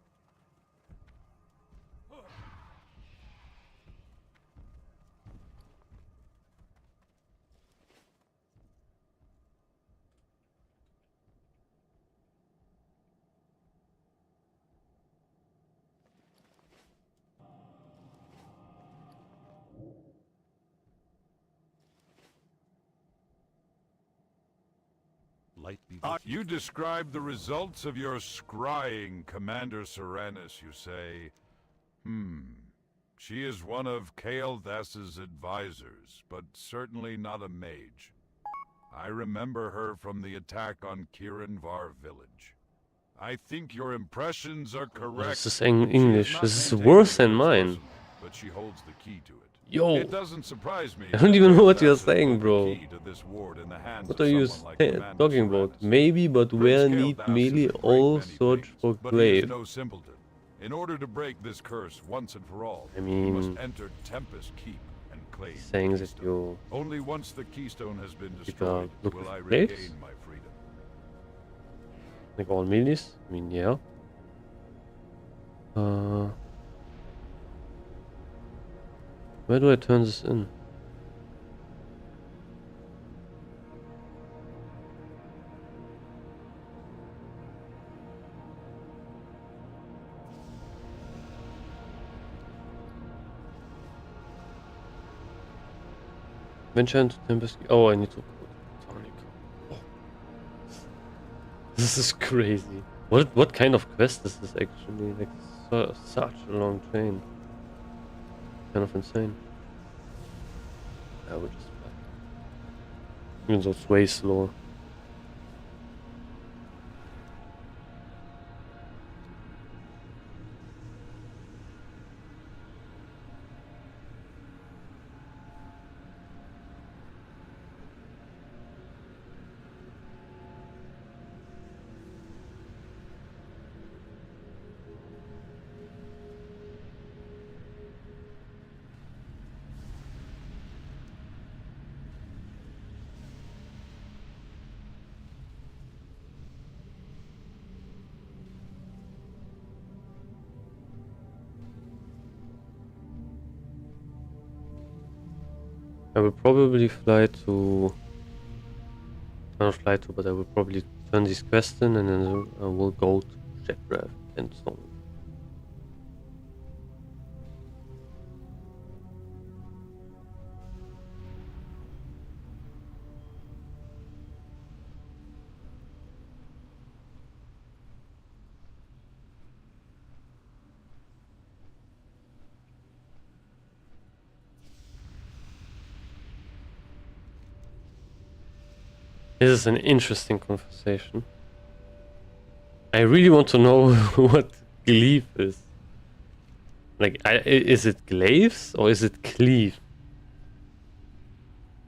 Speaker 2: You describe the results of your scrying, Commander Seranus, you say. She is one of Kael'thas's advisors, but certainly not a mage. I remember her from the attack on Kirinvar village. I think your impressions are correct.
Speaker 1: This is English. This is worse than mine.
Speaker 2: But she holds the key to it.
Speaker 1: Yo!
Speaker 2: It doesn't surprise me.
Speaker 1: I don't even know what you're
Speaker 2: Kael'thas has
Speaker 1: saying,
Speaker 2: put the
Speaker 1: bro.
Speaker 2: key to this ward in the hands
Speaker 1: What
Speaker 2: of
Speaker 1: are you
Speaker 2: someone like Commander
Speaker 1: talking about?
Speaker 2: Seranus.
Speaker 1: Maybe, but where
Speaker 2: Prince
Speaker 1: need
Speaker 2: Kael'thas
Speaker 1: merely
Speaker 2: is a great
Speaker 1: all
Speaker 2: many
Speaker 1: search
Speaker 2: things,
Speaker 1: for
Speaker 2: but he is
Speaker 1: grave?
Speaker 2: no simpleton. In order to break this curse once and for all,
Speaker 1: I
Speaker 2: you
Speaker 1: mean,
Speaker 2: must enter Tempest Keep and claim the
Speaker 1: saying that
Speaker 2: keystone.
Speaker 1: you
Speaker 2: Only once the keystone has been
Speaker 1: Like,
Speaker 2: destroyed
Speaker 1: look
Speaker 2: will
Speaker 1: for
Speaker 2: I
Speaker 1: graves?
Speaker 2: regain my freedom.
Speaker 1: like all melees? I mean, yeah. Where do I turn this in? Venture into Tempest. Oh, I need to put tonic. Oh. This is crazy. What kind of quest is this actually? Like such a long chain. Kind of insane. I would just play. Even though it's way slower. I will probably fly to... Not fly to, but I will probably turn these quests in and then I will go to Shepherd and so on. This is an interesting conversation. I really want to know what gleave is. Like, is it glaives or is it cleave?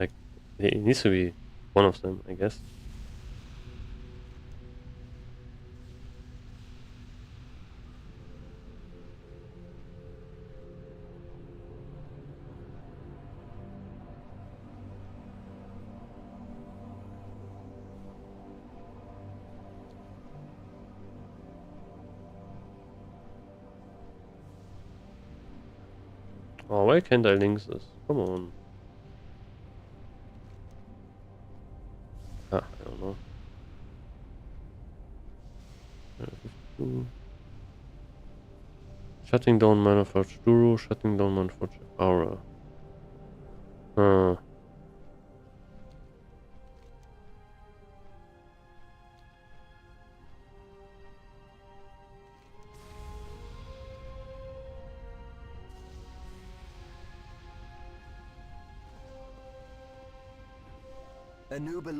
Speaker 1: Like, it needs to be one of them, I guess. Oh, why can't I link this? Come on. Ah, I don't know. 52. Shutting down Manforge Duro, shutting down Manforge Aura.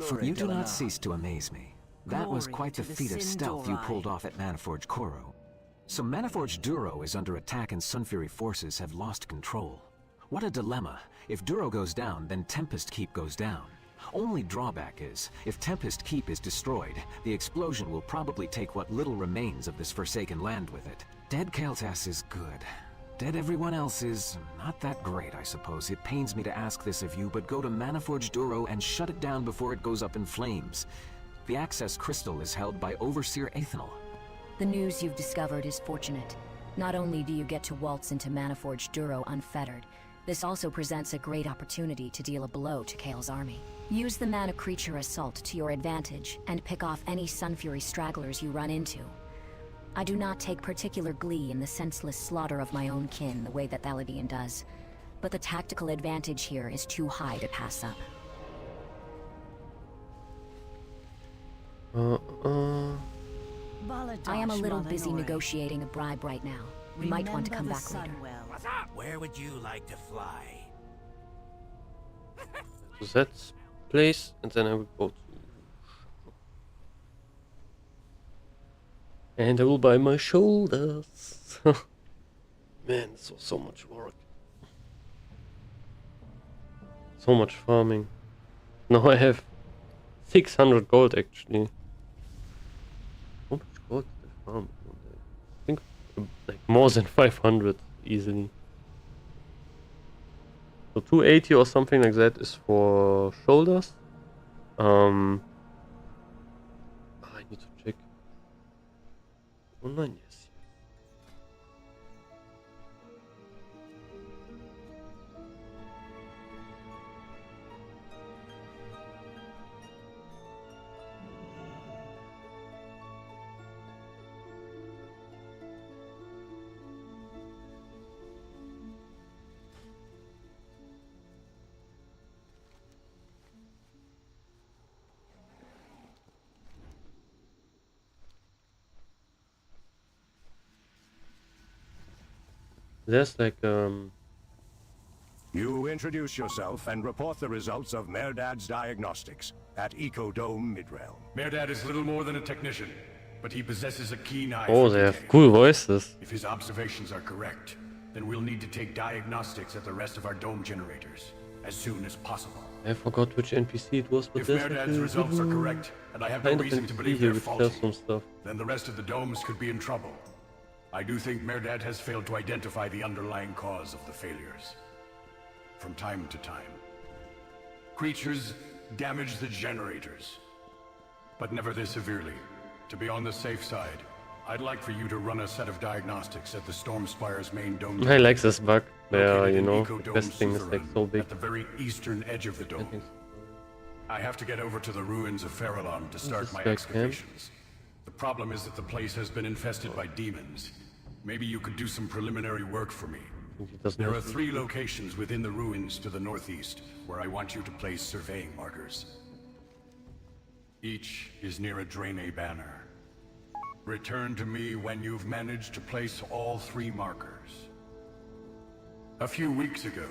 Speaker 7: For you do not cease to amaze me. That was quite the feat of stealth you pulled off at Maniforge Koro. So Maniforge Duro is under attack and Sunfury forces have lost control. What a dilemma. If Duro goes down, then Tempest Keep goes down. Only drawback is, if Tempest Keep is destroyed, the explosion will probably take what little remains of this forsaken land with it. Dead Kael'thas is good. Dead everyone else is not that great, I suppose. It pains me to ask this of you, but go to Maniforge Duro and shut it down before it goes up in flames. The access crystal is held by Overseer Aethanol.
Speaker 9: The news you've discovered is fortunate. Not only do you get to waltz into Maniforge Duro unfettered, this also presents a great opportunity to deal a blow to Kael's army. Use the Mana Creature Assault to your advantage and pick off any Sunfury stragglers you run into. I do not take particular glee in the senseless slaughter of my own kin the way that Thaladian does, but the tactical advantage here is too high to pass up. I am a little busy negotiating a bribe right now. You might want to come back later.
Speaker 5: What's up? Where would you like to fly?
Speaker 1: To that place, and then I will go to... And I will buy my shoulders. Man, this was so much work. So much farming. Now I have 600 gold actually. How much gold did I farm one day? I think like more than 500 easily. So 280 or something like that is for shoulders. I need to check. Online, yes. There's like
Speaker 8: You introduce yourself and report the results of Merdad's diagnostics at Ecodome Midrealm.
Speaker 3: Merdad is little more than a technician, but he possesses a keen eye
Speaker 1: oh,
Speaker 3: for
Speaker 1: they have
Speaker 3: detail.
Speaker 1: cool voices.
Speaker 3: If his observations are correct, then we'll need to take diagnostics at the rest of our dome generators as soon as possible.
Speaker 1: I forgot which NPC it was, but
Speaker 3: If
Speaker 1: there's
Speaker 3: Merdad's results are correct, and I have no
Speaker 1: kind of
Speaker 3: reason to
Speaker 1: NPC
Speaker 3: believe
Speaker 1: here
Speaker 3: they're
Speaker 1: which
Speaker 3: faulty,
Speaker 1: tells some stuff.
Speaker 3: then the rest of the domes could be in trouble. I do think Merdad has failed to identify the underlying cause of the failures. From time to time, creatures damage the generators, but never this severely. To be on the safe side, I'd like for you to run a set of diagnostics at the Stormspire's main dome.
Speaker 1: I like this bug. Where,
Speaker 3: located
Speaker 1: you
Speaker 3: in
Speaker 1: know,
Speaker 3: Ecodome
Speaker 1: the best thing is like
Speaker 3: Suzerain,
Speaker 1: so big.
Speaker 3: at the very eastern edge of the dome. I have to get over to the ruins of Farallon to start
Speaker 1: this
Speaker 3: my
Speaker 1: guy
Speaker 3: excavations. The problem is that the place has been infested by demons. Maybe you could do some preliminary work for me. There are 3 locations within the ruins to the northeast where I want you to place surveying markers. Each is near a Draenei banner. Return to me when you've managed to place all 3 markers. A few weeks ago,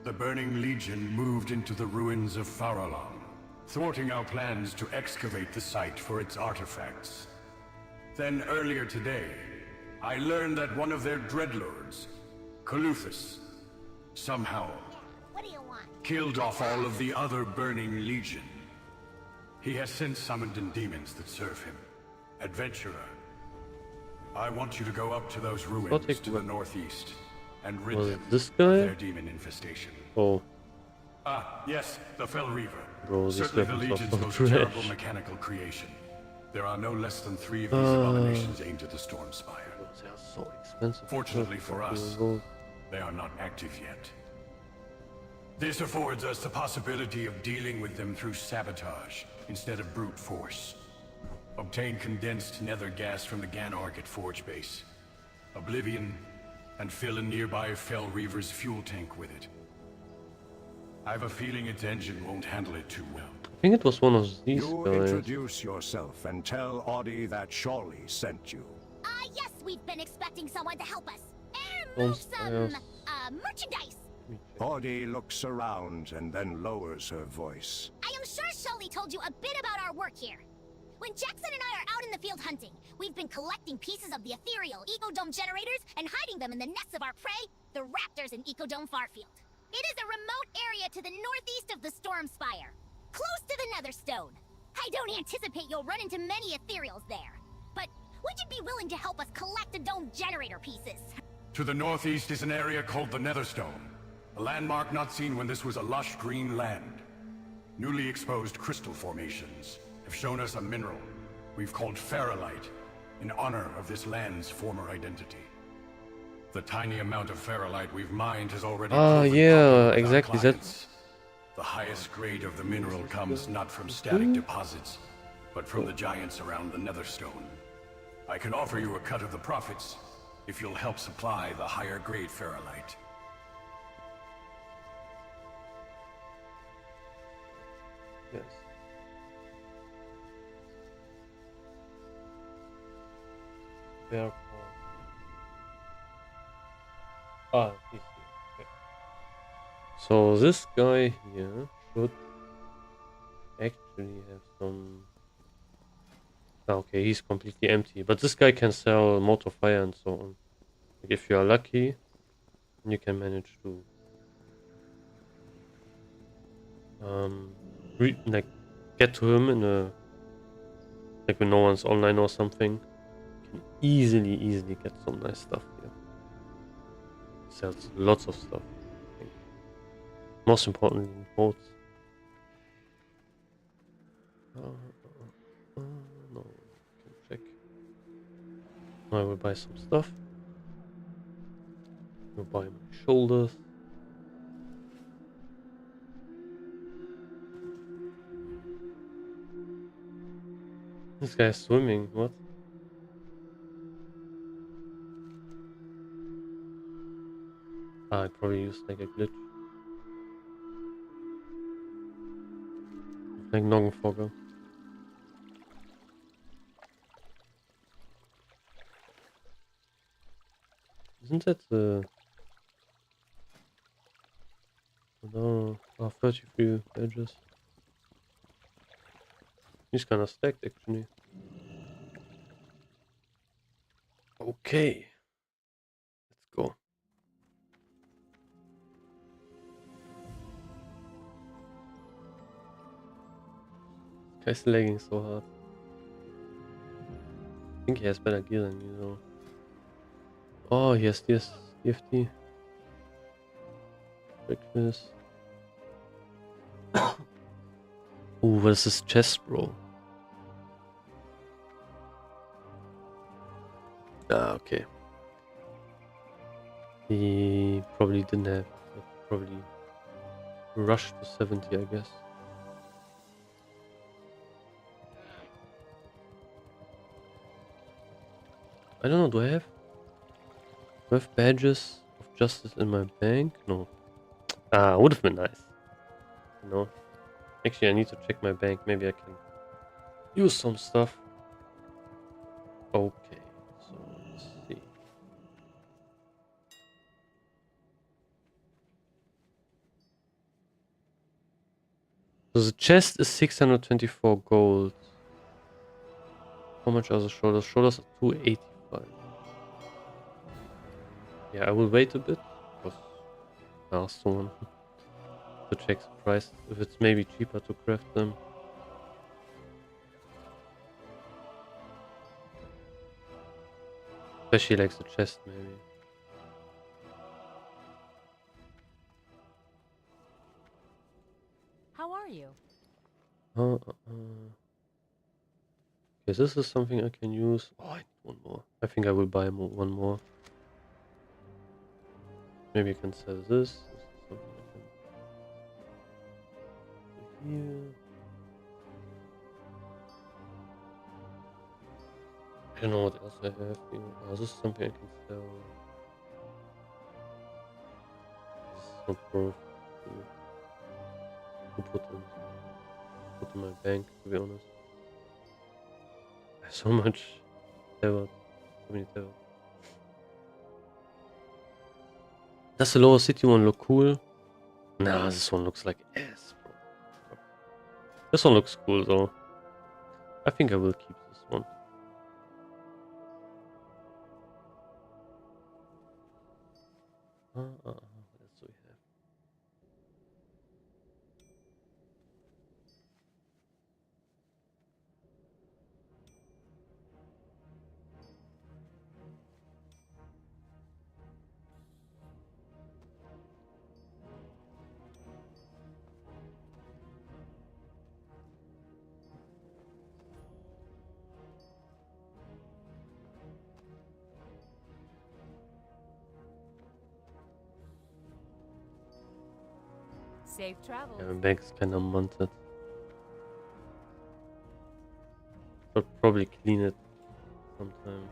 Speaker 3: the Burning Legion moved into the ruins of Farallon. thwarting our plans to excavate the site for its artifacts. Then earlier today, I learned that one of their dreadlords, Caluthus, somehow
Speaker 4: What do you want?
Speaker 3: killed off all of the other Burning Legion. He has since summoned in demons that serve him. Adventurer, I want you to go up to those ruins to the northeast and rid them
Speaker 1: this
Speaker 3: of
Speaker 1: guy?
Speaker 3: their demon infestation.
Speaker 1: Oh,
Speaker 3: Ah, yes, the Fell Reaver.
Speaker 1: bro, this
Speaker 3: Certainly the
Speaker 1: weapon's
Speaker 3: Legion's
Speaker 1: also
Speaker 3: most
Speaker 1: trash.
Speaker 3: terrible mechanical creation. There are no less than 3 of these abominations aimed at the Stormspire.
Speaker 1: they are so expensive.
Speaker 3: Fortunately for us,
Speaker 1: Gold.
Speaker 3: they are not active yet. This affords us the possibility of dealing with them through sabotage instead of brute force. Obtain condensed nether gas from the Ganorg at Forge Base, Oblivion, and fill a nearby Fell Reaver's fuel tank with it. I have a feeling its engine won't handle it too well.
Speaker 1: I think it was one of these
Speaker 8: You
Speaker 1: guys.
Speaker 8: introduce yourself and tell Audie that Shawley sent you.
Speaker 4: Yes, we've been expecting someone to help us. And
Speaker 1: Don't
Speaker 4: move some,
Speaker 1: style.
Speaker 4: merchandise.
Speaker 8: Audie looks around and then lowers her voice.
Speaker 4: I am sure Shirley told you a bit about our work here. When Jackson and I are out in the field hunting, we've been collecting pieces of the ethereal Ecodome generators and hiding them in the nests of our prey, the raptors in Ecodome Farfield. It is a remote area to the northeast of the Stormspire, close to the Netherstone. I don't anticipate you'll run into many ethereals there, but would you be willing to help us collect the dome generator pieces?
Speaker 3: To the northeast is an area called the Netherstone, a landmark not seen when this was a lush green land. Newly exposed crystal formations have shown us a mineral we've called ferrolite in honor of this land's former identity. The tiny amount of ferrolite we've mined has already proven
Speaker 1: yeah,
Speaker 3: popular with our
Speaker 1: exactly,
Speaker 3: clients. The highest grade of the mineral comes not from static deposits, but from the giants around the Netherstone. I can offer you a cut of the profits if you'll help supply the higher grade ferrolite.
Speaker 1: Yes. Fair. Ah, he's here. Okay. So this guy here should actually have some. Ah, okay, he's completely empty. But this guy can sell motor fire and so on. Like if you are lucky, you can manage to like get to him in a like when no one's online or something. You can easily get some nice stuff here. Sells lots of stuff. I think. Most importantly, in boats. No, can check. I will buy some stuff. I'll buy my shoulders. This guy's swimming, what? I probably used like a glitch. Like Noggenfogger. Isn't that the... No, 33 edges. He's kinda stacked actually. Okay. Let's go. Guy's lagging so hard. I think he has better gear than you though. Oh, he has this DFT. Breakfast. Ooh, what is this chest, bro? Ah, okay. He probably didn't have, probably rushed to 70, I guess. I don't know, do I have badges of justice in my bank? No. Ah, would have been nice. You know? Actually, I need to check my bank. Maybe I can use some stuff. Okay, so let's see. So the chest is 624 gold. How much are the shoulders? Shoulders are 285. Yeah, I will wait a bit. Because last one. To check the price. If it's maybe cheaper to craft them. Especially like the chest maybe.
Speaker 6: How are you?
Speaker 1: Okay, this is something I can use. Oh, I need one more. I think I will buy one more. Maybe I can sell this. This is something I can do here. I don't know what else I have here. Oh, this is something I can sell. This is not worth to put in my bank, to be honest. I have so much terror. So many terror. Does the lower city one look cool? Nah, this one looks like ass, bro. This one looks cool though. I think I will keep this one. What else do we have?
Speaker 6: Safe travel.
Speaker 1: Yeah, my bank is kinda munted. Should probably clean it sometime.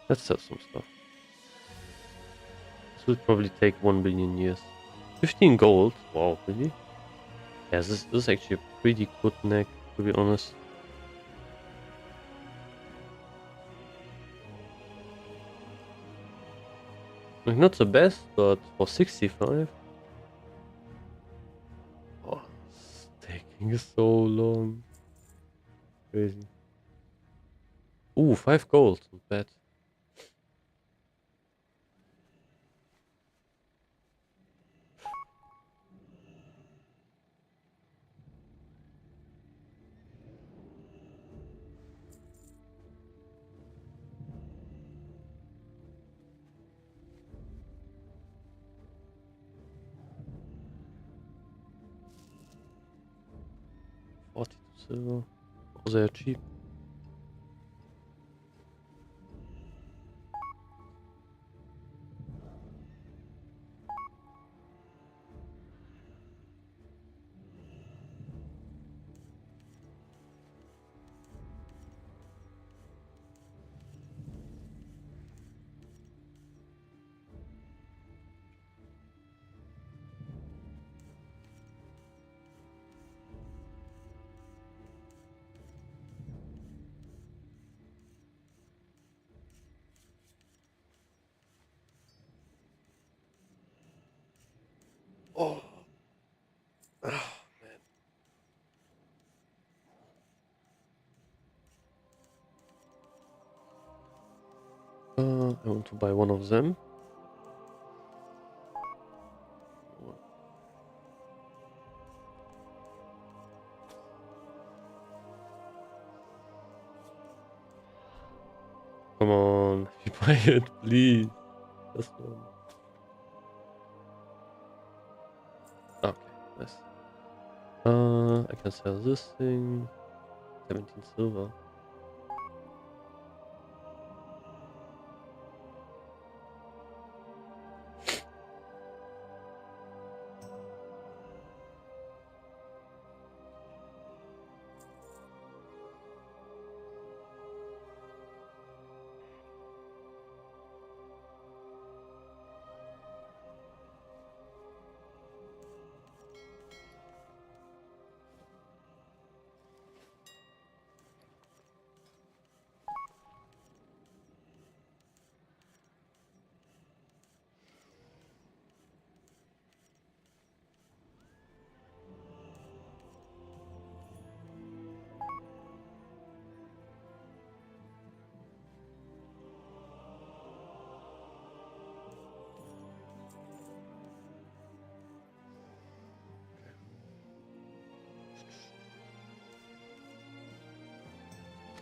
Speaker 1: Let's sell some stuff. This will probably take 1 billion years. 15 gold? Wow, really? Yeah, this is actually a pretty good neck, to be honest. Like, not the best, but for 65. Oh, it's taking so long. Crazy. Ooh, 5 gold. Not bad. 42 silver. Oh, they are cheap. Oh, I want to buy one of them. Come on, if you buy it, please. Just one. Okay, nice. I can sell this thing. 17 silver.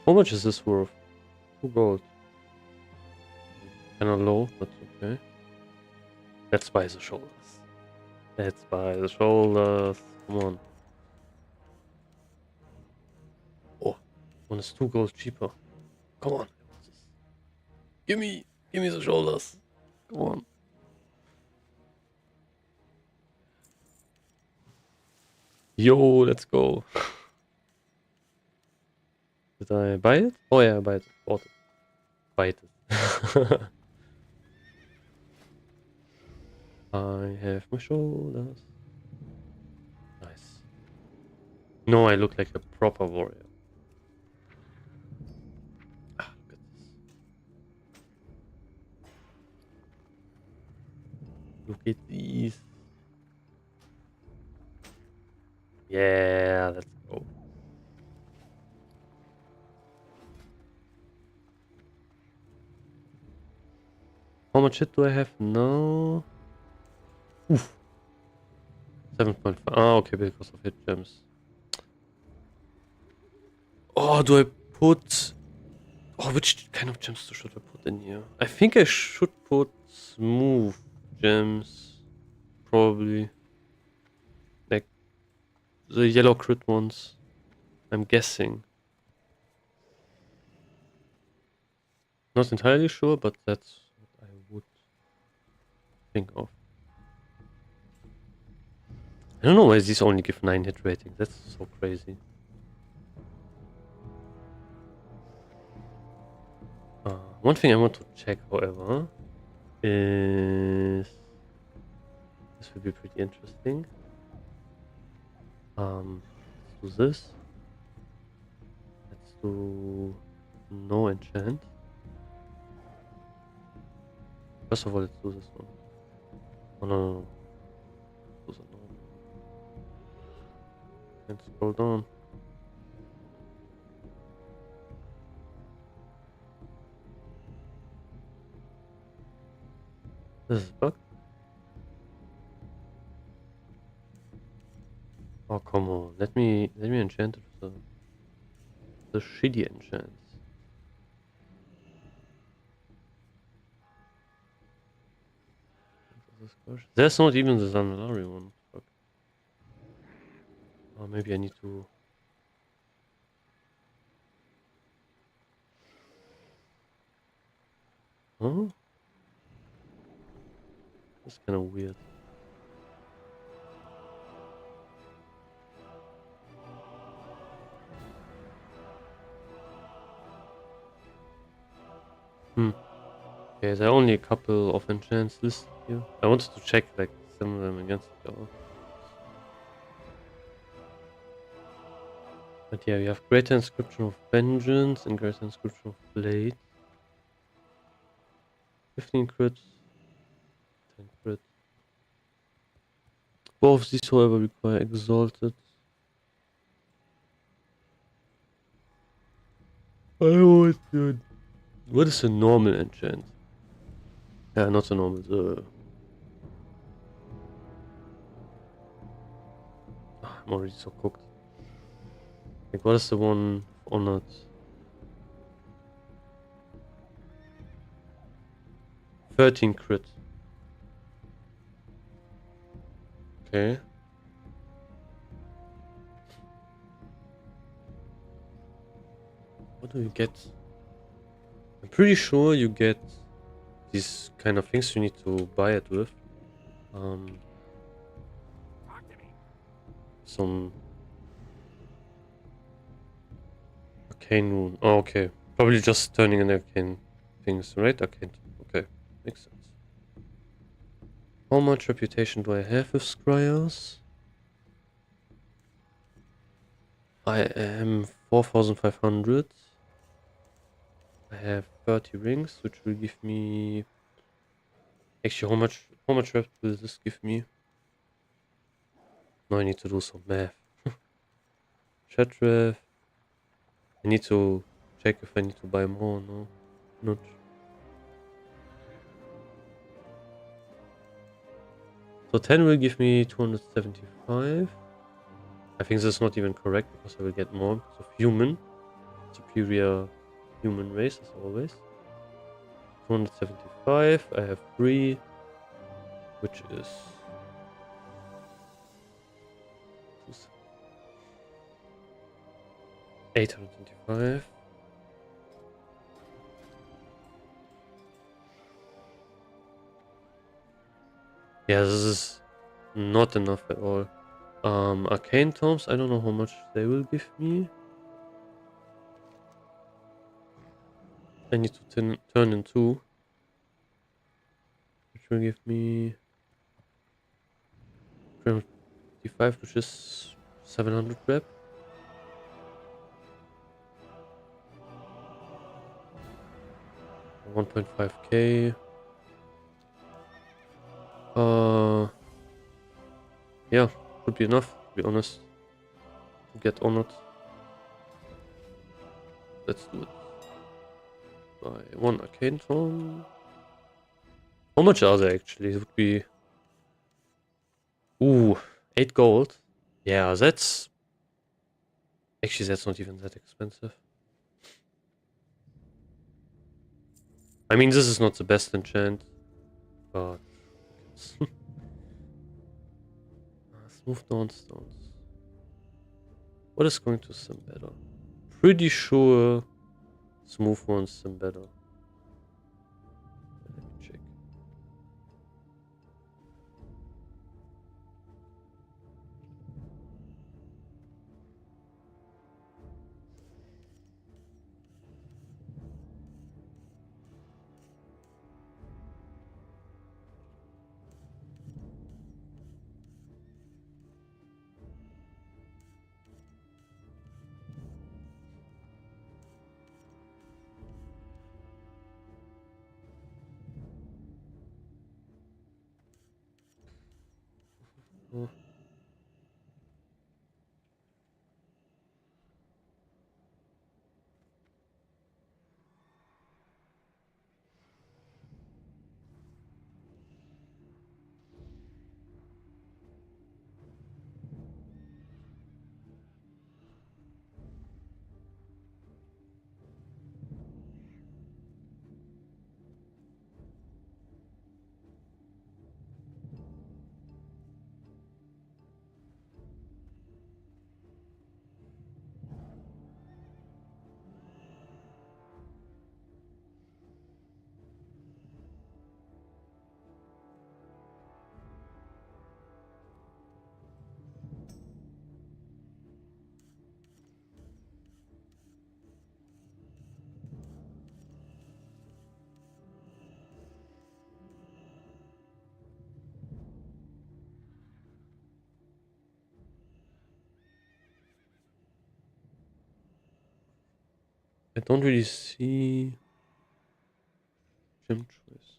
Speaker 1: How much is this worth? 2 gold. Kinda low, but okay. Let's buy the shoulders. Let's buy the shoulders. Come on. Oh, one is 2 gold cheaper. Come on. Give me the shoulders. Come on. Yo, let's go. Did I buy it? Oh yeah, I buy it. Bought it. Buy it. I have my shoulders. Nice. No, I look like a proper warrior. Ah, look at this. Look at these. Yeah, let's go. How much hit do I have now? Oof. 7.5. Ah, okay, because of hit gems. Oh, do I put... Oh, which kind of gems should I put in here? I think I should put smooth gems. Probably. Like the yellow crit ones. I'm guessing. Not entirely sure, but that's what I would think of. I don't know why these only give 9 hit rating. That's so crazy. One thing I want to check, however, is this will be pretty interesting. Let's do this. Let's do no enchant. First of all, let's do this one. Oh no. Let's do the normal. And scroll down. This is bug. Oh come on, let me enchant it with the shitty enchants. There's not even the Zanalari one. Fuck. Oh, maybe I need to. Huh? That's kind of weird. Okay, there are only a couple of enchants listed here. I wanted to check like some of them against each other. But yeah, we have Greater Inscription of Vengeance and Greater Inscription of Blade. 15 crits, 10 crit. Both these, however, require Exalted. What is a normal enchant? Yeah, not a normal. I'm already so cooked. Like, what is the one honored? "13 crit. Okay. What do you get? I'm pretty sure you get these kind of things you need to buy it with. Some arcane rune. Oh, okay. Probably just turning in arcane things, right? Arcane. Okay, makes sense. How much reputation do I have with Scryers? I am 4,500. I have 30 rings, which will give me. Actually, how much rep will this give me? No, I need to do some math. Chat ref. I need to check if I need to buy more. No, not. So 10 will give me 275. I think this is not even correct because I will get more because of human. superior human race as always. 275. I have 3, which is 825. Yeah, this is not enough at all. Arcane tomes, I don't know how much they will give me. I need to turn in 2, which will give me 355, which is 700 rep. 1.5k. Yeah, should be enough, to be honest, to get honored. Let's do it. Buy 1 arcane tome. How much are they actually? It would be... Ooh, 8 gold. Yeah, that's... Actually, that's not even that expensive. I mean, this is not the best enchant, but... Smooth Dawnstones. What is going to sim better? Pretty sure smooth ones sim better. Let me check. Oh. I don't really see gem choice.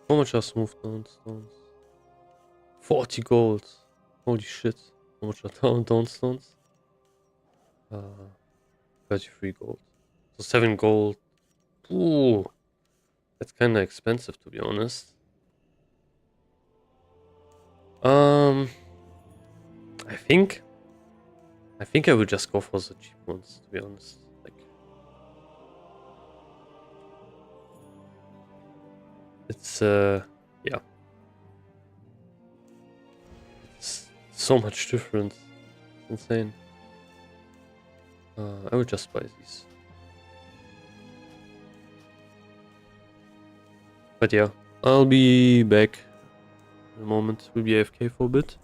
Speaker 1: How much are smooth downstones? 40 gold. Holy shit. How much are downstones? 33 gold. So 7 gold. Ooh. That's kind of expensive, to be honest. I think I will just go for the cheap ones, to be honest. Like, it's yeah. It's so much different. It's insane. I will just buy these. But yeah, I'll be back in a moment. We'll be AFK for a bit.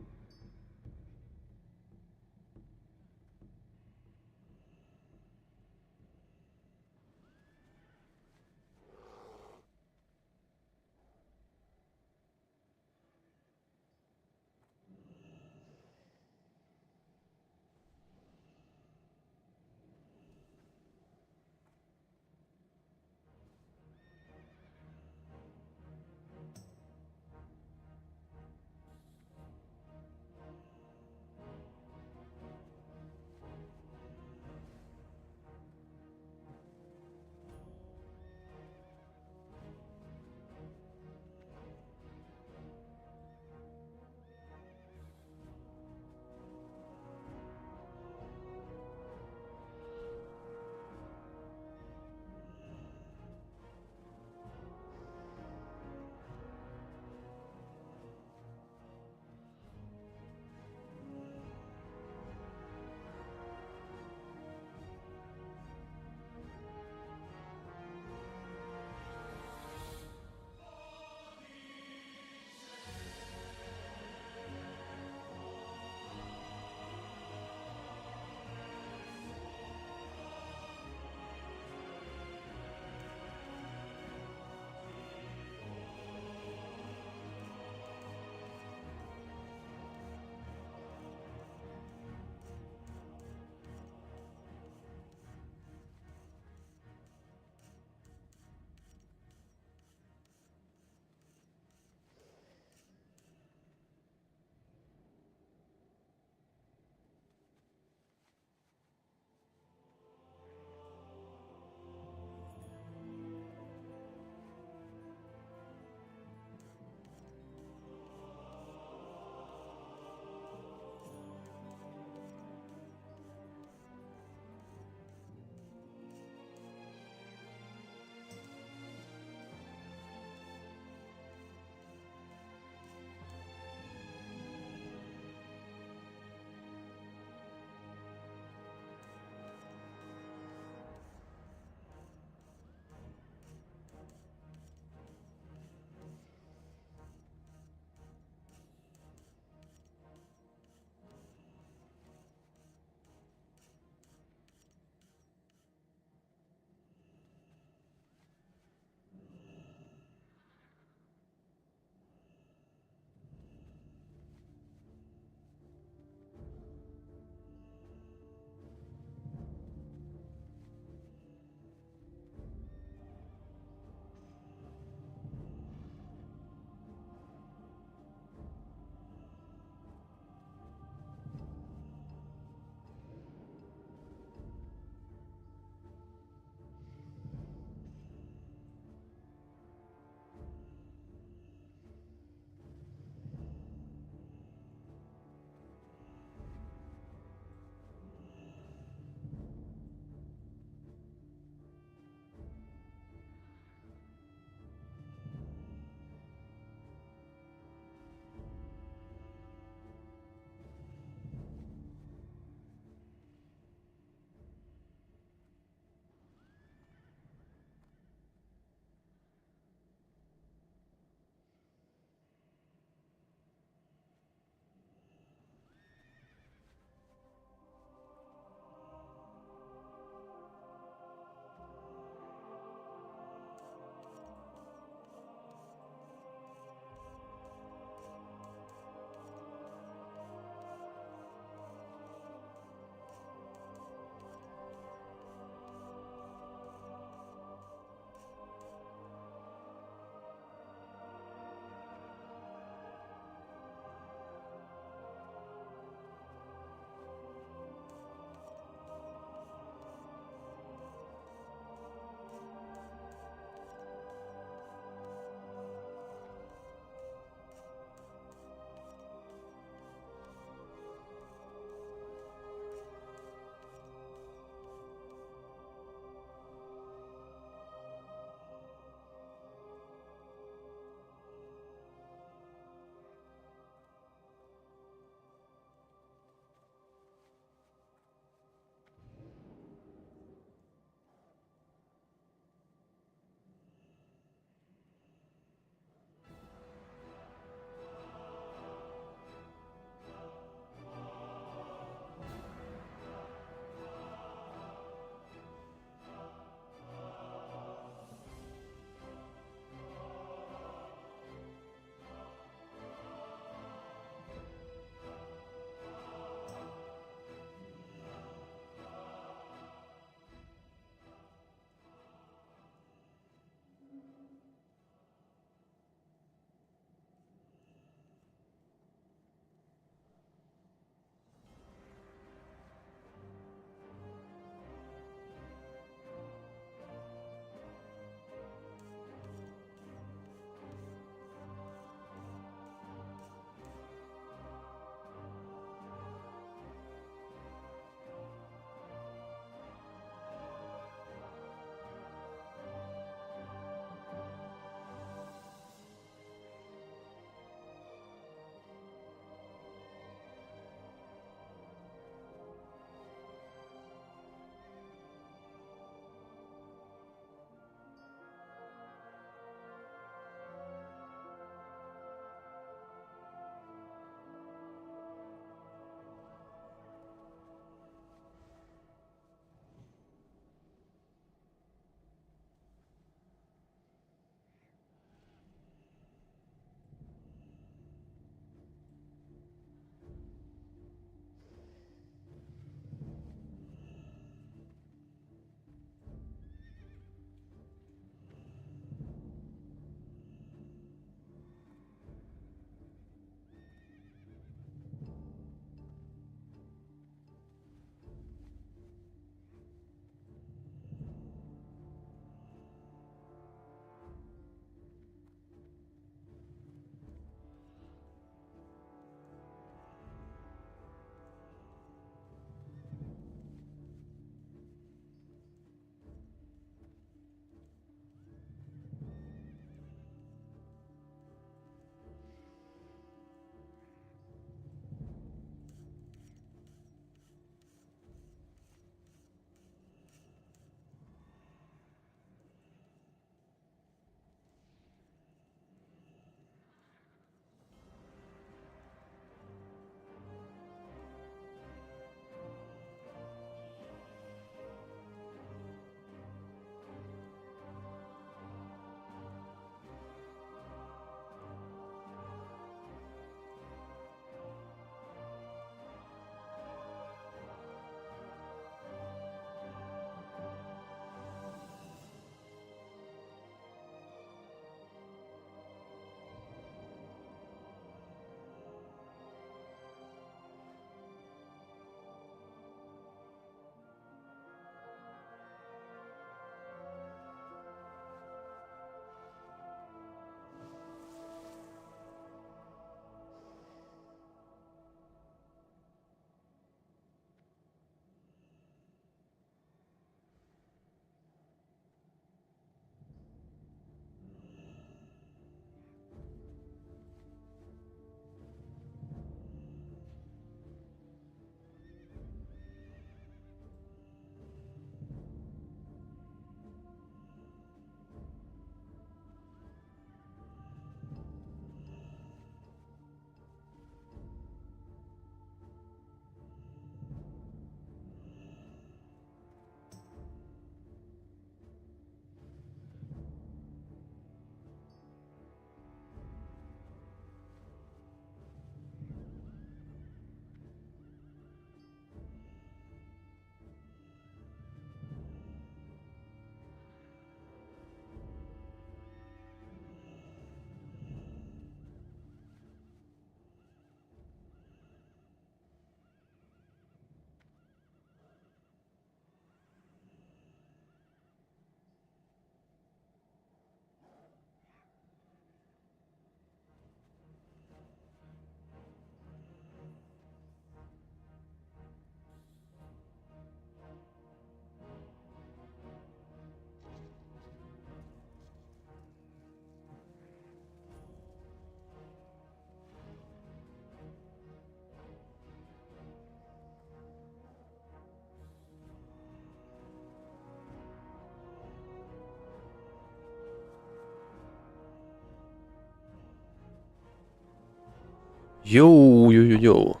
Speaker 1: Yo, yo, yo, yo.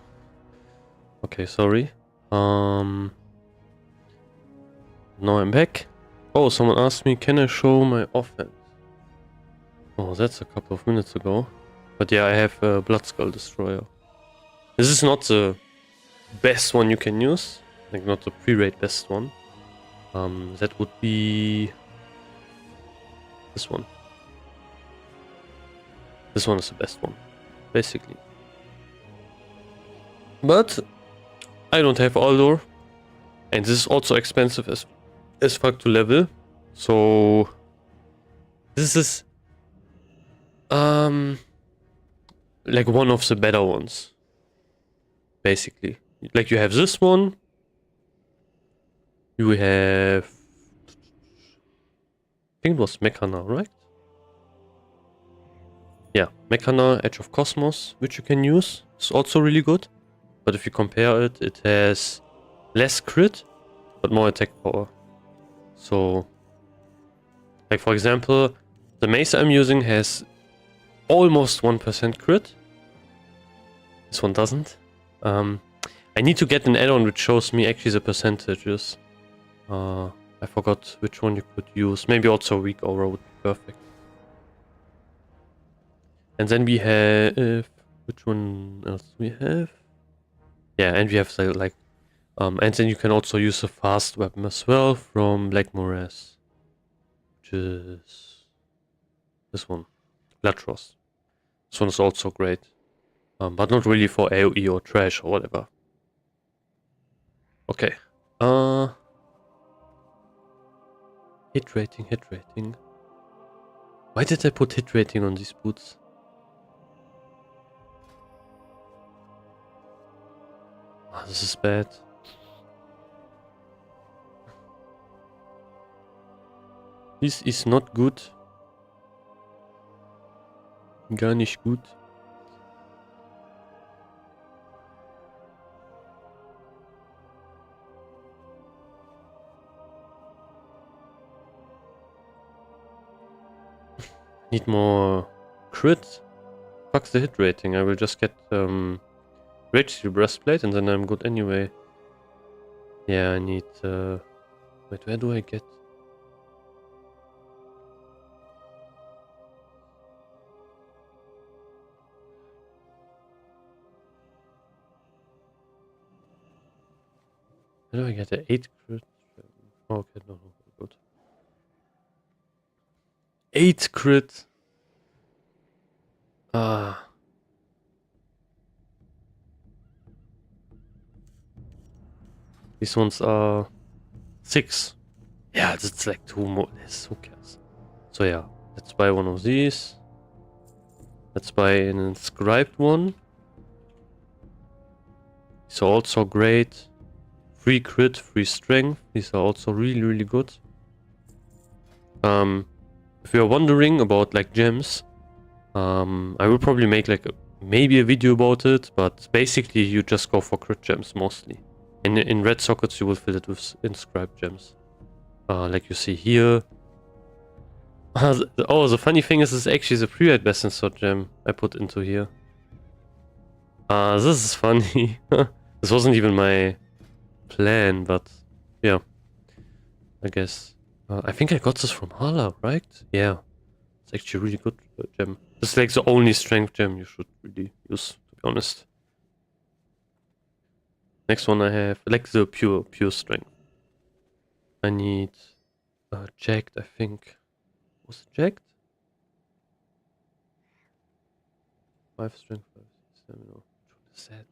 Speaker 1: Okay, sorry. Now I'm back. Oh, someone asked me, can I show my offense? Oh, that's a couple of minutes ago. But yeah, I have a Blood Skull Destroyer. This is not the best one you can use. Like, not the pre-rate best one. That would be... this one. This one is the best one, basically. But I don't have Aldor. And this is also expensive as fuck to level. So this is like one of the better ones. Basically. Like you have this one. You have, I think it was Mechana, right? Yeah, Mechana, Edge of Cosmos, which you can use. It's also really good. But if you compare it, it has less crit, but more attack power. So, like for example, the mace I'm using has almost 1% crit. This one doesn't. I need to get an add-on which shows me actually the percentages. I forgot which one you could use. Maybe also weak aura would be perfect. And then we have... which one else do we have? Yeah, and we have the, like... and then you can also use a fast weapon as well from Black Morass. Which is... this one. Latros. This one is also great. But not really for AoE or trash or whatever. Okay. Hit rating, hit rating. Why did I put hit rating on these boots? Oh, this is bad. This is not good. Gar nicht gut. Need more crit. Fuck the hit rating. I will just get Rage Steel Breastplate and then I'm good anyway. Yeah, I need... wait, where do I get... where do I get the 8 crit? Oh, okay, no, good. 8 crit! Ah. These ones are 6. Yeah, it's like 2 more. Who cares? So yeah, let's buy one of these. Let's buy an inscribed one. These are also great. Free crit, free strength. These are also really, really good. If you are wondering about like gems, I will probably make like maybe a video about it, but basically you just go for crit gems mostly. In red sockets you will fill it with inscribed gems. Like you see here. Oh, the funny thing is this is actually the pre-rate best in slot gem I put into here. This is funny. This wasn't even my plan, but yeah. I guess. I think I got this from Hala, right? Yeah. It's actually a really good gem. This is like the only strength gem you should really use, to be honest. Next one I have, like the pure strength. I need jacked, I think. Was it jacked? 5 strength, 5 stamina. What is that?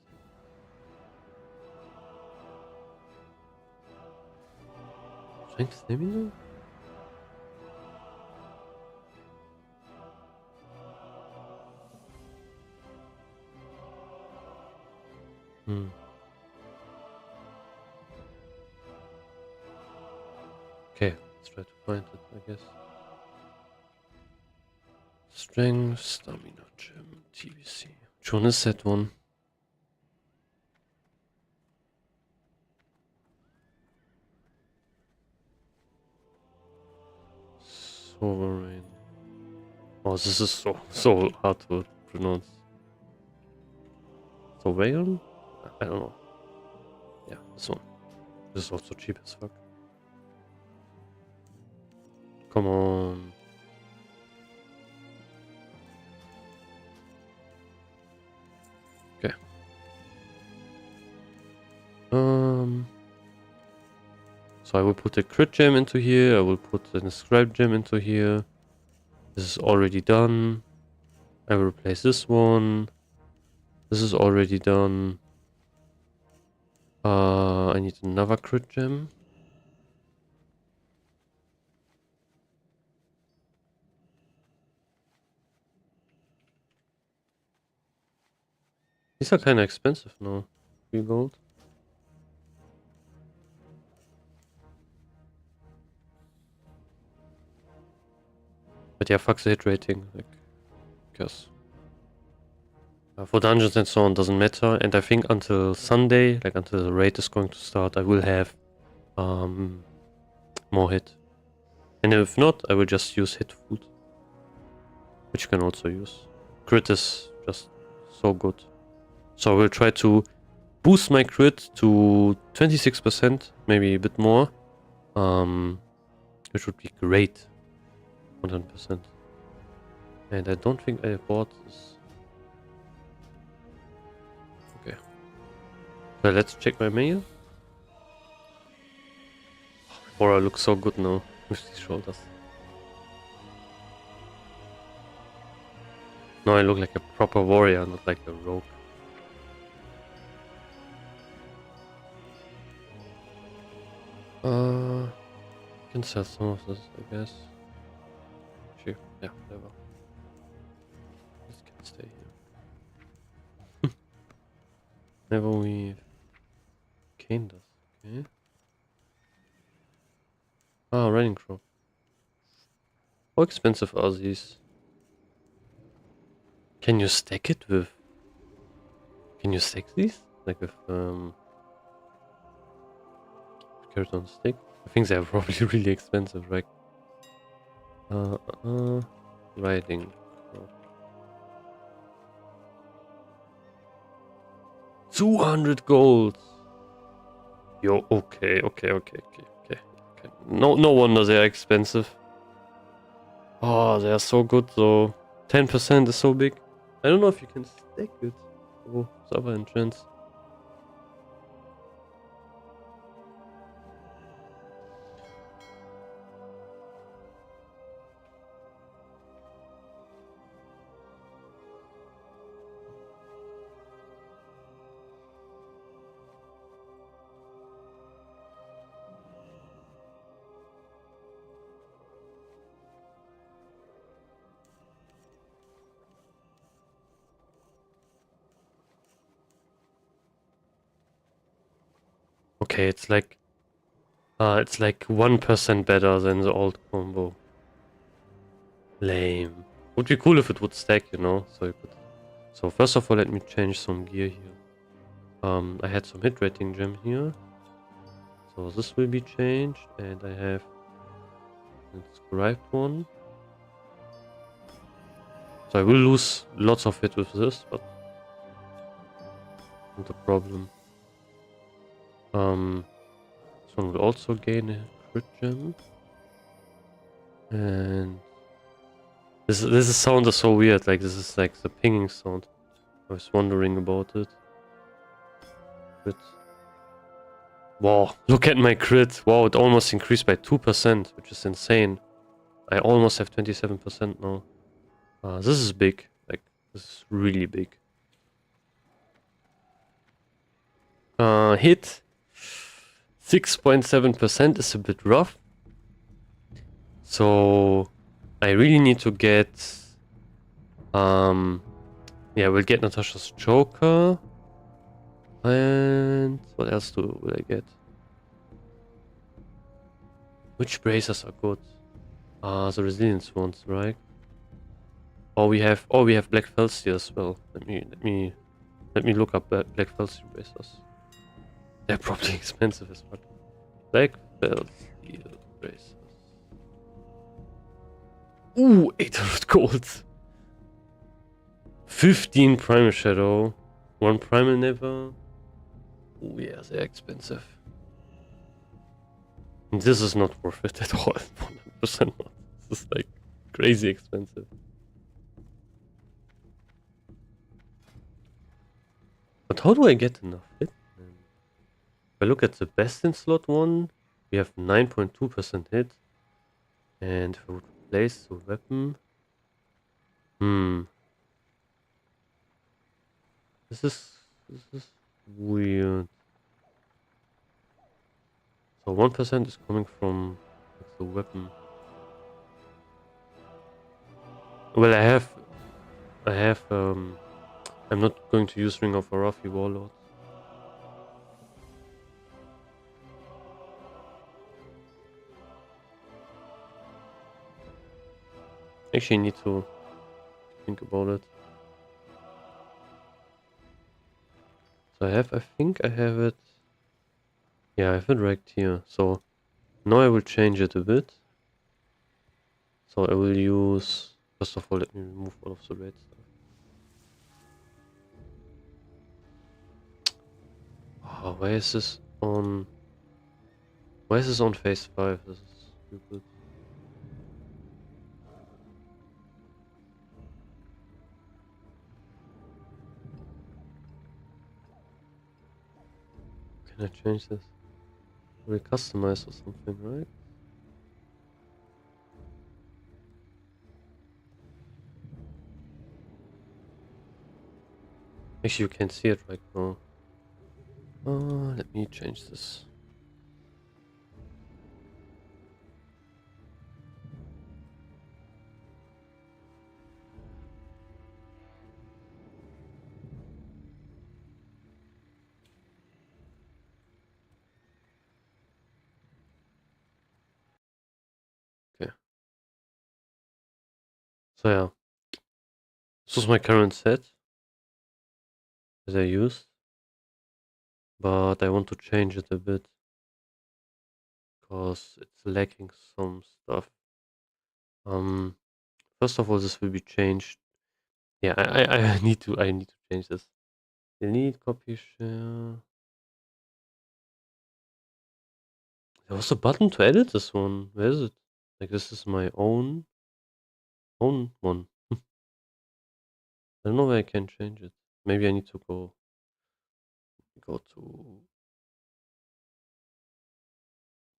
Speaker 1: Strength, stamina? Okay, let's try to find it, I guess. Strength, stamina gem, TBC. Which one is that one? Sovereign. Oh, this is so hard to pronounce. Surveillance? I don't know. Yeah, this one. This is also cheap as fuck. Come on. Okay. So I will put a crit gem into here. I will put an inscribed gem into here. This is already done. I will replace this one. This is already done. I need another crit gem. These are kind of expensive now. 3 gold. But yeah, fuck the hit rating. Like, because for dungeons and so on doesn't matter. And I think until Sunday, like until the raid is going to start, I will have more hit. And if not, I will just use hit food, which you can also use. Crit is just so good. So I will try to boost my crit to 26%, maybe a bit more. Which would be great. 100%. And I don't think I bought this. Okay. So let's check my mail. Before I look so good now with these shoulders. Now I look like a proper warrior, not like a rogue. Can sell some of this, I guess. Sure, yeah, whatever. This can stay here. Never weave. Cane does, okay. Ah, running crop. How expensive are these? Can you stack it with... Can you stack these? Like with, carrot on stick? I think they are probably really expensive, right? Riding crop. 200 gold! Yo, okay. No wonder they are expensive. Oh, they are so good though. 10% is so big. I don't know if you can stack it. Oh, it's other entrance. Okay, it's like 1% better than the old combo. Lame. Would be cool if it would stack, you know. So you could. So first of all, let me change some gear here. I had some hit rating gem here. So this will be changed, and I have an inscribed one. So I will lose lots of hit with this, but not a problem. This one will also gain a crit gem. And this sound is so weird, like this is like the pinging sound. I was wondering about it. Crit. Wow, look at my crit. Wow, it almost increased by 2%, which is insane. I almost have 27% now. This is big. Like, this is really big. Hit 6.7% is a bit rough. So I really need to get yeah, we'll get Natasha's Joker. And what else will I get? Which bracers are good? The resilience ones, right? Oh, we have Black Felsteel as well. Let me look up Black Felsteel bracers. They're probably expensive as fuck. Black Felsteel bracers. Ooh, 800 gold. 15 Primal Shadow. One primal never. Oh yeah, they're expensive. And this is not worth it at all. 100% not. This is like crazy expensive. But how do I get enough hit? If I look at the best in slot 1, we have 9.2% hit. And if I would replace the weapon... This is weird. So 1% is coming from like, the weapon. Well, I'm not going to use Ring of Arathi Warlords. Actually, need to think about it. So I think I have it. Yeah, I have it right here. So now I will change it a bit. So I will use, first of all, let me remove all of the red stuff. Oh, why is this on phase 5? This is stupid. Can I change this? Will customize or something, right? Actually, you can see it right now. Let me change this. Okay. So yeah, this was my current set that I used, but I want to change it a bit because it's lacking some stuff. First of all, this will be changed. Yeah, I need to change this. Delete, copy, share. There was a button to edit this one. Where is it? Like this is my own one. I don't know where I can change it. Maybe I need to go to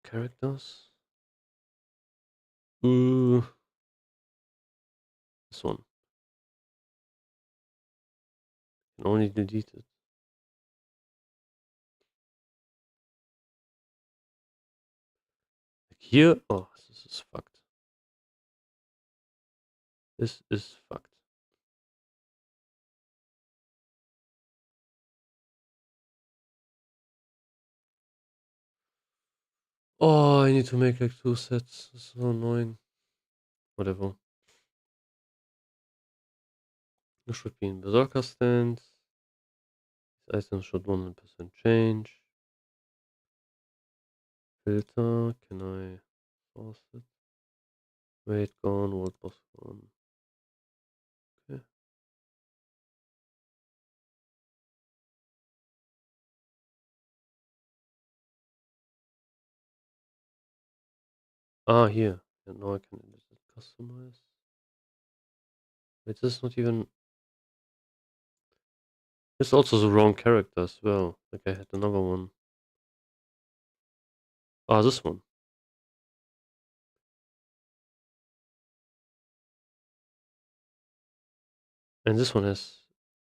Speaker 1: characters. This one. Can only delete it. Like here. Oh, this is fucked. This is fucked. Oh, I need to make like 2 sets. This is so annoying. Whatever. This should be in Berserker stance. These items should 100% change. Filter. Can I source it? Weight gone. World boss gone. Okay. Ah, here. And now I can edit it. Customize. Wait, this is not even. It's also the wrong character as well. Like I had another one. Ah, this one. And this one has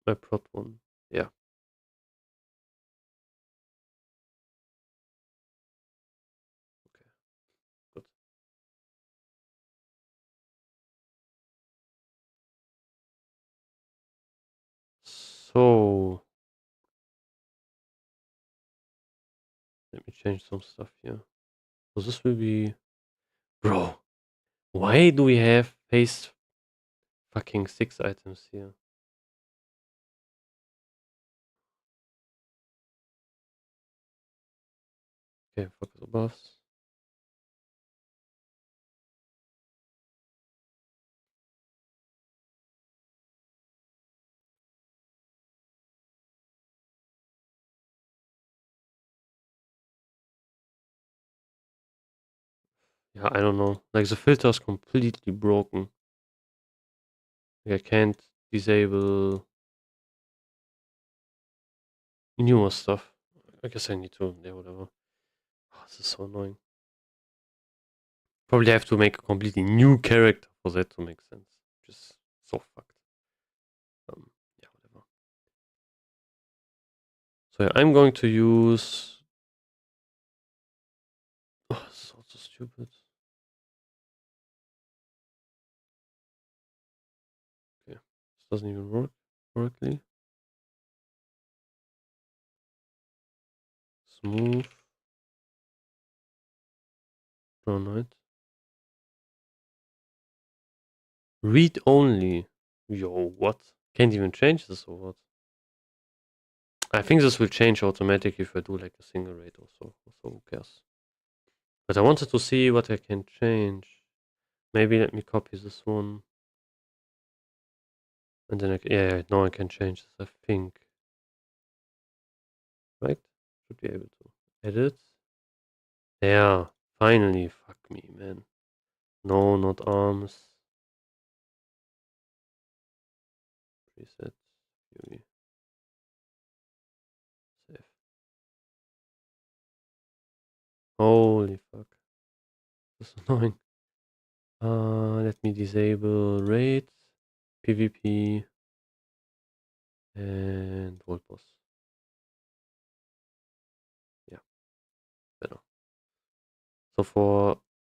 Speaker 1: my prot one. Yeah. Okay. Good. So let me change some stuff here. So this will be. Bro, why do we have phase fucking 6 items here? Okay, focus on buffs. Yeah, I don't know. Like the filter is completely broken. Like, I can't disable newer stuff. I guess I need to. Yeah, whatever. Oh, this is so annoying. Probably have to make a completely new character for that to make sense. Just so fucked. Yeah, whatever. So yeah, I'm going to use. Oh, this is also stupid. Okay, this doesn't even work correctly. Smooth. Draw night. Read only. Yo, what? Can't even change this or what? I think this will change automatically if I do like a single rate or so. So who cares? But I wanted to see what I can change. Maybe let me copy this one. And then yeah, now I can change this, I think. Right? Should be able to edit. Yeah, finally. Fuck me, man. No, not arms. Preset. Fury. Save. Holy fuck. This is annoying. Let me disable rates, PvP, and World Boss. Yeah, better.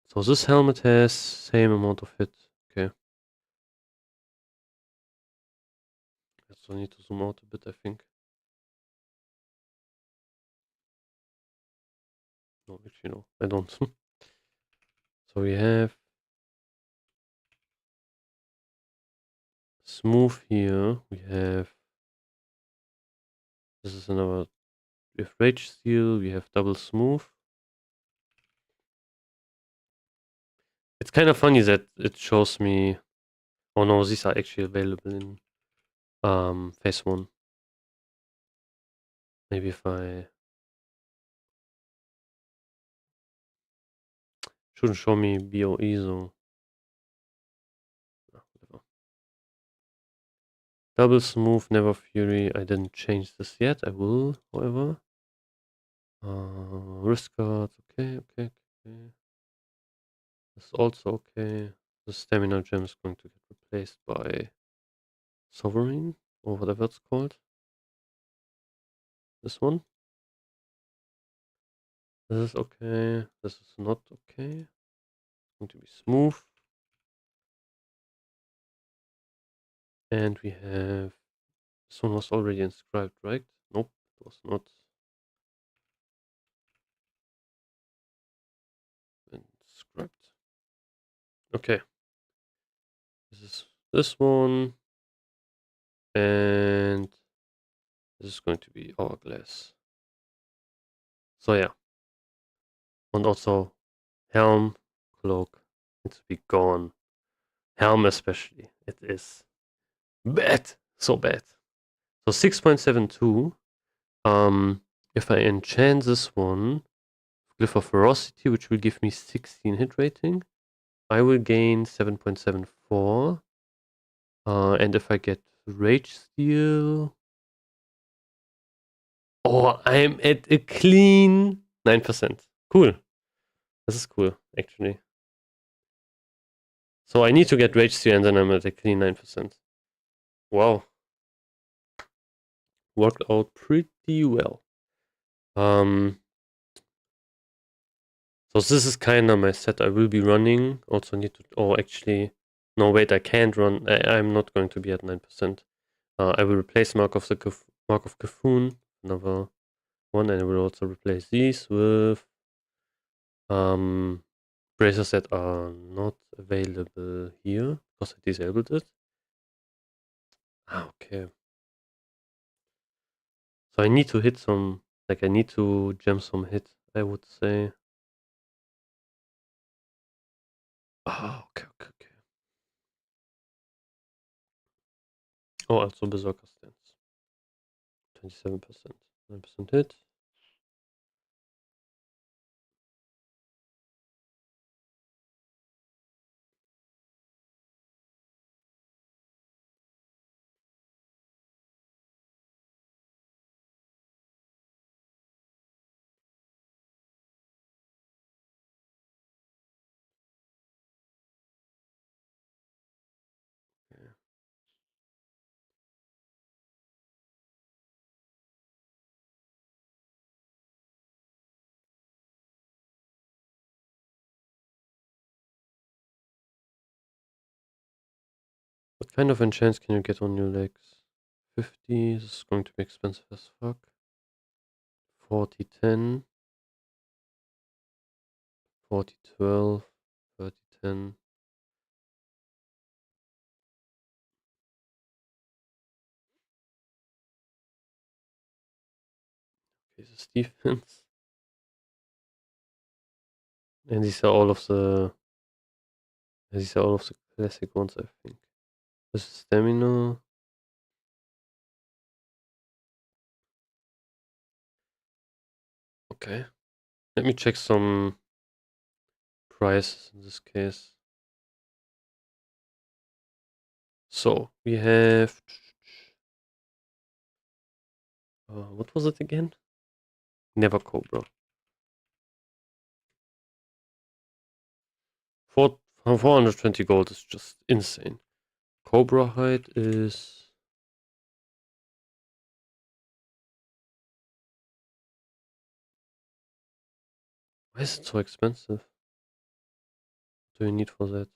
Speaker 1: So this helmet has same amount of hit. Okay. I still need to zoom out a bit, I think. No, actually no, I don't. So we have smooth here. We have this is another. We have rage steel. We have double smooth. It's kind of funny that it shows me. Oh no, these are actually available in phase 1. Maybe if I shouldn't show me BOE though. Whatever. Double smooth, never fury. I didn't change this yet. I will, however. Wrist guard. Okay. This is also okay. The stamina gem is going to get replaced by sovereign or whatever it's called. This one. This is okay. This is not okay. It's going to be smooth. And we have this one was already inscribed, right? Nope, it was not inscribed. Okay. This is this one. And this is going to be hourglass. So yeah. And also helm, cloak needs to be gone. Helm especially. It is bad. So bad. So 6.72. If I enchant this one, Glyph of Ferocity, which will give me 16 hit rating, I will gain 7.74. And if I get Rage Steel, oh, I'm at a clean 9%. Cool. This is cool, actually. So I need to get Rage Steel and then I'm at a clean 9%. Wow. Worked out pretty well. So this is kind of my set I will be running. Also need to, oh actually, no wait, I can't run. I'm not going to be at 9%. I will replace Mark of Cafoon, another one, and I will also replace these with bracers that are not available here because I disabled it. Okay. So I need to hit some, like I need to jam some hit, I would say. Okay. Oh, also Berserker stance. 27%. 9% hit. kind of enchants can you get on your legs? 50, this is going to be expensive as fuck. 40, 10. 40, 12. 30, 10. Okay, this is defense. And these are all of the classic ones, I think. This is stamina. Okay. Let me check some prices in this case. So we have what was it again? Never Cobra. 420 gold is just insane. Cobra hide is why is it so expensive? What do you need for that?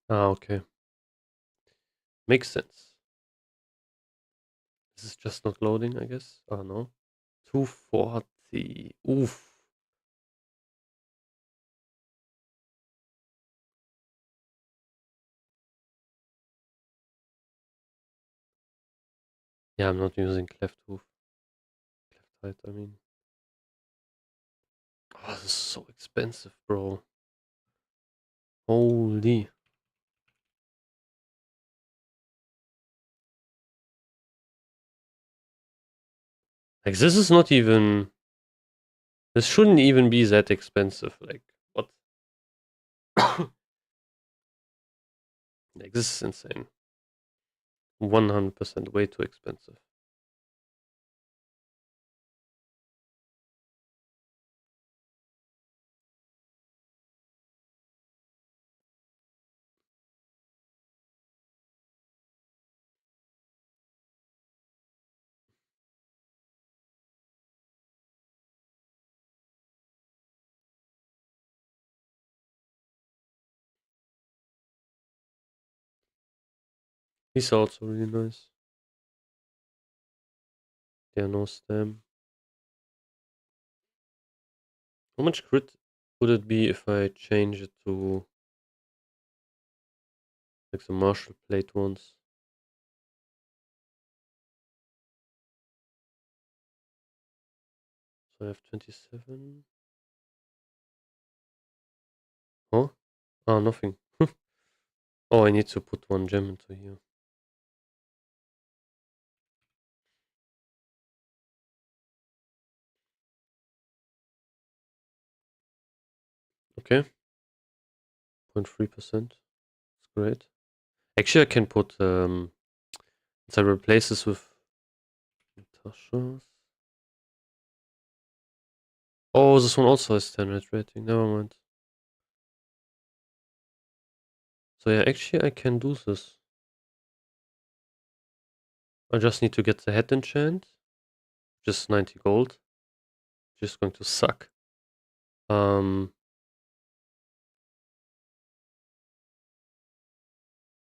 Speaker 1: Ah, okay. Makes sense. This is just not loading, I guess. Oh no. 240. Oof. Yeah, I'm not using cleft hoof. Cleft hide, I mean. Oh, this is so expensive, bro. Holy. Like, this is not even. This shouldn't even be that expensive. Like, what? Like, this is insane. 100% way too expensive. These are also really nice. They are no stem. How much crit would it be if I change it to like the martial plate ones? So I have 27. Huh? Ah, nothing. Oh, I need to put one gem into here. Okay. 0.3%. That's great. Actually, I can put I replace this with Natasha's. Oh, this one also has 10 red rating. Never mind. So yeah, actually I can do this. I just need to get the head enchant. Just 90 gold. Just going to suck. Um.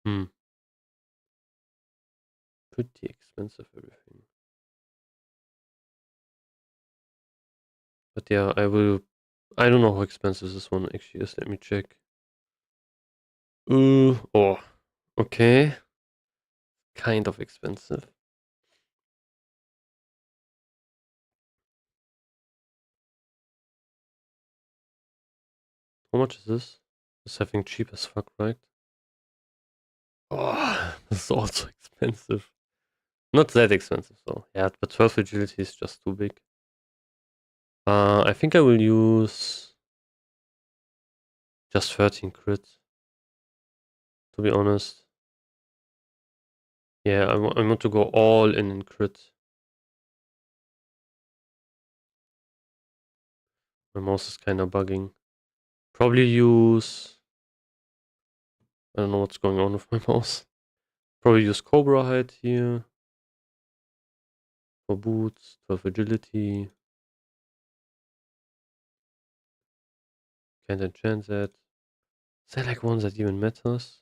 Speaker 1: Hmm. Pretty expensive everything. But yeah, I will. I don't know how expensive this one actually is. Let me check. Oh. Okay. Kind of expensive. How much is this? It's having cheap as fuck, right? Oh, this is also expensive. Not that expensive though. Yeah, but 12 agility is just too big. I think I will use just 13 crit. To be honest. Yeah, I want to go all in crit. My mouse is kind of bugging. Probably use. I don't know what's going on with my mouse. Probably use Cobra Hide here. For boots, 12 agility. Can't enchant that. Is there like one that even matters?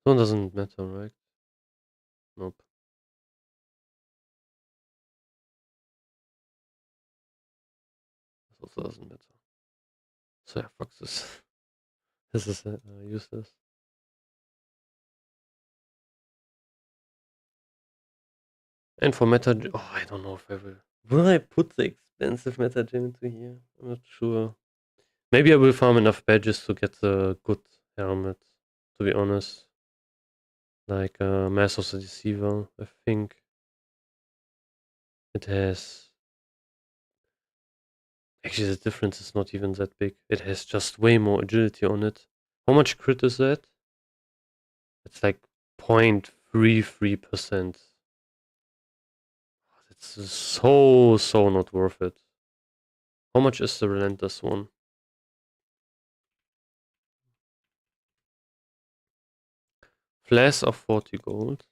Speaker 1: One doesn't matter, right? Nope. This also doesn't matter. So yeah, fuck this. This is useless. And for meta, oh, I don't know if I will. Will I put the expensive meta gem into here? I'm not sure. Maybe I will farm enough badges to get a good helmet. To be honest, like Mass of the Deceiver, I think it has. Actually, the difference is not even that big. It has just way more agility on it. How much crit is that? It's like 0.33%. It's so not worth it. How much is the Relentless one? Flash of 40 gold.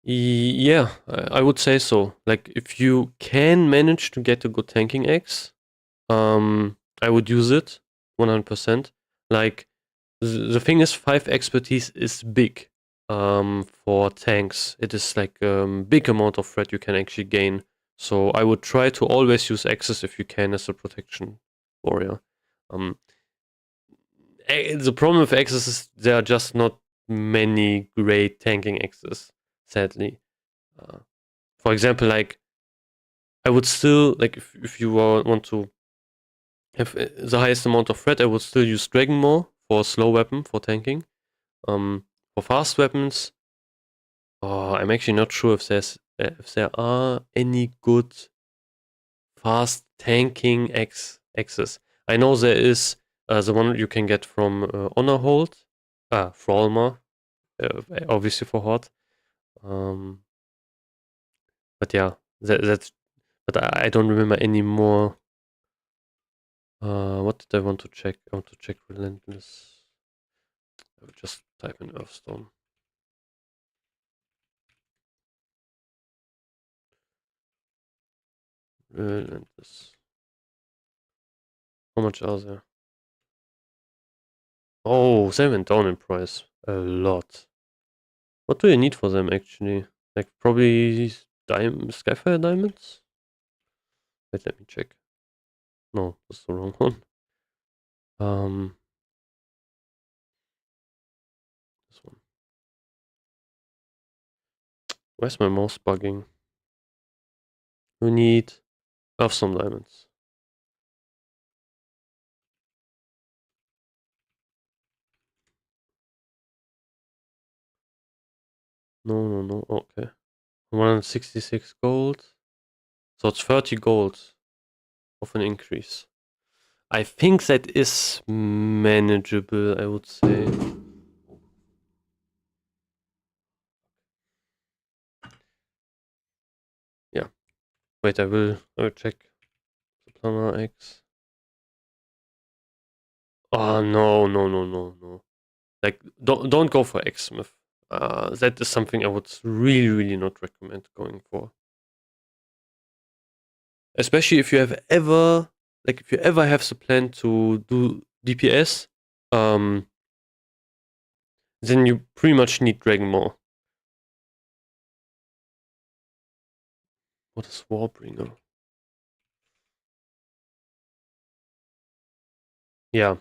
Speaker 1: Yeah, I would say so. Like, if you can manage to get a good tanking axe, I would use it 100%. Like, the thing is, 5 expertise is big for tanks. It is like big amount of threat you can actually gain. So I would try to always use axes if you can as a protection warrior. The problem with axes is there are just not many great tanking axes, sadly. For example, like, I would still, like, if you want to have the highest amount of threat, I would still use Dragon Maw for a slow weapon for tanking. For fast weapons, I'm actually not sure if there are any good fast tanking axes. I know there is the one you can get from Honor Hold, Frolma, obviously for Hot. But yeah, that's. But I don't remember any more. What did I want to check? I want to check Relentless. I will just type in Earthstone. Relentless. How much are there? Oh, they went down in price a lot. What do you need for them actually? Like probably Skyfire diamonds? Wait, let me check. No, that's the wrong one. This one. Where's my mouse bugging? We need some diamonds. No. Okay. 166 gold. So it's 30 gold of an increase. I think that is manageable, I would say. Yeah. Wait, I will check the Planner X. Oh no. Like don't go for X-Smith. That is something I would really not recommend going for. Especially if you have ever have the plan to do DPS, then you pretty much need Dragon Maw. What is Warbringer? Yeah.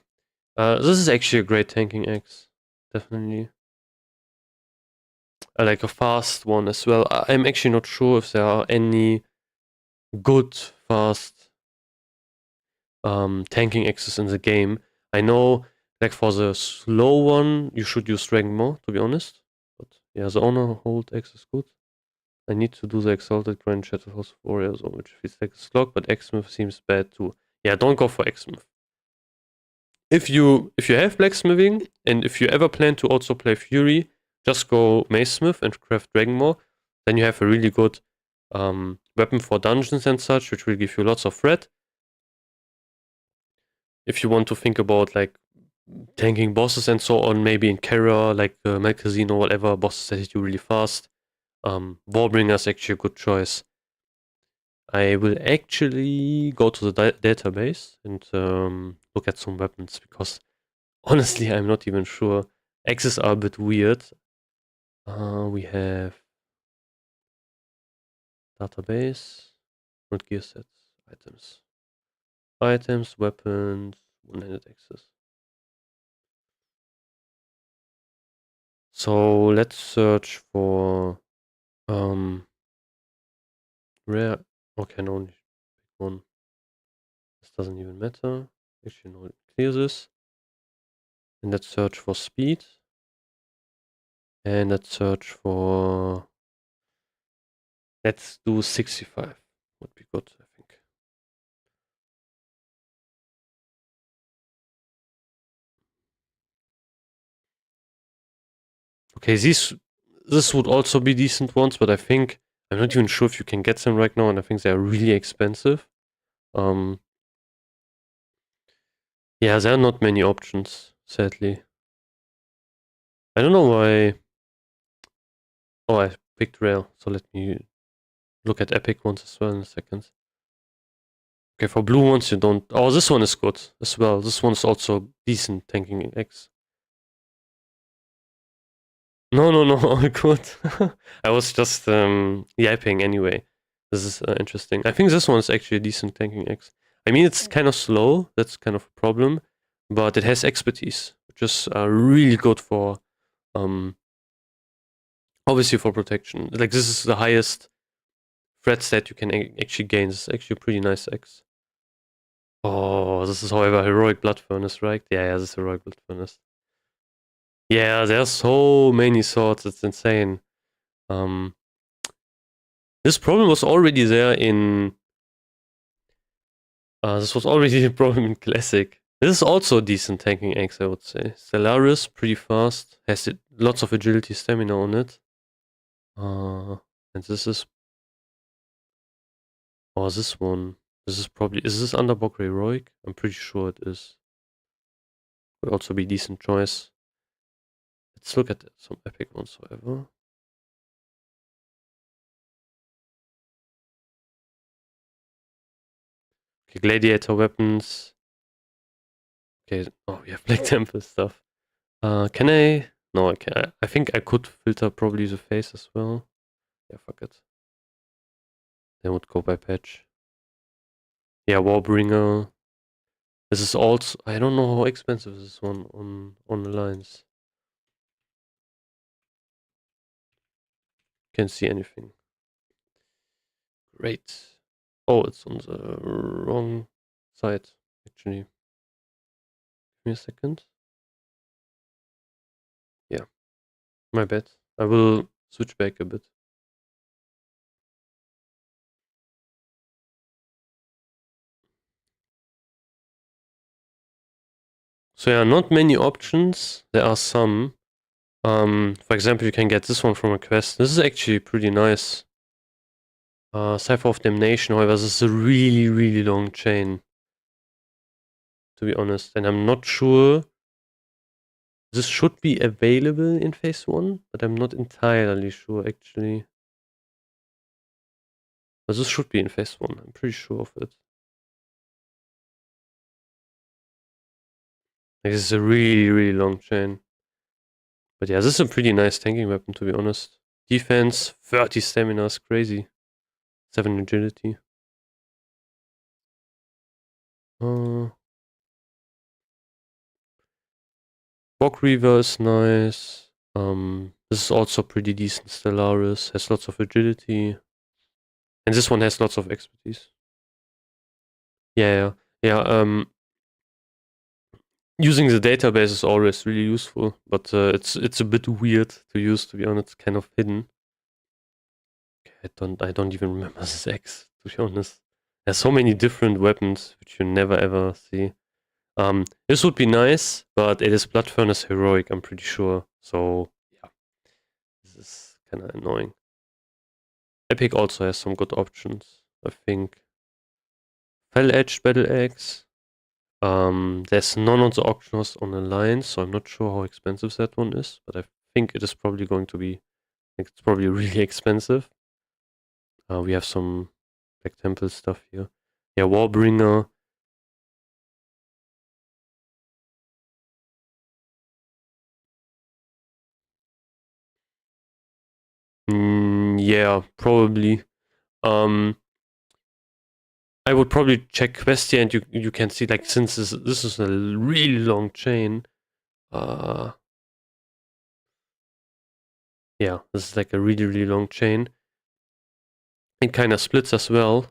Speaker 1: This is actually a great tanking axe. Definitely. I like a fast one as well. I'm actually not sure if there are any good fast tanking axes in the game. I know, like for the slow one, you should use Dragon Maw, to be honest. But yeah, the Honor Hold axe is good. I need to do the Exalted Grand Shattered House of Warriors, which feels like a slog, but X-Smith seems bad too. Yeah, don't go for X-Smith. If you have blacksmithing, and if you ever plan to also play Fury, just go Mace-Smith and craft Dragon Maw. Then you have a really good weapon for dungeons and such, which will give you lots of threat. If you want to think about like tanking bosses and so on, maybe in Kara, like Malkazine or whatever, bosses that hit you really fast. Warbringer is actually a good choice. I will actually go to the database and look at some weapons, because honestly, I'm not even sure. Axes are a bit weird. We have database, not gear sets, items. Items, weapons, one-handed axes. So let's search for rare. Okay, no, only one. This doesn't even matter. Actually, no, clear this. And let's search for speed. And let's search for. Let's do 65. Would be good, I think. Okay, this would also be decent ones, but I think I'm not even sure if you can get them right now, and I think they're really expensive. Yeah, there are not many options, sadly. I don't know why. Oh, I picked rare, so let me look at epic ones as well in a second. Okay, for blue ones you don't. Oh, this one is good as well. This one's also decent tanking X. No, all good. I was just yapping anyway. This is interesting. I think this one is actually a decent tanking X. I mean, it's kind of slow. That's kind of a problem, but it has expertise, which is really good for, obviously for protection. Like this is the highest threat stat you can actually gain. This is actually a pretty nice X. Oh, this is however heroic blood furnace, right? Yeah, this is heroic blood furnace. Yeah, there's so many swords. It's insane. This problem was already there in. This was already a problem in Classic. This is also a decent tanking axe, I would say. Stellaris, pretty fast. Has lots of agility, stamina on it. And this is. Oh, this one. This is probably. Is this Underbog heroic? I'm pretty sure it is. Would also be a decent choice. Let's look at some epic ones, however. Okay, gladiator weapons. Okay, oh, we have Black Temple stuff. Can I? No, I can. I think I could filter probably the face as well. Yeah, fuck it. Then would go by patch. Yeah, Warbringer. This is also. I don't know how expensive this one on the lines. Can't see anything. Great. Oh, it's on the wrong side, actually. Give me a second. Yeah. My bad. I will switch back a bit. So yeah, not many options. There are some. For example, you can get this one from a quest. This is actually pretty nice. Cipher of Damnation, however, this is a really, really long chain. To be honest. And I'm not sure. This should be available in phase 1, but I'm not entirely sure actually. But this should be in phase 1, I'm pretty sure of it. Like, this is a really, really long chain. But yeah, this is a pretty nice tanking weapon, to be honest. Defense, 30 stamina is crazy. 7 agility. Bog Reaver is nice. This is also pretty decent. Stellaris has lots of agility. And this one has lots of expertise. Yeah. Using the database is always really useful, but it's a bit weird to use, to be honest. It's kind of hidden. Okay, I don't even remember this X, to be honest. There's so many different weapons which you never ever see. This would be nice, but it is Blood Furnace heroic, I'm pretty sure. So yeah, this is kind of annoying. Epic also has some good options, I think. Fell Edged Battle Axe. There's none on the auction house on Alliance, so I'm not sure how expensive that one is, but I think it is probably going to be, it's probably really expensive. We have some Black Temple stuff here. Yeah, Warbringer. Yeah, probably. I would probably check Questia, and you can see, like, since this is a really long chain, yeah, this is like a really long chain. It kind of splits as well.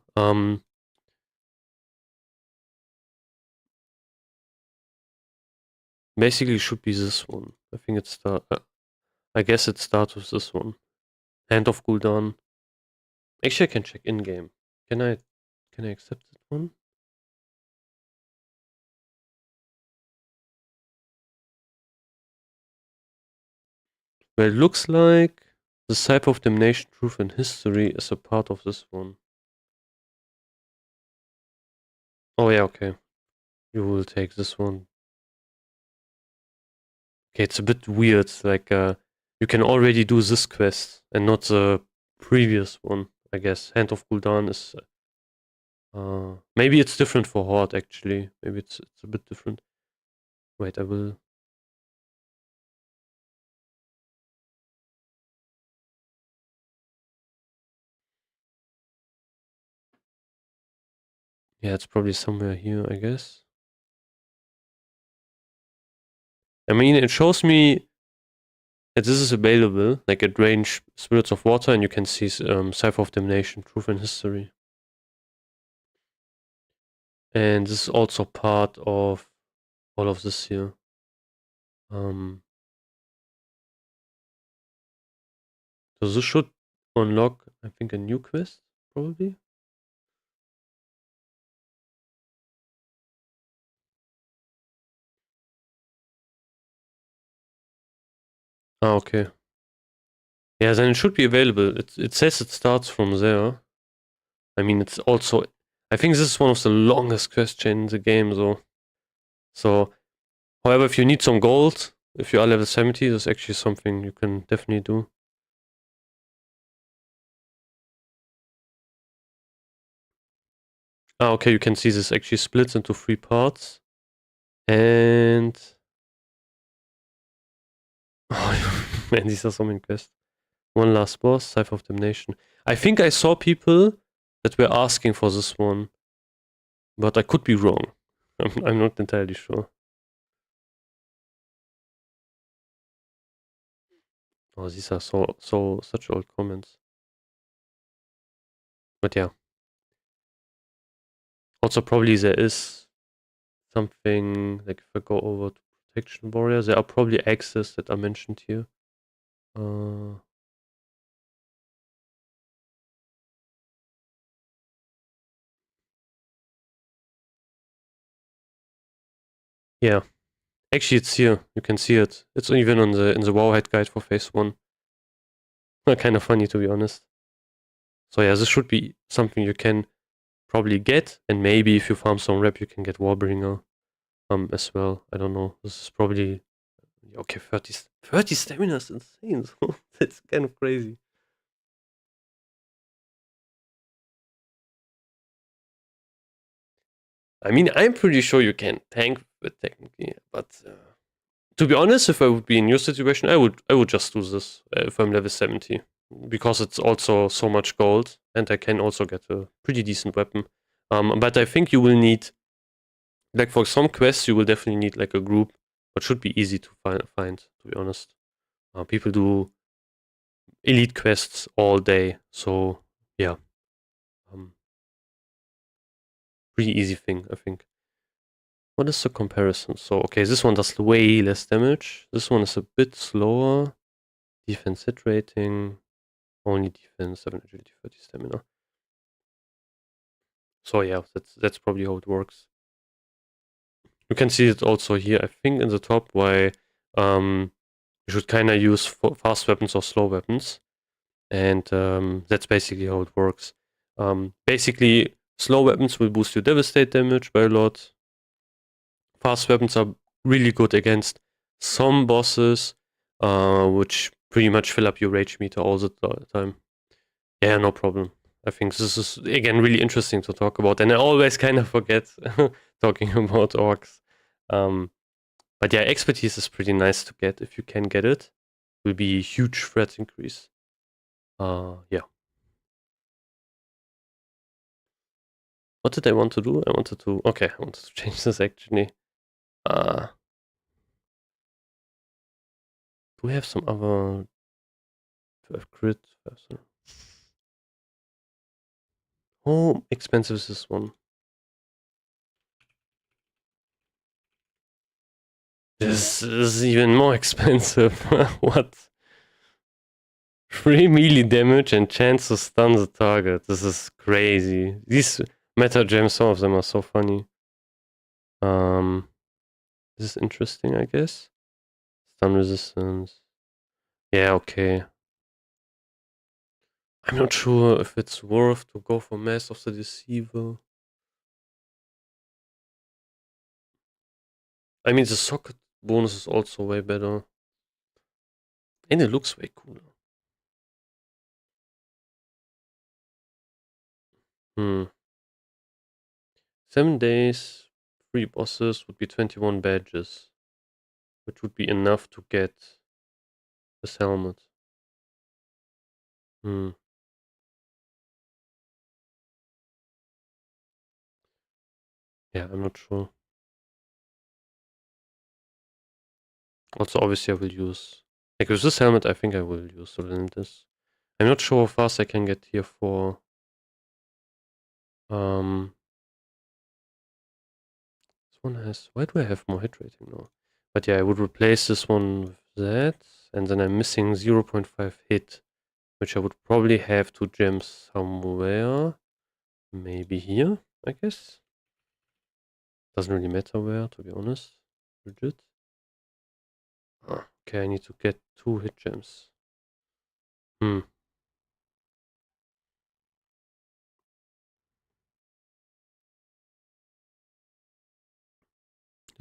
Speaker 1: Basically, it should be this one. I think it I guess it starts with this one. Hand of Gul'dan. Actually, I can check in game. Can I accept that one? Well, it looks like the Cipher of Damnation, Truth and History is a part of this one. Oh yeah, okay. You will take this one. Okay, it's a bit weird. Like, you can already do this quest and not the previous one, I guess. Hand of Gul'dan is... maybe it's different for Horde, actually. Maybe it's a bit different. Wait, I will... Yeah, it's probably somewhere here, I guess. I mean, it shows me that this is available, like at range Spirits of Water, and you can see Cipher of Damnation, Truth and History. And this is also part of all of this here. So this should unlock, I think, a new quest, probably. Ah, okay. Yeah, then it should be available. It says it starts from there. I mean, it's also... I think this is one of the longest quest chains in the game, though. So, however, if you need some gold, if you are level 70, there's actually something you can definitely do. Ah, okay, you can see this actually splits into 3 parts. And... Oh, man, these are so many quests. One last boss, Cipher of Damnation. I think I saw people that were asking for this one. But I could be wrong. I'm not entirely sure. Oh, these are such old comments. But yeah. Also, probably there is something, like if I go over to Protection Warrior, there are probably axes that are mentioned here. Yeah. Actually, it's here. You can see it. It's even on in the Wowhead guide for phase 1. Kind of funny, to be honest. So yeah, this should be something you can probably get, and maybe if you farm some rep, you can get Warbringer as well. I don't know. This is probably... Okay, 30 stamina is insane. So that's kind of crazy. I mean, I'm pretty sure you can tank with it technically, but to be honest, if I would be in your situation, I would just do this if I'm level 70, because it's also so much gold, and I can also get a pretty decent weapon. But I think you will need, like for some quests, you will definitely need like a group, but should be easy to find, to be honest. People do elite quests all day, so yeah. Pretty easy thing, I think. What is the comparison? So, okay, this one does way less damage. This one is a bit slower. Defense hit rating. Only defense, 7 agility, 30 stamina. So yeah, that's probably how it works. You can see it also here, I think, in the top, why you should kind of use fast weapons or slow weapons. And that's basically how it works. Basically, slow weapons will boost your devastate damage by a lot. fast weapons are really good against some bosses, which pretty much fill up your rage meter all the time. Yeah, no problem. I think this is, again, really interesting to talk about, and I always kind of forget talking about orcs. But yeah, expertise is pretty nice to get if you can get it. Will be a huge threat increase. Yeah. What did I want to do? I wanted to change this actually. Do we have some other to have crit? How expensive is this one? This is even more expensive. What? 3 melee damage and chance to stun the target. This is crazy. These meta gems, some of them are so funny. This is interesting, I guess. Stun resistance. Yeah, okay. I'm not sure if it's worth to go for Mass of the Deceiver. I mean, the socket bonus is also way better. And it looks way cooler. 7 days, 3 bosses would be 21 badges. Which would be enough to get this helmet. Yeah, I'm not sure. Also, obviously, I will use... Like, with this helmet, I think I will use this. I'm not sure how fast I can get here for... This one has... Why do I have more hit rating now? But yeah, I would replace this one with that. And then I'm missing 0.5 hit. Which I would probably have to gem somewhere. Maybe here, I guess. Doesn't really matter where, to be honest. Legit. Okay, I need to get 2 hit gems. This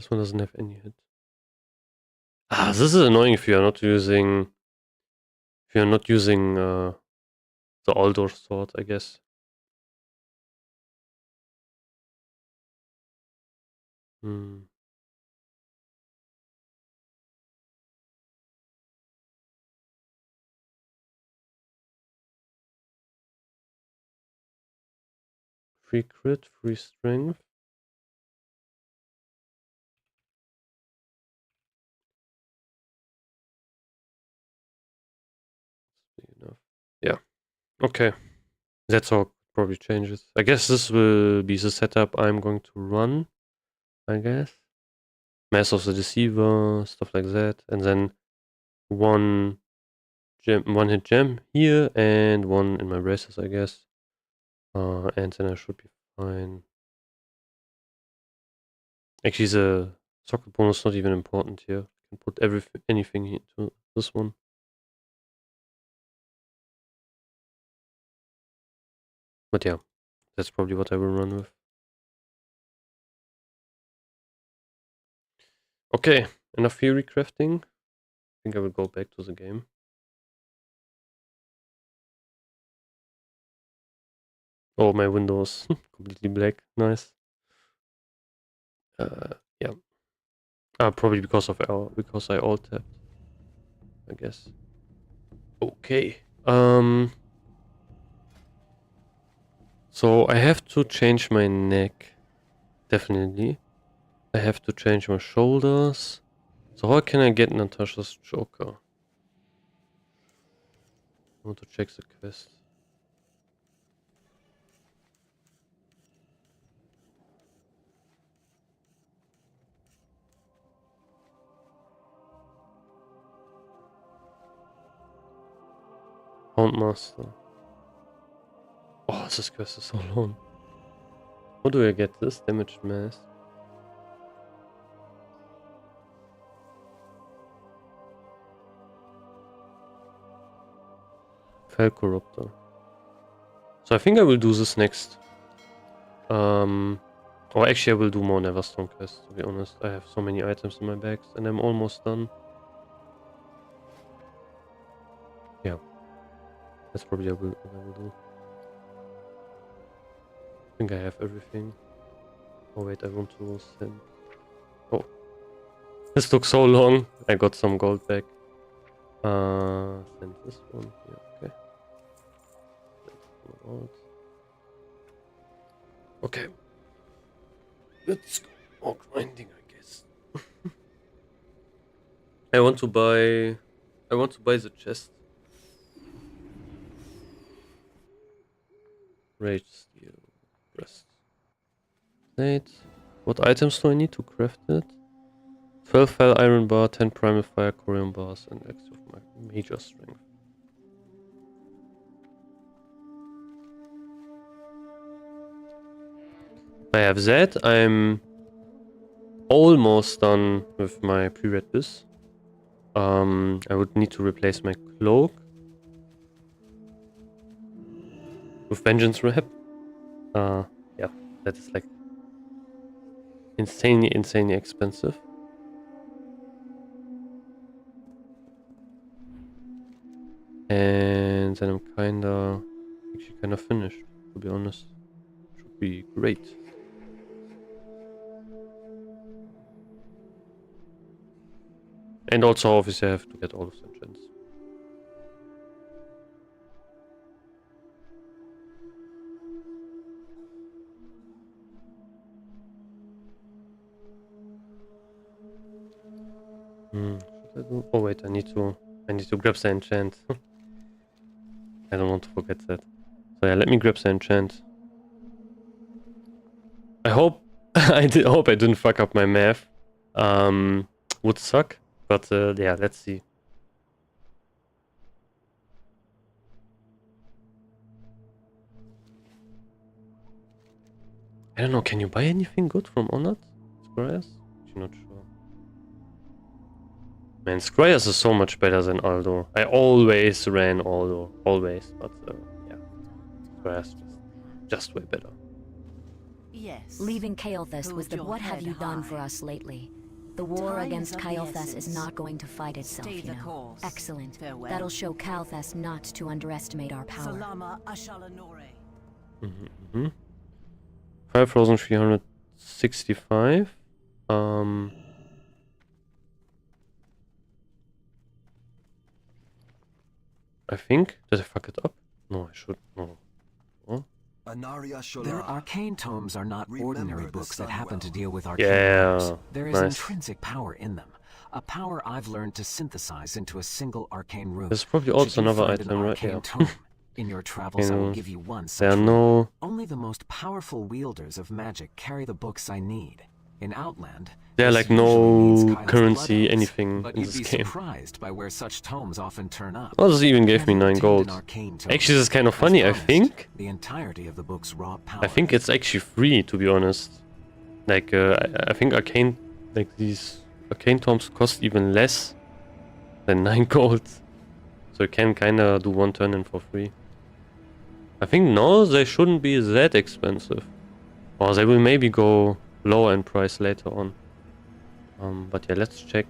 Speaker 1: one doesn't have any hit. This is annoying if you're not using... If you're not using the Aldor sword, I guess. Free crit, free strength. Enough. Yeah. Okay. That's all probably changes. I guess this will be the setup I'm going to run. I guess. Mass of the Deceiver, stuff like that. And then one hit gem here and one in my braces, I guess. And then I should be fine. Actually, the socket bonus is not even important here. I can put anything into this one. But yeah, that's probably what I will run with. Okay, enough theory crafting. I think I will go back to the game. Oh, my windows completely black. Nice. Yeah. Probably because I alt tapped. I guess. Okay. So I have to change my neck. Definitely. I have to change my shoulders. So how can I get Natasha's Joker? I want to check the quest. Houndmaster. Oh, this quest is so long. How do I get this damaged mask? Falcoruptor. So I think I will do this next. Or actually, I will do more Neverstone quests, to be honest. I have so many items in my bags, and I'm almost done. Yeah. That's probably what I will do. I think I have everything. Oh wait, I want to send... Oh. This took so long. I got some gold back. Send this one. Yeah, okay. Send this one out. Okay. Let's go more grinding, I guess. I want to buy the chest. Rage steel. Breast. Plate. What items do I need to craft it? 12 file iron bar, 10 primal fire corium bars, and extra of my major strength. I have that. I'm almost done with my PRE-BIS. I would need to replace my cloak with Vengeance Wrap. Yeah, that is like insanely expensive. And then I'm kinda finished, to be honest. Should be great. And also obviously I have to get all of the enchants. Should I do? Oh wait, I need to grab the enchant. I don't want to forget that. So yeah, let me grab the enchant. I hope hope I didn't fuck up my math. Would suck, but yeah, let's see. I don't know, can you buy anything good from Onat? Scryers? I'm not sure. Man, Scryers is so much better than Aldo. I always ran Aldo, always, but yeah, Scryers just way better.
Speaker 6: Yes.
Speaker 9: Leaving Kael'thas was the what have you done for us lately? The war against Kael'thas is not going to fight itself,
Speaker 6: Stay
Speaker 9: you
Speaker 6: the
Speaker 9: know.
Speaker 6: course.
Speaker 9: Excellent.
Speaker 6: Farewell.
Speaker 9: That'll show Kael'thas not to underestimate our power.
Speaker 6: Salama Ashalanore.
Speaker 1: 5,365. I think. Did I fuck it up? No, I should. No. Oh.
Speaker 7: Their arcane tomes are not ordinary books that happen to deal with arcane
Speaker 1: Yeah,
Speaker 7: matters. There is
Speaker 1: nice.
Speaker 7: intrinsic power in them. A power I've learned to synthesize into a single arcane root.
Speaker 1: There's probably also
Speaker 7: Should you
Speaker 1: another
Speaker 7: find an
Speaker 1: item, right?
Speaker 7: arcane
Speaker 1: Yeah.
Speaker 7: tome, in your travels, I will give you one such
Speaker 1: There are
Speaker 7: root.
Speaker 1: no...
Speaker 7: Only the most powerful wielders of magic carry the books I need. In Outland,
Speaker 1: There are
Speaker 7: this
Speaker 1: like
Speaker 7: usually means
Speaker 1: no
Speaker 7: Kyle's
Speaker 1: currency,
Speaker 7: bloodhounds,
Speaker 1: anything
Speaker 7: but
Speaker 1: in
Speaker 7: you'd
Speaker 1: this
Speaker 7: be
Speaker 1: game.
Speaker 7: surprised by where such tomes often turn up.
Speaker 1: Oh, this even gave me
Speaker 7: Having
Speaker 1: 9
Speaker 7: obtained
Speaker 1: gold.
Speaker 7: an arcane tome,
Speaker 1: Actually, this is kind of
Speaker 7: as
Speaker 1: funny, I
Speaker 7: promised,
Speaker 1: think.
Speaker 7: the entirety of the book's raw power.
Speaker 1: I think it's actually free, to be honest. Like, I think arcane... Like, these arcane tomes cost even less than 9 gold. So you can kinda do one turn in for free. I think no, they shouldn't be that expensive. Or they will maybe go lower in price later on. But yeah, let's check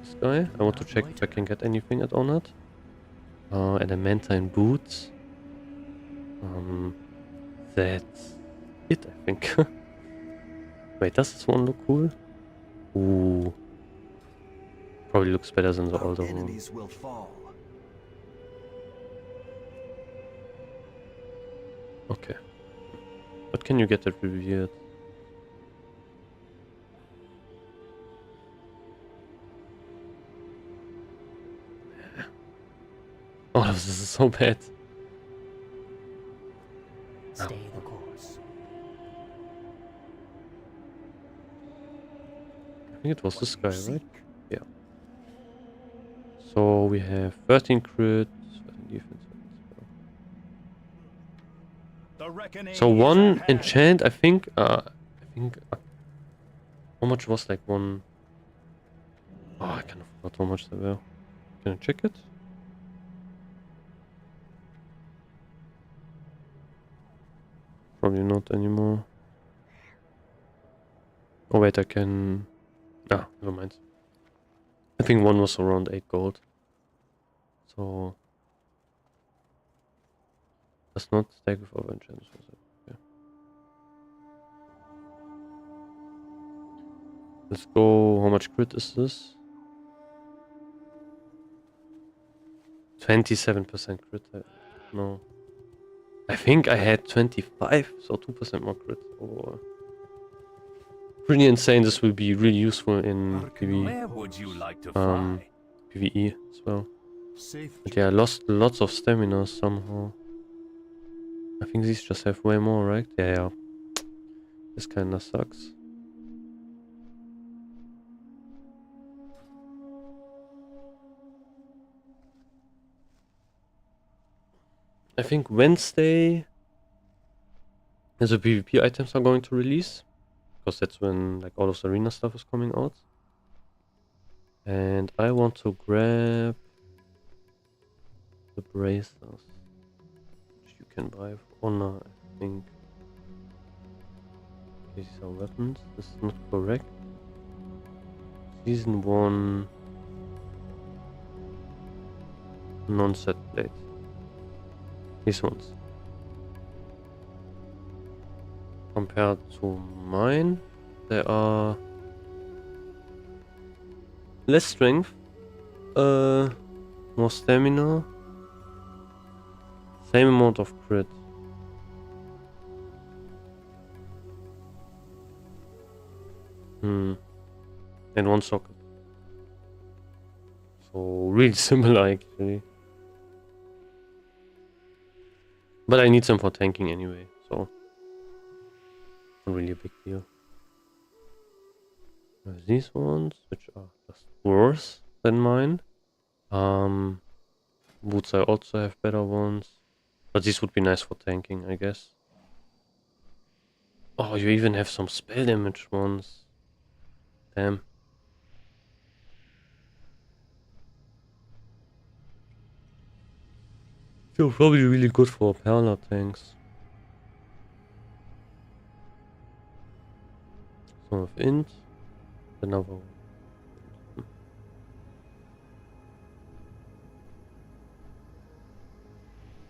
Speaker 1: this guy. I want to check if I can get anything at Onat. Adamantine boots. That's it, I think. Wait, does this one look cool? Ooh. Probably looks better than the older one.
Speaker 10: will fall.
Speaker 1: Okay. What can you get that revered? Oh, this is so bad.
Speaker 5: Stay the course.
Speaker 1: I think it was this guy, right? Yeah. So we have 13 crit, 13 defense. So one enchant, I think. How much was like one? Oh, I kind of forgot how much they were. Can I check it? Probably not anymore. Oh wait, I can... Ah, never mind. I think one was around 8 gold. So... Does not stack with other enchantments, was it? Okay. Let's go... How much crit is this? 27% crit. No. I think I had 25, so 2% more crit. Oh, pretty insane. This will be really useful in
Speaker 8: Where would you like to
Speaker 1: PvE as well.
Speaker 8: Safe.
Speaker 1: But yeah, I lost lots of stamina somehow. I think these just have way more, right? Yeah. This kinda sucks. I think Wednesday the PvP items are going to release. Because that's when like all of the arena stuff is coming out. And I want to grab the bracers. Which you can buy for honor, I think. Okay, these are weapons. This is not correct. Season 1 non-set blade. These ones. Compared to mine, they are less strength, more stamina, same amount of crit. And one socket. So really similar actually. But I need them for tanking anyway, so not really a big deal. There's these ones, which are just worse than mine. Boots I also have better ones. But these would be nice for tanking, I guess. Oh, you even have some spell damage ones. Damn. Feel probably really good for Perla tanks. Some of int. Another one.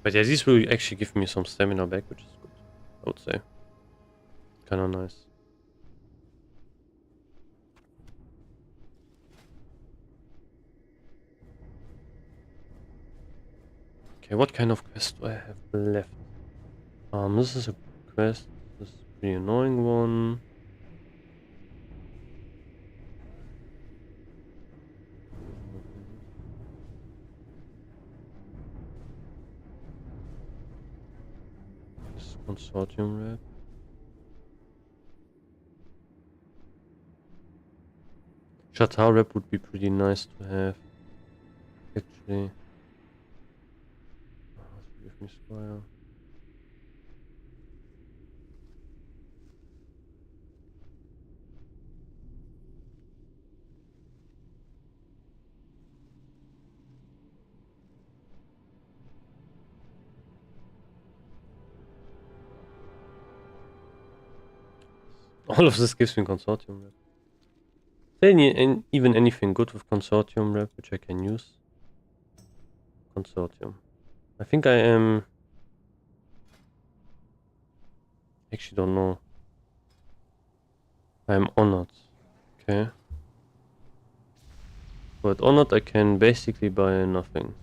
Speaker 1: But yeah, these will actually give me some stamina back, which is good, I would say. Kinda nice. Okay, what kind of quest do I have left? This is a quest. This is a pretty annoying one. This is consortium rep. Shatar rep would be pretty nice to have, actually. Give me Squire. All of this gives me consortium rep. Even anything good with consortium rep, which I can use. Consortium. I think I am... Actually don't know. I am honored. Okay. But honored I can basically buy nothing.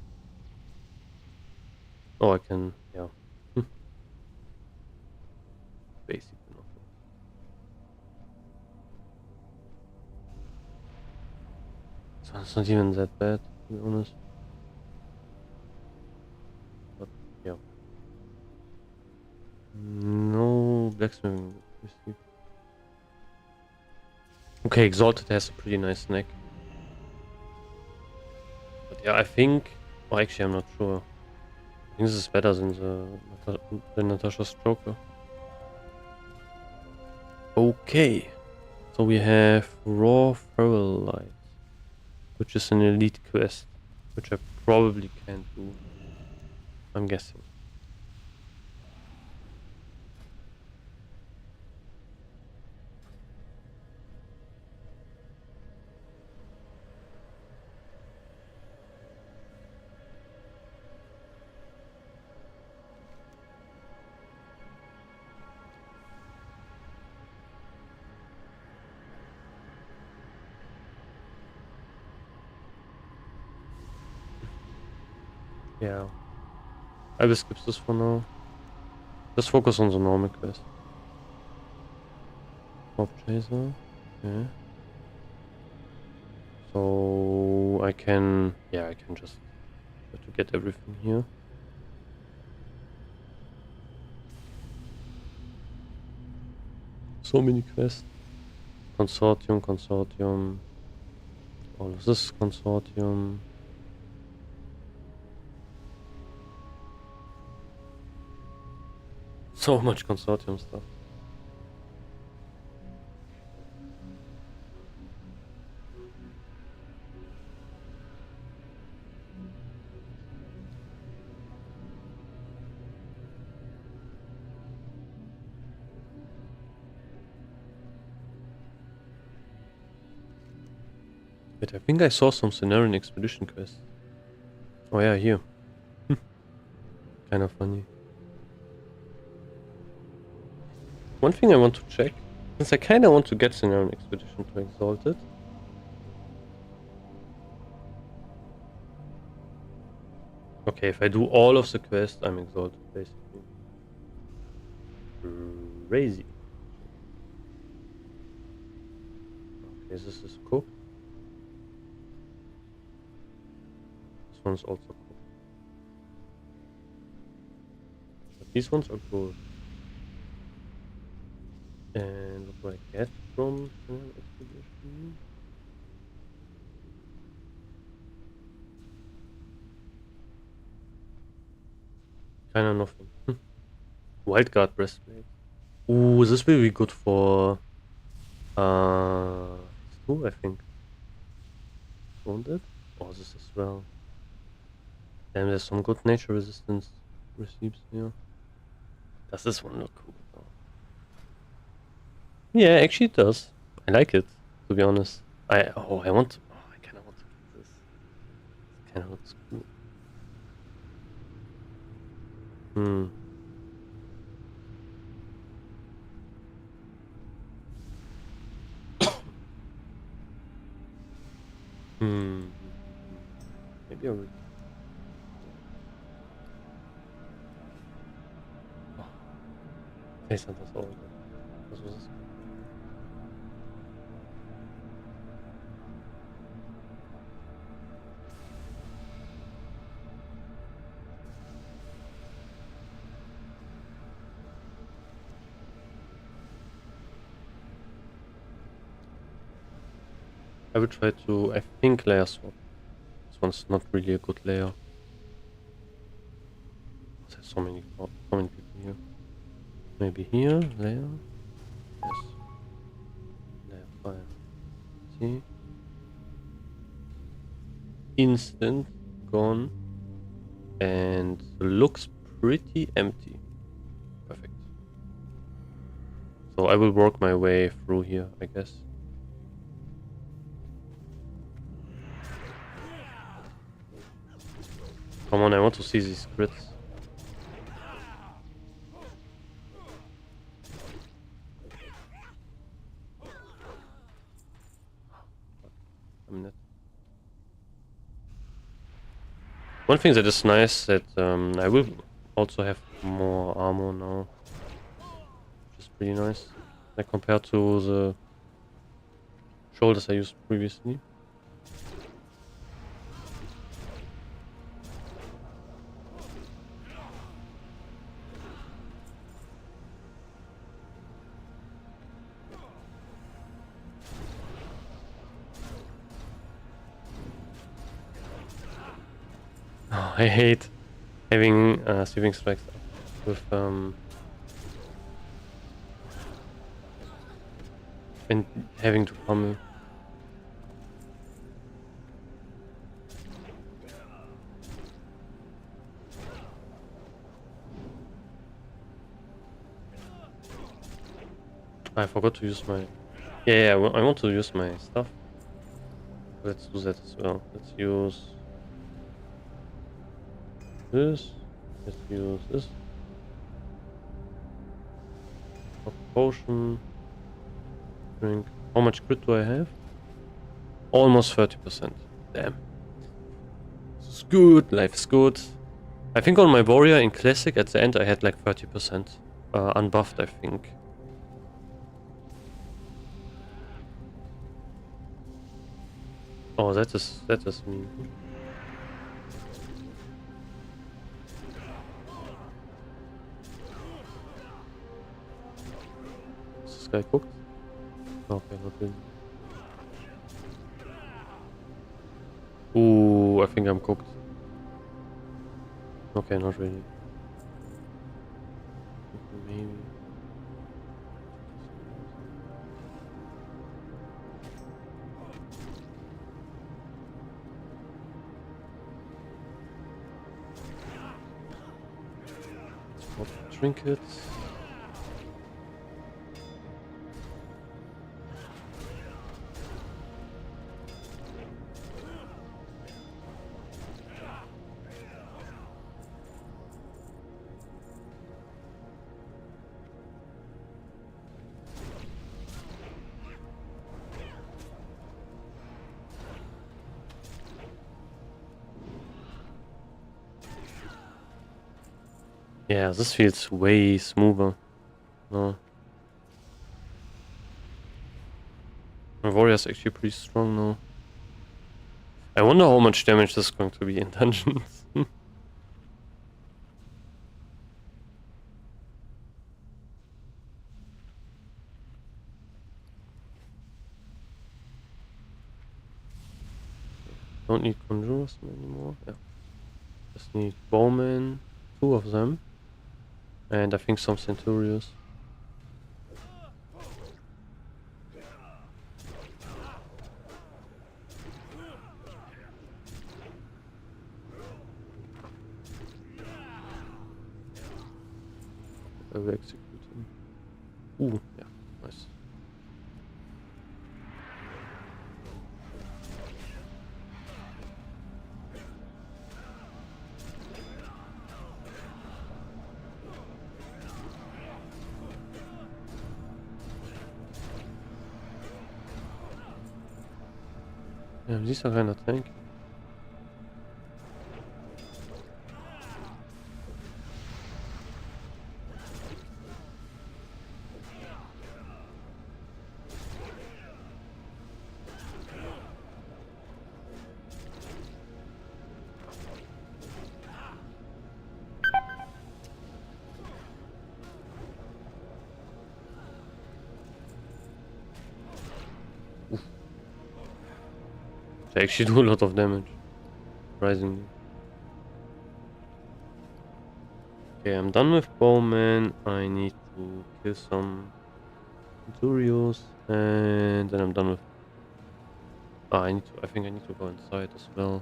Speaker 1: Oh, I can... yeah. Basically nothing. So it's not even that bad, to be honest. But, yeah. No blacksmithing received. Okay, Exalted has a pretty nice neck. But yeah, I think... Oh, actually, I'm not sure. I think this is better than the Natasha's Joker. Okay. So we have Raw Feral Light, which is an elite quest, which I probably can't do. I'm guessing. Yeah. I will skip this for now. Let's focus on the normal quest. Mob chaser. Okay. So I can, yeah, I can just try to get everything here. So many quests. Consortium, consortium. All of this consortium. So much consortium stuff. Wait, I think I saw some Cenarian expedition quests. Oh yeah, here. Kind of funny. One thing I want to check, since I kind of want to get Cenarian expedition to Exalted. Okay, if I do all of the quests, I'm Exalted, basically. Crazy. Okay, this is cooked. This one's also cooked. But these ones are good. And what do I get from Cenarian expedition? Kinda nothing. Wildguard breastplate. Ooh, this will be good for two, I think. Won't it? Oh, this as well. Damn, there's some good nature resistance receipts here. Does this one look cool though? Yeah, actually it does. I like it, to be honest. I kinda want to get this. It kinda looks cool. Maybe I will. Oh. Hey, Santa's all. Was this? I will try to, I think, layer swap. This one's not really a good layer. There's so many people here. Maybe here, layer. Yes. Layer 5. See? Instant gone. And looks pretty empty. Perfect. So I will work my way through here, I guess. Come on, I want to see these crits. I'm not. One thing that is nice that I will also have more armor now, which is pretty nice, like compared to the shoulders I used previously. Oh, I hate having sweeping strikes with and having to pummel. I forgot to use my... Yeah, I want to use my stuff. Let's do that as well. Let's use this. Let's use this. Potion. Drink. How much crit do I have? Almost 30%. Damn. This is good. Life is good. I think on my warrior in classic at the end I had like 30% unbuffed, I think. Oh, that is mean. Is this guy cooked? Okay, not really. Ooh, I think I'm cooked. Okay, not really. Maybe. What trinkets? Yeah, this feels way smoother. No. My warrior's actually pretty strong now. I wonder how much damage this is going to be in dungeons. Don't need conjurers anymore. Yeah. Just need bowmen, 2 of them. And I think some centurions. I will execute him. Ooh, yeah, nice. Yeah, these are kinda tanky. They actually do a lot of damage, surprisingly. Okay, I'm done with bowman. I need to kill some centurions, and then I'm done with. Ah, I think I need to go inside as well.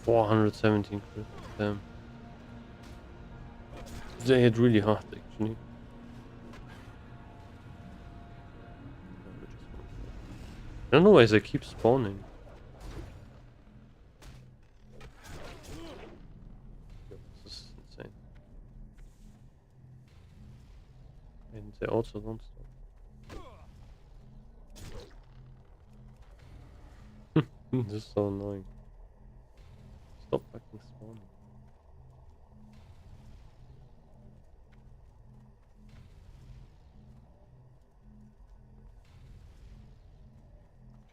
Speaker 1: $417 crit. Damn. They hit really hard, actually. I don't know why they keep spawning. This is insane. And they also don't stop. This is so annoying. Stop fucking spawning.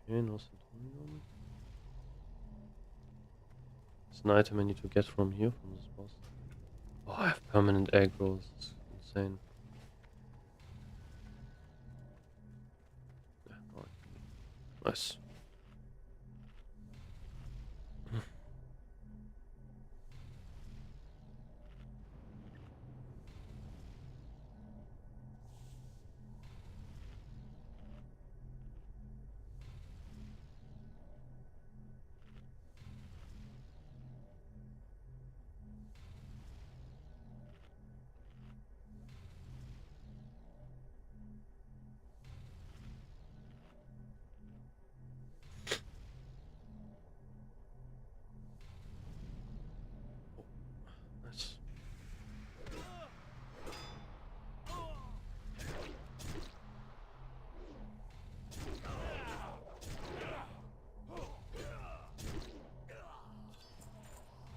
Speaker 1: Okay, no centurion. It's an item I need to get from here, from this boss. Oh, I have permanent aggro. It's insane. Yeah, alright. Nice.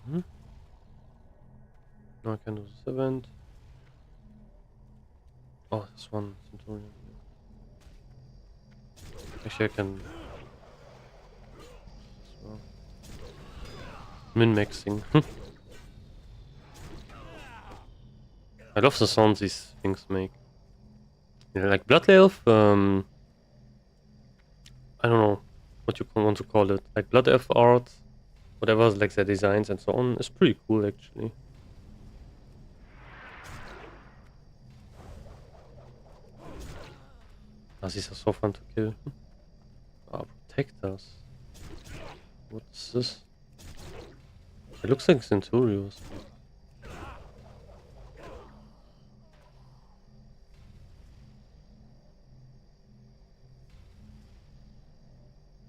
Speaker 1: No, I can do this event. Oh, this one Centurion. Actually, I can. Well. Min-maxing. I love the sounds these things make. Yeah, like Blood Elf, I don't know what you want to call it. Like Blood Elf art, whatever, like their designs and so on, is pretty cool actually. Ah, these are so fun to kill. Ah, protectors. What's this? It looks like Centurios.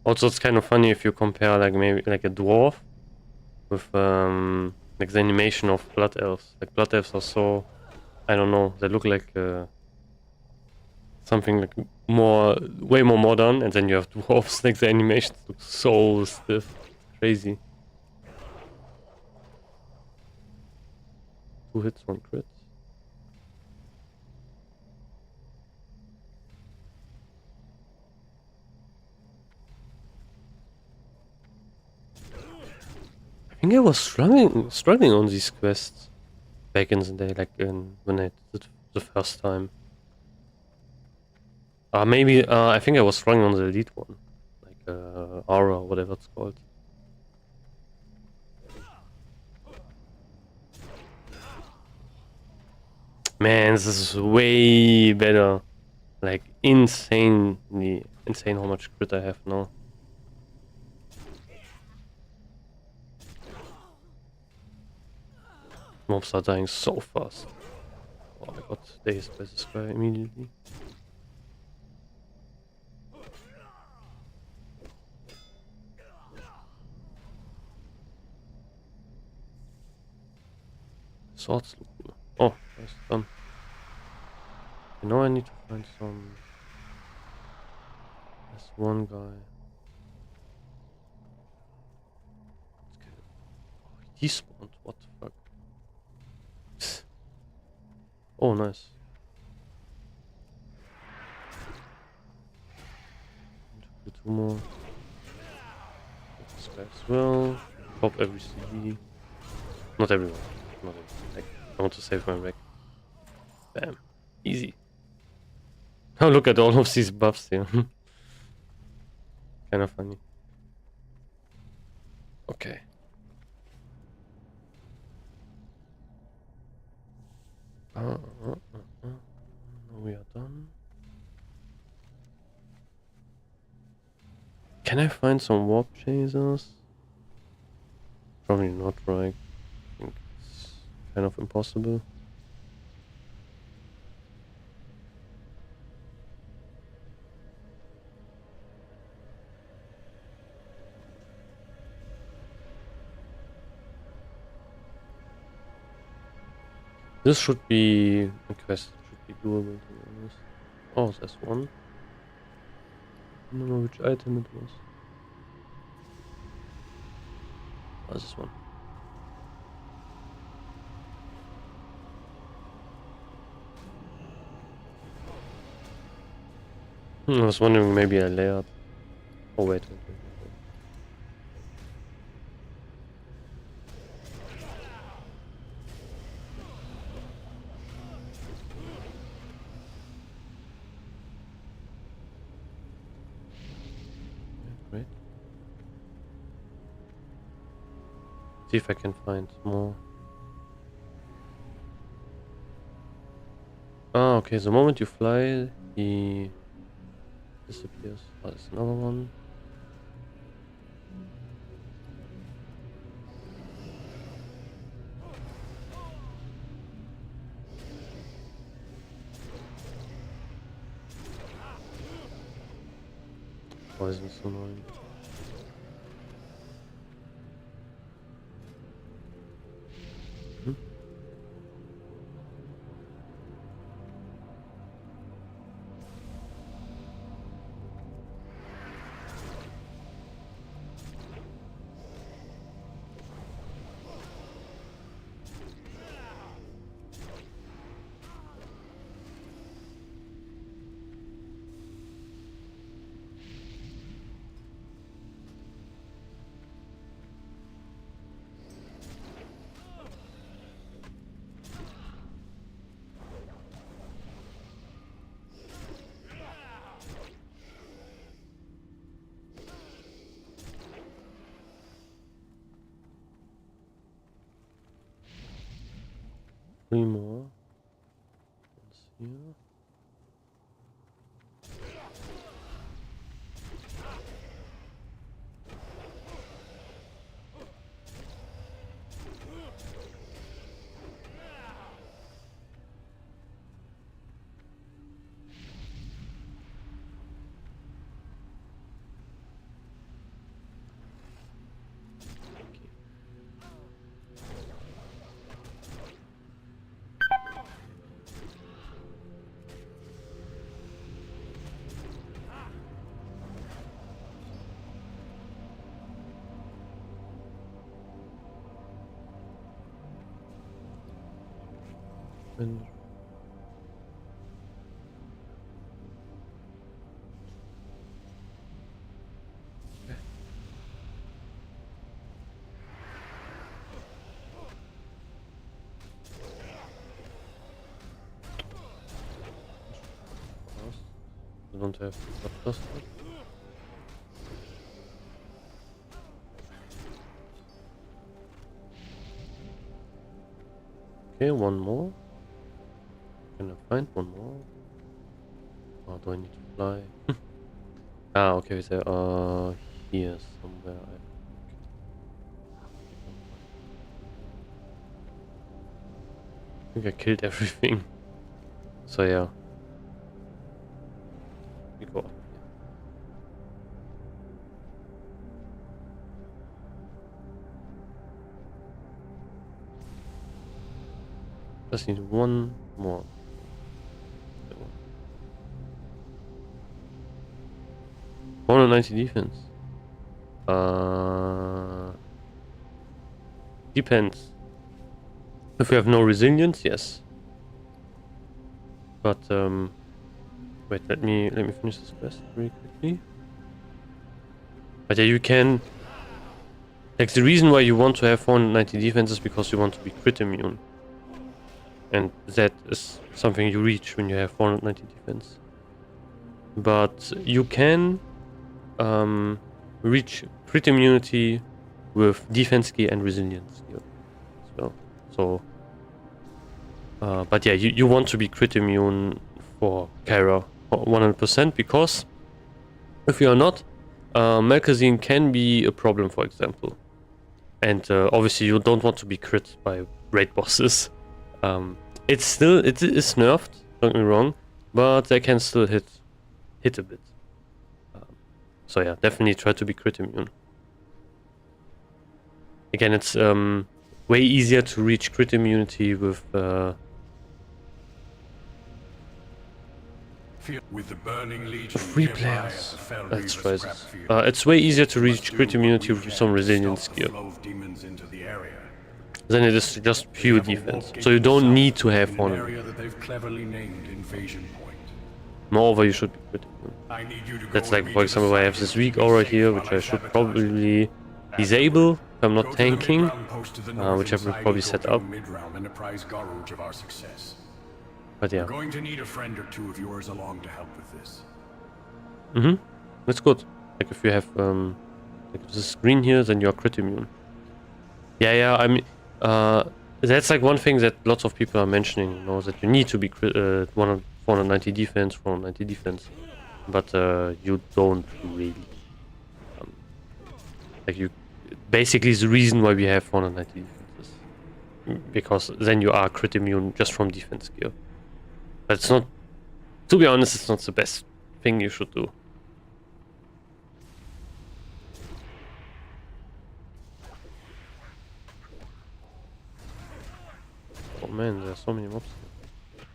Speaker 1: Also, it's kind of funny if you compare like maybe like a dwarf with like the animation of blood elves. Like blood elves are so, I don't know, they look like something like way more modern, and then you have dwarves. Like the animations look so stiff, crazy. 2 hits, 1 crit. I think I was struggling on these quests back in the day, like when I did it the first time. Maybe I think I was struggling on the elite one, like Aura, whatever it's called. Man, this is way better. Like insane how much crit I have now. Mobs are dying so fast. Oh, I got dazed by this guy immediately. Swords look cool. Oh, that's done. You know I need to find some. There's one guy. Let's get it. Oh, he despawned. What the fuck? Oh, nice. Need to do 2 more. Get this guy as well. Pop every CD. Not everyone. Not everyone. Like, I want to save my wreck. Bam. Easy. Oh, look at all of these buffs here. Kind of funny. Okay. Now we are done. Can I find some warp chasers? Probably not, right? I think it's kind of impossible. This should be a quest. Should be doable, to be honest. Oh, there's one. I don't know which item it was. Oh, this one. I was wondering maybe I layered. Oh wait. Great. See if I can find more. Ah, okay. The moment you fly, he disappears. Oh, there's another one. Poison's annoying. And I don't have plus. Okay, one more. Can I find one more? Or do I need to fly? Ah, okay, it's here somewhere. I think I killed everything. So yeah. We go up here. Just need one more. 190 defense. Depends. If we have no resilience, yes. But wait, let me finish this quest very quickly. But yeah, you can. Like the reason why you want to have 490 defense is because you want to be crit immune, and that is something you reach when you have 490 defense. But you can reach crit immunity with defense gear and resilience gear as well. So, but yeah, you want to be crit immune for Kyra 100%, because if you are not, Malkazine can be a problem, for example. And obviously you don't want to be crit by raid bosses. It is nerfed, don't get me wrong, but they can still hit a bit. So yeah, definitely try to be crit immune. Again, it's way easier to reach crit immunity with
Speaker 3: the burning legion
Speaker 1: 3 players. That's right. It's way easier to reach crit immunity with some resilience gear than it is just pure defense. So you don't need to have one. Moreover, you should be crit immune. That's like, for example, I have this weak aura here, which I should probably disable if I'm not tanking, which I will probably set up. But yeah.
Speaker 3: We're going to need a friend or two of yours along to help with this.
Speaker 1: That's good. Like if you have like this green here, then you're crit immune. Yeah, I mean, that's like one thing that lots of people are mentioning, you know, that you need to be 490 defense, 490 defense, but you don't really. Like you, basically the reason why we have 490 defenses, because then you are crit immune just from defense gear. But it's not, to be honest, it's not the best thing you should do. Oh man, there are so many mobs here.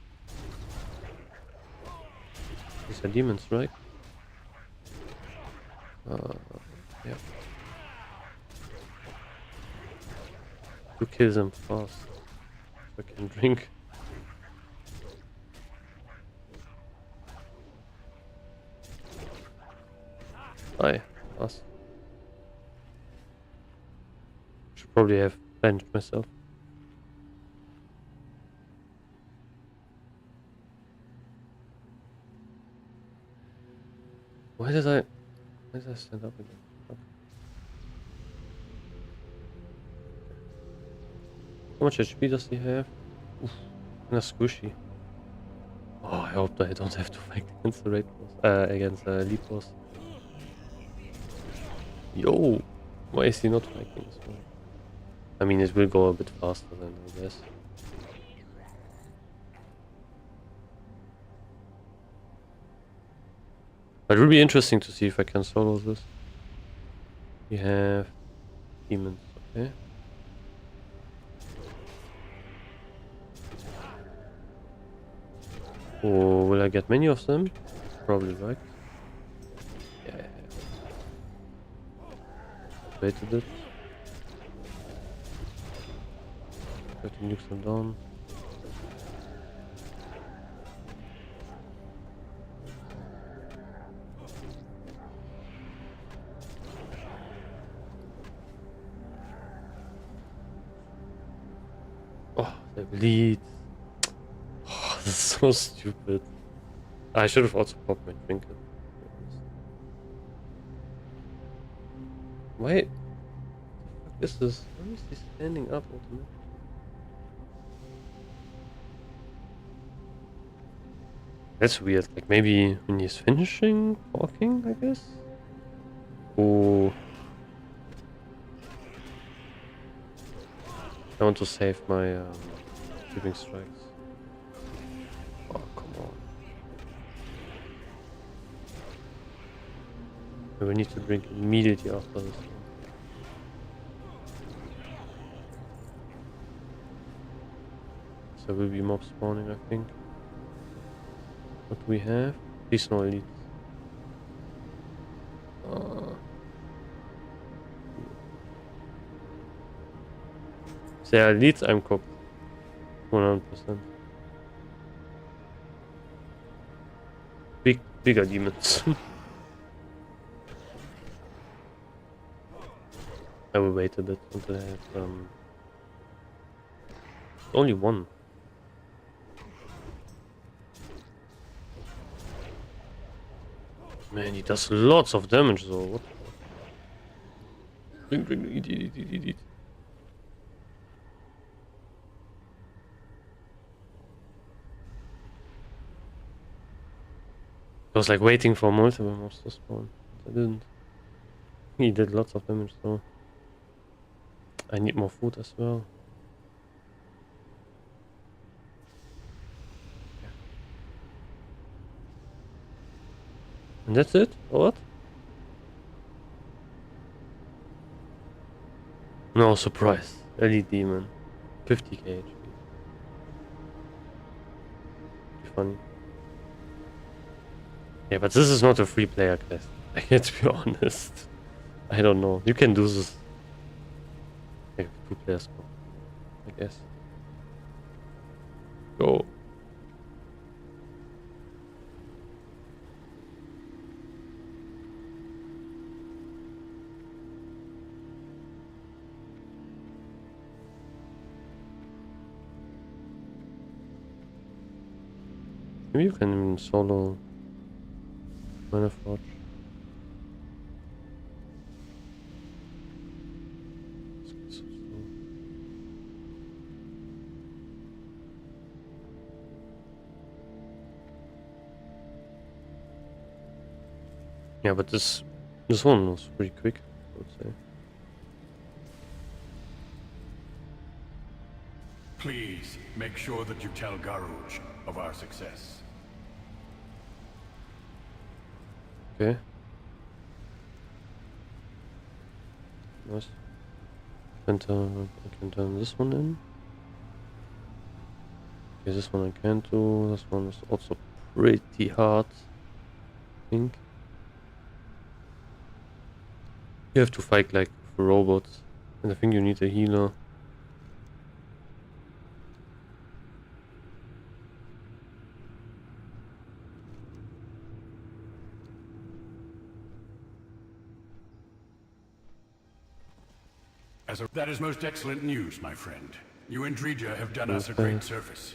Speaker 1: These are demons, right? Yeah. You kill them fast. I can drink. Hi, us. Should probably have benched myself. Why did I stand up again? Okay. How much HP does he have? Oof, and a squishy. Oh, I hope that I don't have to fight against the raid boss. Against the elite boss. Yo, why is he not fighting as well? I mean, it will go a bit faster then, I guess. But it will be interesting to see if I can solo this. We have demons, okay. Oh, will I get many of them? Probably, right? Yeah. Waited it. Try to nuke them down. Oh, they bleed. Oh, this is so stupid. I should have also popped my trinket. Why? What the fuck is this? Why is he standing up automatically? That's weird. Like maybe when he's finishing talking, I guess. Oh. I want to save my shooting strikes. Oh, come on. I will need to drink immediately after this one. So there will be mob spawning, I think. What do we have? Please no elites. If they are elites, I'm cooked. 100%. Bigger demons. I will wait a bit until I have only one. Man, he does lots of damage though. What? Drink, eat. I was like waiting for multiple mobs to spawn. I didn't. He did lots of damage though. I need more food as well. And that's it? Or what? No surprise. Elite demon. 50k HP. Funny. Yeah, but this is not a free player quest. I have to be honest. I don't know. You can do this. Like 2 players more, I guess. Go. Maybe you can even solo Maniforge. Yeah, but this one was pretty quick, I would say.
Speaker 3: Please make sure that you tell Garuj of our success.
Speaker 1: Okay. Nice. I can turn this one in. Okay, this one I can't do. This one is also pretty hard, I think. You have to fight like robots, and I think you need a healer.
Speaker 3: That is most excellent news, my friend. You and Drija have done us a great service.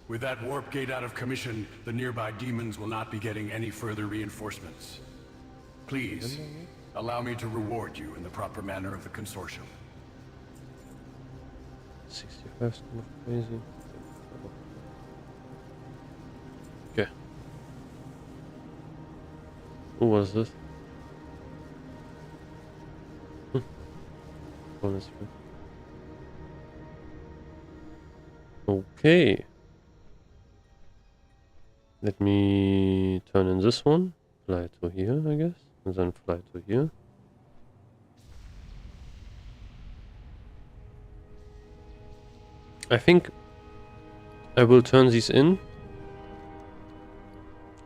Speaker 3: With that warp gate out of commission, the nearby demons will not be getting any further reinforcements. Please, allow me to reward you in the proper manner of the consortium.
Speaker 1: 65 is kind of crazy. Okay. Who was this? Okay. Let me turn in this one. Fly to here, I guess. And then fly to here. I think I will turn these in.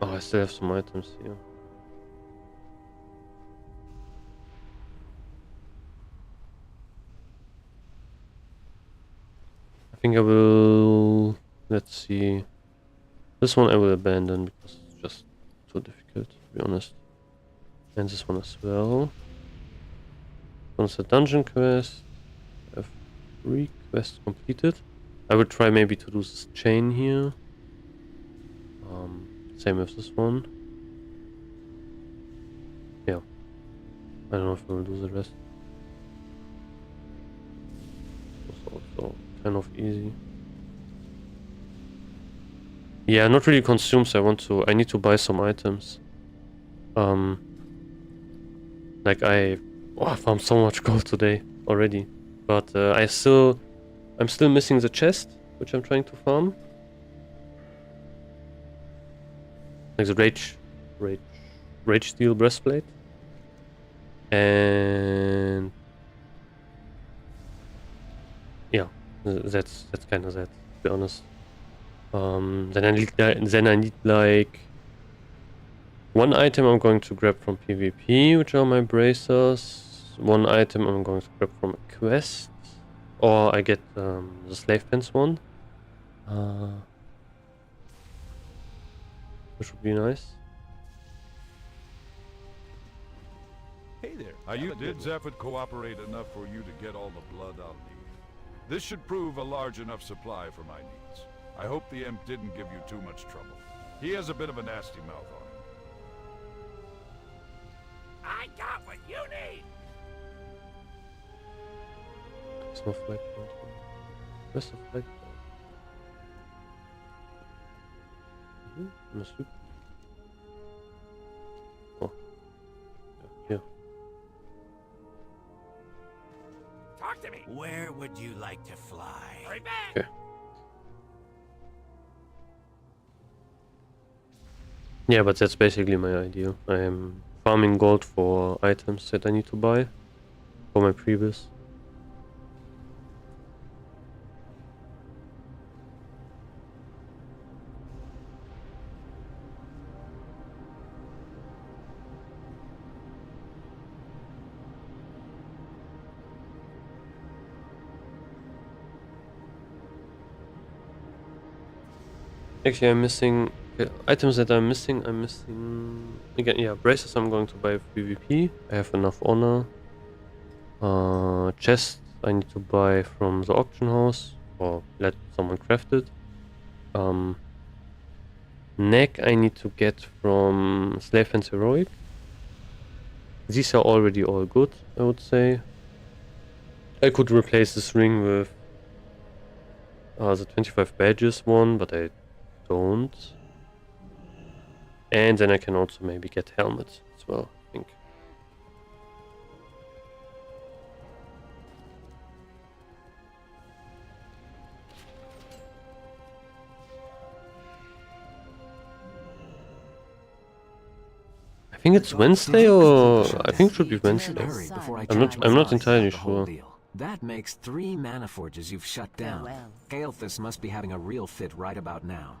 Speaker 1: Oh, I still have some items here. I think I will... Let's see. This one I will abandon because it's just too difficult, to be honest. And this one as well. Once a dungeon quest. I have 3 quests completed. I would try maybe to do this chain here. Same with this one. Yeah. I don't know if I will do the rest. It's also kind of easy. Yeah, not really consumes. I need to buy some items. Like I farmed so much gold today already. But I'm still missing the chest, which I'm trying to farm. Like the rage steel breastplate. And yeah, that's kind of that, to be honest. Then I need like one item I'm going to grab from PvP, which are my bracers. One item I'm going to grab from a quest, or I get the slave pants one, which would be nice.
Speaker 2: Hey there. Did Zephyr cooperate enough for you to get all the blood I'll need? This should prove a large enough supply for my needs. I hope the imp didn't give you too much trouble. He has a bit of a nasty mouth on him.
Speaker 5: I got what you need!
Speaker 1: There's no flag point here. Where's the flag point? Must be. Oh. Yeah.
Speaker 5: Talk to me! Where would you like to fly? Right back!
Speaker 1: Okay. Yeah, but that's basically my idea. I am farming gold for items that I need to buy for my PRE-BIS. Actually, I'm missing items that I'm missing again. Yeah, braces I'm going to buy PvP. I have enough honor. Chest I need to buy from the auction house or let someone craft it. Neck I need to get from Slave and Heroic. These are already all good, I would say. I could replace this ring with the 25 badges one, but I don't. And then I can also maybe get helmet as well, I think. I think it's Wednesday, or I think it should be Wednesday. I'm not entirely sure.
Speaker 7: That makes 3 mana forges you've shut down.
Speaker 6: Farewell.
Speaker 7: Kael'thas must be having a real fit right about now.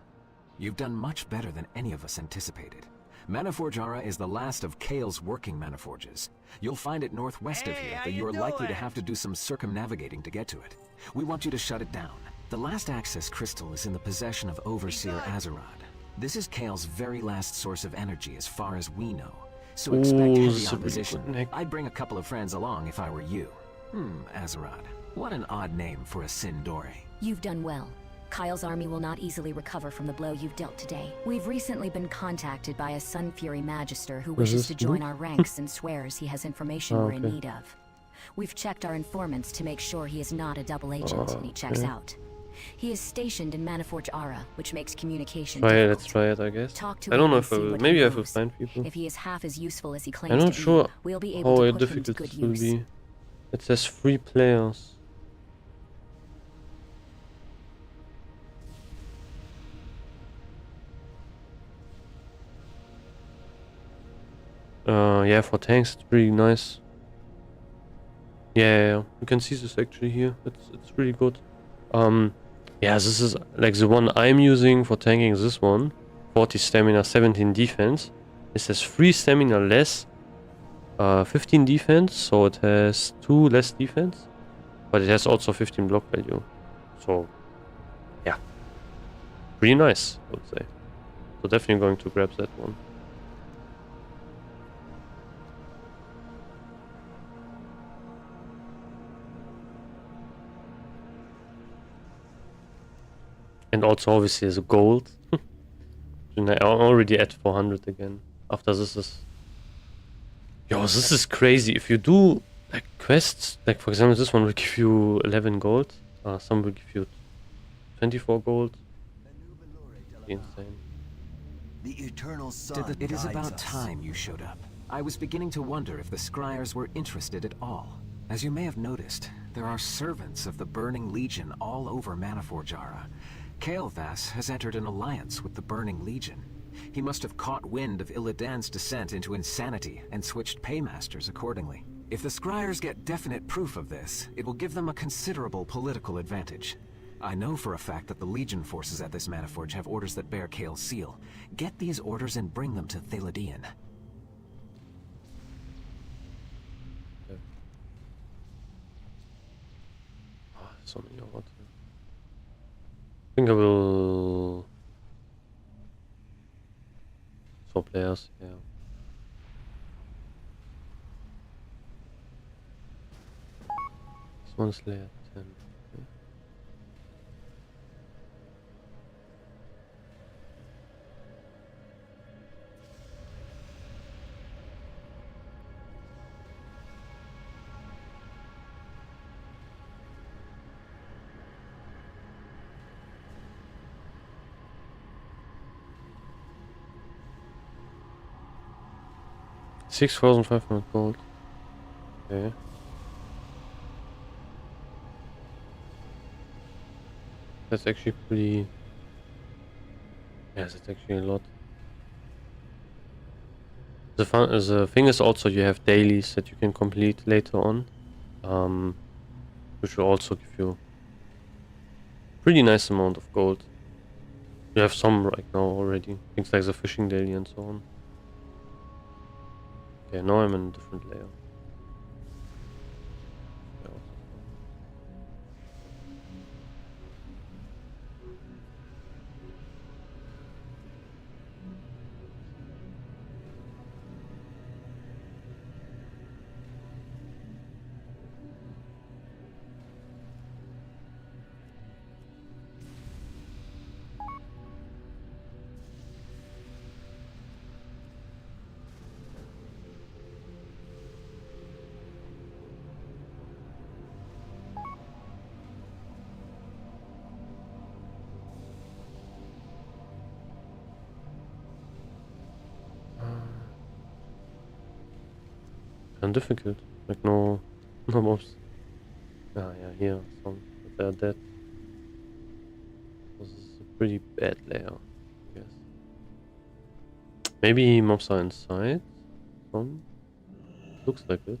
Speaker 7: You've done much better than any of us anticipated. Manaforge Ara is the last of Kael's working Manaforges. You'll find it northwest of here, but you're likely to have to do some circumnavigating to get to it. We want you to shut it down. The last access crystal is in the possession of Overseer Azerod. This is Kael's very last source of energy as far as we know. So expect heavy opposition. I'd bring a couple of friends along if I were you. Azerod. What an odd name for a Sindori.
Speaker 9: You've done well. Kyle's army will not easily recover from the blow you've dealt today. We've recently been contacted by a Sun Fury Magister who wishes to join our ranks and swears he has information we're in need of. We've checked our informants to make sure he is not a double agent, and he checks out. He is stationed in Manaforge Ara, which makes communication difficult.
Speaker 1: Let's try it, I guess.
Speaker 9: Talk to
Speaker 1: I don't
Speaker 9: him
Speaker 1: know
Speaker 9: and
Speaker 1: if I
Speaker 9: see
Speaker 1: will.
Speaker 9: what
Speaker 1: Maybe
Speaker 9: he
Speaker 1: I will
Speaker 9: knows.
Speaker 1: find people.
Speaker 9: If he is half as useful as he claims
Speaker 1: I'm not
Speaker 9: to
Speaker 1: sure
Speaker 9: be, we'll be able
Speaker 1: how
Speaker 9: to put him to
Speaker 1: difficult
Speaker 9: good
Speaker 1: this will
Speaker 9: use.
Speaker 1: be. It says 3 players. Yeah, for tanks it's pretty nice. Yeah, you can see this actually here. It's really good. Yeah, this is like the one I'm using for tanking is this one. 40 stamina, 17 defense. It says 3 stamina less, 15 defense, so it has 2 less defense. But it has also 15 block value. So, yeah. Pretty nice, I would say. So definitely going to grab that one. And also obviously as a gold. And I already at 400 again. After this is... Yo, this is crazy. If you do like quests, like for example this one will give you 11 gold. Some will give you 24 gold. Insane.
Speaker 10: The eternal sun
Speaker 7: It is
Speaker 10: guides
Speaker 7: about
Speaker 10: us.
Speaker 7: time you showed up. I was beginning to wonder if the Scryers were interested at all. As you may have noticed, there are servants of the Burning Legion all over Manaforjara. Kael'thas has entered an alliance with the Burning Legion. He must have caught wind of Illidan's descent into insanity and switched paymasters accordingly. If the Scryers get definite proof of this, it will give them a considerable political advantage. I know for a fact that the Legion forces at this Manaforge have orders that bear Kael's seal. Get these orders and bring them to Thaladian.
Speaker 1: So many orders. I think I will... Swap players, yeah. This one's layer 10. Okay. $6,500 gold. Okay. That's actually pretty... Yes, that's actually a lot. The thing is also you have dailies that you can complete later on. Which will also give you pretty nice amount of gold. You have some right now already. Things like the fishing daily and so on. Okay, now I'm in a different layer. And difficult, like no mobs. Ah, yeah, here some, but they are dead. This is a pretty bad layer, I guess. Maybe mobs are inside. Some looks like it.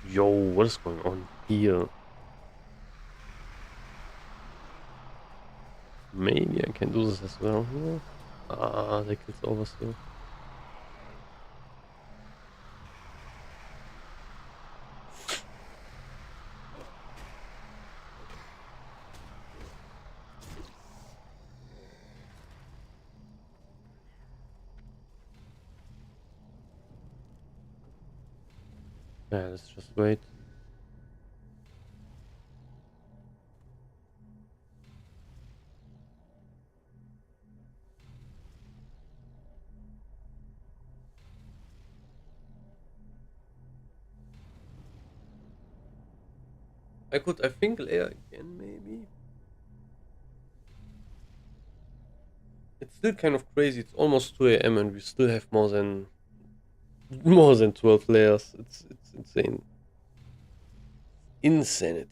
Speaker 1: Yo, what is going on here? Maybe I can do this as well here. Ah, they killed the overseer. Yeah, let's just wait. I think layer again, maybe. It's still kind of crazy. It's almost 2 AM and we still have more than 12 layers. It's insane. Insanity.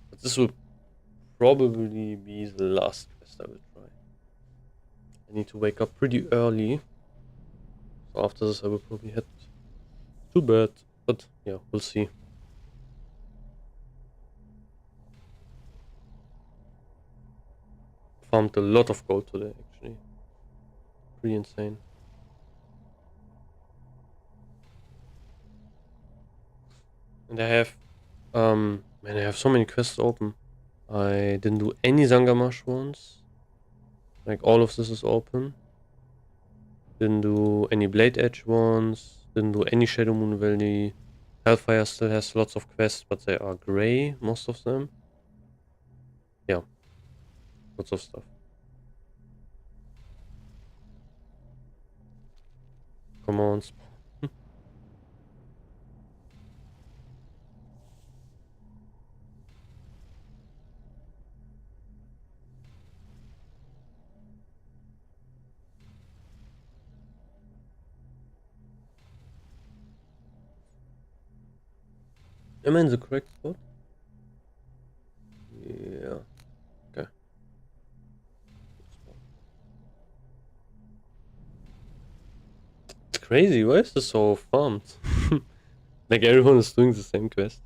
Speaker 1: But this will probably be the last quest I will try. I need to wake up pretty early. So after this I will probably head to bed. But yeah, we'll see. Farmed a lot of gold today, actually. Pretty insane. And I have, man, I have so many quests open. I didn't do any Zangamash ones. Like all of this is open. Didn't do any Blade Edge ones. Didn't do any Shadow Moon Valley. Hellfire still has lots of quests, but they are grey, most of them. Yeah, lots of stuff. Come on, am I in the correct spot? Yeah. Okay. It's crazy. Why is this so farmed? Like everyone is doing the same quest.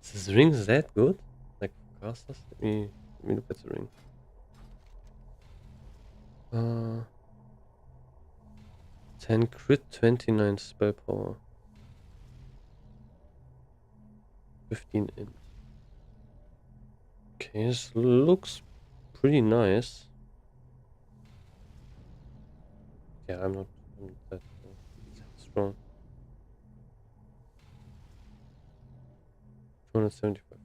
Speaker 1: Is this ring that good? Like casters? Let me look at the ring. 10 crit, 29 spell power. 15 int. Okay, this looks pretty nice. Yeah, I'm not that strong. 275.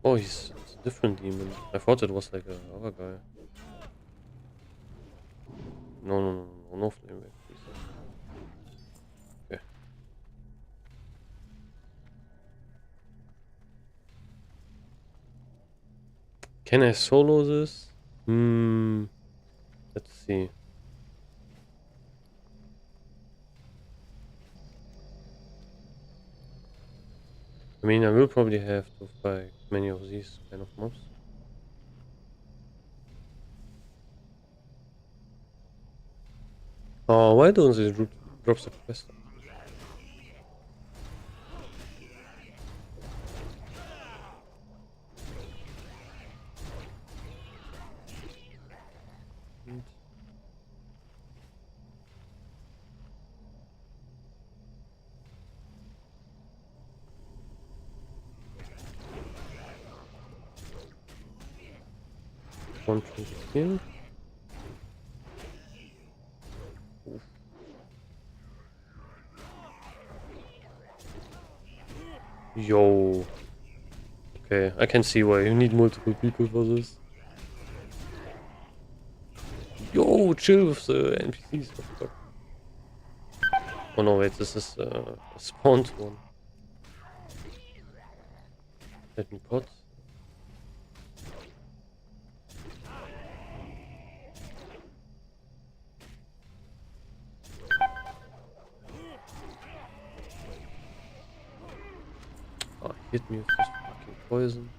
Speaker 1: Oh, he's a different demon. I thought it was like a other guy. No flame wave, please. Okay. Can I solo this? Let's see. I mean, I will probably have to fight many of these kind of mobs. Oh, why don't they drop the quest? One here. Yo. Okay, I can see why you need multiple people for this. Yo, chill with the NPCs. What the fuck? Oh no, wait, this is a spawned one. Let me pot. Oh, hit me with this fucking poison.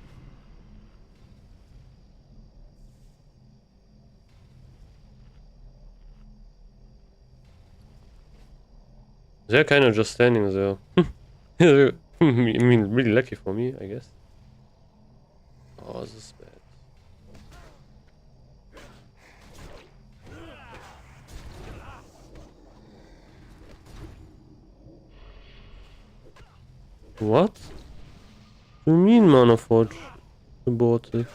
Speaker 1: They're kind of just standing there. I mean, really lucky for me, I guess. Oh, this is bad. What? What do you mean Mana Forge aborted?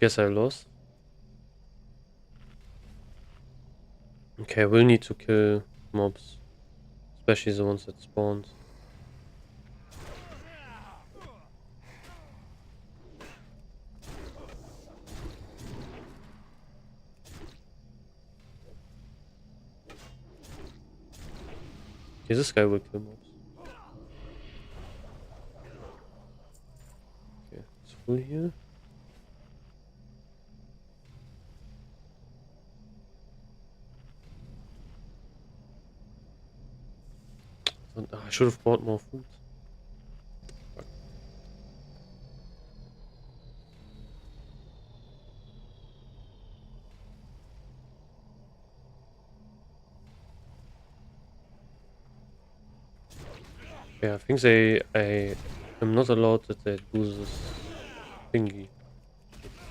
Speaker 1: Guess I lost. Okay, we'll need to kill mobs. Especially the ones that spawned. Okay, this guy will kill mobs. Okay, it's full here. I should have bought more food. Fuck. Yeah, I think I am not allowed that they do this thingy.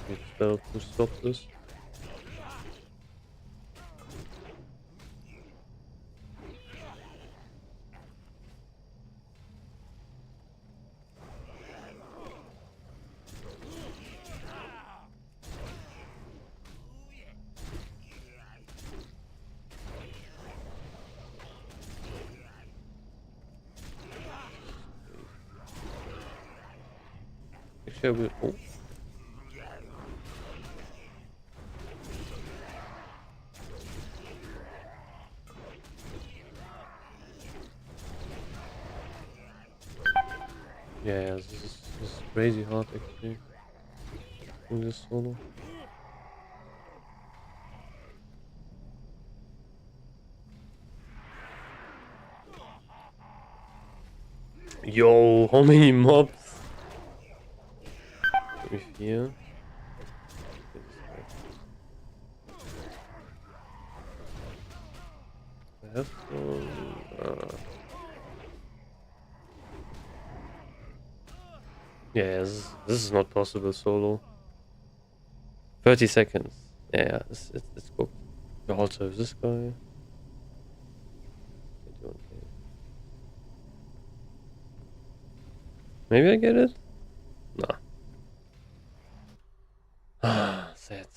Speaker 1: It's better to stop this. Actually, I will. Oh. Yeah, this is crazy hard actually. In this solo. Yo, how many mobs? With here. I have to. Yeah, this is not possible solo. 30 seconds. Yeah, it's cooked. You also have this guy. Maybe I get it? Nah. Ah, sad.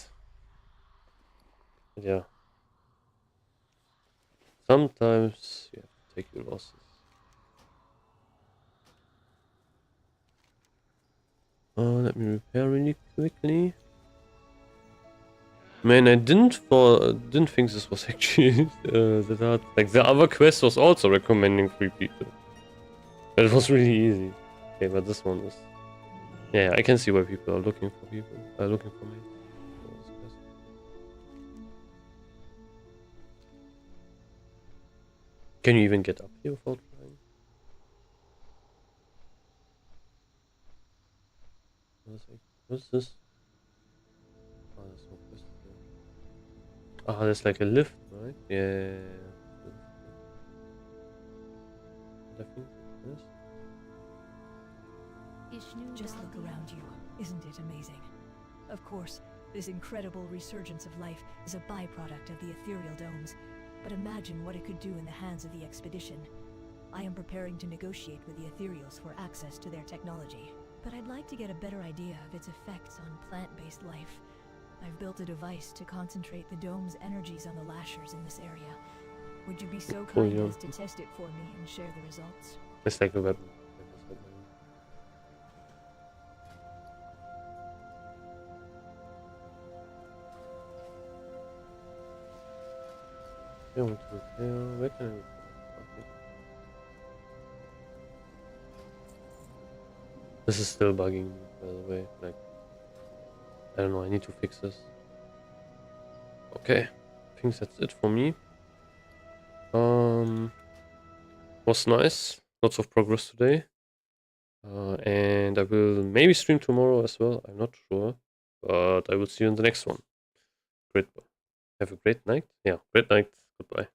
Speaker 1: But yeah. Sometimes you have to take your losses. Let me repair really quickly. Man, I didn't think this was actually that hard. Like the other quest was also recommending 3 people. It was really easy. Okay, but this one is. Yeah, I can see why people are looking for people. Looking for me. Can you even get up here without trying? What's this? Oh, there's no quest here. Ah, there's like a lift, right? Yeah. I think this.
Speaker 11: Just look around you. Isn't it amazing? Of course, this incredible resurgence of life is a byproduct of the ethereal domes. But imagine what it could do in the hands of the expedition. I am preparing to negotiate with the ethereals for access to their technology. But I'd like to get a better idea of its effects on plant-based life. I've built a device to concentrate the dome's energies on the lashers in this area. Would you be so kind as to test it for me and share the results?
Speaker 1: It's like a weapon. I want to repair. Where can I repair? Okay. This is still bugging me, by the way. Like, I don't know. I need to fix this. Okay, I think that's it for me. Was nice. Lots of progress today. And I will maybe stream tomorrow as well. I'm not sure, but I will see you in the next one. Great. Have a great night. Yeah, great night. Goodbye.